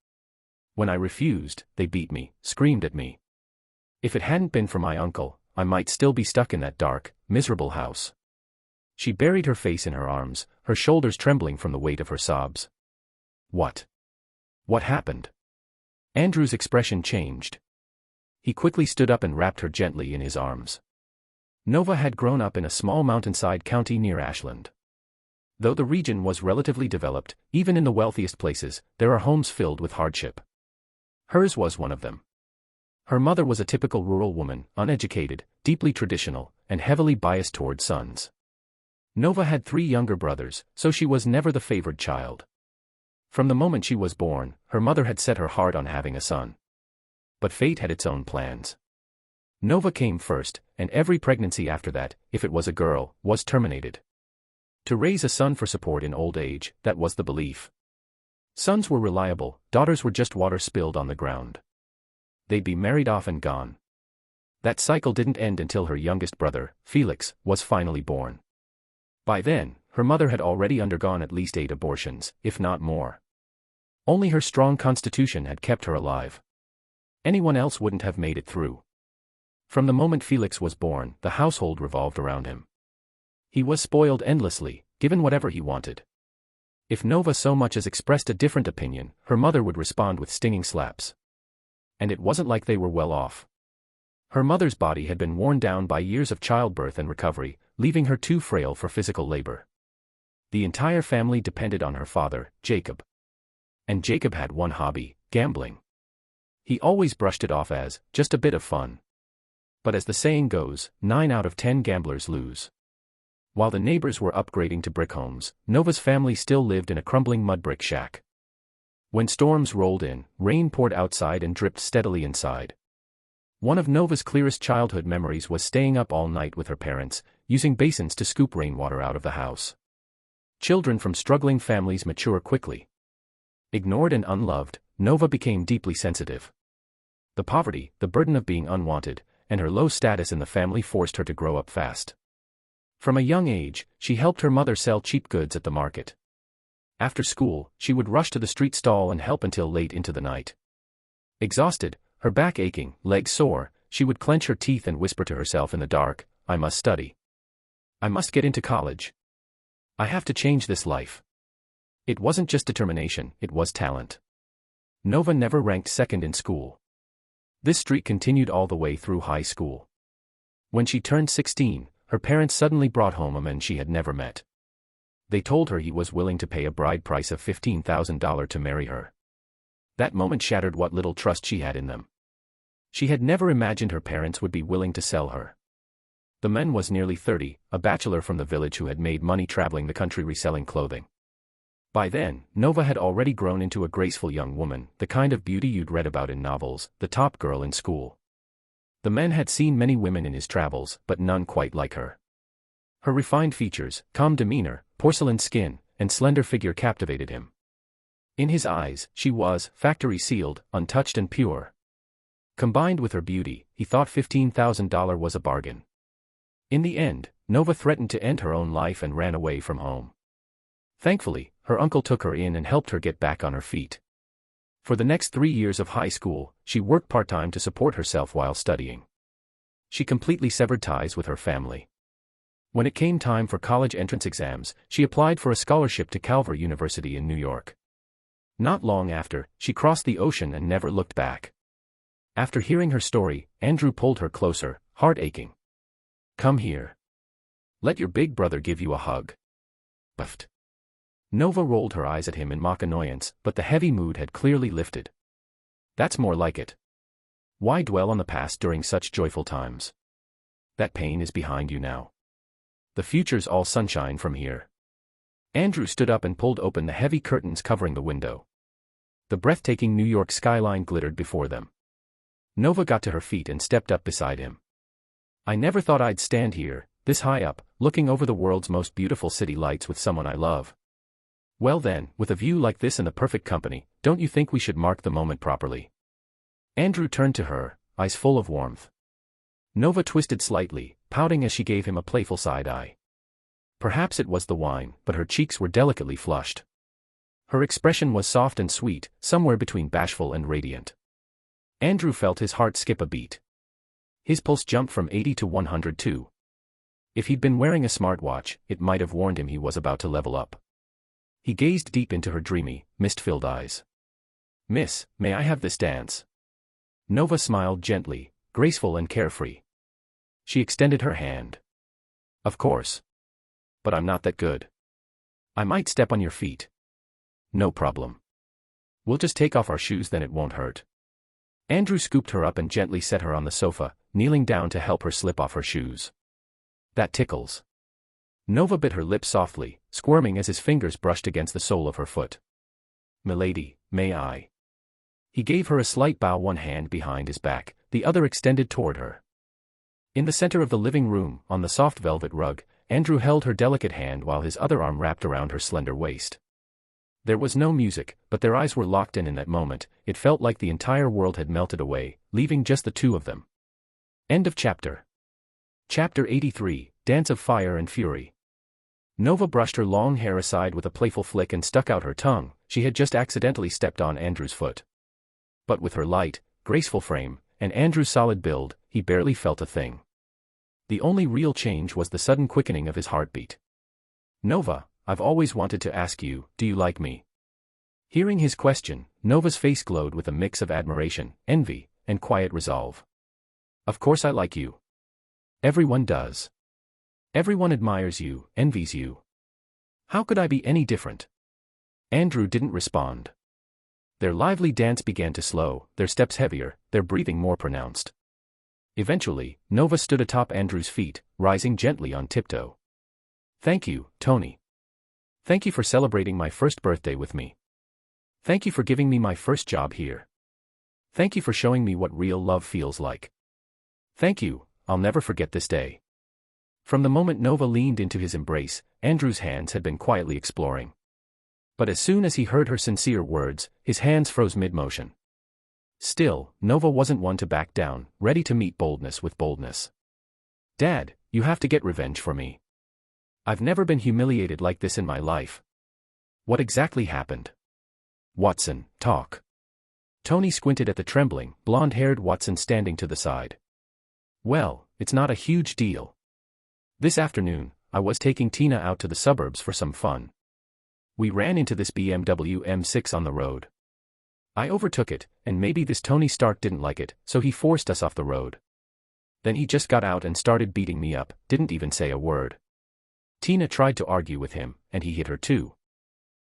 When I refused, they beat me, screamed at me. If it hadn't been for my uncle, I might still be stuck in that dark, miserable house." She buried her face in her arms, her shoulders trembling from the weight of her sobs. What happened?" Andrew's expression changed. He quickly stood up and wrapped her gently in his arms. Nova had grown up in a small mountainside county near Ashland. Though the region was relatively developed, even in the wealthiest places, there are homes filled with hardship. Hers was one of them. Her mother was a typical rural woman, uneducated, deeply traditional, and heavily biased toward sons. Nova had 3 younger brothers, so she was never the favored child. From the moment she was born, her mother had set her heart on having a son. But fate had its own plans. Nova came first, and every pregnancy after that, if it was a girl, was terminated. To raise a son for support in old age, that was the belief. Sons were reliable, daughters were just water spilled on the ground. They'd be married off and gone. That cycle didn't end until her youngest brother, Felix, was finally born. By then, her mother had already undergone at least 8 abortions, if not more. Only her strong constitution had kept her alive. Anyone else wouldn't have made it through. From the moment Felix was born, the household revolved around him. He was spoiled endlessly, given whatever he wanted. If Nova so much as expressed a different opinion, her mother would respond with stinging slaps. And it wasn't like they were well off. Her mother's body had been worn down by years of childbirth and recovery, leaving her too frail for physical labor. The entire family depended on her father, Jacob. And Jacob had one hobby: gambling. He always brushed it off as just a bit of fun. But as the saying goes, 9 out of 10 gamblers lose. While the neighbors were upgrading to brick homes, Nova's family still lived in a crumbling mud brick shack. When storms rolled in, rain poured outside and dripped steadily inside. One of Nova's clearest childhood memories was staying up all night with her parents, using basins to scoop rainwater out of the house. Children from struggling families mature quickly. Ignored and unloved, Nova became deeply sensitive. The poverty, the burden of being unwanted, and her low status in the family forced her to grow up fast. From a young age, she helped her mother sell cheap goods at the market. After school, she would rush to the street stall and help until late into the night. Exhausted, her back aching, legs sore, she would clench her teeth and whisper to herself in the dark, "I must study. I must get into college. I have to change this life." It wasn't just determination, it was talent. Nova never ranked second in school. This streak continued all the way through high school. When she turned 16, her parents suddenly brought home a man she had never met. They told her he was willing to pay a bride price of $15,000 to marry her. That moment shattered what little trust she had in them. She had never imagined her parents would be willing to sell her. The man was nearly 30, a bachelor from the village who had made money traveling the country reselling clothing. By then, Nova had already grown into a graceful young woman, the kind of beauty you'd read about in novels, the top girl in school. The man had seen many women in his travels, but none quite like her. Her refined features, calm demeanor, porcelain skin, and slender figure captivated him. In his eyes, she was factory-sealed, untouched and pure. Combined with her beauty, he thought $15,000 was a bargain. In the end, Nova threatened to end her own life and ran away from home. Thankfully, her uncle took her in and helped her get back on her feet. For the next 3 years of high school, she worked part-time to support herself while studying. She completely severed ties with her family. When it came time for college entrance exams, she applied for a scholarship to Calvary University in New York. Not long after, she crossed the ocean and never looked back. After hearing her story, Andrew pulled her closer, heart aching. "Come here. Let your big brother give you a hug." Buffed. Nova rolled her eyes at him in mock annoyance, but the heavy mood had clearly lifted. "That's more like it. Why dwell on the past during such joyful times? That pain is behind you now. The future's all sunshine from here." Andrew stood up and pulled open the heavy curtains covering the window. The breathtaking New York skyline glittered before them. Nova got to her feet and stepped up beside him. "I never thought I'd stand here, this high up, looking over the world's most beautiful city lights with someone I love. Well then, with a view like this and the perfect company, don't you think we should mark the moment properly?" Andrew turned to her, eyes full of warmth. Nova twisted slightly, pouting as she gave him a playful side eye. Perhaps it was the wine, but her cheeks were delicately flushed. Her expression was soft and sweet, somewhere between bashful and radiant. Andrew felt his heart skip a beat. His pulse jumped from 80 to 102. If he'd been wearing a smartwatch, it might have warned him he was about to level up. He gazed deep into her dreamy, mist-filled eyes. "Miss, may I have this dance?" Nova smiled gently, graceful and carefree. She extended her hand. "Of course. But I'm not that good. I might step on your feet." "No problem. We'll just take off our shoes, then it won't hurt." Andrew scooped her up and gently set her on the sofa, kneeling down to help her slip off her shoes. "That tickles." Nova bit her lip softly, squirming as his fingers brushed against the sole of her foot. "Milady, may I?" He gave her a slight bow, one hand behind his back, the other extended toward her. In the center of the living room, on the soft velvet rug, Andrew held her delicate hand while his other arm wrapped around her slender waist. There was no music, but their eyes were locked in that moment. It felt like the entire world had melted away, leaving just the two of them. End of chapter. Chapter 83, Dance of Fire and Fury. Nova brushed her long hair aside with a playful flick and stuck out her tongue. She had just accidentally stepped on Andrew's foot. But with her light, graceful frame, and Andrew's solid build, he barely felt a thing. The only real change was the sudden quickening of his heartbeat. "Nova, I've always wanted to ask you, do you like me?" Hearing his question, Nova's face glowed with a mix of admiration, envy, and quiet resolve. "Of course I like you. Everyone does. Everyone admires you, envies you. How could I be any different?" Andrew didn't respond. Their lively dance began to slow, their steps heavier, their breathing more pronounced. Eventually, Nova stood atop Andrew's feet, rising gently on tiptoe. "Thank you, Tony. Thank you for celebrating my first birthday with me. Thank you for giving me my first job here. Thank you for showing me what real love feels like. Thank you, I'll never forget this day." From the moment Nova leaned into his embrace, Andrew's hands had been quietly exploring. But as soon as he heard her sincere words, his hands froze mid-motion. Still, Nova wasn't one to back down, ready to meet boldness with boldness. "Dad, you have to get revenge for me. I've never been humiliated like this in my life. What exactly happened?" "Watson, talk." Tony squinted at the trembling, blonde-haired Watson standing to the side. "Well, it's not a huge deal. This afternoon, I was taking Tina out to the suburbs for some fun. We ran into this BMW M6 on the road. I overtook it, and maybe this Tony Stark didn't like it, so he forced us off the road. Then he just got out and started beating me up, didn't even say a word. Tina tried to argue with him, and he hit her too."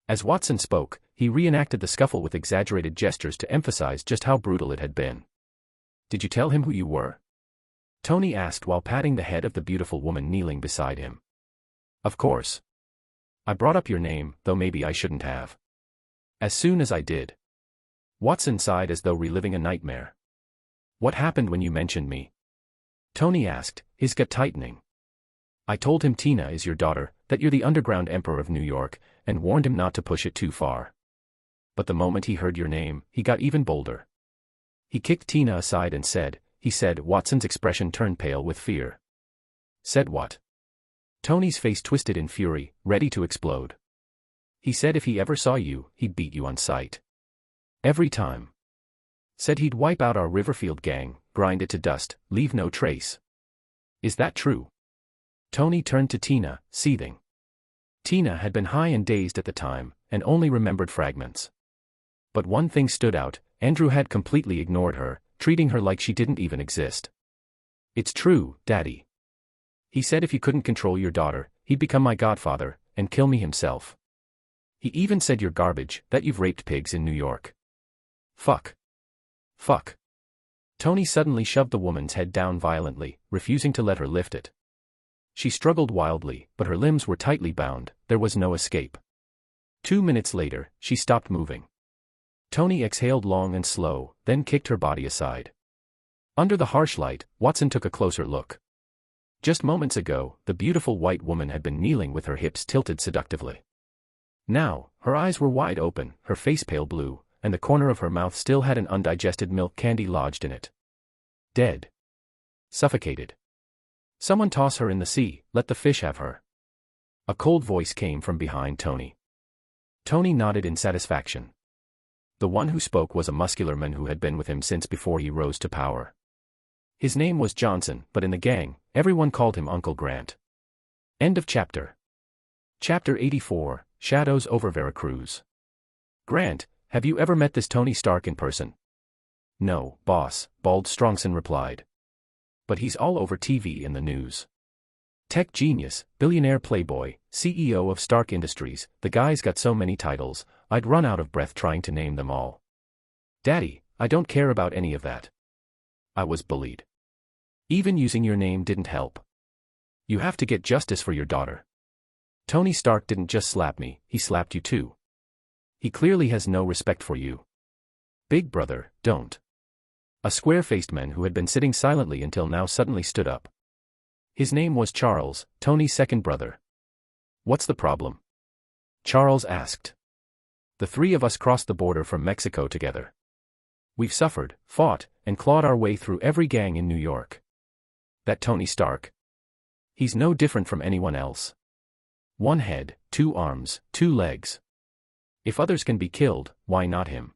As Watson spoke, he reenacted the scuffle with exaggerated gestures to emphasize just how brutal it had been. "Did you tell him who you were?" Tony asked while patting the head of the beautiful woman kneeling beside him. "Of course. I brought up your name, though maybe I shouldn't have. As soon as I did." Watson sighed as though reliving a nightmare. "What happened when you mentioned me?" Tony asked, his gut tightening. "I told him Tina is your daughter, that you're the underground emperor of New York, and warned him not to push it too far. But the moment he heard your name, he got even bolder. He kicked Tina aside and said," Watson's expression turned pale with fear. "Said what?" Tony's face twisted in fury, ready to explode. "He said if he ever saw you, he'd beat you on sight. Every time. Said he'd wipe out our Riverfield gang, grind it to dust, leave no trace. Is that true?" Tony turned to Tina, seething. Tina had been high and dazed at the time, and only remembered fragments. But one thing stood out: Andrew had completely ignored her, treating her like she didn't even exist. "It's true, Daddy. He said if you couldn't control your daughter, he'd become my godfather, and kill me himself. He even said you're garbage, that you've raped pigs in New York. Fuck. Fuck." Tony suddenly shoved the woman's head down violently, refusing to let her lift it. She struggled wildly, but her limbs were tightly bound, there was no escape. 2 minutes later, she stopped moving. Tony exhaled long and slow, then kicked her body aside. Under the harsh light, Watson took a closer look. Just moments ago, the beautiful white woman had been kneeling with her hips tilted seductively. Now, her eyes were wide open, her face pale blue, and the corner of her mouth still had an undigested milk candy lodged in it. Dead. Suffocated. "Someone toss her in the sea, let the fish have her." A cold voice came from behind Tony. Tony nodded in satisfaction. The one who spoke was a muscular man who had been with him since before he rose to power. His name was Johnson, but in the gang, everyone called him Uncle Grant. End of chapter. Chapter 84, Shadows over Veracruz. "Grant, have you ever met this Tony Stark in person?" "No, boss," Bald Strongson replied. "But he's all over TV and the news. Tech genius, billionaire playboy, CEO of Stark Industries, the guy's got so many titles, I'd run out of breath trying to name them all. Daddy, I don't care about any of that. I was bullied. Even using your name didn't help. You have to get justice for your daughter." Tony Stark didn't just slap me, he slapped you too. He clearly has no respect for you. Big brother, don't. A square-faced man who had been sitting silently until now suddenly stood up. His name was Charles, Tony's second brother. What's the problem? Charles asked. The three of us crossed the border from Mexico together. We've suffered, fought, and clawed our way through every gang in New York. That Tony Stark. He's no different from anyone else. One head, 2 arms, 2 legs. If others can be killed, why not him?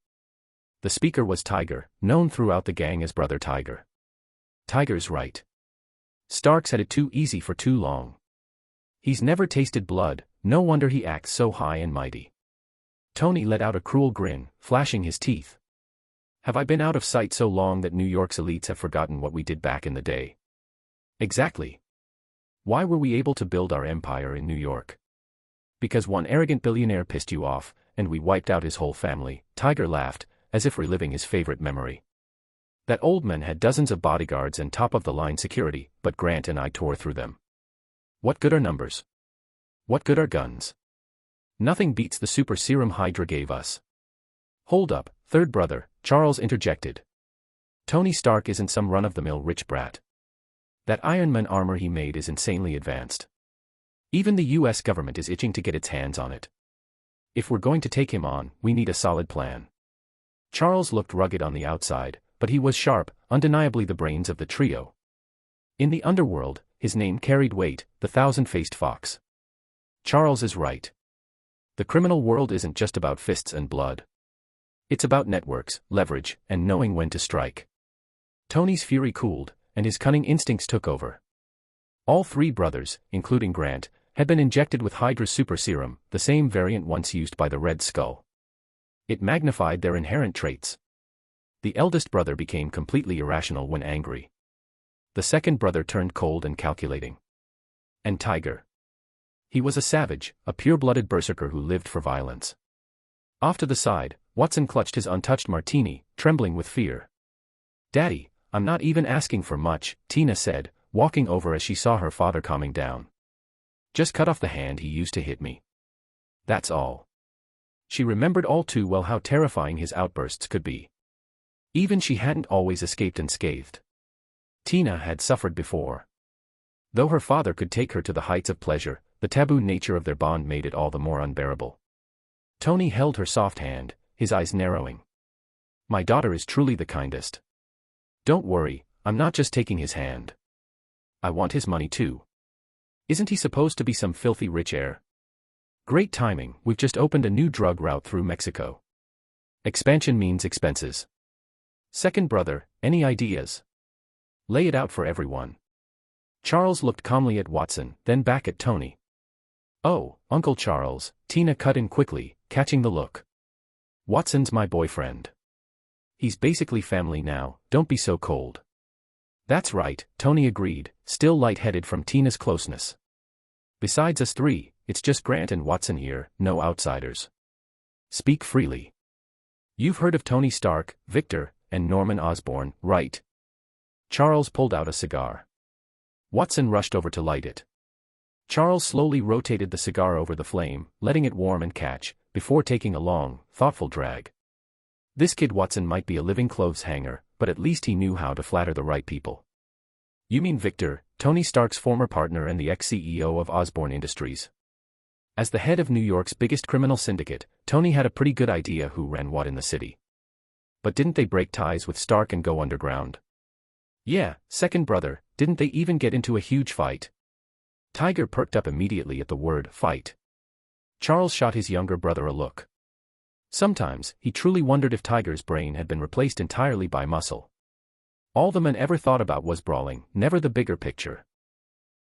The speaker was Tiger, known throughout the gang as Brother Tiger. Tiger's right. Stark's had it too easy for too long. He's never tasted blood, no wonder he acts so high and mighty. Tony let out a cruel grin, flashing his teeth. Have I been out of sight so long that New York's elites have forgotten what we did back in the day? Exactly. Why were we able to build our empire in New York? Because one arrogant billionaire pissed you off, and we wiped out his whole family. Tiger laughed, as if reliving his favorite memory. That old man had dozens of bodyguards and top-of-the-line security, but Grant and I tore through them. What good are numbers? What good are guns? Nothing beats the super serum Hydra gave us. Hold up, third brother, Charles interjected. Tony Stark isn't some run-of-the-mill rich brat. That Iron Man armor he made is insanely advanced. Even the US government is itching to get its hands on it. If we're going to take him on, we need a solid plan. Charles looked rugged on the outside, but he was sharp, undeniably the brains of the trio. In the underworld, his name carried weight, the thousand-faced fox. Charles is right. The criminal world isn't just about fists and blood. It's about networks, leverage, and knowing when to strike. Tony's fury cooled, and his cunning instincts took over. All 3 brothers, including Grant, had been injected with Hydra's super serum, the same variant once used by the Red Skull. It magnified their inherent traits. The eldest brother became completely irrational when angry. The second brother turned cold and calculating. And Tiger. He was a savage, a pure-blooded berserker who lived for violence. Off to the side, Watson clutched his untouched martini, trembling with fear. Daddy, I'm not even asking for much, Tina said, walking over as she saw her father calming down. Just cut off the hand he used to hit me. That's all. She remembered all too well how terrifying his outbursts could be. Even she hadn't always escaped unscathed. Tina had suffered before. Though her father could take her to the heights of pleasure, the taboo nature of their bond made it all the more unbearable. Tony held her soft hand, his eyes narrowing. My daughter is truly the kindest. Don't worry, I'm not just taking his hand. I want his money too. Isn't he supposed to be some filthy rich heir? Great timing, we've just opened a new drug route through Mexico. Expansion means expenses. Second brother, any ideas? Lay it out for everyone. Charles looked calmly at Watson, then back at Tony. Oh, Uncle Charles, Tina cut in quickly, catching the look. Watson's my boyfriend. He's basically family now, don't be so cold. That's right, Tony agreed, still lightheaded from Tina's closeness. Besides us 3, it's just Grant and Watson here, no outsiders. Speak freely. You've heard of Tony Stark, Victor, and Norman Osborn, right? Charles pulled out a cigar. Watson rushed over to light it. Charles slowly rotated the cigar over the flame, letting it warm and catch, before taking a long, thoughtful drag. This kid Watson might be a living clothes hanger, but at least he knew how to flatter the right people. You mean Victor, Tony Stark's former partner and the ex-CEO of Osborn Industries. As the head of New York's biggest criminal syndicate, Tony had a pretty good idea who ran what in the city. But didn't they break ties with Stark and go underground? Yeah, second brother, didn't they even get into a huge fight? Tiger perked up immediately at the word fight. Charles shot his younger brother a look. Sometimes, he truly wondered if Tiger's brain had been replaced entirely by muscle. All the man ever thought about was brawling, never the bigger picture.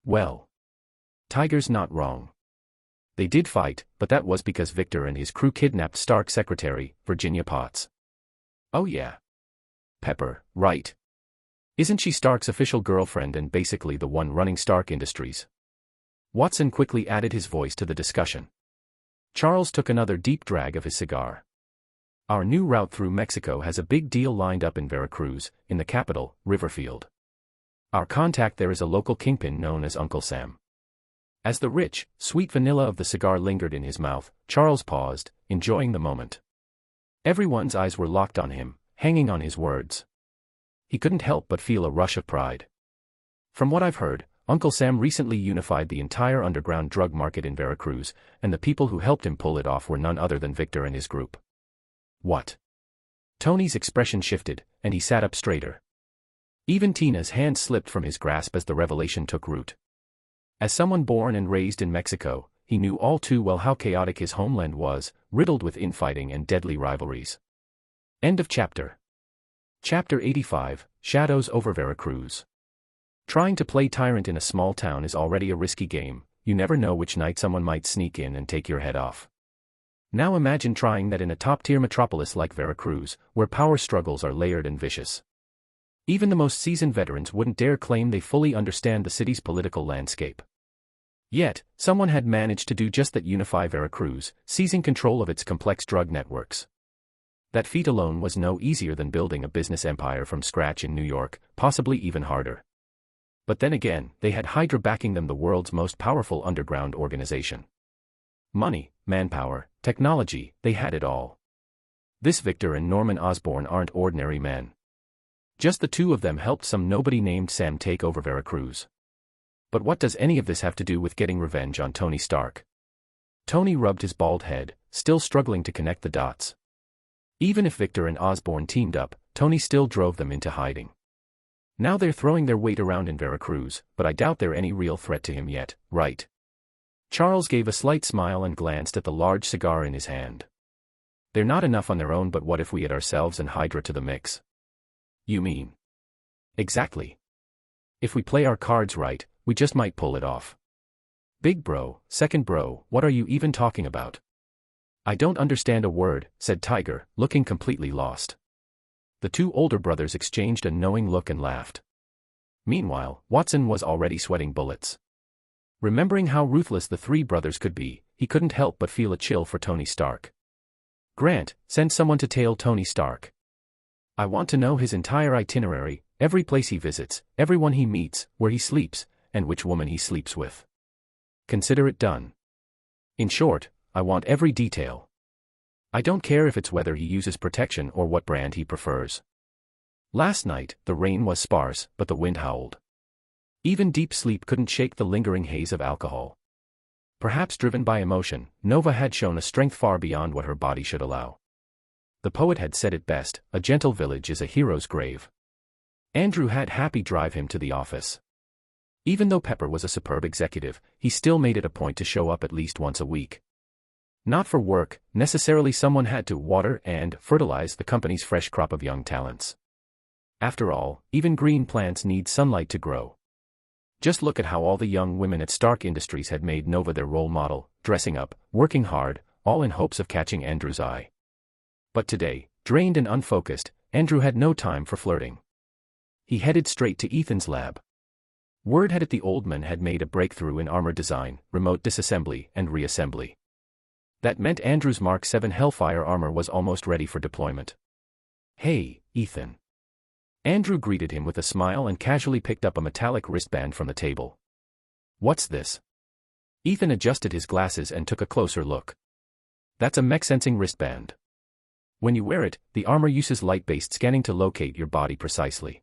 Well, Tiger's not wrong. They did fight, but that was because Victor and his crew kidnapped Stark's secretary, Virginia Potts. Oh yeah. Pepper, right. Isn't she Stark's official girlfriend and basically the one running Stark Industries? Watson quickly added his voice to the discussion. Charles took another deep drag of his cigar. Our new route through Mexico has a big deal lined up in Veracruz, in the capital, Riverfield. Our contact there is a local kingpin known as Uncle Sam. As the rich, sweet vanilla of the cigar lingered in his mouth, Charles paused, enjoying the moment. Everyone's eyes were locked on him, hanging on his words. He couldn't help but feel a rush of pride. From what I've heard, Uncle Sam recently unified the entire underground drug market in Veracruz, and the people who helped him pull it off were none other than Victor and his group. What? Tony's expression shifted, and he sat up straighter. Even Tina's hand slipped from his grasp as the revelation took root. As someone born and raised in Mexico, he knew all too well how chaotic his homeland was, riddled with infighting and deadly rivalries. End of chapter. Chapter 85, Shadows over Veracruz. Trying to play tyrant in a small town is already a risky game. You never know which night someone might sneak in and take your head off. Now imagine trying that in a top-tier metropolis like Veracruz, where power struggles are layered and vicious. Even the most seasoned veterans wouldn't dare claim they fully understand the city's political landscape. Yet, someone had managed to do just that: unify Veracruz, seizing control of its complex drug networks. That feat alone was no easier than building a business empire from scratch in New York, possibly even harder. But then again, they had Hydra backing them, the world's most powerful underground organization. Money, manpower, technology, they had it all. This Victor and Norman Osborn aren't ordinary men. Just the two of them helped some nobody named Sam take over Veracruz. But what does any of this have to do with getting revenge on Tony Stark? Tony rubbed his bald head, still struggling to connect the dots. Even if Victor and Osborn teamed up, Tony still drove them into hiding. Now they're throwing their weight around in Veracruz, but I doubt they're any real threat to him yet, right? Charles gave a slight smile and glanced at the large cigar in his hand. They're not enough on their own, but what if we add ourselves and Hydra to the mix? You mean? Exactly. If we play our cards right, we just might pull it off. Big bro, second bro, what are you even talking about? I don't understand a word, said Tiger, looking completely lost. The two older brothers exchanged a knowing look and laughed. Meanwhile, Watson was already sweating bullets. Remembering how ruthless the three brothers could be, he couldn't help but feel a chill for Tony Stark. Grant, send someone to tail Tony Stark. I want to know his entire itinerary, every place he visits, everyone he meets, where he sleeps, and which woman he sleeps with. Consider it done. In short, I want every detail. I don't care if it's whether he uses protection or what brand he prefers. Last night, the rain was sparse, but the wind howled. Even deep sleep couldn't shake the lingering haze of alcohol. Perhaps driven by emotion, Nova had shown a strength far beyond what her body should allow. The poet had said it best: a gentle village is a hero's grave. Andrew had Happy drive him to the office. Even though Pepper was a superb executive, he still made it a point to show up at least once a week. Not for work, necessarily. Someone had to water and fertilize the company's fresh crop of young talents. After all, even green plants need sunlight to grow. Just look at how all the young women at Stark Industries had made Nova their role model, dressing up, working hard, all in hopes of catching Andrew's eye. But today, drained and unfocused, Andrew had no time for flirting. He headed straight to Ethan's lab. Word had it the old man had made a breakthrough in armor design, remote disassembly, and reassembly. That meant Andrew's Mark 7 Hellfire armor was almost ready for deployment. Hey, Ethan. Andrew greeted him with a smile and casually picked up a metallic wristband from the table. What's this? Ethan adjusted his glasses and took a closer look. That's a mech-sensing wristband. When you wear it, the armor uses light-based scanning to locate your body precisely.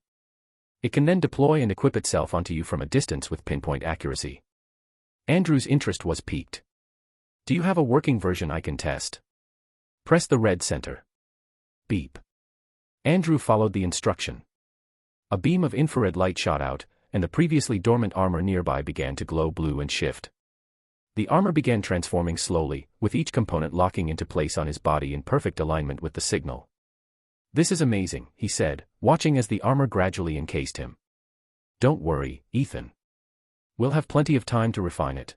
It can then deploy and equip itself onto you from a distance with pinpoint accuracy. Andrew's interest was piqued. Do you have a working version I can test? Press the red center. Beep. Andrew followed the instruction. A beam of infrared light shot out, and the previously dormant armor nearby began to glow blue and shift. The armor began transforming slowly, with each component locking into place on his body in perfect alignment with the signal. This is amazing, he said, watching as the armor gradually encased him. Don't worry, Ethan. We'll have plenty of time to refine it.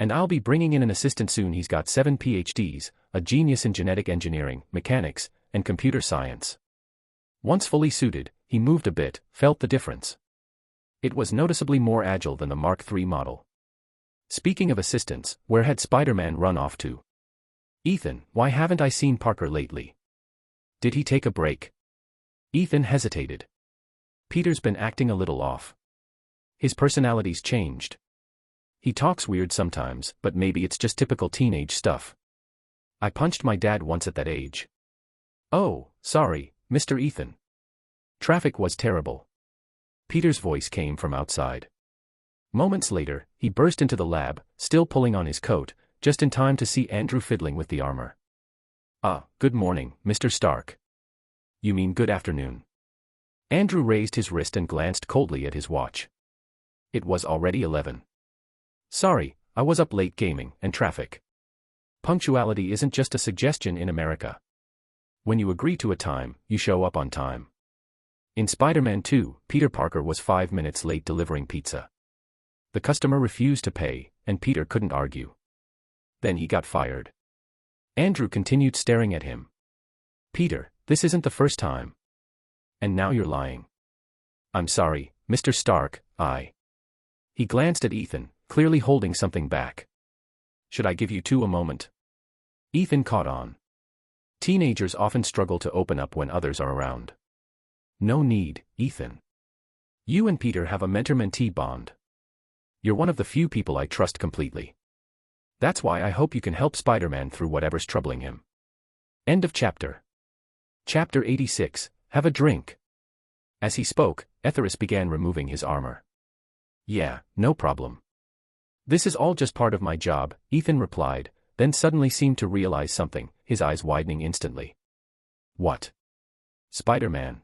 And I'll be bringing in an assistant soon. He's got 7 PhDs, a genius in genetic engineering, mechanics, and computer science. Once fully suited, he moved a bit, felt the difference. It was noticeably more agile than the Mark III model. Speaking of assistants, where had Spider-Man run off to? Ethan, why haven't I seen Parker lately? Did he take a break? Ethan hesitated. Peter's been acting a little off. His personality's changed. He talks weird sometimes, but maybe it's just typical teenage stuff. I punched my dad once at that age. Oh, sorry, Mr. Ethan. Traffic was terrible. Peter's voice came from outside. Moments later, he burst into the lab, still pulling on his coat, just in time to see Andrew fiddling with the armor. Good morning, Mr. Stark. You mean good afternoon. Andrew raised his wrist and glanced coldly at his watch. It was already 11. Sorry, I was up late gaming and traffic. Punctuality isn't just a suggestion in America. When you agree to a time, you show up on time. In Spider-Man 2, Peter Parker was 5 minutes late delivering pizza. The customer refused to pay, and Peter couldn't argue. Then he got fired. Andrew continued staring at him. Peter, this isn't the first time. And now you're lying. I'm sorry, Mr. Stark, He glanced at Ethan, clearly holding something back. Should I give you two a moment? Ethan caught on. Teenagers often struggle to open up when others are around. No need, Ethan. You and Peter have a mentor-mentee bond. You're one of the few people I trust completely. That's why I hope you can help Spider-Man through whatever's troubling him. End of chapter. Chapter 86, Have a Drink. As he spoke, Etheris began removing his armor. Yeah, no problem. This is all just part of my job, Ethan replied, then suddenly seemed to realize something, his eyes widening instantly. What? Spider-Man.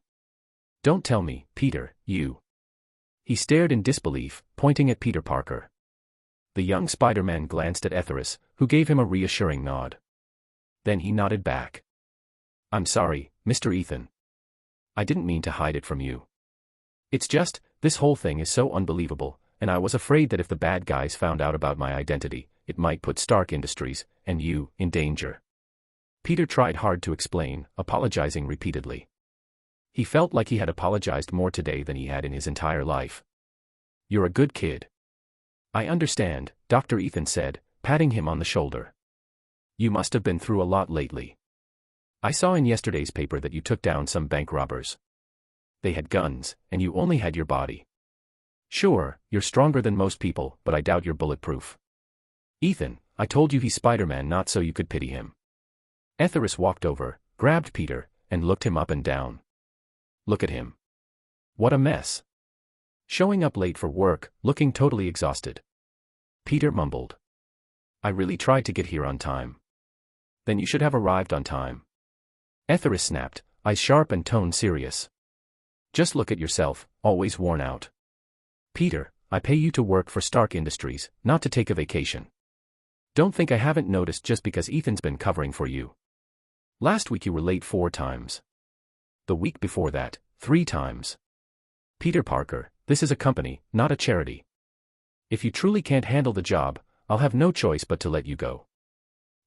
Don't tell me, Peter, you. He stared in disbelief, pointing at Peter Parker. The young Spider-Man glanced at Etheris, who gave him a reassuring nod. Then he nodded back. I'm sorry, Mr. Ethan. I didn't mean to hide it from you. It's just, this whole thing is so unbelievable, and I was afraid that if the bad guys found out about my identity, it might put Stark Industries, and you, in danger. Peter tried hard to explain, apologizing repeatedly. He felt like he had apologized more today than he had in his entire life. You're a good kid. I understand, Dr. Ethan said, patting him on the shoulder. You must have been through a lot lately. I saw in yesterday's paper that you took down some bank robbers. They had guns, and you only had your body. Sure, you're stronger than most people, but I doubt you're bulletproof. Ethan, I told you he's Spider-Man not so you could pity him. Etheris walked over, grabbed Peter, and looked him up and down. Look at him. What a mess. Showing up late for work, looking totally exhausted. Peter mumbled. I really tried to get here on time. Then you should have arrived on time. Etheris snapped, eyes sharp and tone serious. Just look at yourself, always worn out. Peter, I pay you to work for Stark Industries, not to take a vacation. Don't think I haven't noticed just because Ethan's been covering for you. Last week you were late 4 times. The week before that, 3 times. Peter Parker, this is a company, not a charity. If you truly can't handle the job, I'll have no choice but to let you go.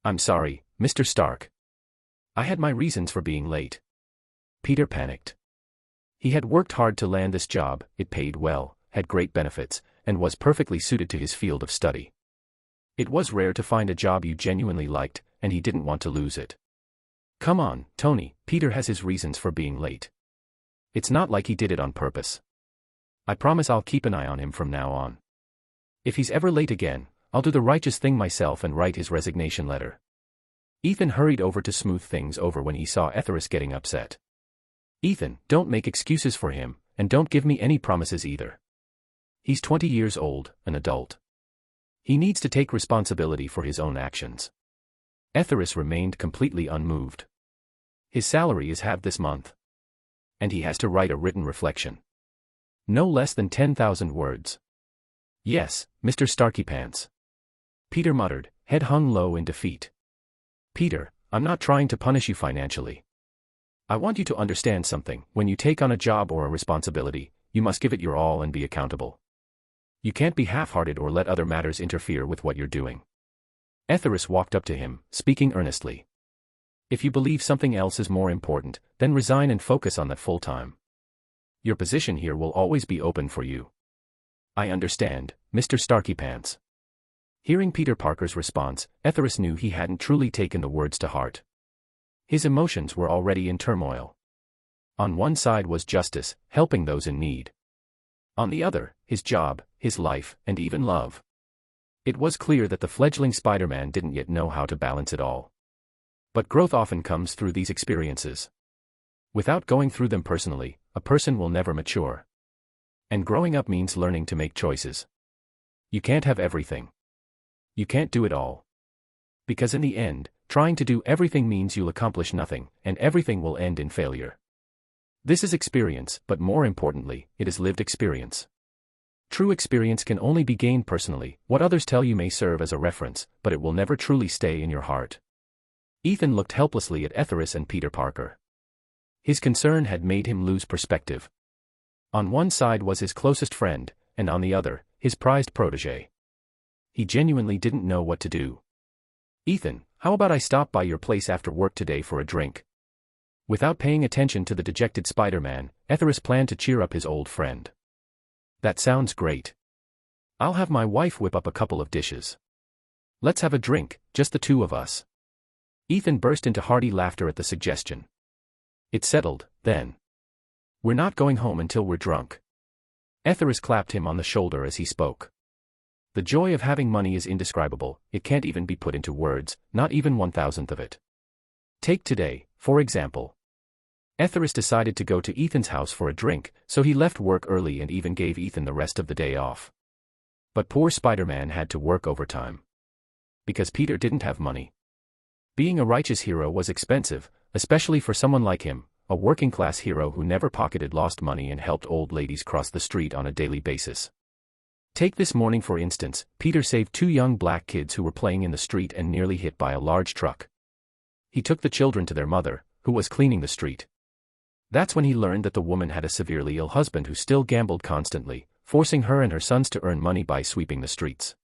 I'm sorry, Mr. Stark. I had my reasons for being late. Peter panicked. He had worked hard to land this job, it paid well, had great benefits, and was perfectly suited to his field of study. It was rare to find a job you genuinely liked, and he didn't want to lose it. Come on, Tony, Peter has his reasons for being late. It's not like he did it on purpose. I promise I'll keep an eye on him from now on. If he's ever late again, I'll do the righteous thing myself and write his resignation letter. Ethan hurried over to smooth things over when he saw Etheris getting upset. Ethan, don't make excuses for him, and don't give me any promises either. He's 20 years old, an adult. He needs to take responsibility for his own actions. Etheris remained completely unmoved. His salary is halved this month. And he has to write a written reflection. No less than 10,000 words. Yes, Mr. Starky Pants. Peter muttered, head hung low in defeat. Peter, I'm not trying to punish you financially. I want you to understand something. When you take on a job or a responsibility, you must give it your all and be accountable. You can't be half-hearted or let other matters interfere with what you're doing. Etheris walked up to him, speaking earnestly. If you believe something else is more important, then resign and focus on that full-time. Your position here will always be open for you. I understand, Mr. Starky Pants. Hearing Peter Parker's response, Etheris knew he hadn't truly taken the words to heart. His emotions were already in turmoil. On one side was justice, helping those in need. On the other, his job, his life, and even love. It was clear that the fledgling Spider-Man didn't yet know how to balance it all. But growth often comes through these experiences. Without going through them personally, a person will never mature. And growing up means learning to make choices. You can't have everything. You can't do it all. Because in the end, trying to do everything means you'll accomplish nothing, and everything will end in failure. This is experience, but more importantly, it is lived experience. True experience can only be gained personally. What others tell you may serve as a reference, but it will never truly stay in your heart. Ethan looked helplessly at Etheris and Peter Parker. His concern had made him lose perspective. On one side was his closest friend, and on the other, his prized protégé. He genuinely didn't know what to do. "Ethan, how about I stop by your place after work today for a drink?" Without paying attention to the dejected Spider-Man, Etheris planned to cheer up his old friend. "That sounds great. I'll have my wife whip up a couple of dishes. Let's have a drink, just the two of us." Ethan burst into hearty laughter at the suggestion. "It's settled, then. We're not going home until we're drunk." Etheris clapped him on the shoulder as he spoke. The joy of having money is indescribable, it can't even be put into words, not even 1/1000th of it. Take today, for example. Etheris decided to go to Ethan's house for a drink, so he left work early and even gave Ethan the rest of the day off. But poor Spider-Man had to work overtime. Because Peter didn't have money. Being a righteous hero was expensive, especially for someone like him, a working-class hero who never pocketed lost money and helped old ladies cross the street on a daily basis. Take this morning for instance, Peter saved two young black kids who were playing in the street and nearly hit by a large truck. He took the children to their mother, who was cleaning the street. That's when he learned that the woman had a severely ill husband who still gambled constantly, forcing her and her sons to earn money by sweeping the streets.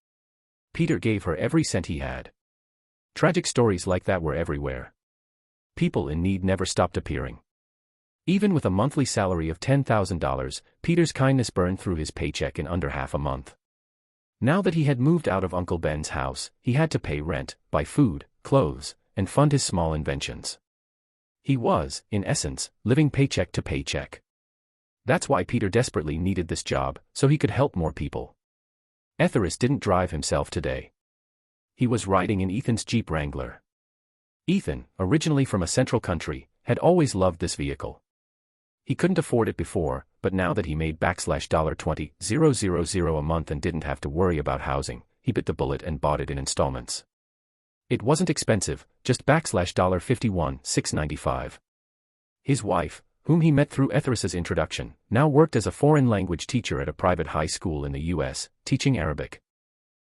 Peter gave her every cent he had. Tragic stories like that were everywhere. People in need never stopped appearing. Even with a monthly salary of $10,000, Peter's kindness burned through his paycheck in under half a month. Now that he had moved out of Uncle Ben's house, he had to pay rent, buy food, clothes, and fund his small inventions. He was, in essence, living paycheck to paycheck. That's why Peter desperately needed this job, so he could help more people. Etheris didn't drive himself today. He was riding in Ethan's Jeep Wrangler. Ethan, originally from a central country, had always loved this vehicle. He couldn't afford it before, but now that he made $20,000 a month and didn't have to worry about housing, he bit the bullet and bought it in installments. It wasn't expensive, just $51,695. His wife, whom he met through Etheris's introduction, now worked as a foreign language teacher at a private high school in the US, teaching Arabic.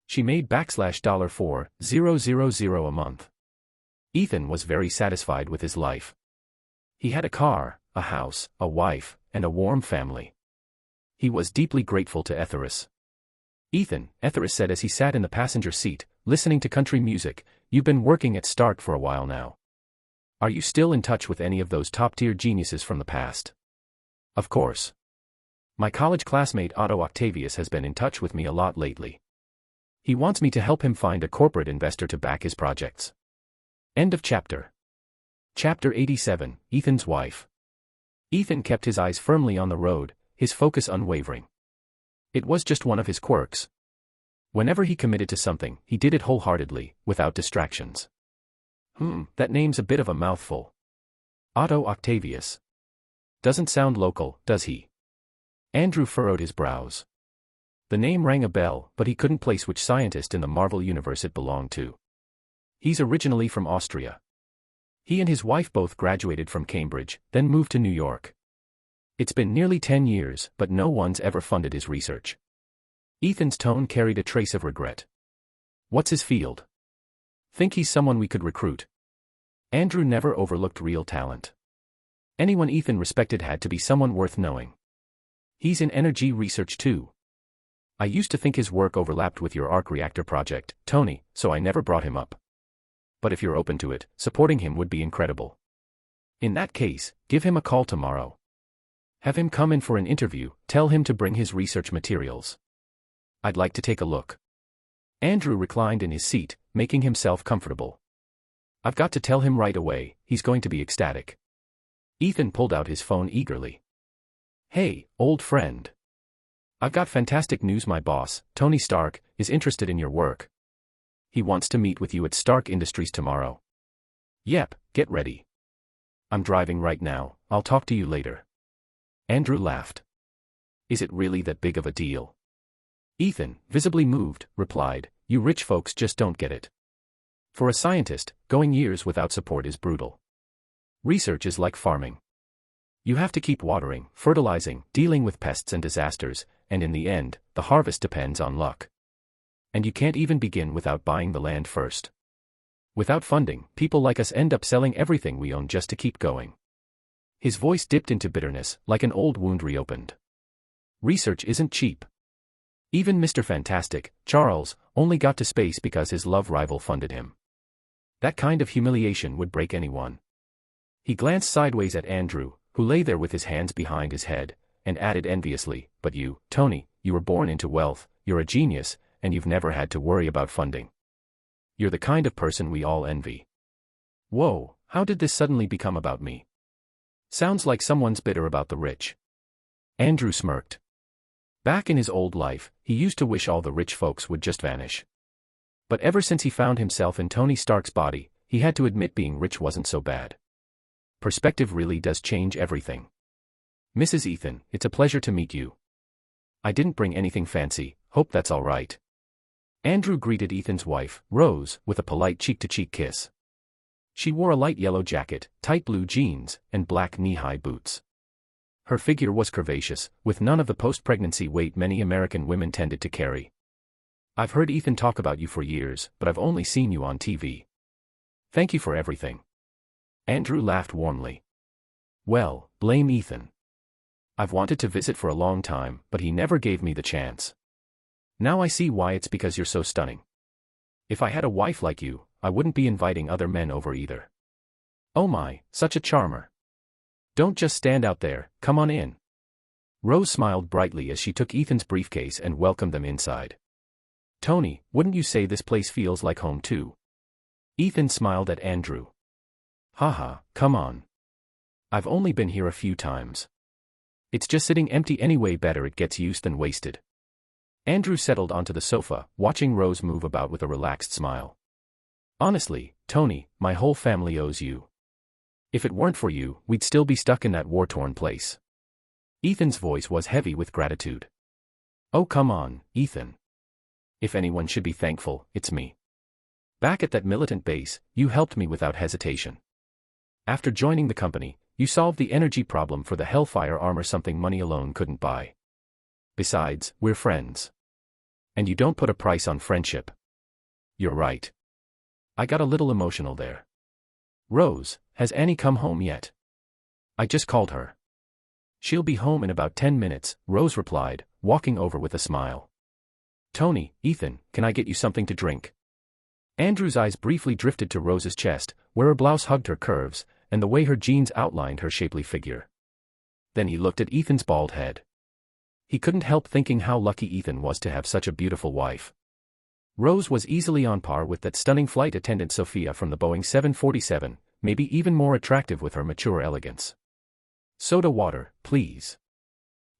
She made $4,000 a month. Ethan was very satisfied with his life. He had a car, a house, a wife, and a warm family. He was deeply grateful to Etheris. "Ethan," Etheris said as he sat in the passenger seat, listening to country music, "you've been working at Stark for a while now. Are you still in touch with any of those top-tier geniuses from the past?" "Of course. My college classmate Otto Octavius has been in touch with me a lot lately. He wants me to help him find a corporate investor to back his projects." End of chapter. Chapter 87, Ethan's Wife. Ethan kept his eyes firmly on the road, his focus unwavering. It was just one of his quirks. Whenever he committed to something, he did it wholeheartedly, without distractions. That name's a bit of a mouthful. Otto Octavius. Doesn't sound local, does he? Andrew furrowed his brows. The name rang a bell, but he couldn't place which scientist in the Marvel universe it belonged to. He's originally from Austria. He and his wife both graduated from Cambridge, then moved to New York. It's been nearly 10 years, but no one's ever funded his research. Ethan's tone carried a trace of regret. What's his field? Think he's someone we could recruit? Andrew never overlooked real talent. Anyone Ethan respected had to be someone worth knowing. He's in energy research too. I used to think his work overlapped with your arc reactor project, Tony, so I never brought him up. But if you're open to it, supporting him would be incredible. In that case, give him a call tomorrow. Have him come in for an interview, tell him to bring his research materials. I'd like to take a look. Andrew reclined in his seat, making himself comfortable. I've got to tell him right away, he's going to be ecstatic. Ethan pulled out his phone eagerly. Hey, old friend. I've got fantastic news. My boss, Tony Stark, is interested in your work. He wants to meet with you at Stark Industries tomorrow. Yep, get ready. I'm driving right now, I'll talk to you later. Andrew laughed. Is it really that big of a deal? Ethan, visibly moved, replied, you rich folks just don't get it. For a scientist, going years without support is brutal. Research is like farming. You have to keep watering, fertilizing, dealing with pests and disasters, and in the end, the harvest depends on luck. And you can't even begin without buying the land first. Without funding, people like us end up selling everything we own just to keep going. His voice dipped into bitterness, like an old wound reopened. Research isn't cheap. Even Mr. Fantastic, Charles, only got to space because his love rival funded him. That kind of humiliation would break anyone. He glanced sideways at Andrew, who lay there with his hands behind his head, and added enviously, but you, Tony, you were born into wealth, you're a genius, and you've never had to worry about funding. You're the kind of person we all envy. Whoa, how did this suddenly become about me? Sounds like someone's bitter about the rich. Andrew smirked. Back in his old life, he used to wish all the rich folks would just vanish. But ever since he found himself in Tony Stark's body, he had to admit being rich wasn't so bad. Perspective really does change everything. Mrs. Ethan, it's a pleasure to meet you. I didn't bring anything fancy, hope that's all right. Andrew greeted Ethan's wife, Rose, with a polite cheek-to-cheek kiss. She wore a light yellow jacket, tight blue jeans, and black knee-high boots. Her figure was curvaceous, with none of the post-pregnancy weight many American women tended to carry. I've heard Ethan talk about you for years, but I've only seen you on TV. Thank you for everything. Andrew laughed warmly. Well, blame Ethan. I've wanted to visit for a long time, but he never gave me the chance. Now I see why. It's because you're so stunning. If I had a wife like you, I wouldn't be inviting other men over either. Oh my, such a charmer. Don't just stand out there, come on in. Rose smiled brightly as she took Ethan's briefcase and welcomed them inside. Tony, wouldn't you say this place feels like home too? Ethan smiled at Andrew. Haha, come on. I've only been here a few times. It's just sitting empty anyway. Better it gets used than wasted. Andrew settled onto the sofa, watching Rose move about with a relaxed smile. Honestly, Tony, my whole family owes you. If it weren't for you, we'd still be stuck in that war-torn place. Ethan's voice was heavy with gratitude. Oh come on, Ethan. If anyone should be thankful, it's me. Back at that militant base, you helped me without hesitation. After joining the company, you solved the energy problem for the Hellfire armor, something money alone couldn't buy. Besides, we're friends. And you don't put a price on friendship. You're right. I got a little emotional there. Rose, has Annie come home yet? I just called her. She'll be home in about 10 minutes, Rose replied, walking over with a smile. Tony, Ethan, can I get you something to drink? Andrew's eyes briefly drifted to Rose's chest, where her blouse hugged her curves, and the way her jeans outlined her shapely figure. Then he looked at Ethan's bald head. He couldn't help thinking how lucky Ethan was to have such a beautiful wife. Rose was easily on par with that stunning flight attendant Sophia from the Boeing 747, maybe even more attractive with her mature elegance. Soda water, please.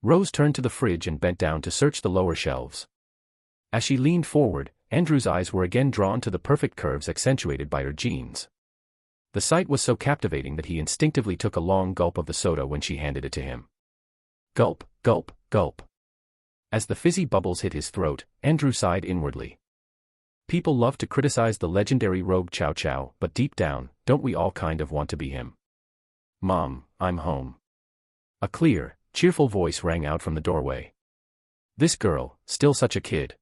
Rose turned to the fridge and bent down to search the lower shelves. As she leaned forward, Andrew's eyes were again drawn to the perfect curves accentuated by her jeans. The sight was so captivating that he instinctively took a long gulp of the soda when she handed it to him. Gulp, gulp, gulp. As the fizzy bubbles hit his throat, Andrew sighed inwardly. People love to criticize the legendary rogue Chow Chow, but deep down, don't we all kind of want to be him? Mom, I'm home. A clear, cheerful voice rang out from the doorway. This girl, still such a kid.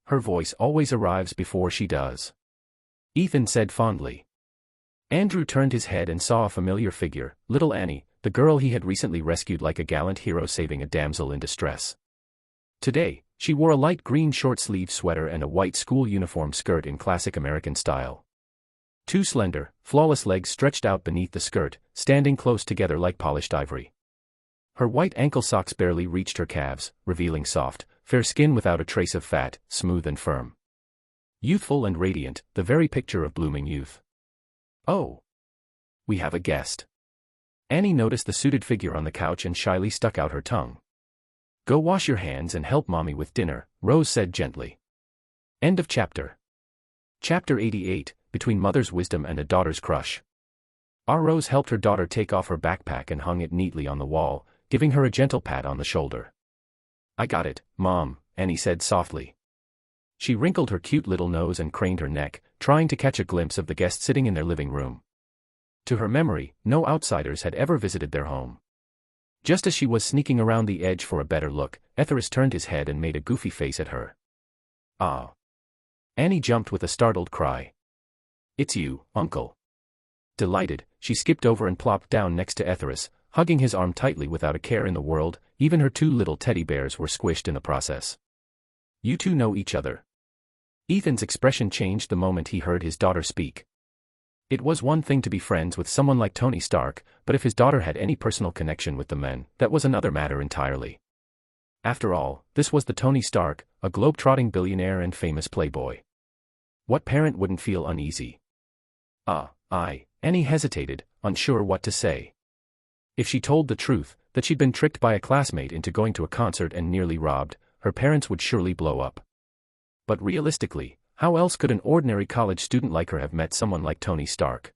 Her voice always arrives before she does. Ethan said fondly. Andrew turned his head and saw a familiar figure, little Annie, the girl he had recently rescued like a gallant hero saving a damsel in distress. Today, she wore a light green short-sleeved sweater and a white school uniform skirt in classic American style. Two slender, flawless legs stretched out beneath the skirt, standing close together like polished ivory. Her white ankle socks barely reached her calves, revealing soft, fair skin without a trace of fat, smooth and firm. Youthful and radiant, the very picture of blooming youth. Oh! We have a guest. Annie noticed the suited figure on the couch and shyly stuck out her tongue. Go wash your hands and help mommy with dinner, Rose said gently. End of chapter. Chapter 88, Between Mother's Wisdom and a Daughter's Crush. Our Rose helped her daughter take off her backpack and hung it neatly on the wall, giving her a gentle pat on the shoulder. I got it, Mom, Annie said softly. She wrinkled her cute little nose and craned her neck, trying to catch a glimpse of the guest sitting in their living room. To her memory, no outsiders had ever visited their home. Just as she was sneaking around the edge for a better look, Etheris turned his head and made a goofy face at her. Ah! Annie jumped with a startled cry. It's you, Uncle. Delighted, she skipped over and plopped down next to Etheris, hugging his arm tightly without a care in the world. Even her two little teddy bears were squished in the process. You two know each other. Ethan's expression changed the moment he heard his daughter speak. It was one thing to be friends with someone like Tony Stark, but if his daughter had any personal connection with the men, that was another matter entirely. After all, this was the Tony Stark, a globe-trotting billionaire and famous playboy. What parent wouldn't feel uneasy? Annie hesitated, unsure what to say. If she told the truth, that she'd been tricked by a classmate into going to a concert and nearly robbed, her parents would surely blow up. But realistically, how else could an ordinary college student like her have met someone like Tony Stark?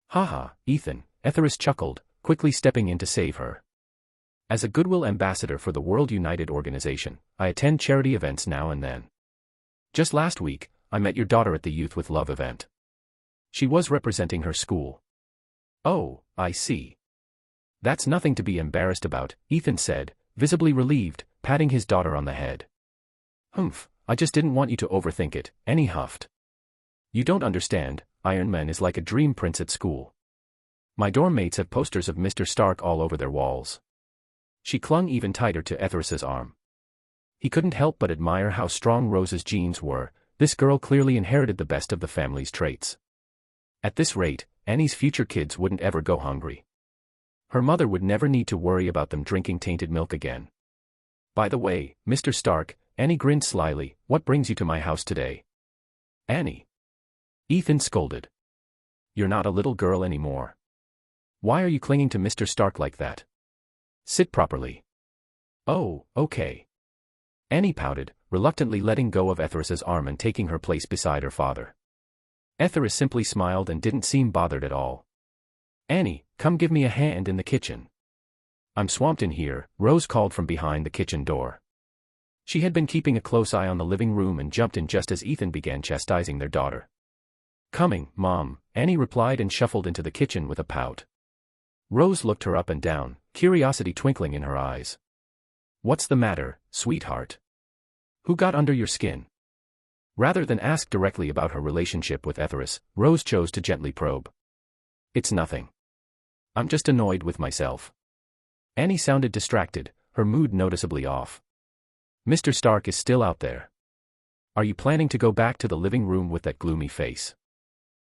Haha, Ethan, Etheris chuckled, quickly stepping in to save her. As a Goodwill ambassador for the World United Organization, I attend charity events now and then. Just last week, I met your daughter at the Youth with Love event. She was representing her school. Oh, I see. That's nothing to be embarrassed about, Ethan said, visibly relieved, patting his daughter on the head. Humph, I just didn't want you to overthink it, Annie huffed. You don't understand, Iron Man is like a dream prince at school. My dorm mates have posters of Mr. Stark all over their walls. She clung even tighter to Etheris's arm. He couldn't help but admire how strong Rose's genes were. This girl clearly inherited the best of the family's traits. At this rate, Annie's future kids wouldn't ever go hungry. Her mother would never need to worry about them drinking tainted milk again. By the way, Mr. Stark, Annie grinned slyly, what brings you to my house today? Annie. Ethan scolded. You're not a little girl anymore. Why are you clinging to Mr. Stark like that? Sit properly. Oh, okay. Annie pouted, reluctantly letting go of Etheris's arm and taking her place beside her father. Etheris simply smiled and didn't seem bothered at all. Annie, come give me a hand in the kitchen. I'm swamped in here, Rose called from behind the kitchen door. She had been keeping a close eye on the living room and jumped in just as Ethan began chastising their daughter. Coming, Mom, Annie replied and shuffled into the kitchen with a pout. Rose looked her up and down, curiosity twinkling in her eyes. What's the matter, sweetheart? Who got under your skin? Rather than ask directly about her relationship with Etheris, Rose chose to gently probe. It's nothing. I'm just annoyed with myself. Annie sounded distracted, her mood noticeably off. Mr. Stark is still out there. Are you planning to go back to the living room with that gloomy face?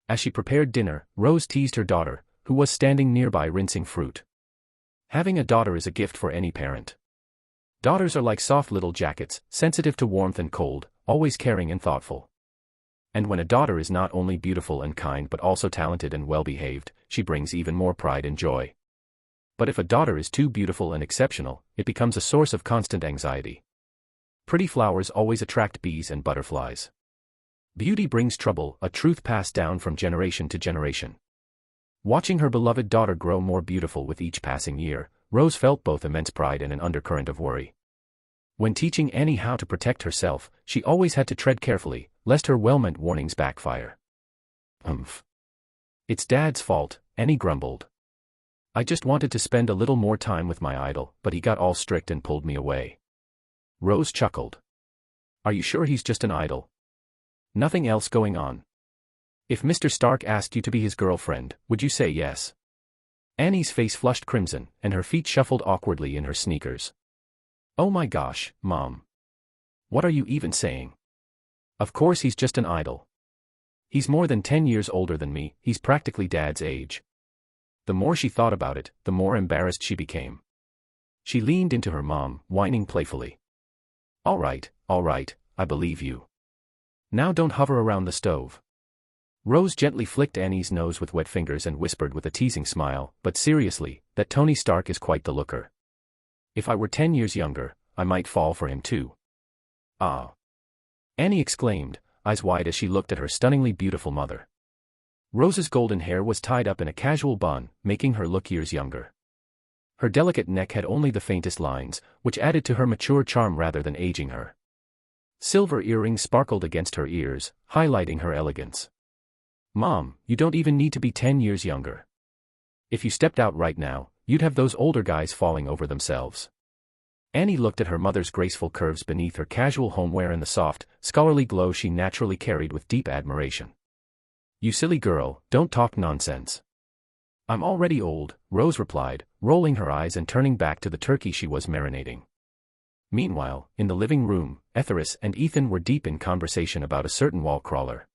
As she prepared dinner, Rose teased her daughter, who was standing nearby rinsing fruit. Having a daughter is a gift for any parent. Daughters are like soft little jackets, sensitive to warmth and cold, always caring and thoughtful. And when a daughter is not only beautiful and kind but also talented and well-behaved, she brings even more pride and joy. But if a daughter is too beautiful and exceptional, it becomes a source of constant anxiety. Pretty flowers always attract bees and butterflies. Beauty brings trouble, a truth passed down from generation to generation. Watching her beloved daughter grow more beautiful with each passing year, Rose felt both immense pride and an undercurrent of worry. When teaching Annie how to protect herself, she always had to tread carefully, lest her well-meant warnings backfire. It's Dad's fault, Annie grumbled. I just wanted to spend a little more time with my idol, but he got all strict and pulled me away. Rose chuckled. Are you sure he's just an idol? Nothing else going on? If Mr. Stark asked you to be his girlfriend, would you say yes? Annie's face flushed crimson, and her feet shuffled awkwardly in her sneakers. Oh my gosh, Mom. What are you even saying? Of course he's just an idol. He's more than 10 years older than me, he's practically Dad's age. The more she thought about it, the more embarrassed she became. She leaned into her mom, whining playfully. All right, I believe you. Now don't hover around the stove. Rose gently flicked Annie's nose with wet fingers and whispered with a teasing smile, but seriously, that Tony Stark is quite the looker. If I were 10 years younger, I might fall for him too. Ah! Annie exclaimed, eyes wide as she looked at her stunningly beautiful mother. Rose's golden hair was tied up in a casual bun, making her look years younger. Her delicate neck had only the faintest lines, which added to her mature charm rather than aging her. Silver earrings sparkled against her ears, highlighting her elegance. Mom, you don't even need to be 10 years younger. If you stepped out right now, you'd have those older guys falling over themselves. Annie looked at her mother's graceful curves beneath her casual homeware and the soft, scholarly glow she naturally carried with deep admiration. You silly girl, don't talk nonsense. I'm already old, Rose replied, rolling her eyes and turning back to the turkey she was marinating. Meanwhile, in the living room, Etheris and Ethan were deep in conversation about a certain wall crawler.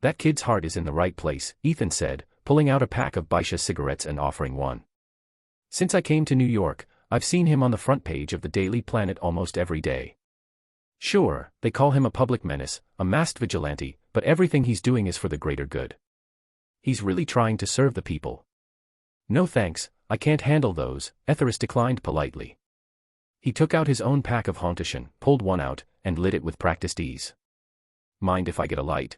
That kid's heart is in the right place, Ethan said, pulling out a pack of Baisha cigarettes and offering one. Since I came to New York, I've seen him on the front page of the Daily Planet almost every day. Sure, they call him a public menace, a masked vigilante, but everything he's doing is for the greater good. He's really trying to serve the people. No thanks, I can't handle those, Etheris declined politely. He took out his own pack of Hauntishan, pulled one out, and lit it with practiced ease. Mind if I get a light?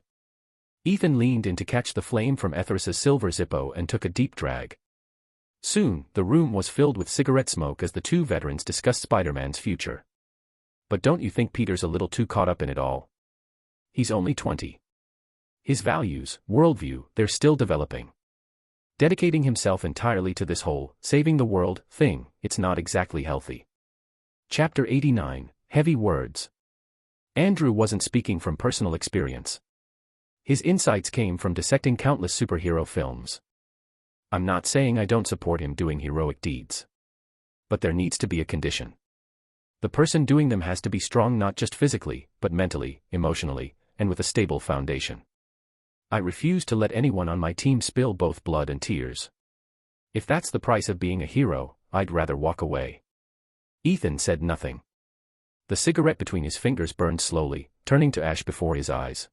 Ethan leaned in to catch the flame from Etheris's silver Zippo and took a deep drag. Soon, the room was filled with cigarette smoke as the two veterans discussed Spider-Man's future. But don't you think Peter's a little too caught up in it all? He's only 20. His values, worldview, they're still developing. Dedicating himself entirely to this whole, saving the world, thing, it's not exactly healthy. Chapter 89, Heavy Words. Andrew wasn't speaking from personal experience. His insights came from dissecting countless superhero films. I'm not saying I don't support him doing heroic deeds. But there needs to be a condition. The person doing them has to be strong not just physically, but mentally, emotionally, and with a stable foundation. I refuse to let anyone on my team spill both blood and tears. If that's the price of being a hero, I'd rather walk away. Ethan said nothing. The cigarette between his fingers burned slowly, turning to ash before his eyes.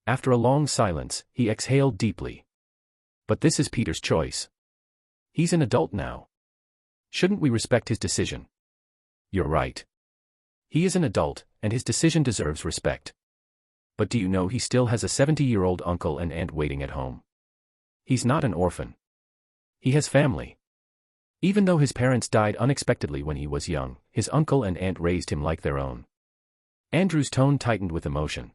After a long silence, he exhaled deeply. But this is Peter's choice. He's an adult now. Shouldn't we respect his decision? You're right. He is an adult, and his decision deserves respect. But do you know he still has a 70-year-old uncle and aunt waiting at home? He's not an orphan. He has family. Even though his parents died unexpectedly when he was young, his uncle and aunt raised him like their own. Andrew's tone tightened with emotion.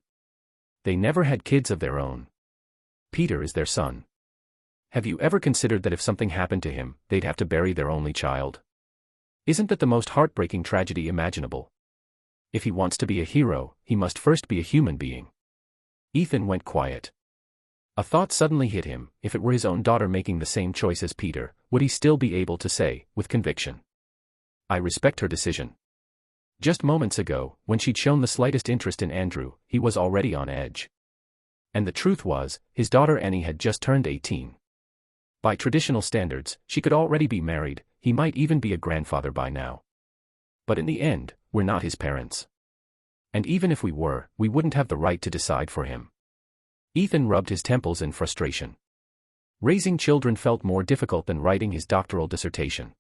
They never had kids of their own. Peter is their son. Have you ever considered that if something happened to him, they'd have to bury their only child? Isn't that the most heartbreaking tragedy imaginable? If he wants to be a hero, he must first be a human being. Ethan went quiet. A thought suddenly hit him: if it were his own daughter making the same choice as Peter, would he still be able to say, with conviction, I respect her decision? Just moments ago, when she'd shown the slightest interest in Andrew, he was already on edge. And the truth was, his daughter Annie had just turned 18. By traditional standards, she could already be married, he might even be a grandfather by now. But in the end, we're not his parents. And even if we were, we wouldn't have the right to decide for him. Ethan rubbed his temples in frustration. Raising children felt more difficult than writing his doctoral dissertation.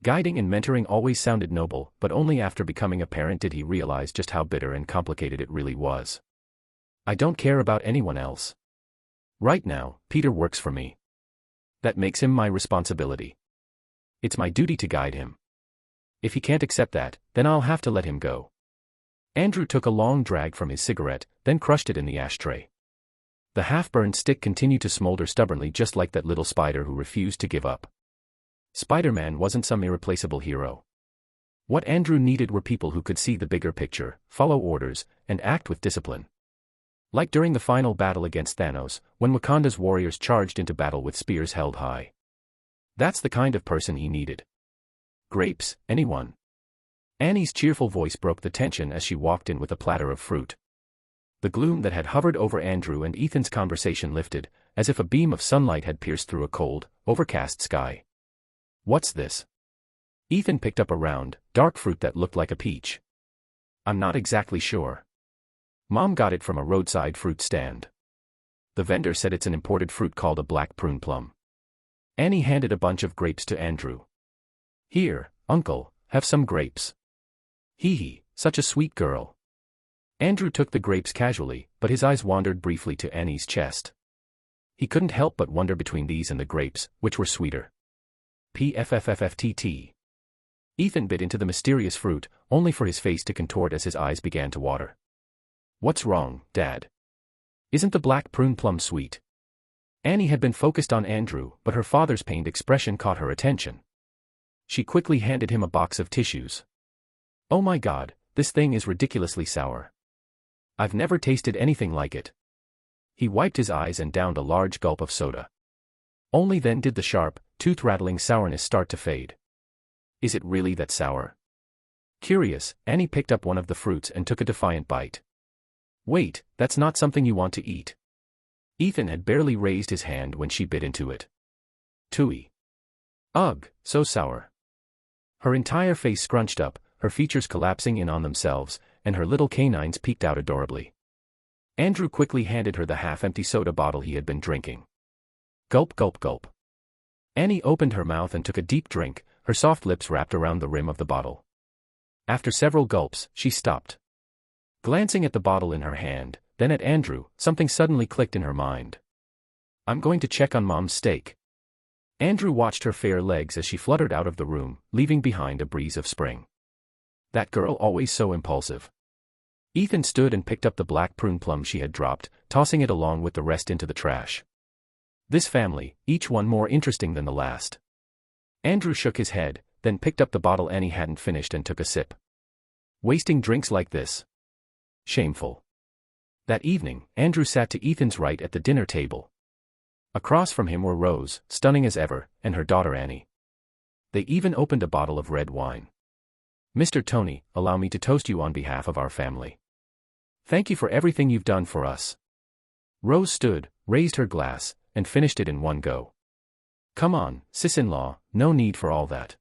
Guiding and mentoring always sounded noble, but only after becoming a parent did he realize just how bitter and complicated it really was. I don't care about anyone else. Right now, Peter works for me. That makes him my responsibility. It's my duty to guide him. If he can't accept that, then I'll have to let him go. Andrew took a long drag from his cigarette, then crushed it in the ashtray. The half-burned stick continued to smolder stubbornly, just like that little spider who refused to give up. Spider-Man wasn't some irreplaceable hero. What Andrew needed were people who could see the bigger picture, follow orders, and act with discipline. Like during the final battle against Thanos, when Wakanda's warriors charged into battle with spears held high. That's the kind of person he needed. Grapes, anyone? Annie's cheerful voice broke the tension as she walked in with a platter of fruit. The gloom that had hovered over Andrew and Ethan's conversation lifted, as if a beam of sunlight had pierced through a cold, overcast sky. What's this? Ethan picked up a round, dark fruit that looked like a peach. I'm not exactly sure. Mom got it from a roadside fruit stand. The vendor said it's an imported fruit called a black prune plum. Annie handed a bunch of grapes to Andrew. Here, uncle, have some grapes. Hee hee, such a sweet girl. Andrew took the grapes casually, but his eyes wandered briefly to Annie's chest. He couldn't help but wonder between these and the grapes, which were sweeter. PFFFFTT. Ethan bit into the mysterious fruit, only for his face to contort as his eyes began to water. What's wrong, Dad? Isn't the black prune plum sweet? Annie had been focused on Andrew, but her father's pained expression caught her attention. She quickly handed him a box of tissues. Oh my God, this thing is ridiculously sour. I've never tasted anything like it. He wiped his eyes and downed a large gulp of soda. Only then did the sharp, tooth-rattling sourness start to fade. Is it really that sour? Curious, Annie picked up one of the fruits and took a defiant bite. Wait, that's not something you want to eat. Ethan had barely raised his hand when she bit into it. Tooey. Ugh, so sour. Her entire face scrunched up, her features collapsing in on themselves, and her little canines peeked out adorably. Andrew quickly handed her the half-empty soda bottle he had been drinking. Gulp gulp gulp. Annie opened her mouth and took a deep drink, her soft lips wrapped around the rim of the bottle. After several gulps, she stopped. Glancing at the bottle in her hand, then at Andrew, something suddenly clicked in her mind. I'm going to check on Mom's steak. Andrew watched her fair legs as she fluttered out of the room, leaving behind a breeze of spring. That girl always so impulsive. Ethan stood and picked up the black prune plum she had dropped, tossing it along with the rest into the trash. This family, each one more interesting than the last. Andrew shook his head, then picked up the bottle Annie hadn't finished and took a sip. Wasting drinks like this. Shameful. That evening, Andrew sat to Ethan's right at the dinner table. Across from him were Rose, stunning as ever, and her daughter Annie. They even opened a bottle of red wine. Mr. Tony, allow me to toast you on behalf of our family. Thank you for everything you've done for us. Rose stood, raised her glass, and finished it in one go. Come on, sis-in-law, no need for all that.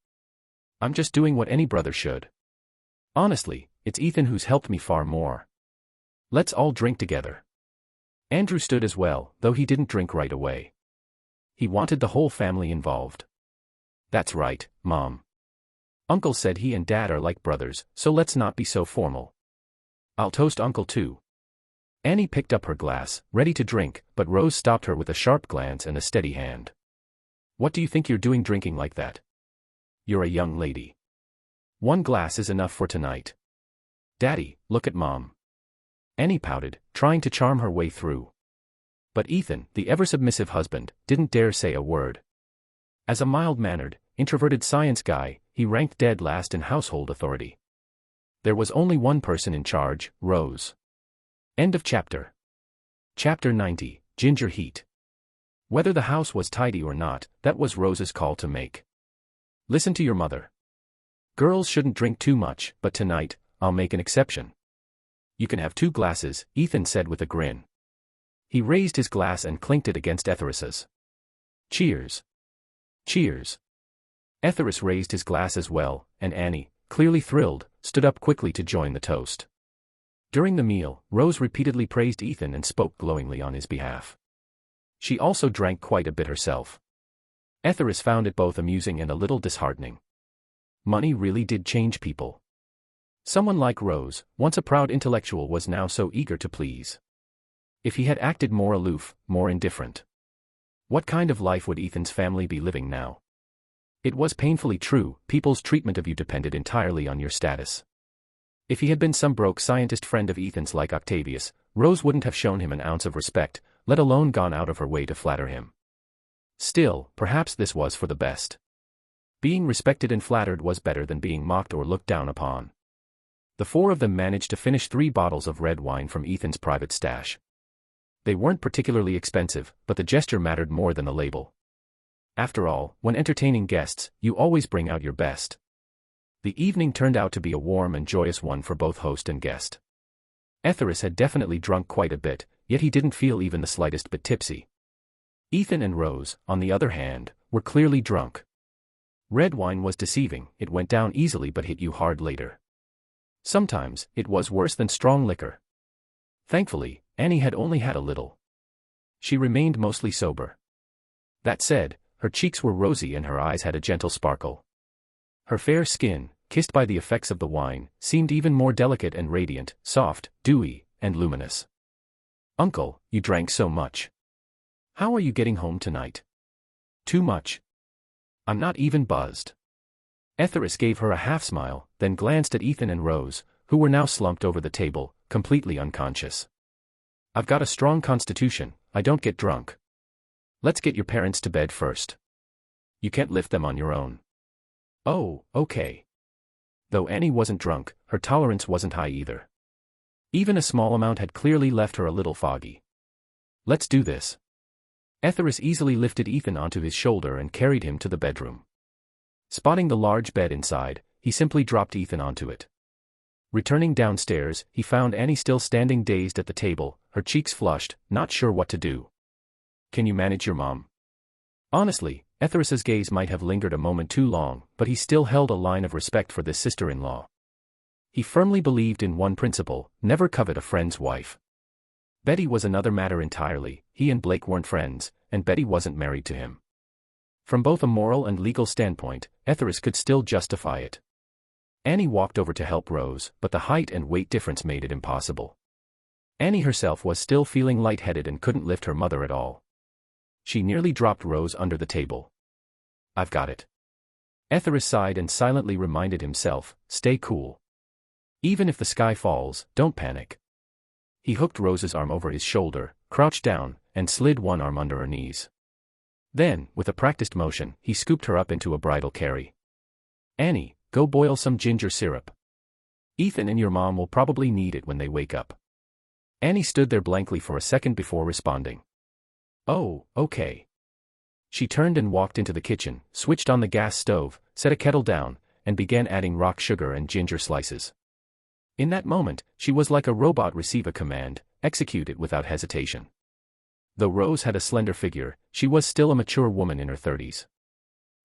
I'm just doing what any brother should. Honestly, it's Ethan who's helped me far more. Let's all drink together. Andrew stood as well, though he didn't drink right away. He wanted the whole family involved. That's right, Mom. Uncle said he and Dad are like brothers, so let's not be so formal. I'll toast Uncle too. Annie picked up her glass, ready to drink, but Rose stopped her with a sharp glance and a steady hand. What do you think you're doing drinking like that? You're a young lady. One glass is enough for tonight. Daddy, look at Mom. Annie pouted, trying to charm her way through. But Ethan, the ever-submissive husband, didn't dare say a word. As a mild-mannered, introverted science guy, he ranked dead last in household authority. There was only one person in charge, Rose. End of chapter. Chapter 90, Ginger Heat. Whether the house was tidy or not, that was Rose's call to make. Listen to your mother. Girls shouldn't drink too much, but tonight, I'll make an exception. You can have 2 glasses, Ethan said with a grin. He raised his glass and clinked it against Etheris's. Cheers. Cheers. Etheris raised his glass as well, and Annie, clearly thrilled, stood up quickly to join the toast. During the meal, Rose repeatedly praised Ethan and spoke glowingly on his behalf. She also drank quite a bit herself. Etheris found it both amusing and a little disheartening. Money really did change people. Someone like Rose, once a proud intellectual, was now so eager to please. If he had acted more aloof, more indifferent, what kind of life would Ethan's family be living now? It was painfully true, people's treatment of you depended entirely on your status. If he had been some broke scientist friend of Ethan's like Octavius, Rose wouldn't have shown him an ounce of respect, let alone gone out of her way to flatter him. Still, perhaps this was for the best. Being respected and flattered was better than being mocked or looked down upon. The 4 of them managed to finish 3 bottles of red wine from Ethan's private stash. They weren't particularly expensive, but the gesture mattered more than the label. After all, when entertaining guests, you always bring out your best. The evening turned out to be a warm and joyous one for both host and guest. Etheris had definitely drunk quite a bit, yet he didn't feel even the slightest bit tipsy. Ethan and Rose, on the other hand, were clearly drunk. Red wine was deceiving, it went down easily but hit you hard later. Sometimes, it was worse than strong liquor. Thankfully, Annie had only had a little. She remained mostly sober. That said, her cheeks were rosy and her eyes had a gentle sparkle. Her fair skin, kissed by the effects of the wine, seemed even more delicate and radiant, soft, dewy, and luminous. "Uncle, you drank so much. How are you getting home tonight?" "Too much. I'm not even buzzed." Etheris gave her a half-smile, then glanced at Ethan and Rose, who were now slumped over the table, completely unconscious. "I've got a strong constitution, I don't get drunk. Let's get your parents to bed first. You can't lift them on your own." "Oh, okay." Though Annie wasn't drunk, her tolerance wasn't high either. Even a small amount had clearly left her a little foggy. "Let's do this." Etheris easily lifted Ethan onto his shoulder and carried him to the bedroom. Spotting the large bed inside, he simply dropped Ethan onto it. Returning downstairs, he found Annie still standing dazed at the table, her cheeks flushed, not sure what to do. "Can you manage your mom?" Honestly, Etheris's gaze might have lingered a moment too long, but he still held a line of respect for this sister-in-law. He firmly believed in one principle: never covet a friend's wife. Betty was another matter entirely. He and Blake weren't friends, and Betty wasn't married to him. From both a moral and legal standpoint, Etheris could still justify it. Annie walked over to help Rose, but the height and weight difference made it impossible. Annie herself was still feeling lightheaded and couldn't lift her mother at all. She nearly dropped Rose under the table. "I've got it." Etheris sighed and silently reminded himself, "Stay cool. Even if the sky falls, don't panic." He hooked Rose's arm over his shoulder, crouched down, and slid one arm under her knees. Then, with a practiced motion, he scooped her up into a bridal carry. "Annie, go boil some ginger syrup. Ethan and your mom will probably need it when they wake up." Annie stood there blankly for a second before responding. "Oh, okay." She turned and walked into the kitchen, switched on the gas stove, set a kettle down, and began adding rock sugar and ginger slices. In that moment, she was like a robot: receive a command, execute it without hesitation. Though Rose had a slender figure, she was still a mature woman in her 30s.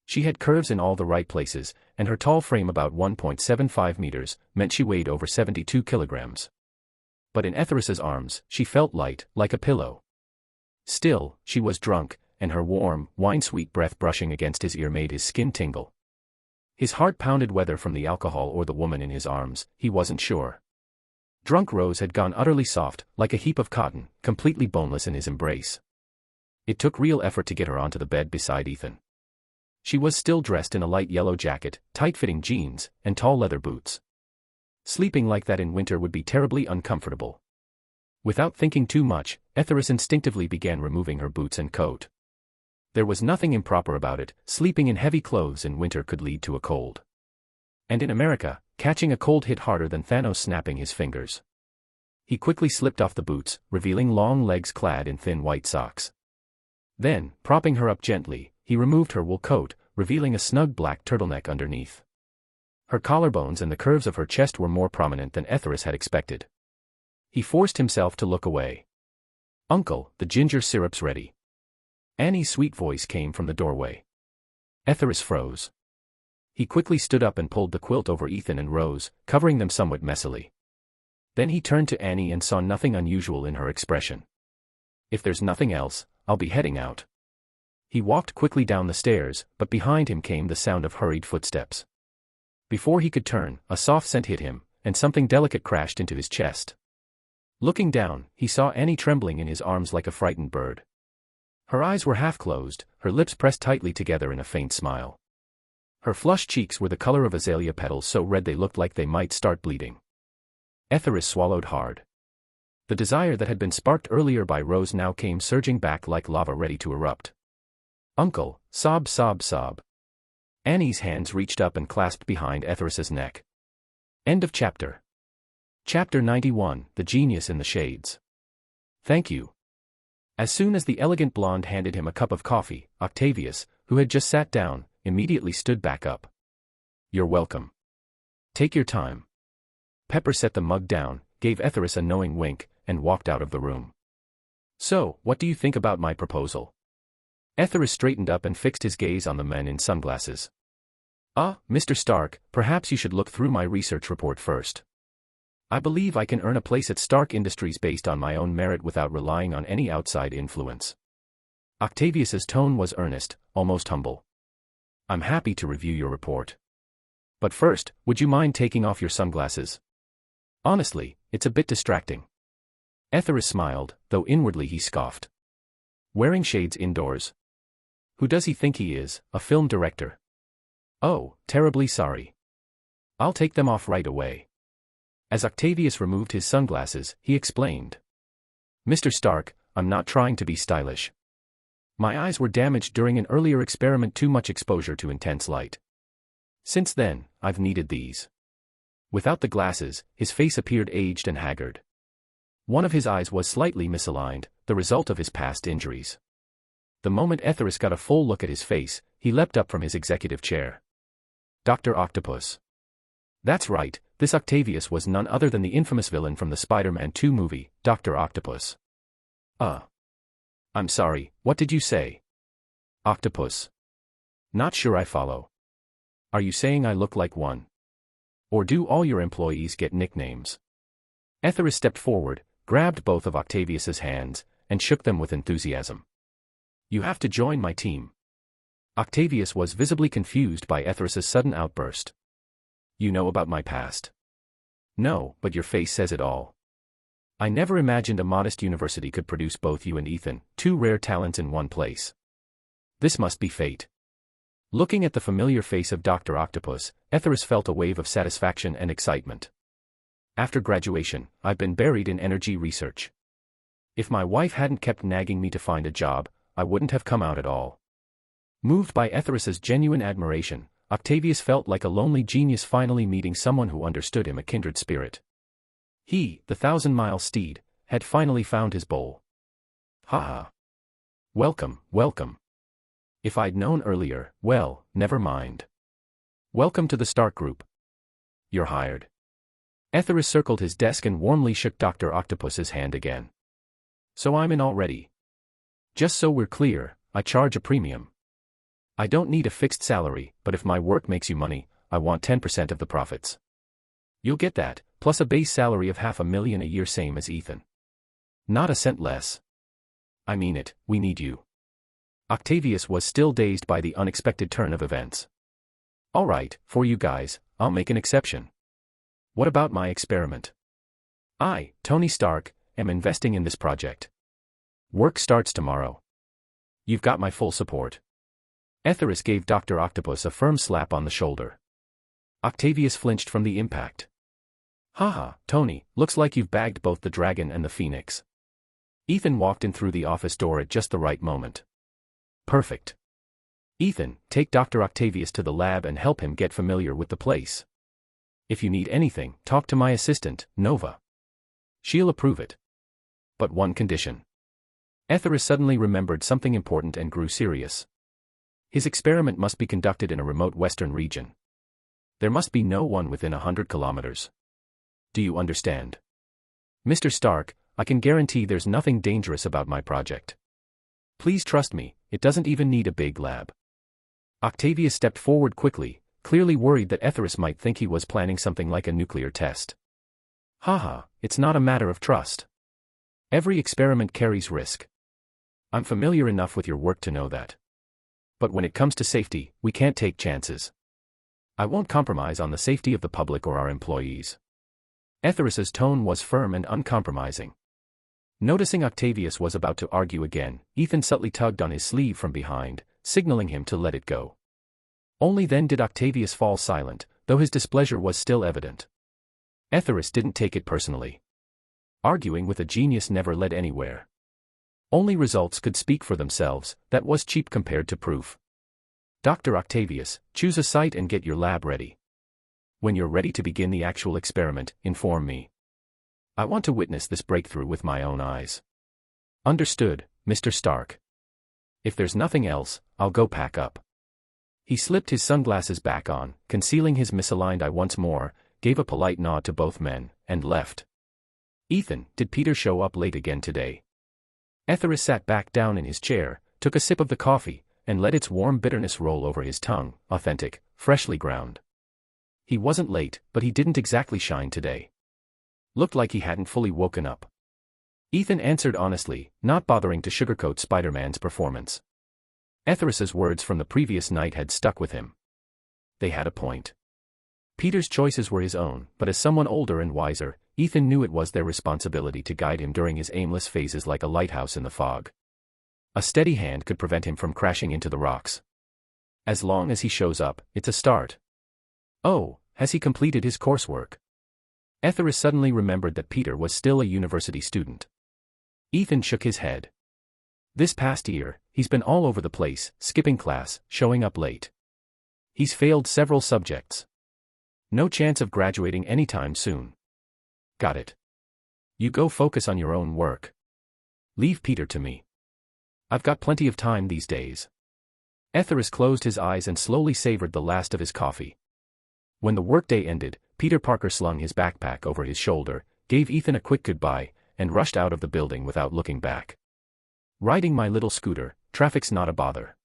She had curves in all the right places, and her tall frame, about 1.75 meters, meant she weighed over 72 kilograms. But in Etheris's arms, she felt light, like a pillow. Still, she was drunk, and her warm, wine-sweet breath brushing against his ear made his skin tingle. His heart pounded, whether from the alcohol or the woman in his arms, he wasn't sure. Drunk Rose had gone utterly soft, like a heap of cotton, completely boneless in his embrace. It took real effort to get her onto the bed beside Ethan. She was still dressed in a light yellow jacket, tight-fitting jeans, and tall leather boots. Sleeping like that in winter would be terribly uncomfortable. Without thinking too much, Etheris instinctively began removing her boots and coat. There was nothing improper about it. Sleeping in heavy clothes in winter could lead to a cold. And in America, catching a cold hit harder than Thanos snapping his fingers. He quickly slipped off the boots, revealing long legs clad in thin white socks. Then, propping her up gently, he removed her wool coat, revealing a snug black turtleneck underneath. Her collarbones and the curves of her chest were more prominent than Etheris had expected. He forced himself to look away. "Uncle, the ginger syrup's ready." Annie's sweet voice came from the doorway. Etheris froze. He quickly stood up and pulled the quilt over Ethan and Rose, covering them somewhat messily. Then he turned to Annie and saw nothing unusual in her expression. "If there's nothing else, I'll be heading out." He walked quickly down the stairs, but behind him came the sound of hurried footsteps. Before he could turn, a soft scent hit him, and something delicate crashed into his chest. Looking down, he saw Annie trembling in his arms like a frightened bird. Her eyes were half closed, her lips pressed tightly together in a faint smile. Her flushed cheeks were the color of azalea petals, so red they looked like they might start bleeding. Etheris swallowed hard. The desire that had been sparked earlier by Rose now came surging back like lava ready to erupt. "Uncle," sob, sob, sob. Annie's hands reached up and clasped behind Etheris's neck. End of chapter. Chapter 91, The Genius in the Shades. "Thank you." As soon as the elegant blonde handed him a cup of coffee, Octavius, who had just sat down, immediately stood back up. "You're welcome. Take your time." Pepper set the mug down, gave Etheris a knowing wink, and walked out of the room. "So, what do you think about my proposal?" Etheris straightened up and fixed his gaze on the man in sunglasses. Mr. Stark, perhaps you should look through my research report first. I believe I can earn a place at Stark Industries based on my own merit without relying on any outside influence." Octavius's tone was earnest, almost humble. "I'm happy to review your report." But first, would you mind taking off your sunglasses? Honestly, it's a bit distracting. Etheris smiled, though inwardly he scoffed. Wearing shades indoors? Who does he think he is, a film director? Oh, terribly sorry. I'll take them off right away. As Octavius removed his sunglasses, he explained. Mr. Stark, I'm not trying to be stylish. My eyes were damaged during an earlier experiment, too much exposure to intense light. Since then, I've needed these. Without the glasses, his face appeared aged and haggard. One of his eyes was slightly misaligned, the result of his past injuries. The moment Etheris got a full look at his face, he leapt up from his executive chair. Dr. Octopus. That's right, this Octavius was none other than the infamous villain from the Spider-Man 2 movie, Dr. Octopus. I'm sorry, what did you say? Octopus. Not sure I follow. Are you saying I look like one? Or do all your employees get nicknames? Etheris stepped forward, grabbed both of Octavius's hands, and shook them with enthusiasm. You have to join my team. Octavius was visibly confused by Etheris's sudden outburst. You know about my past? No, but your face says it all. I never imagined a modest university could produce both you and Ethan, two rare talents in one place. This must be fate. Looking at the familiar face of Dr. Octopus, Etheris felt a wave of satisfaction and excitement. After graduation, I've been buried in energy research. If my wife hadn't kept nagging me to find a job, I wouldn't have come out at all. Moved by Etheris's genuine admiration, Octavius felt like a lonely genius finally meeting someone who understood him, a kindred spirit. He, the 1,000-mile steed, had finally found his bowl. Ha ha. Welcome, welcome. If I'd known earlier, well, never mind. Welcome to the Stark Group. You're hired. Etheris circled his desk and warmly shook Dr. Octopus's hand again. So I'm in already. Just so we're clear, I charge a premium. I don't need a fixed salary, but if my work makes you money, I want 10% of the profits. You'll get that, plus a base salary of $500,000 a year, same as Ethan. Not a cent less. I mean it, we need you. Octavius was still dazed by the unexpected turn of events. All right, for you guys, I'll make an exception. What about my experiment? I, Tony Stark, am investing in this project. Work starts tomorrow. You've got my full support. Etheris gave Dr. Octopus a firm slap on the shoulder. Octavius flinched from the impact. Haha, Tony, looks like you've bagged both the dragon and the phoenix. Ethan walked in through the office door at just the right moment. Perfect. Ethan, take Dr. Octavius to the lab and help him get familiar with the place. If you need anything, talk to my assistant, Nova. She'll approve it. But one condition. Etheris suddenly remembered something important and grew serious. His experiment must be conducted in a remote western region. There must be no one within 100 kilometers. Do you understand? Mr. Stark, I can guarantee there's nothing dangerous about my project. Please trust me, it doesn't even need a big lab. Octavius stepped forward quickly, clearly worried that Etheris might think he was planning something like a nuclear test. Haha, it's not a matter of trust. Every experiment carries risk. I'm familiar enough with your work to know that. But when it comes to safety, we can't take chances. I won't compromise on the safety of the public or our employees. Etheris's tone was firm and uncompromising. Noticing Octavius was about to argue again, Ethan subtly tugged on his sleeve from behind, signaling him to let it go. Only then did Octavius fall silent, though his displeasure was still evident. Etheris didn't take it personally. Arguing with a genius never led anywhere. Only results could speak for themselves, that was cheap compared to proof. Dr. Octavius, choose a site and get your lab ready. When you're ready to begin the actual experiment, inform me. I want to witness this breakthrough with my own eyes. Understood, Mr. Stark. If there's nothing else, I'll go pack up. He slipped his sunglasses back on, concealing his misaligned eye once more, gave a polite nod to both men, and left. Ethan, did Peter show up late again today? Etheris sat back down in his chair, took a sip of the coffee, and let its warm bitterness roll over his tongue, authentic, freshly ground. He wasn't late, but he didn't exactly shine today. Looked like he hadn't fully woken up. Ethan answered honestly, not bothering to sugarcoat Spider-Man's performance. Etheris's words from the previous night had stuck with him. They had a point. Peter's choices were his own, but as someone older and wiser, Ethan knew it was their responsibility to guide him during his aimless phases like a lighthouse in the fog. A steady hand could prevent him from crashing into the rocks. As long as he shows up, it's a start. Oh, has he completed his coursework? Etheris suddenly remembered that Peter was still a university student. Ethan shook his head. This past year, he's been all over the place, skipping class, showing up late. He's failed several subjects. No chance of graduating anytime soon. Got it. You go focus on your own work. Leave Peter to me. I've got plenty of time these days. Etheris closed his eyes and slowly savored the last of his coffee. When the workday ended, Peter Parker slung his backpack over his shoulder, gave Ethan a quick goodbye, and rushed out of the building without looking back. Riding my little scooter, traffic's not a bother.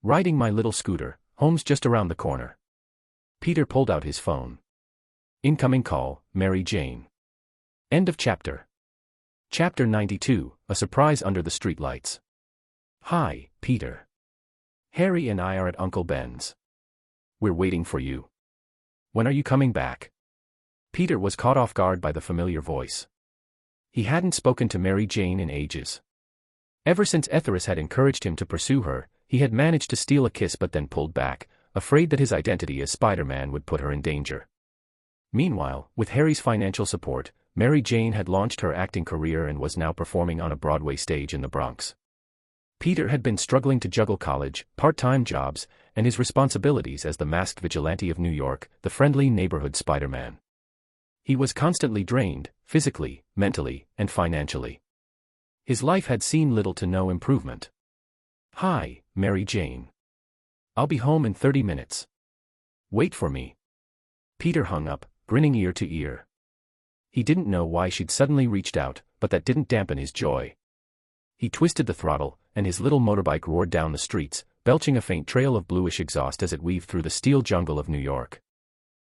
Riding my little scooter, home's just around the corner. Peter pulled out his phone. Incoming call, Mary Jane. End of chapter. Chapter 92, A Surprise Under the Streetlights. Hi, Peter. Harry and I are at Uncle Ben's. We're waiting for you. When are you coming back? Peter was caught off guard by the familiar voice. He hadn't spoken to Mary Jane in ages. Ever since Etheris had encouraged him to pursue her, he had managed to steal a kiss but then pulled back, afraid that his identity as Spider-Man would put her in danger. Meanwhile, with Harry's financial support, Mary Jane had launched her acting career and was now performing on a Broadway stage in the Bronx. Peter had been struggling to juggle college, part-time jobs, and his responsibilities as the masked vigilante of New York, the friendly neighborhood Spider-Man. He was constantly drained, physically, mentally, and financially. His life had seen little to no improvement. Hi, Mary Jane. I'll be home in 30 minutes. Wait for me. Peter hung up, grinning ear to ear. He didn't know why she'd suddenly reached out, but that didn't dampen his joy. He twisted the throttle, and his little motorbike roared down the streets, belching a faint trail of bluish exhaust as it weaved through the steel jungle of New York.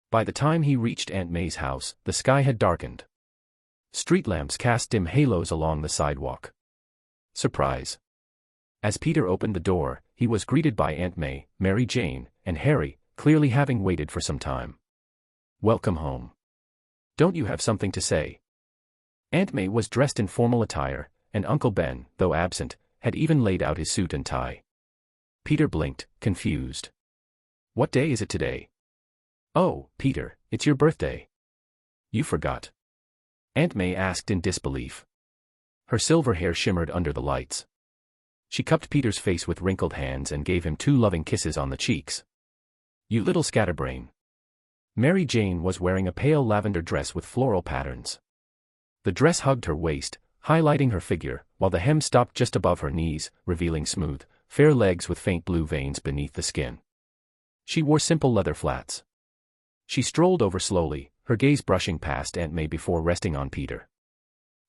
By the time he reached Aunt May's house, the sky had darkened. Street lamps cast dim halos along the sidewalk. Surprise. As Peter opened the door, he was greeted by Aunt May, Mary Jane, and Harry, clearly having waited for some time. Welcome home. Don't you have something to say? Aunt May was dressed in formal attire, and Uncle Ben, though absent, had even laid out his suit and tie. Peter blinked, confused. What day is it today? Oh, Peter, it's your birthday. You forgot. Aunt May asked in disbelief. Her silver hair shimmered under the lights. She cupped Peter's face with wrinkled hands and gave him 2 loving kisses on the cheeks. You little scatterbrain. Mary Jane was wearing a pale lavender dress with floral patterns. The dress hugged her waist, highlighting her figure, while the hem stopped just above her knees, revealing smooth, fair legs with faint blue veins beneath the skin. She wore simple leather flats. She strolled over slowly, her gaze brushing past Aunt May before resting on Peter.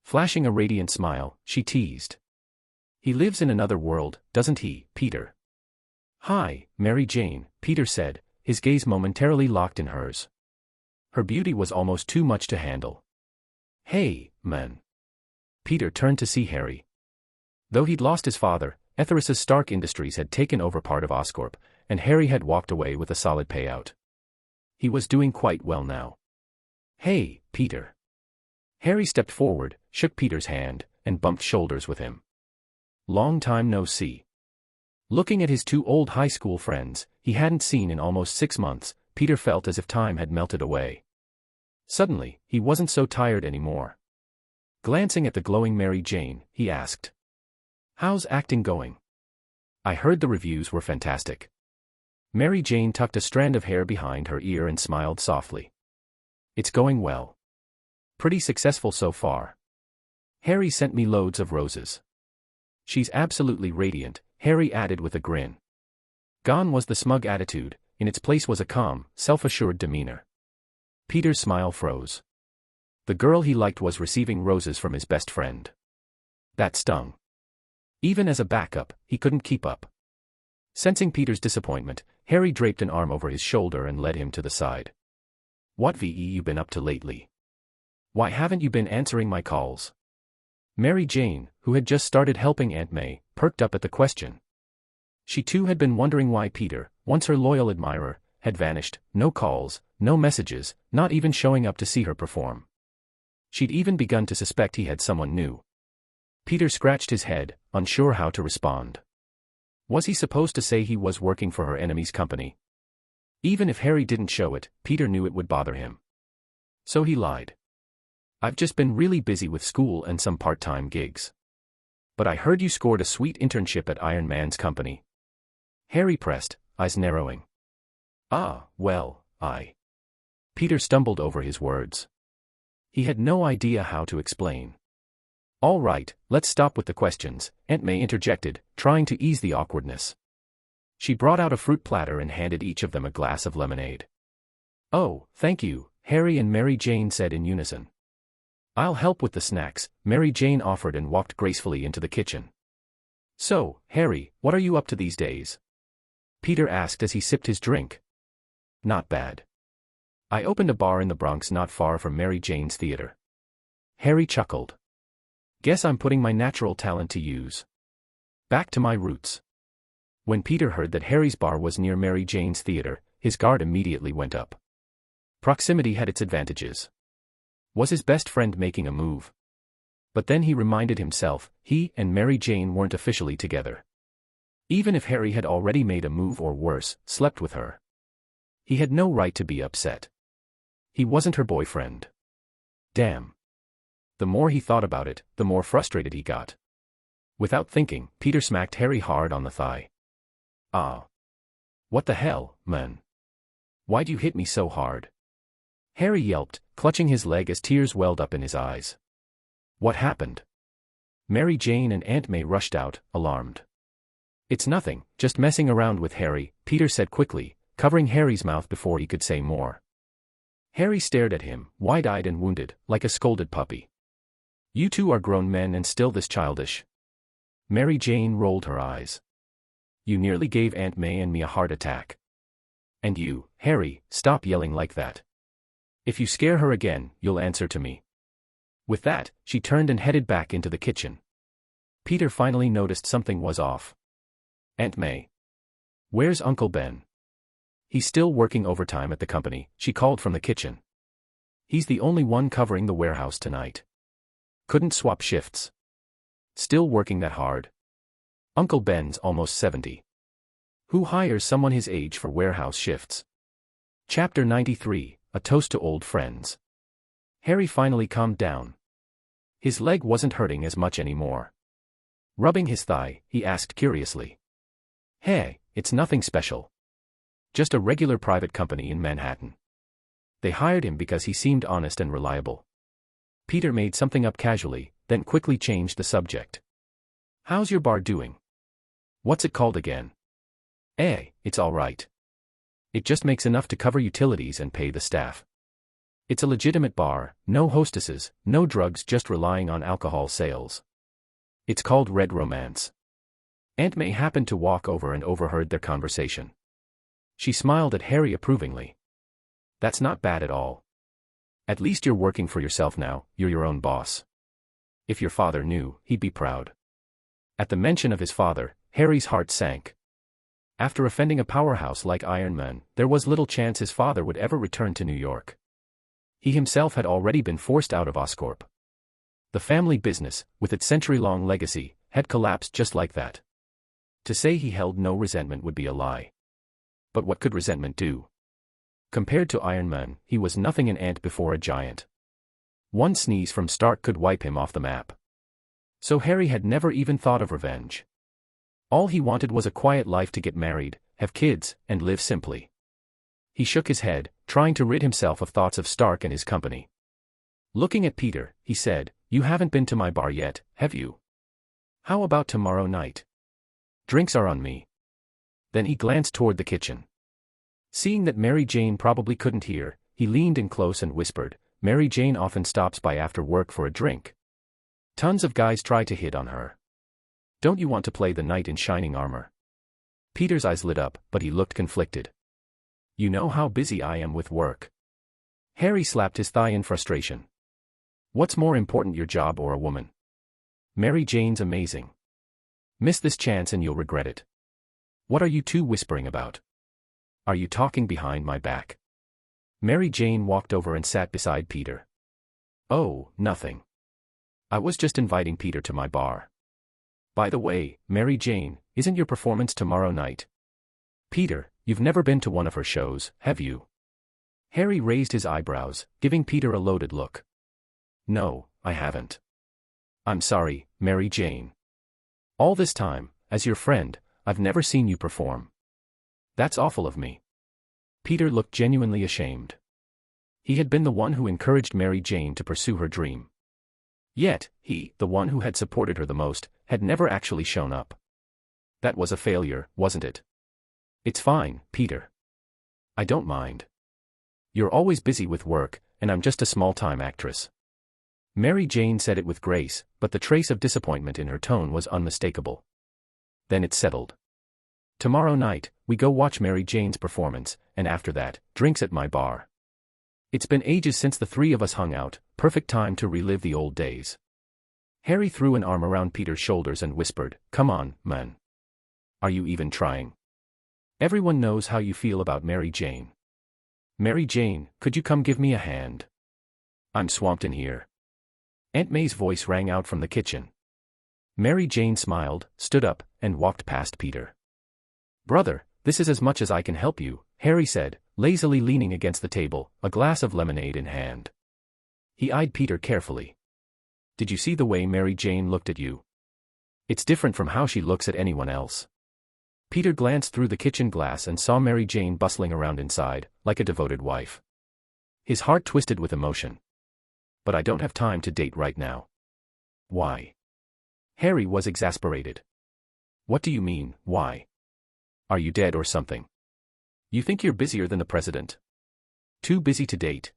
Flashing a radiant smile, she teased. He lives in another world, doesn't he, Peter? Hi, Mary Jane, Peter said, his gaze momentarily locked in hers. Her beauty was almost too much to handle. Hey, man. Peter turned to see Harry. Though he'd lost his father, Etheris's Stark Industries had taken over part of Oscorp, and Harry had walked away with a solid payout. He was doing quite well now. Hey, Peter. Harry stepped forward, shook Peter's hand, and bumped shoulders with him. Long time no see. Looking at his 2 old high school friends, he hadn't seen in almost 6 months, Peter felt as if time had melted away. Suddenly, he wasn't so tired anymore. Glancing at the glowing Mary Jane, he asked. How's acting going? I heard the reviews were fantastic. Mary Jane tucked a strand of hair behind her ear and smiled softly. It's going well. Pretty successful so far. Harry sent me loads of roses. She's absolutely radiant, Harry added with a grin. Gone was the smug attitude, in its place was a calm, self-assured demeanor. Peter's smile froze. The girl he liked was receiving roses from his best friend. That stung. Even as a backup, he couldn't keep up. Sensing Peter's disappointment, Harry draped an arm over his shoulder and led him to the side. What you been up to lately? Why haven't you been answering my calls? Mary Jane, who had just started helping Aunt May, perked up at the question. She too had been wondering why Peter, once her loyal admirer, had vanished, no calls, no messages, not even showing up to see her perform. She'd even begun to suspect he had someone new. Peter scratched his head, unsure how to respond. Was he supposed to say he was working for her enemy's company? Even if Harry didn't show it, Peter knew it would bother him. So he lied. I've just been really busy with school and some part-time gigs. But I heard you scored a sweet internship at Iron Man's company. Harry pressed, eyes narrowing. Ah, well, Peter stumbled over his words. He had no idea how to explain. All right, let's stop with the questions, Aunt May interjected, trying to ease the awkwardness. She brought out a fruit platter and handed each of them a glass of lemonade. Oh, thank you, Harry and Mary Jane said in unison. I'll help with the snacks, Mary Jane offered and walked gracefully into the kitchen. So, Harry, what are you up to these days? Peter asked as he sipped his drink. Not bad. I opened a bar in the Bronx not far from Mary Jane's theater. Harry chuckled. Guess I'm putting my natural talent to use. Back to my roots. When Peter heard that Harry's bar was near Mary Jane's theater, his guard immediately went up. Proximity had its advantages. Was his best friend making a move? But then he reminded himself, he and Mary Jane weren't officially together. Even if Harry had already made a move or worse, slept with her. He had no right to be upset. He wasn't her boyfriend. Damn. The more he thought about it, the more frustrated he got. Without thinking, Peter smacked Harry hard on the thigh. Ah. What the hell, man? Why'd you hit me so hard? Harry yelped, clutching his leg as tears welled up in his eyes. What happened? Mary Jane and Aunt May rushed out, alarmed. It's nothing, just messing around with Harry, Peter said quickly, covering Harry's mouth before he could say more. Harry stared at him, wide-eyed and wounded, like a scolded puppy. You two are grown men and still this childish. Mary Jane rolled her eyes. You nearly gave Aunt May and me a heart attack. And you, Harry, stop yelling like that. If you scare her again, you'll answer to me. With that, she turned and headed back into the kitchen. Peter finally noticed something was off. Aunt May. Where's Uncle Ben? He's still working overtime at the company, she called from the kitchen. He's the only one covering the warehouse tonight. Couldn't swap shifts. Still working that hard. Uncle Ben's almost 70. Who hires someone his age for warehouse shifts? Chapter 93, A Toast to Old Friends. Harry finally calmed down. His leg wasn't hurting as much anymore. Rubbing his thigh, he asked curiously. Hey, it's nothing special. Just a regular private company in Manhattan. They hired him because he seemed honest and reliable. Peter made something up casually, then quickly changed the subject. How's your bar doing? What's it called again? It's all right. It just makes enough to cover utilities and pay the staff. It's a legitimate bar, no hostesses, no drugs, just relying on alcohol sales. It's called Red Romance. Aunt May happened to walk over and overheard their conversation. She smiled at Harry approvingly. That's not bad at all. At least you're working for yourself now, you're your own boss. If your father knew, he'd be proud. At the mention of his father, Harry's heart sank. After offending a powerhouse like Iron Man, there was little chance his father would ever return to New York. He himself had already been forced out of Oscorp. The family business, with its century-long legacy, had collapsed just like that. To say he held no resentment would be a lie. But what could resentment do? Compared to Iron Man, he was nothing, an ant before a giant. One sneeze from Stark could wipe him off the map. So Harry had never even thought of revenge. All he wanted was a quiet life, to get married, have kids, and live simply. He shook his head, trying to rid himself of thoughts of Stark and his company. Looking at Peter, he said, You haven't been to my bar yet, have you? How about tomorrow night? Drinks are on me. Then he glanced toward the kitchen. Seeing that Mary Jane probably couldn't hear, he leaned in close and whispered, Mary Jane often stops by after work for a drink. Tons of guys try to hit on her. Don't you want to play the knight in shining armor? Peter's eyes lit up, but he looked conflicted. You know how busy I am with work. Harry slapped his thigh in frustration. What's more important, your job or a woman? Mary Jane's amazing. Miss this chance and you'll regret it. What are you two whispering about? Are you talking behind my back? Mary Jane walked over and sat beside Peter. Oh, nothing. I was just inviting Peter to my bar. By the way, Mary Jane, isn't your performance tomorrow night? Peter, you've never been to one of her shows, have you? Harry raised his eyebrows, giving Peter a loaded look. No, I haven't. I'm sorry, Mary Jane. All this time, as your friend, I've never seen you perform. That's awful of me. Peter looked genuinely ashamed. He had been the one who encouraged Mary Jane to pursue her dream. Yet, he, the one who had supported her the most, had never actually shown up. That was a failure, wasn't it? It's fine, Peter. I don't mind. You're always busy with work, and I'm just a small-time actress. Mary Jane said it with grace, but the trace of disappointment in her tone was unmistakable. Then it settled. Tomorrow night, we go watch Mary Jane's performance, and after that, drinks at my bar. It's been ages since the three of us hung out, perfect time to relive the old days. Harry threw an arm around Peter's shoulders and whispered, "Come on, man. Are you even trying? Everyone knows how you feel about Mary Jane. Mary Jane, could you come give me a hand? I'm swamped in here." Aunt May's voice rang out from the kitchen. Mary Jane smiled, stood up, and walked past Peter. "Brother, this is as much as I can help you," Harry said, lazily leaning against the table, a glass of lemonade in hand. He eyed Peter carefully. "Did you see the way Mary Jane looked at you? It's different from how she looks at anyone else." Peter glanced through the kitchen glass and saw Mary Jane bustling around inside, like a devoted wife. His heart twisted with emotion. "But I don't have time to date right now." "Why?" Harry was exasperated. "What do you mean, why? Are you dead or something? You think you're busier than the president? Too busy to date?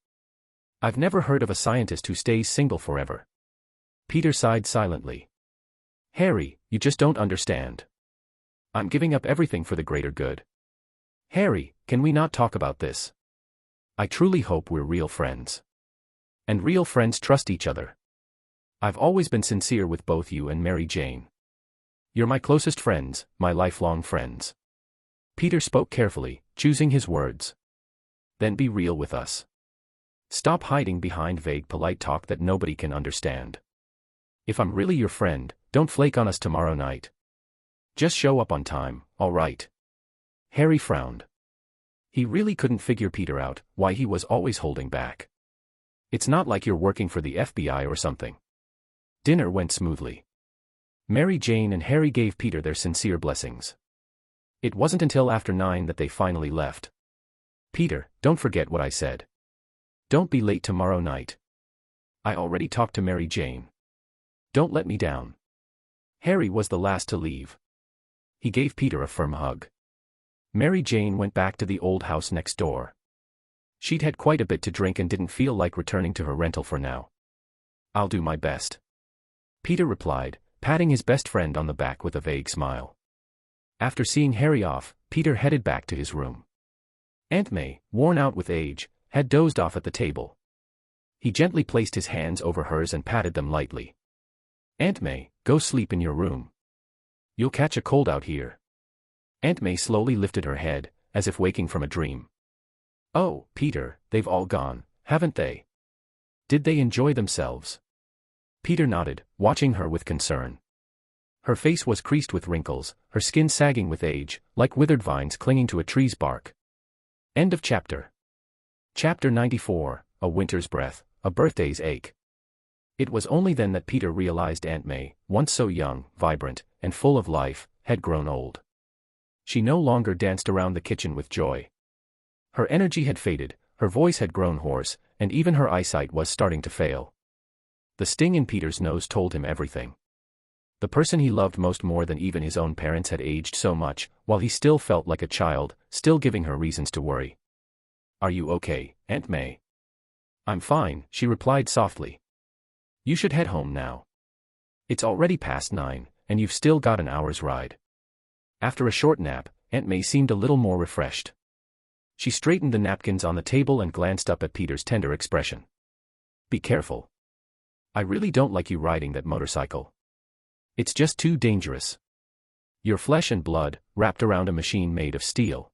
I've never heard of a scientist who stays single forever." Peter sighed silently. "Harry, you just don't understand. I'm giving up everything for the greater good. Harry, can we not talk about this? I truly hope we're real friends. And real friends trust each other. I've always been sincere with both you and Mary Jane. You're my closest friends, my lifelong friends." Peter spoke carefully, choosing his words. "Then be real with us. Stop hiding behind vague polite talk that nobody can understand. If I'm really your friend, don't flake on us tomorrow night. Just show up on time, all right?" Harry frowned. He really couldn't figure Peter out, why he was always holding back. "It's not like you're working for the FBI or something." Dinner went smoothly. Mary Jane and Harry gave Peter their sincere blessings. It wasn't until after 9 that they finally left. "Peter, don't forget what I said. Don't be late tomorrow night. I already talked to Mary Jane. Don't let me down." Harry was the last to leave. He gave Peter a firm hug. Mary Jane went back to the old house next door. She'd had quite a bit to drink and didn't feel like returning to her rental for now. "I'll do my best," Peter replied, patting his best friend on the back with a vague smile. After seeing Harry off, Peter headed back to his room. Aunt May, worn out with age, had dozed off at the table. He gently placed his hands over hers and patted them lightly. "Aunt May, go sleep in your room. You'll catch a cold out here." Aunt May slowly lifted her head, as if waking from a dream. "Oh, Peter, they've all gone, haven't they? Did they enjoy themselves?" Peter nodded, watching her with concern. Her face was creased with wrinkles, her skin sagging with age, like withered vines clinging to a tree's bark. End of chapter. Chapter 94, A Winter's Breath, A Birthday's Ache. It was only then that Peter realized Aunt May, once so young, vibrant, and full of life, had grown old. She no longer danced around the kitchen with joy. Her energy had faded, her voice had grown hoarse, and even her eyesight was starting to fail. The sting in Peter's nose told him everything. The person he loved most more than even his own parents had aged so much, while he still felt like a child, still giving her reasons to worry. "Are you okay, Aunt May?" "I'm fine," she replied softly. "You should head home now. It's already past 9, and you've still got an hour's ride." After a short nap, Aunt May seemed a little more refreshed. She straightened the napkins on the table and glanced up at Peter's tender expression. "Be careful. I really don't like you riding that motorcycle. It's just too dangerous. You're flesh and blood, wrapped around a machine made of steel."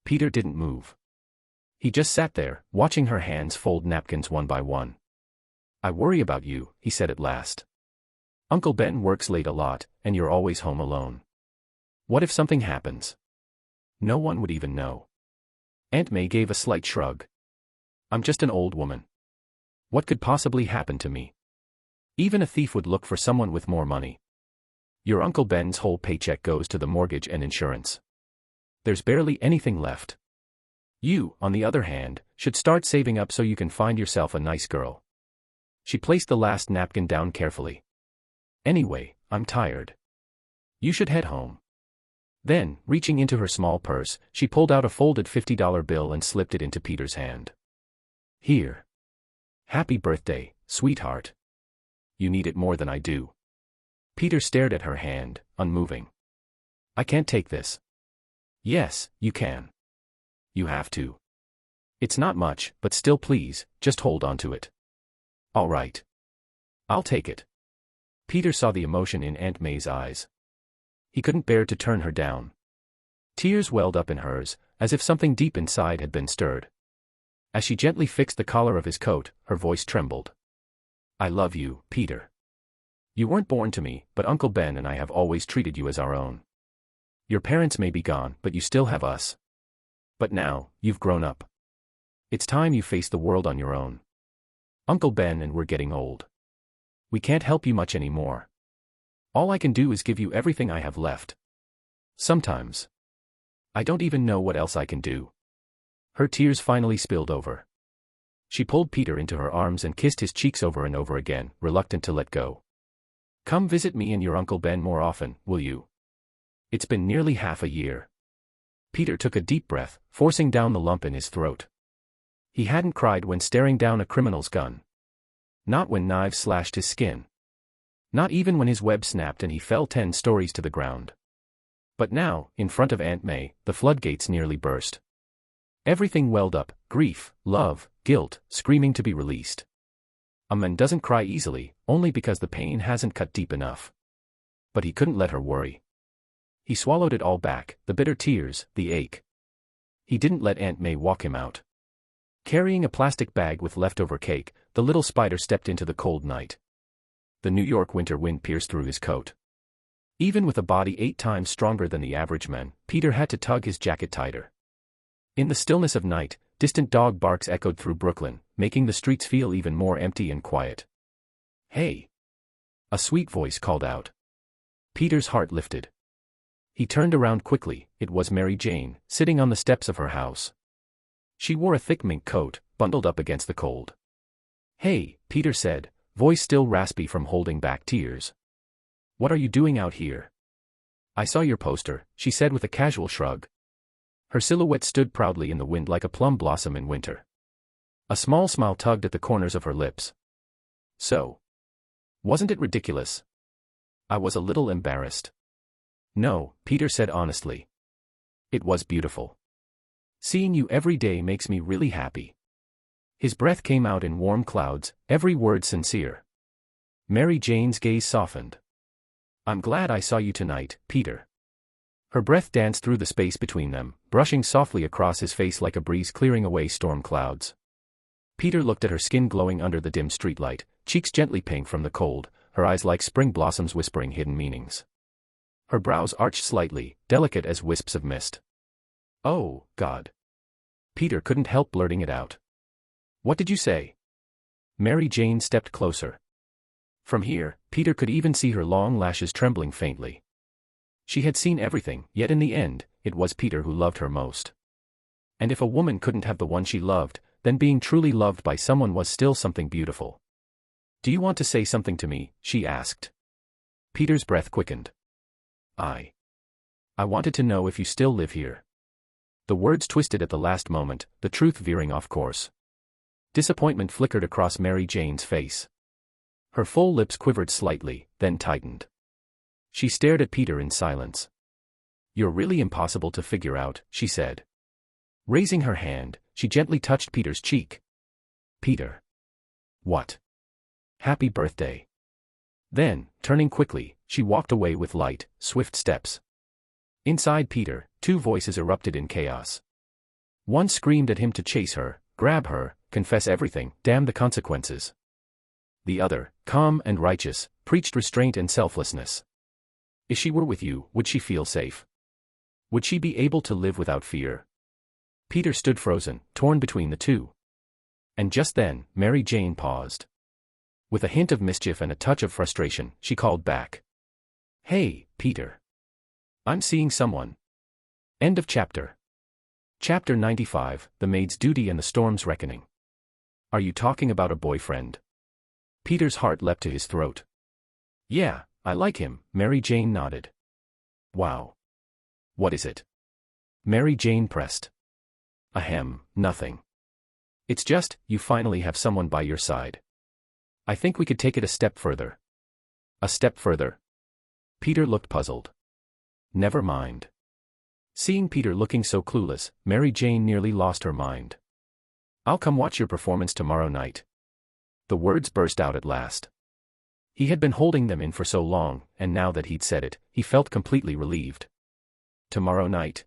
Peter didn't move. He just sat there, watching her hands fold napkins one by one. "I worry about you," he said at last. "Uncle Ben works late a lot, and you're always home alone. What if something happens? No one would even know." Aunt May gave a slight shrug. "I'm just an old woman. What could possibly happen to me? Even a thief would look for someone with more money. Your Uncle Ben's whole paycheck goes to the mortgage and insurance. There's barely anything left. You, on the other hand, should start saving up so you can find yourself a nice girl." She placed the last napkin down carefully. "Anyway, I'm tired. You should head home." Then, reaching into her small purse, she pulled out a folded $50 bill and slipped it into Peter's hand. "Here. Happy birthday, sweetheart. You need it more than I do." Peter stared at her hand, unmoving. "I can't take this." "Yes, you can. You have to. It's not much, but still please, just hold on to it." "All right. I'll take it." Peter saw the emotion in Aunt May's eyes. He couldn't bear to turn her down. Tears welled up in hers, as if something deep inside had been stirred. As she gently fixed the collar of his coat, her voice trembled. "I love you, Peter. You weren't born to me, but Uncle Ben and I have always treated you as our own. Your parents may be gone, but you still have us. But now, you've grown up. It's time you face the world on your own. Uncle Ben and we're getting old. We can't help you much anymore. All I can do is give you everything I have left. Sometimes I don't even know what else I can do." Her tears finally spilled over. She pulled Peter into her arms and kissed his cheeks over and over again, reluctant to let go. "Come visit me and your Uncle Ben more often, will you? It's been nearly half a year." Peter took a deep breath, forcing down the lump in his throat. He hadn't cried when staring down a criminal's gun. Not when knives slashed his skin. Not even when his web snapped and he fell 10 stories to the ground. But now, in front of Aunt May, the floodgates nearly burst. Everything welled up: grief, love, guilt, screaming to be released. A man doesn't cry easily, only because the pain hasn't cut deep enough. But he couldn't let her worry. He swallowed it all back, the bitter tears, the ache. He didn't let Aunt May walk him out. Carrying a plastic bag with leftover cake, the little spider stepped into the cold night. The New York winter wind pierced through his coat. Even with a body 8 times stronger than the average man, Peter had to tug his jacket tighter. In the stillness of night, distant dog barks echoed through Brooklyn, making the streets feel even more empty and quiet. "Hey!" A sweet voice called out. Peter's heart lifted. He turned around quickly. It was Mary Jane, sitting on the steps of her house. She wore a thick mink coat, bundled up against the cold. "Hey," Peter said, voice still raspy from holding back tears. "What are you doing out here?" "I saw your poster," she said with a casual shrug. Her silhouette stood proudly in the wind like a plum blossom in winter. A small smile tugged at the corners of her lips. "So? Wasn't it ridiculous?" I was a little embarrassed. "No," Peter said honestly. "It was beautiful. Seeing you every day makes me really happy." His breath came out in warm clouds, every word sincere. Mary Jane's gaze softened. "I'm glad I saw you tonight, Peter." Her breath danced through the space between them, brushing softly across his face like a breeze clearing away storm clouds. Peter looked at her skin glowing under the dim streetlight, cheeks gently pink from the cold, her eyes like spring blossoms whispering hidden meanings. Her brows arched slightly, delicate as wisps of mist. "Oh, God." Peter couldn't help blurting it out. "What did you say?" Mary Jane stepped closer. From here, Peter could even see her long lashes trembling faintly. She had seen everything, yet in the end, it was Peter who loved her most. And if a woman couldn't have the one she loved, then being truly loved by someone was still something beautiful. "Do you want to say something to me?" she asked. Peter's breath quickened. I wanted to know if you still live here." The words twisted at the last moment, the truth veering off course. Disappointment flickered across Mary Jane's face. Her full lips quivered slightly, then tightened. She stared at Peter in silence. "You're really impossible to figure out," she said. Raising her hand, she gently touched Peter's cheek. "Peter." "What?" "Happy birthday." Then, turning quickly, she walked away with light, swift steps. Inside Peter, 2 voices erupted in chaos. One screamed at him to chase her, grab her, confess everything, damn the consequences. The other, calm and righteous, preached restraint and selflessness. If she were with you, would she feel safe? Would she be able to live without fear? Peter stood frozen, torn between the two. And just then, Mary Jane paused. With a hint of mischief and a touch of frustration, she called back. Hey, Peter. I'm seeing someone. End of chapter. Chapter 95, The Maid's Duty and the Storm's Reckoning. Are you talking about a boyfriend? Peter's heart leapt to his throat. Yeah, I like him, Mary Jane nodded. Wow. What is it? Mary Jane pressed. Ahem, nothing. It's just, you finally have someone by your side. I think we could take it a step further. A step further? Peter looked puzzled. Never mind. Seeing Peter looking so clueless, Mary Jane nearly lost her mind. I'll come watch your performance tomorrow night. The words burst out at last. He had been holding them in for so long, and now that he'd said it, he felt completely relieved. Tomorrow night?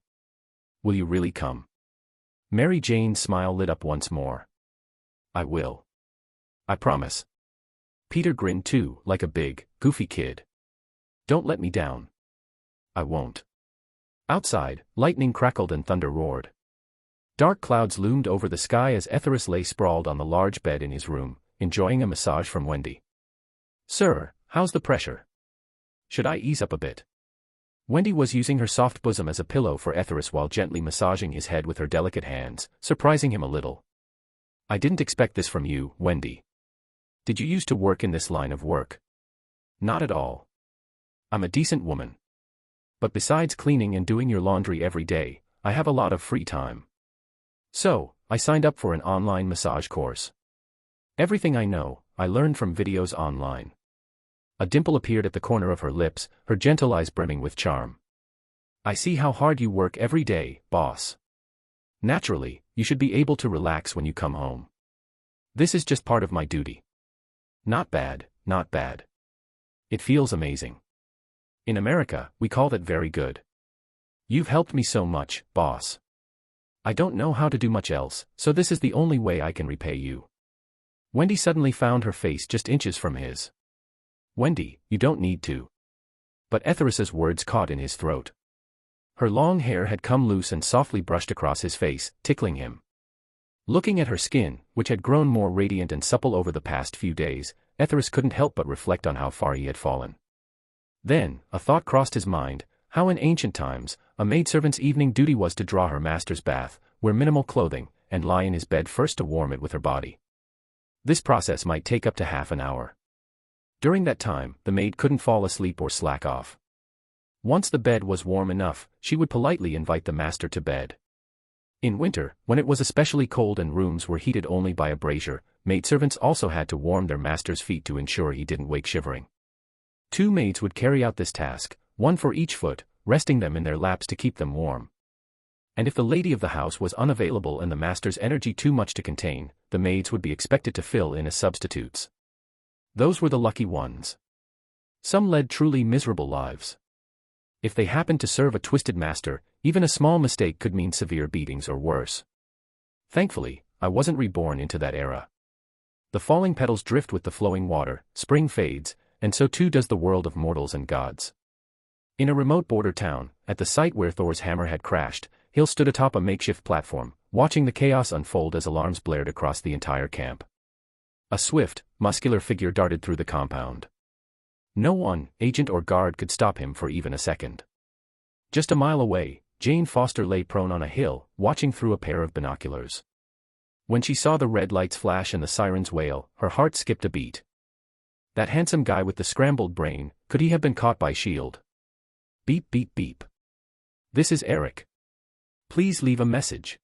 Will you really come? Mary Jane's smile lit up once more. I will. I promise. Peter grinned too, like a big, goofy kid. Don't let me down. I won't. Outside, lightning crackled and thunder roared. Dark clouds loomed over the sky as Etheris lay sprawled on the large bed in his room, enjoying a massage from Wendy. Sir, how's the pressure? Should I ease up a bit? Wendy was using her soft bosom as a pillow for Etheris while gently massaging his head with her delicate hands, surprising him a little. I didn't expect this from you, Wendy. Did you used to work in this line of work? Not at all. I'm a decent woman. But besides cleaning and doing your laundry every day, I have a lot of free time. So, I signed up for an online massage course. Everything I know, I learned from videos online. A dimple appeared at the corner of her lips, her gentle eyes brimming with charm. I see how hard you work every day, boss. Naturally, you should be able to relax when you come home. This is just part of my duty. Not bad, not bad. It feels amazing. In America, we call that very good. You've helped me so much, boss. I don't know how to do much else, so this is the only way I can repay you. Wendy suddenly found her face just inches from his. Wendy, you don't need to. But Etheris's words caught in his throat. Her long hair had come loose and softly brushed across his face, tickling him. Looking at her skin, which had grown more radiant and supple over the past few days, Etheris couldn't help but reflect on how far he had fallen. Then, a thought crossed his mind, how in ancient times, a maidservant's evening duty was to draw her master's bath, wear minimal clothing, and lie in his bed first to warm it with her body. This process might take up to half an hour. During that time, the maid couldn't fall asleep or slack off. Once the bed was warm enough, she would politely invite the master to bed. In winter, when it was especially cold and rooms were heated only by a brazier, maidservants also had to warm their master's feet to ensure he didn't wake shivering. 2 maids would carry out this task, one for each foot, resting them in their laps to keep them warm. And if the lady of the house was unavailable and the master's energy too much to contain, the maids would be expected to fill in as substitutes. Those were the lucky ones. Some led truly miserable lives. If they happened to serve a twisted master, even a small mistake could mean severe beatings or worse. Thankfully, I wasn't reborn into that era. The falling petals drift with the flowing water, spring fades, and so too does the world of mortals and gods. In a remote border town, at the site where Thor's hammer had crashed, Hill stood atop a makeshift platform, watching the chaos unfold as alarms blared across the entire camp. A swift, muscular figure darted through the compound. No one, agent or guard, could stop him for even a second. Just a mile away, Jane Foster lay prone on a hill, watching through a pair of binoculars. When she saw the red lights flash and the sirens wail, her heart skipped a beat. That handsome guy with the scrambled brain, could he have been caught by S.H.I.E.L.D.? Beep beep beep. This is Eric. Please leave a message.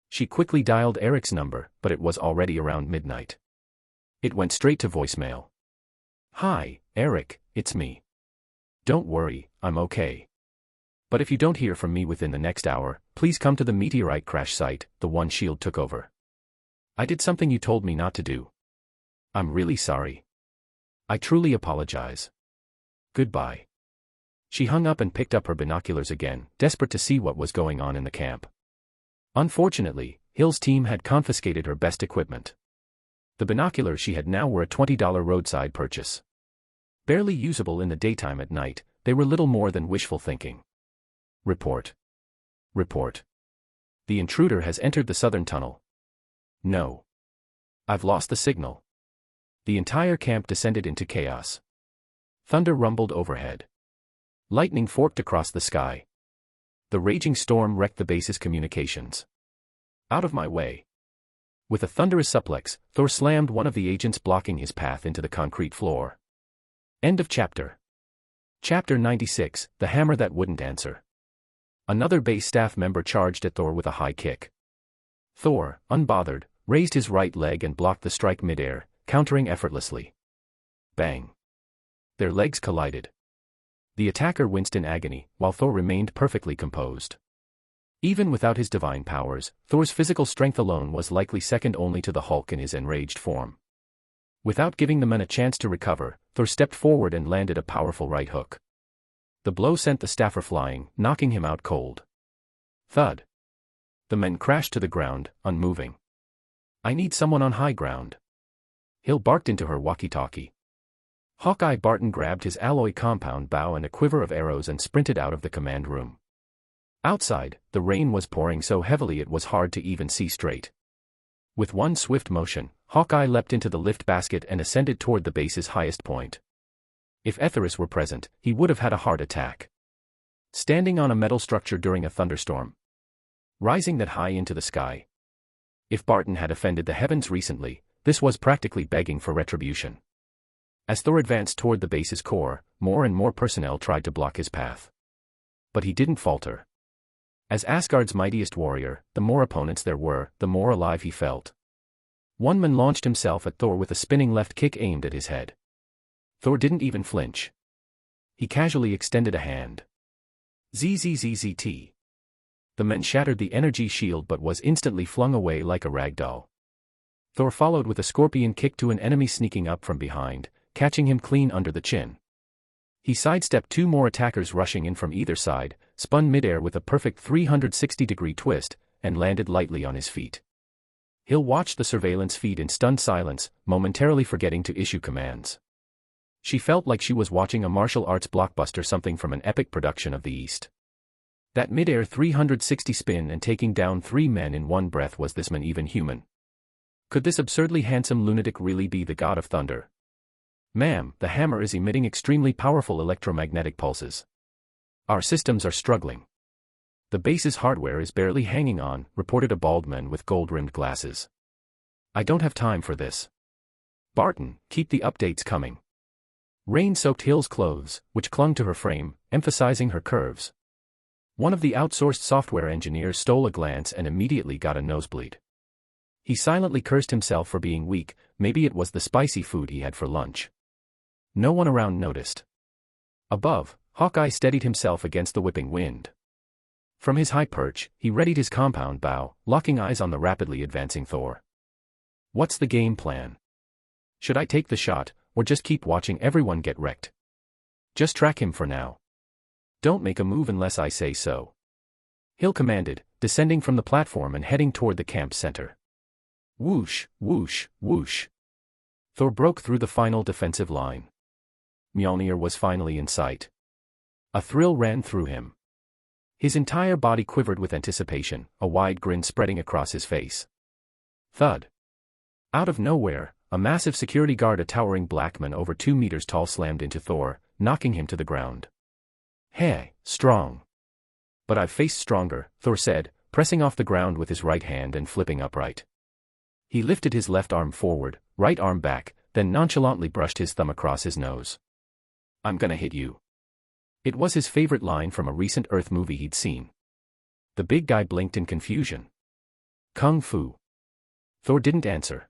She quickly dialed Eric's number, but it was already around midnight. It went straight to voicemail. Hi, Eric, it's me. Don't worry, I'm okay. But if you don't hear from me within the next hour, please come to the meteorite crash site, the one S.H.I.E.L.D. took over. I did something you told me not to do. I'm really sorry. I truly apologize. Goodbye. She hung up and picked up her binoculars again, desperate to see what was going on in the camp. Unfortunately, Hill's team had confiscated her best equipment. The binoculars she had now were a $20 roadside purchase. Barely usable in the daytime. At night, they were little more than wishful thinking. Report. Report. The intruder has entered the southern tunnel. No. I've lost the signal. The entire camp descended into chaos. Thunder rumbled overhead. Lightning forked across the sky. The raging storm wrecked the base's communications. Out of my way. With a thunderous suplex, Thor slammed one of the agents blocking his path into the concrete floor. End of chapter. Chapter 96, The Hammer That Wouldn't Answer. Another base staff member charged at Thor with a high kick. Thor, unbothered, raised his right leg and blocked the strike midair, countering effortlessly. Bang. Their legs collided. The attacker winced in agony, while Thor remained perfectly composed. Even without his divine powers, Thor's physical strength alone was likely second only to the Hulk in his enraged form. Without giving the men a chance to recover, Thor stepped forward and landed a powerful right hook. The blow sent the staffer flying, knocking him out cold. Thud. The men crashed to the ground, unmoving. I need someone on high ground. Hill barked into her walkie-talkie. Hawkeye Barton grabbed his alloy compound bow and a quiver of arrows and sprinted out of the command room. Outside, the rain was pouring so heavily it was hard to even see straight. With one swift motion, Hawkeye leapt into the lift basket and ascended toward the base's highest point. If Etheris were present, he would have had a heart attack. Standing on a metal structure during a thunderstorm. Rising that high into the sky. If Barton had offended the heavens recently, this was practically begging for retribution. As Thor advanced toward the base's core, more and more personnel tried to block his path. But he didn't falter. As Asgard's mightiest warrior, the more opponents there were, the more alive he felt. One man launched himself at Thor with a spinning left kick aimed at his head. Thor didn't even flinch. He casually extended a hand. ZZZZT. The man shattered the energy shield but was instantly flung away like a rag doll. Thor followed with a scorpion kick to an enemy sneaking up from behind, catching him clean under the chin. He sidestepped two more attackers rushing in from either side, spun midair with a perfect 360-degree twist, and landed lightly on his feet. Hill watched the surveillance feed in stunned silence, momentarily forgetting to issue commands. She felt like she was watching a martial arts blockbuster, something from an epic production of the East. That midair 360 spin and taking down three men in one breath, was this man even human? Could this absurdly handsome lunatic really be the god of thunder? Ma'am, the hammer is emitting extremely powerful electromagnetic pulses. Our systems are struggling. The base's hardware is barely hanging on, reported a bald man with gold-rimmed glasses. I don't have time for this. Barton, keep the updates coming. Rain soaked Hill's clothes, which clung to her frame, emphasizing her curves. One of the outsourced software engineers stole a glance and immediately got a nosebleed. He silently cursed himself for being weak, maybe it was the spicy food he had for lunch. No one around noticed. Above, Hawkeye steadied himself against the whipping wind. From his high perch, he readied his compound bow, locking eyes on the rapidly advancing Thor. What's the game plan? Should I take the shot, or just keep watching everyone get wrecked? Just track him for now. Don't make a move unless I say so. Hill commanded, descending from the platform and heading toward the camp center. Whoosh, whoosh, whoosh. Thor broke through the final defensive line. Mjolnir was finally in sight. A thrill ran through him. His entire body quivered with anticipation, a wide grin spreading across his face. Thud. Out of nowhere, a massive security guard, a towering black man over 2 meters tall, slammed into Thor, knocking him to the ground. Hey, strong. But I've faced stronger, Thor said, pressing off the ground with his right hand and flipping upright. He lifted his left arm forward, right arm back, then nonchalantly brushed his thumb across his nose. I'm gonna hit you. It was his favorite line from a recent Earth movie he'd seen. The big guy blinked in confusion. Kung Fu. Thor didn't answer.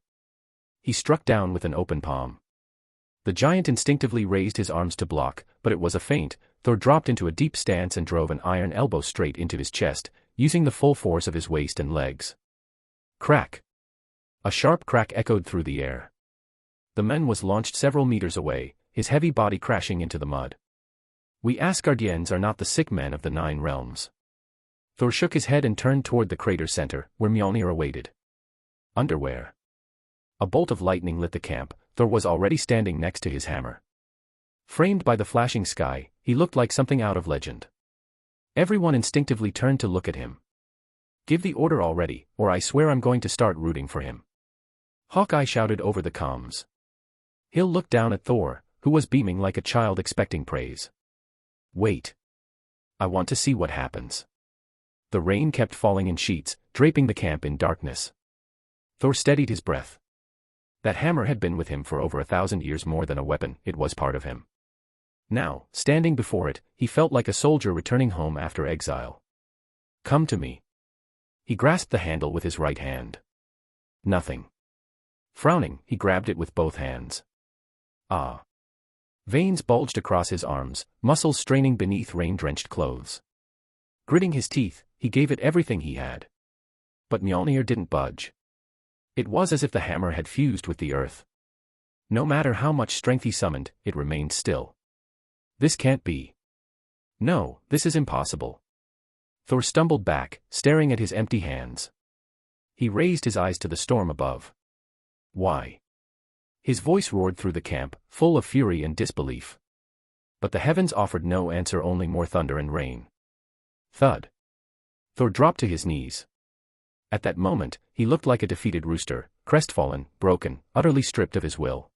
He struck down with an open palm. The giant instinctively raised his arms to block, but it was a feint. Thor dropped into a deep stance and drove an iron elbow straight into his chest, using the full force of his waist and legs. Crack. A sharp crack echoed through the air. The man was launched several meters away, his heavy body crashing into the mud. We Asgardians are not the sick men of the 9 realms. Thor shook his head and turned toward the crater center, where Mjolnir awaited. Underwear. A bolt of lightning lit the camp. Thor was already standing next to his hammer. Framed by the flashing sky, he looked like something out of legend. Everyone instinctively turned to look at him. "Give the order already, or I swear I'm going to start rooting for him," Hawkeye shouted over the comms. Hill looked down at Thor, who was beaming like a child expecting praise. "Wait. I want to see what happens." The rain kept falling in sheets, draping the camp in darkness. Thor steadied his breath. That hammer had been with him for over 1,000 years. More than a weapon, it was part of him. Now, standing before it, he felt like a soldier returning home after exile. "Come to me." He grasped the handle with his right hand. Nothing. Frowning, he grabbed it with both hands. Ah. Veins bulged across his arms, muscles straining beneath rain-drenched clothes. Gritting his teeth, he gave it everything he had. But Mjolnir didn't budge. It was as if the hammer had fused with the earth. No matter how much strength he summoned, it remained still. This can't be. No, this is impossible. Thor stumbled back, staring at his empty hands. He raised his eyes to the storm above. Why? His voice roared through the camp, full of fury and disbelief. But the heavens offered no answer, only more thunder and rain. Thud. Thor dropped to his knees. At that moment, he looked like a defeated rooster, crestfallen, broken, utterly stripped of his will.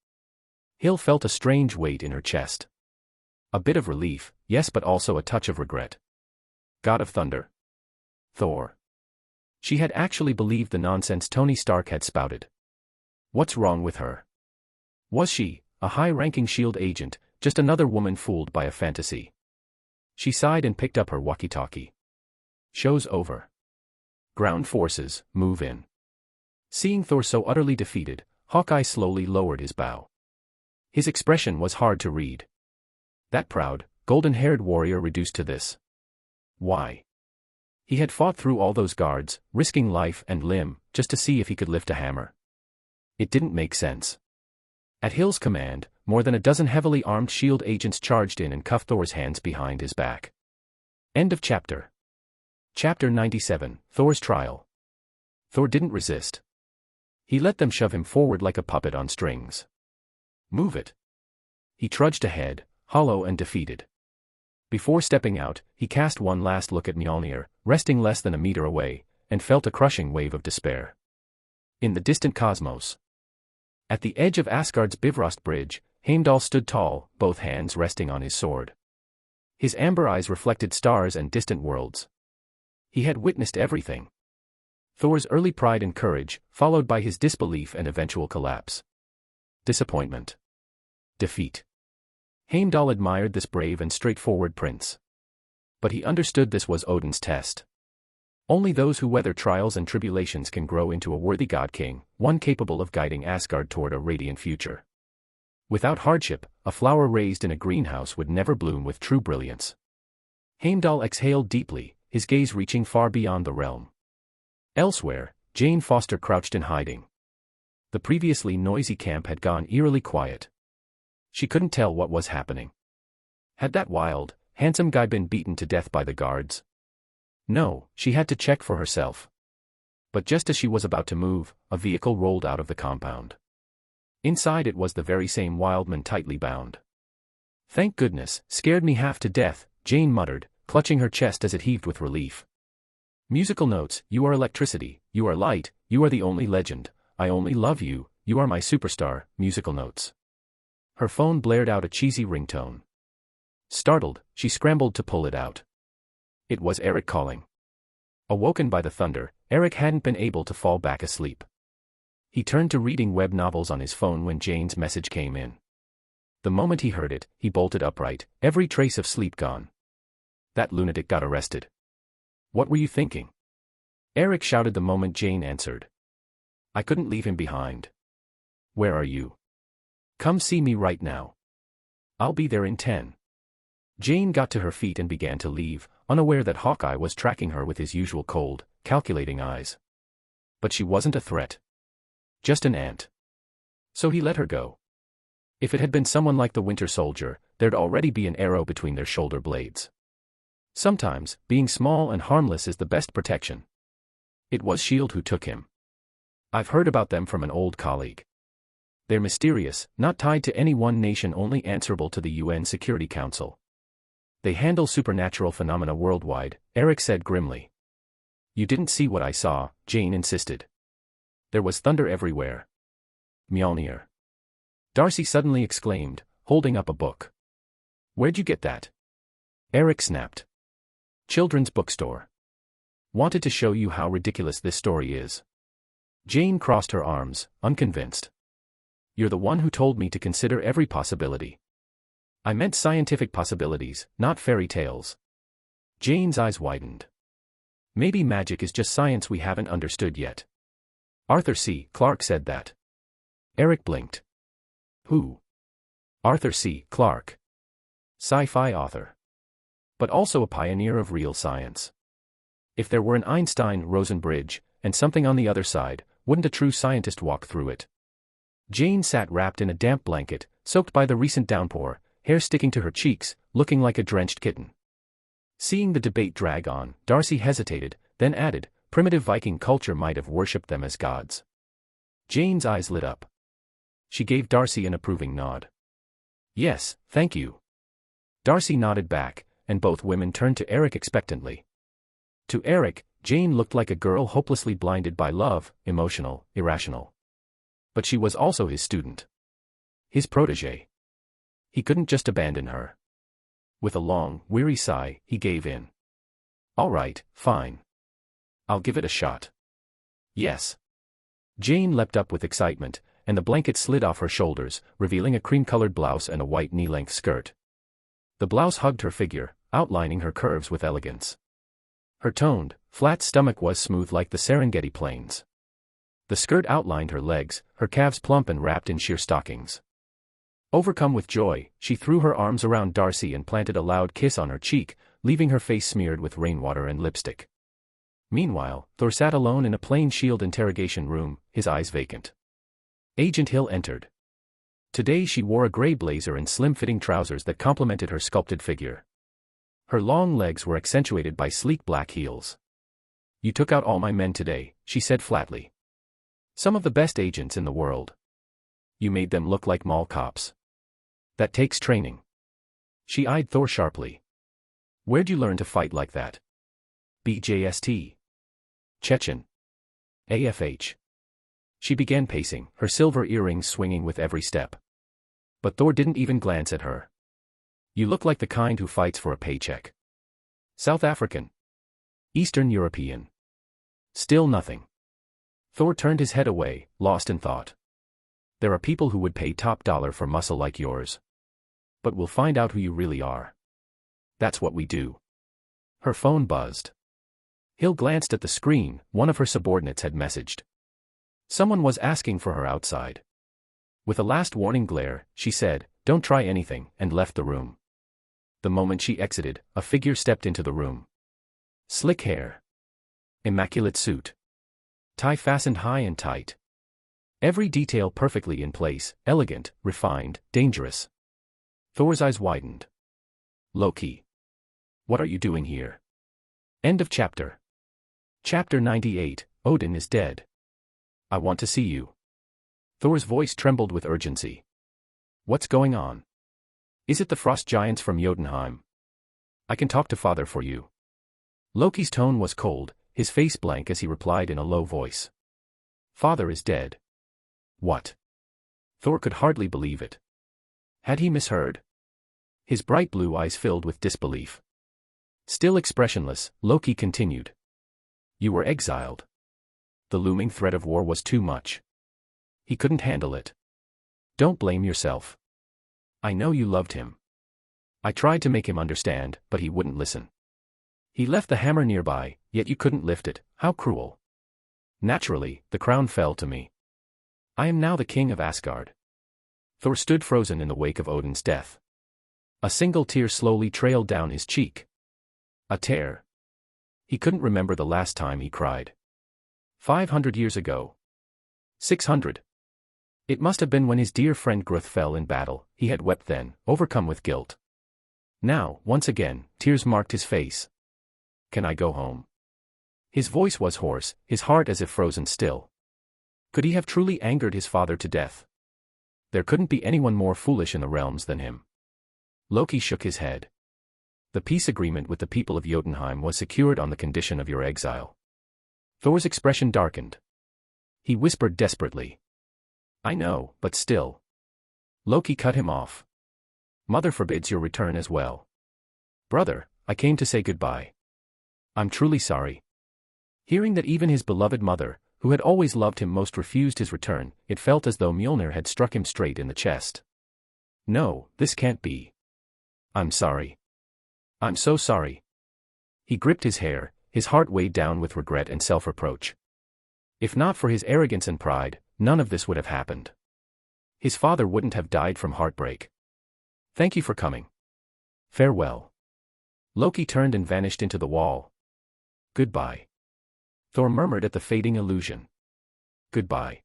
Hill felt a strange weight in her chest. A bit of relief, yes, but also a touch of regret. God of Thunder. Thor. She had actually believed the nonsense Tony Stark had spouted. What's wrong with her? Was she, a high-ranking S.H.I.E.L.D. agent, just another woman fooled by a fantasy? She sighed and picked up her walkie-talkie. "Show's over. Ground forces, move in." Seeing Thor so utterly defeated, Hawkeye slowly lowered his bow. His expression was hard to read. That proud, golden-haired warrior reduced to this. Why? He had fought through all those guards, risking life and limb, just to see if he could lift a hammer. It didn't make sense. At Hill's command, more than a dozen heavily armed S.H.I.E.L.D. agents charged in and cuffed Thor's hands behind his back. End of chapter. Chapter 97, Thor's Trial. Thor didn't resist. He let them shove him forward like a puppet on strings. Move it. He trudged ahead, hollow and defeated. Before stepping out, he cast one last look at Mjolnir, resting less than a meter away, and felt a crushing wave of despair. In the distant cosmos. At the edge of Asgard's Bifrost Bridge, Heimdall stood tall, both hands resting on his sword. His amber eyes reflected stars and distant worlds. He had witnessed everything. Thor's early pride and courage, followed by his disbelief and eventual collapse. Disappointment. Defeat. Heimdall admired this brave and straightforward prince. But he understood this was Odin's test. Only those who weather trials and tribulations can grow into a worthy god-king, one capable of guiding Asgard toward a radiant future. Without hardship, a flower raised in a greenhouse would never bloom with true brilliance. Heimdall exhaled deeply, his gaze reaching far beyond the realm. Elsewhere, Jane Foster crouched in hiding. The previously noisy camp had gone eerily quiet. She couldn't tell what was happening. Had that wild, handsome guy been beaten to death by the guards? No, she had to check for herself. But just as she was about to move, a vehicle rolled out of the compound. Inside it was the very same Wildman tightly bound. "Thank goodness, scared me half to death," Jane muttered, clutching her chest as it heaved with relief. Musical notes, "You are electricity, you are light, you are the only legend, I only love you, you are my superstar," musical notes. Her phone blared out a cheesy ringtone. Startled, she scrambled to pull it out. It was Eric calling. Awoken by the thunder, Eric hadn't been able to fall back asleep. He turned to reading web novels on his phone when Jane's message came in. The moment he heard it, he bolted upright, every trace of sleep gone. That lunatic got arrested. "What were you thinking?" Eric shouted the moment Jane answered. "I couldn't leave him behind." "Where are you?" "Come see me right now." "I'll be there in 10. Jane got to her feet and began to leave, unaware that Hawkeye was tracking her with his usual cold, calculating eyes. But she wasn't a threat. Just an ant. So he let her go. If it had been someone like the Winter Soldier, there'd already be an arrow between their shoulder blades. Sometimes, being small and harmless is the best protection. It was S.H.I.E.L.D. who took him. I've heard about them from an old colleague. They're mysterious, not tied to any one nation, only answerable to the UN Security Council. They handle supernatural phenomena worldwide, Eric said grimly. You didn't see what I saw, Jane insisted. There was thunder everywhere. Mjolnir. Darcy suddenly exclaimed, holding up a book. Where'd you get that? Eric snapped. Children's bookstore. Wanted to show you how ridiculous this story is. Jane crossed her arms, unconvinced. You're the one who told me to consider every possibility. I meant scientific possibilities, not fairy tales. Jane's eyes widened. Maybe magic is just science we haven't understood yet. Arthur C. Clarke said that. Eric blinked. Who? Arthur C. Clarke. Sci-fi author. But also a pioneer of real science. If there were an Einstein-Rosen bridge, and something on the other side, wouldn't a true scientist walk through it? Jane sat wrapped in a damp blanket, soaked by the recent downpour, hair sticking to her cheeks, looking like a drenched kitten. Seeing the debate drag on, Darcy hesitated, then added, primitive Viking culture might have worshipped them as gods. Jane's eyes lit up. She gave Darcy an approving nod. Yes, thank you. Darcy nodded back, and both women turned to Eric expectantly. To Eric, Jane looked like a girl hopelessly blinded by love, emotional, irrational. But she was also his student. His protégé. He couldn't just abandon her. With a long, weary sigh, he gave in. All right, fine. I'll give it a shot. Yes. Jane leapt up with excitement, and the blanket slid off her shoulders, revealing a cream-colored blouse and a white knee-length skirt. The blouse hugged her figure, outlining her curves with elegance. Her toned, flat stomach was smooth like the Serengeti plains. The skirt outlined her legs, her calves plump and wrapped in sheer stockings. Overcome with joy, she threw her arms around Darcy and planted a loud kiss on her cheek, leaving her face smeared with rainwater and lipstick. Meanwhile, Thor sat alone in a plain S.H.I.E.L.D. interrogation room, his eyes vacant. Agent Hill entered. Today she wore a gray blazer and slim-fitting trousers that complemented her sculpted figure. Her long legs were accentuated by sleek black heels. You took out all my men today, she said flatly. Some of the best agents in the world. You made them look like mall cops. That takes training. She eyed Thor sharply. Where'd you learn to fight like that? BJST. Chechen. AFH. She began pacing, her silver earrings swinging with every step. But Thor didn't even glance at her. You look like the kind who fights for a paycheck. South African. Eastern European. Still nothing. Thor turned his head away, lost in thought. There are people who would pay top dollar for muscle like yours. But we'll find out who you really are. That's what we do. Her phone buzzed. Hill glanced at the screen, one of her subordinates had messaged. Someone was asking for her outside. With a last warning glare, she said, "Don't try anything," and left the room. The moment she exited, a figure stepped into the room. Slick hair. Immaculate suit. Tie fastened high and tight. Every detail perfectly in place, elegant, refined, dangerous. Thor's eyes widened. Loki. What are you doing here? End of chapter. Chapter 98, Odin is dead. I want to see you. Thor's voice trembled with urgency. What's going on? Is it the frost giants from Jotunheim? I can talk to Father for you. Loki's tone was cold, his face blank as he replied in a low voice. Father is dead. What? Thor could hardly believe it. Had he misheard? His bright blue eyes filled with disbelief. Still expressionless, Loki continued. You were exiled. The looming threat of war was too much. He couldn't handle it. Don't blame yourself. I know you loved him. I tried to make him understand, but he wouldn't listen. He left the hammer nearby, yet you couldn't lift it. How cruel. Naturally, the crown fell to me. I am now the king of Asgard. Thor stood frozen in the wake of Odin's death. A single tear slowly trailed down his cheek. A tear. He couldn't remember the last time he cried. 500 years ago. 600. It must have been when his dear friend Gruth fell in battle. He had wept then, overcome with guilt. Now, once again, tears marked his face. Can I go home? His voice was hoarse, his heart as if frozen still. Could he have truly angered his father to death? There couldn't be anyone more foolish in the realms than him. Loki shook his head. The peace agreement with the people of Jotunheim was secured on the condition of your exile. Thor's expression darkened. He whispered desperately. I know, but still. Loki cut him off. Mother forbids your return as well. Brother, I came to say goodbye. I'm truly sorry. Hearing that even his beloved mother, who had always loved him most, refused his return, it felt as though Mjolnir had struck him straight in the chest. No, this can't be. I'm sorry. I'm so sorry. He gripped his hair, his heart weighed down with regret and self-reproach. If not for his arrogance and pride, none of this would have happened. His father wouldn't have died from heartbreak. Thank you for coming. Farewell. Loki turned and vanished into the wall. Goodbye. Thor murmured at the fading illusion. Goodbye.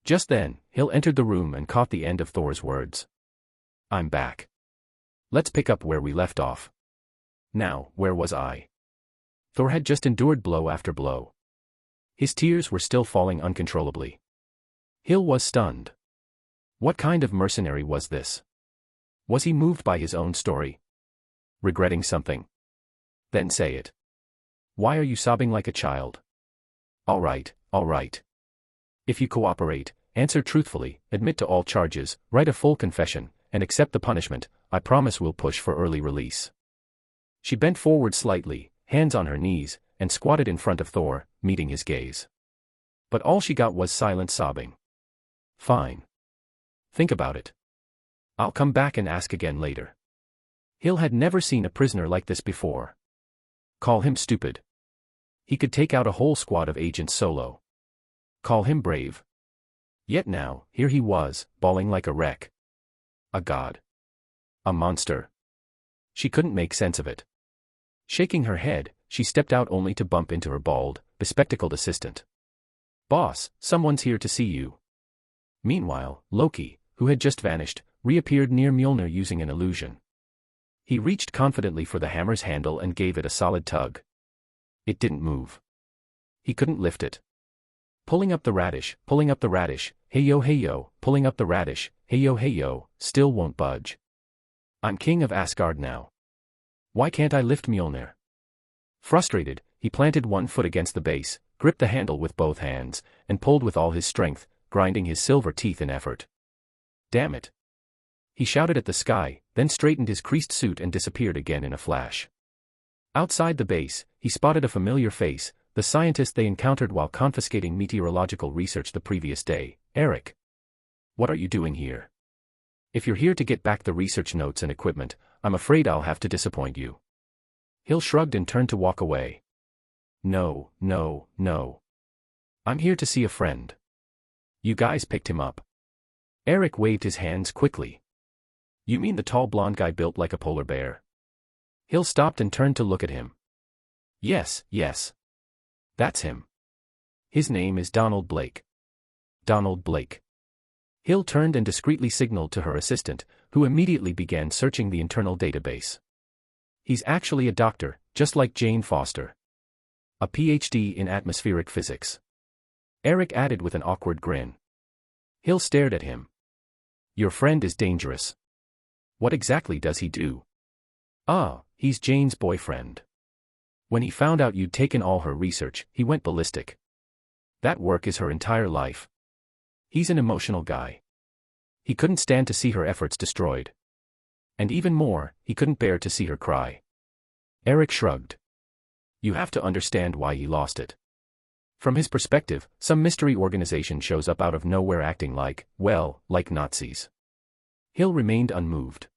Just then, Hill entered the room and caught the end of Thor's words. I'm back. Let's pick up where we left off. Now, where was I? Thor had just endured blow after blow. His tears were still falling uncontrollably. Hill was stunned. What kind of mercenary was this? Was he moved by his own story? Regretting something? Then say it. Why are you sobbing like a child? All right, all right. If you cooperate, answer truthfully, admit to all charges, write a full confession, and accept the punishment, I promise we'll push for early release. She bent forward slightly, hands on her knees, and squatted in front of Thor, meeting his gaze. But all she got was silent sobbing. Fine. Think about it. I'll come back and ask again later. Hill had never seen a prisoner like this before. Call him stupid. He could take out a whole squad of agents solo. Call him brave. Yet now, here he was, bawling like a wreck. A god. A monster. She couldn't make sense of it. Shaking her head, she stepped out only to bump into her bald, bespectacled assistant. Boss, someone's here to see you. Meanwhile, Loki, who had just vanished, reappeared near Mjolnir using an illusion. He reached confidently for the hammer's handle and gave it a solid tug. It didn't move. He couldn't lift it. Pulling up the radish, hey yo, pulling up the radish, hey yo, still won't budge. I'm king of Asgard now. Why can't I lift Mjolnir? Frustrated, he planted one foot against the base, gripped the handle with both hands, and pulled with all his strength, grinding his silver teeth in effort. Damn it. He shouted at the sky, then straightened his creased suit and disappeared again in a flash. Outside the base, he spotted a familiar face, the scientist they encountered while confiscating meteorological research the previous day, Eric. What are you doing here? If you're here to get back the research notes and equipment, I'm afraid I'll have to disappoint you. Hill shrugged and turned to walk away. No. I'm here to see a friend. You guys picked him up. Eric waved his hands quickly. You mean the tall blonde guy built like a polar bear? Hill stopped and turned to look at him. Yes. That's him. His name is Donald Blake. Donald Blake. Hill turned and discreetly signaled to her assistant, who immediately began searching the internal database. He's actually a doctor, just like Jane Foster. A PhD in atmospheric physics. Eric added with an awkward grin. Hill stared at him. Your friend is dangerous. What exactly does he do? He's Jane's boyfriend. When he found out you'd taken all her research, he went ballistic. That work is her entire life. He's an emotional guy. He couldn't stand to see her efforts destroyed. And even more, he couldn't bear to see her cry. Eric shrugged. You have to understand why he lost it. From his perspective, some mystery organization shows up out of nowhere acting like Nazis. Hill remained unmoved.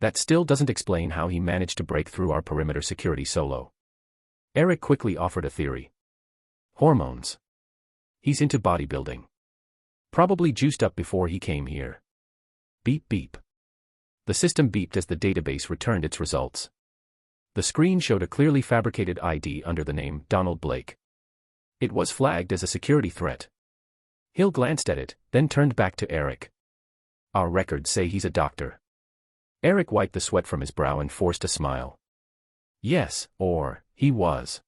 That still doesn't explain how he managed to break through our perimeter security solo. Eric quickly offered a theory. Hormones. He's into bodybuilding. Probably juiced up before he came here. Beep beep. The system beeped as the database returned its results. The screen showed a clearly fabricated ID under the name Donald Blake. It was flagged as a security threat. Hill glanced at it, then turned back to Eric. Our records say he's a doctor. Eric wiped the sweat from his brow and forced a smile. Yes, or, he was.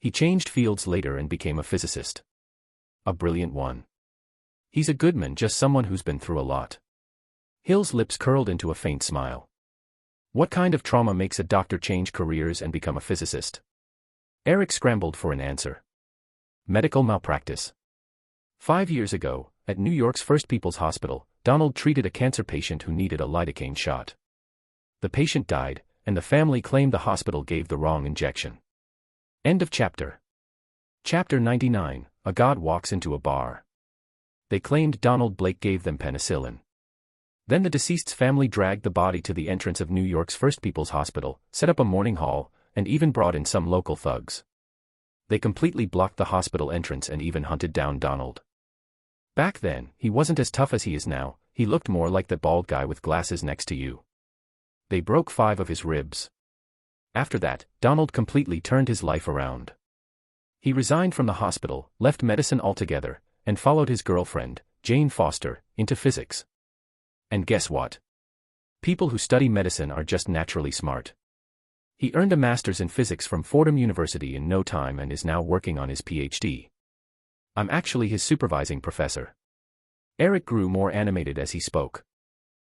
He changed fields later and became a physicist. A brilliant one. He's a good man, just someone who's been through a lot. Hill's lips curled into a faint smile. What kind of trauma makes a doctor change careers and become a physicist? Eric scrambled for an answer. Medical malpractice. 5 years ago, at New York's First People's Hospital, Donald treated a cancer patient who needed a lidocaine shot. The patient died, and the family claimed the hospital gave the wrong injection. End of chapter. Chapter 99, A God Walks into a Bar. They claimed Donald Blake gave them penicillin. Then the deceased's family dragged the body to the entrance of New York's First People's Hospital, set up a mourning hall, and even brought in some local thugs. They completely blocked the hospital entrance and even hunted down Donald. Back then, he wasn't as tough as he is now. He looked more like that bald guy with glasses next to you. They broke 5 of his ribs. After that, Donald completely turned his life around. He resigned from the hospital, left medicine altogether, and followed his girlfriend, Jane Foster, into physics. And guess what? People who study medicine are just naturally smart. He earned a master's in physics from Fordham University in no time and is now working on his PhD. I'm actually his supervising professor. Eric grew more animated as he spoke.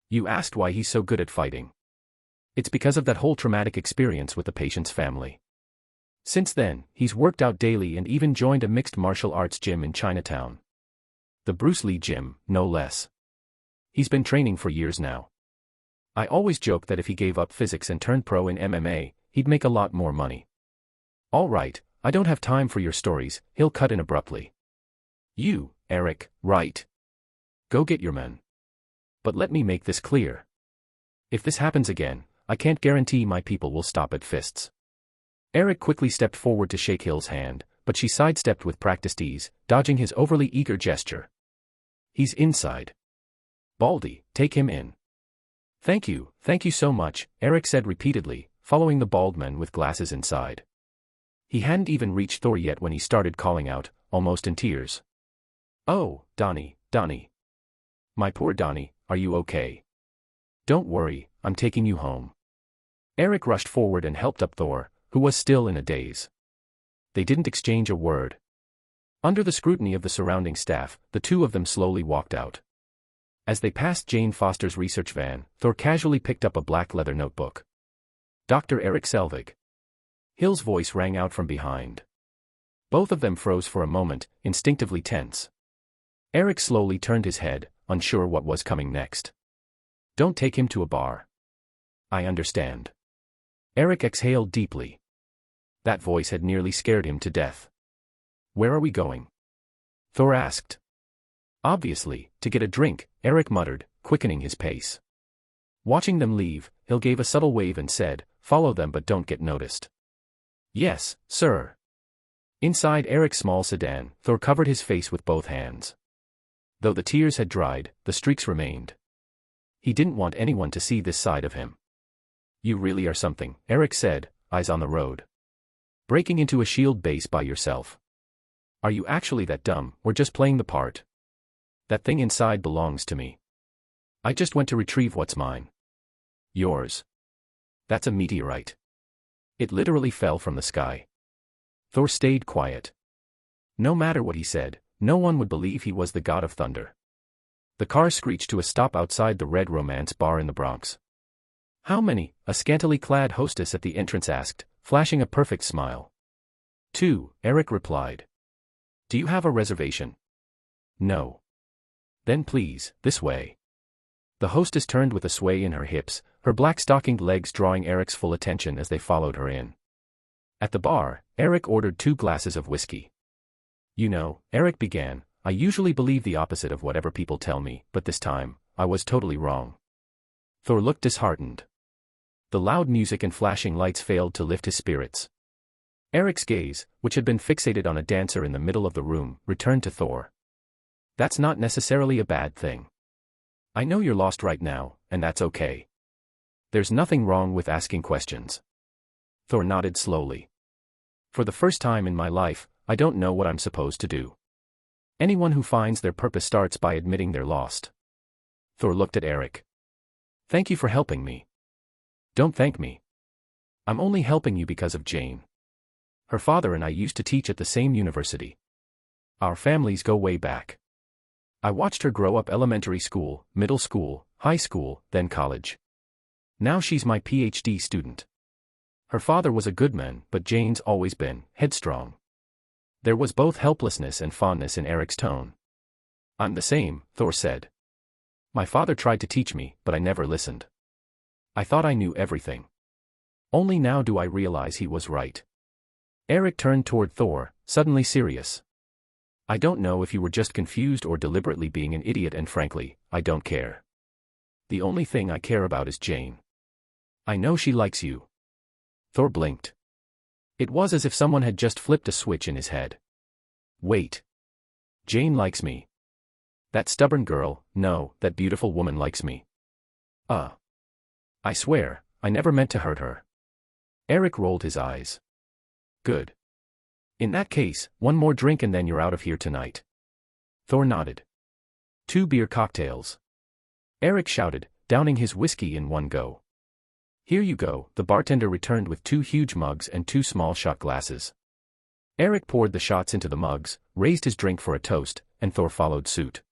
You asked why he's so good at fighting. It's because of that whole traumatic experience with the patient's family. Since then, he's worked out daily and even joined a mixed martial arts gym in Chinatown. The Bruce Lee gym, no less. He's been training for years now. I always joke that if he gave up physics and turned pro in MMA, he'd make a lot more money. All right, I don't have time for your stories, he'll cut in abruptly. You, Eric, right. Go get your men. But let me make this clear. If this happens again, I can't guarantee my people will stop at fists. Eric quickly stepped forward to shake Hill's hand, but she sidestepped with practiced ease, dodging his overly eager gesture. He's inside. Baldy, take him in. Thank you so much, Eric said repeatedly, following the bald man with glasses inside. He hadn't even reached Thor yet when he started calling out, almost in tears. Oh, Donnie. My poor Donnie, are you okay? Don't worry, I'm taking you home. Eric rushed forward and helped up Thor, who was still in a daze. They didn't exchange a word. Under the scrutiny of the surrounding staff, the two of them slowly walked out. As they passed Jane Foster's research van, Thor casually picked up a black leather notebook. Dr. Eric Selvig. Hill's voice rang out from behind. Both of them froze for a moment, instinctively tense. Eric slowly turned his head, unsure what was coming next. Don't take him to a bar. I understand. Eric exhaled deeply. That voice had nearly scared him to death. Where are we going? Thor asked. Obviously, to get a drink, Eric muttered, quickening his pace. Watching them leave, Hill gave a subtle wave and said, follow them but don't get noticed. Yes, sir. Inside Eric's small sedan, Thor covered his face with both hands. Though the tears had dried, the streaks remained. He didn't want anyone to see this side of him. You really are something, Eric said, eyes on the road. Breaking into a shield base by yourself. Are you actually that dumb, or just playing the part? That thing inside belongs to me. I just went to retrieve what's mine. Yours. That's a meteorite. It literally fell from the sky. Thor stayed quiet. No matter what he said, no one would believe he was the god of thunder. The car screeched to a stop outside the Red Romance bar in the Bronx. How many? A scantily clad hostess at the entrance asked, flashing a perfect smile. 2, Eric replied. Do you have a reservation? No. Then please, this way. The hostess turned with a sway in her hips, her black stockinged legs drawing Eric's full attention as they followed her in. At the bar, Eric ordered 2 glasses of whiskey. You know, Eric began, I usually believe the opposite of whatever people tell me, but this time, I was totally wrong. Thor looked disheartened. The loud music and flashing lights failed to lift his spirits. Eric's gaze, which had been fixated on a dancer in the middle of the room, returned to Thor. That's not necessarily a bad thing. I know you're lost right now, and that's okay. There's nothing wrong with asking questions. Thor nodded slowly. For the first time in my life, I don't know what I'm supposed to do. Anyone who finds their purpose starts by admitting they're lost. Thor looked at Eric. Thank you for helping me. Don't thank me. I'm only helping you because of Jane. Her father and I used to teach at the same university. Our families go way back. I watched her grow up elementary school, middle school, high school, then college. Now she's my PhD student. Her father was a good man, but Jane's always been headstrong. There was both helplessness and fondness in Eric's tone. I'm the same, Thor said. My father tried to teach me, but I never listened. I thought I knew everything. Only now do I realize he was right. Eric turned toward Thor, suddenly serious. I don't know if you were just confused or deliberately being an idiot, and frankly, I don't care. The only thing I care about is Jane. I know she likes you. Thor blinked. It was as if someone had just flipped a switch in his head. Wait. Jane likes me. That stubborn girl, no, that beautiful woman likes me. I swear, I never meant to hurt her. Eric rolled his eyes. Good. In that case, one more drink and then you're out of here tonight. Thor nodded. 2 beer cocktails. Eric shouted, downing his whiskey in one go. Here you go, the bartender returned with 2 huge mugs and 2 small shot glasses. Eric poured the shots into the mugs, raised his drink for a toast, and Thor followed suit.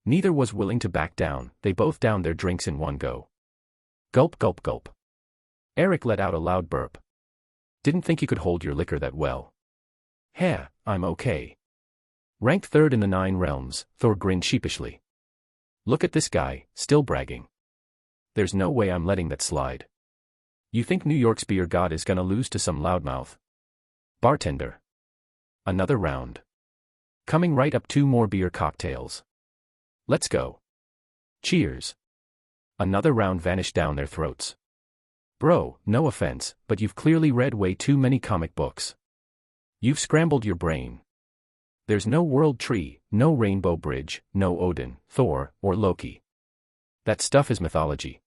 Neither was willing to back down, they both downed their drinks in one go. Gulp gulp gulp. Eric let out a loud burp. Didn't think you could hold your liquor that well. Heh, I'm okay. Ranked 3rd in the 9 realms, Thor grinned sheepishly. Look at this guy, still bragging. There's no way I'm letting that slide. You think New York's beer god is gonna lose to some loudmouth? Bartender. Another round. Coming right up, 2 more beer cocktails. Let's go. Cheers. Another round vanished down their throats. Bro, no offense, but you've clearly read way too many comic books. You've scrambled your brain. There's no world tree, no rainbow bridge, no Odin, Thor, or Loki. That stuff is mythology.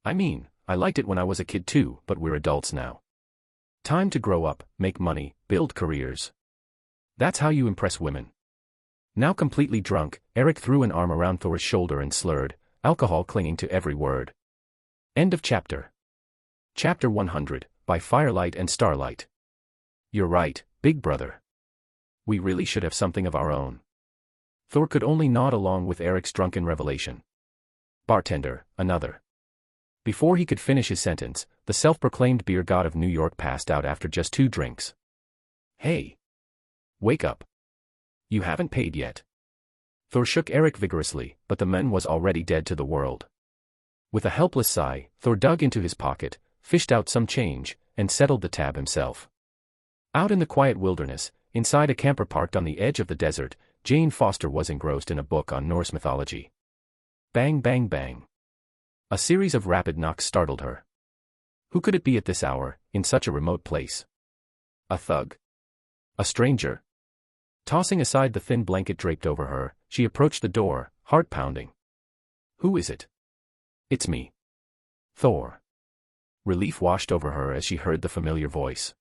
I mean, I liked it when I was a kid too, but we're adults now. Time to grow up, make money, build careers. That's how you impress women. Now completely drunk, Eric threw an arm around Thor's shoulder and slurred, alcohol clinging to every word. End of chapter. Chapter 100, by Firelight and Starlight. You're right, big brother. We really should have something of our own. Thor could only nod along with Eric's drunken revelation. Bartender, another. Before he could finish his sentence, the self-proclaimed beer god of New York passed out after just 2 drinks. Hey! Wake up. You haven't paid yet. Thor shook Eric vigorously, but the man was already dead to the world. With a helpless sigh, Thor dug into his pocket, fished out some change, and settled the tab himself. Out in the quiet wilderness, inside a camper parked on the edge of the desert, Jane Foster was engrossed in a book on Norse mythology. Bang bang bang. A series of rapid knocks startled her. Who could it be at this hour, in such a remote place? A thug? A stranger? Tossing aside the thin blanket draped over her, she approached the door, heart pounding. Who is it? It's me. Thor. Relief washed over her as she heard the familiar voice.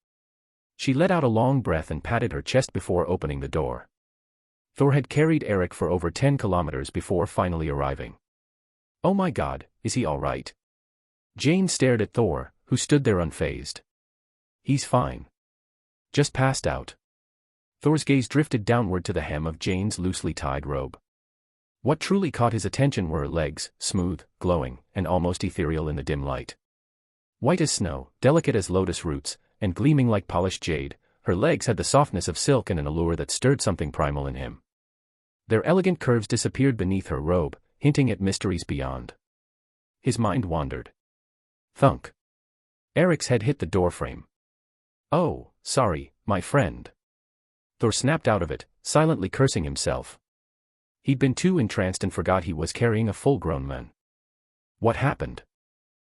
She let out a long breath and patted her chest before opening the door. Thor had carried Eric for over 10 kilometers before finally arriving. Oh my God, is he all right? Jane stared at Thor, who stood there unfazed. He's fine. Just passed out. Thor's gaze drifted downward to the hem of Jane's loosely tied robe. What truly caught his attention were her legs, smooth, glowing, and almost ethereal in the dim light. White as snow, delicate as lotus roots, and gleaming like polished jade, her legs had the softness of silk and an allure that stirred something primal in him. Their elegant curves disappeared beneath her robe, hinting at mysteries beyond. His mind wandered. Thunk. Eric's head hit the doorframe. Oh, sorry, my friend. Thor snapped out of it, silently cursing himself. He'd been too entranced and forgot he was carrying a full-grown man. What happened?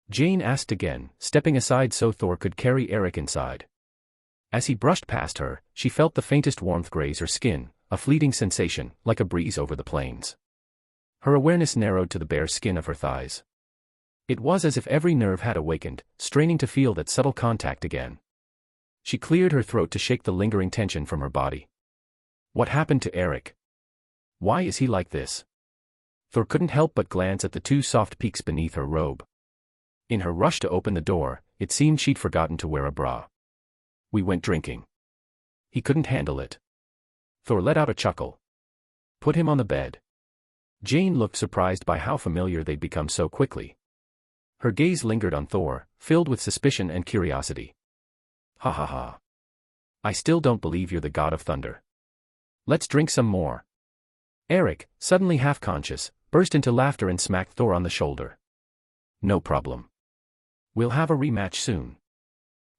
Jane asked again, stepping aside so Thor could carry Eric inside. As he brushed past her, she felt the faintest warmth graze her skin, a fleeting sensation, like a breeze over the plains. Her awareness narrowed to the bare skin of her thighs. It was as if every nerve had awakened, straining to feel that subtle contact again. She cleared her throat to shake the lingering tension from her body. What happened to Eric? Why is he like this? Thor couldn't help but glance at the two soft peaks beneath her robe. In her rush to open the door, it seemed she'd forgotten to wear a bra. We went drinking. He couldn't handle it. Thor let out a chuckle. Put him on the bed. Jane looked surprised by how familiar they'd become so quickly. Her gaze lingered on Thor, filled with suspicion and curiosity. Ha ha ha. I still don't believe you're the god of thunder. Let's drink some more. Eric, suddenly half-conscious, burst into laughter and smacked Thor on the shoulder. No problem. We'll have a rematch soon.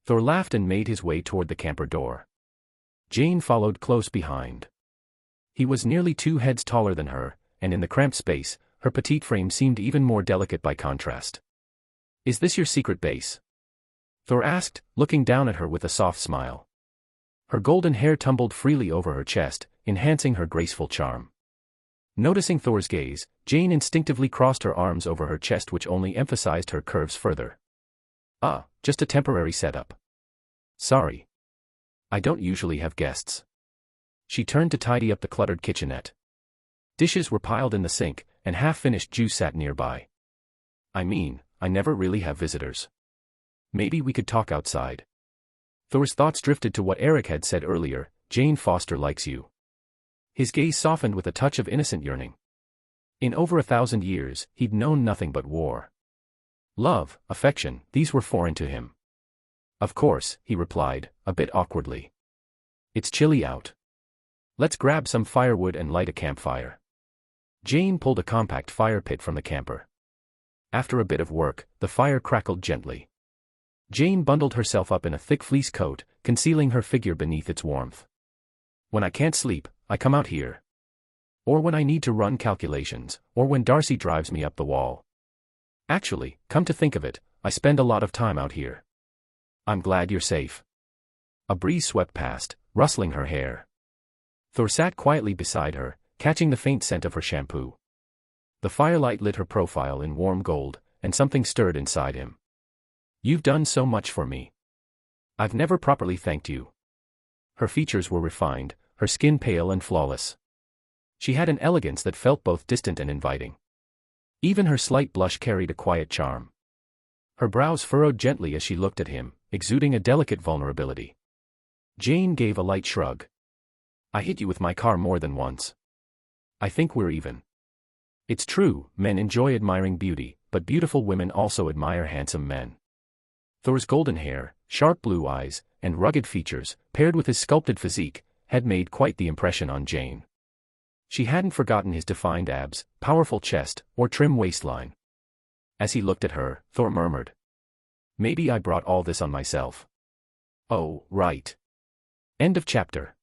Thor laughed and made his way toward the camper door. Jane followed close behind. He was nearly 2 heads taller than her, and in the cramped space, her petite frame seemed even more delicate by contrast. Is this your secret base? Thor asked, looking down at her with a soft smile. Her golden hair tumbled freely over her chest, enhancing her graceful charm. Noticing Thor's gaze, Jane instinctively crossed her arms over her chest, which only emphasized her curves further. Just a temporary setup. Sorry. I don't usually have guests. She turned to tidy up the cluttered kitchenette. Dishes were piled in the sink, and half-finished juice sat nearby. I mean, I never really have visitors. Maybe we could talk outside. Thor's thoughts drifted to what Eric had said earlier, Jane Foster likes you. His gaze softened with a touch of innocent yearning. In over 1,000 years, he'd known nothing but war. Love, affection, these were foreign to him. Of course, he replied, a bit awkwardly. It's chilly out. Let's grab some firewood and light a campfire. Jane pulled a compact fire pit from the camper. After a bit of work, the fire crackled gently. Jane bundled herself up in a thick fleece coat, concealing her figure beneath its warmth. When I can't sleep, I come out here. Or when I need to run calculations, or when Darcy drives me up the wall. Actually, come to think of it, I spend a lot of time out here. I'm glad you're safe. A breeze swept past, rustling her hair. Thor sat quietly beside her, catching the faint scent of her shampoo. The firelight lit her profile in warm gold, and something stirred inside him. You've done so much for me. I've never properly thanked you. Her features were refined, her skin pale and flawless. She had an elegance that felt both distant and inviting. Even her slight blush carried a quiet charm. Her brows furrowed gently as she looked at him, exuding a delicate vulnerability. Jane gave a light shrug. I hit you with my car more than once. I think we're even. It's true, men enjoy admiring beauty, but beautiful women also admire handsome men. Thor's golden hair, sharp blue eyes, and rugged features, paired with his sculpted physique, had made quite the impression on Jane. She hadn't forgotten his defined abs, powerful chest, or trim waistline. As he looked at her, Thor murmured. Maybe I brought all this on myself. Oh, right. End of chapter.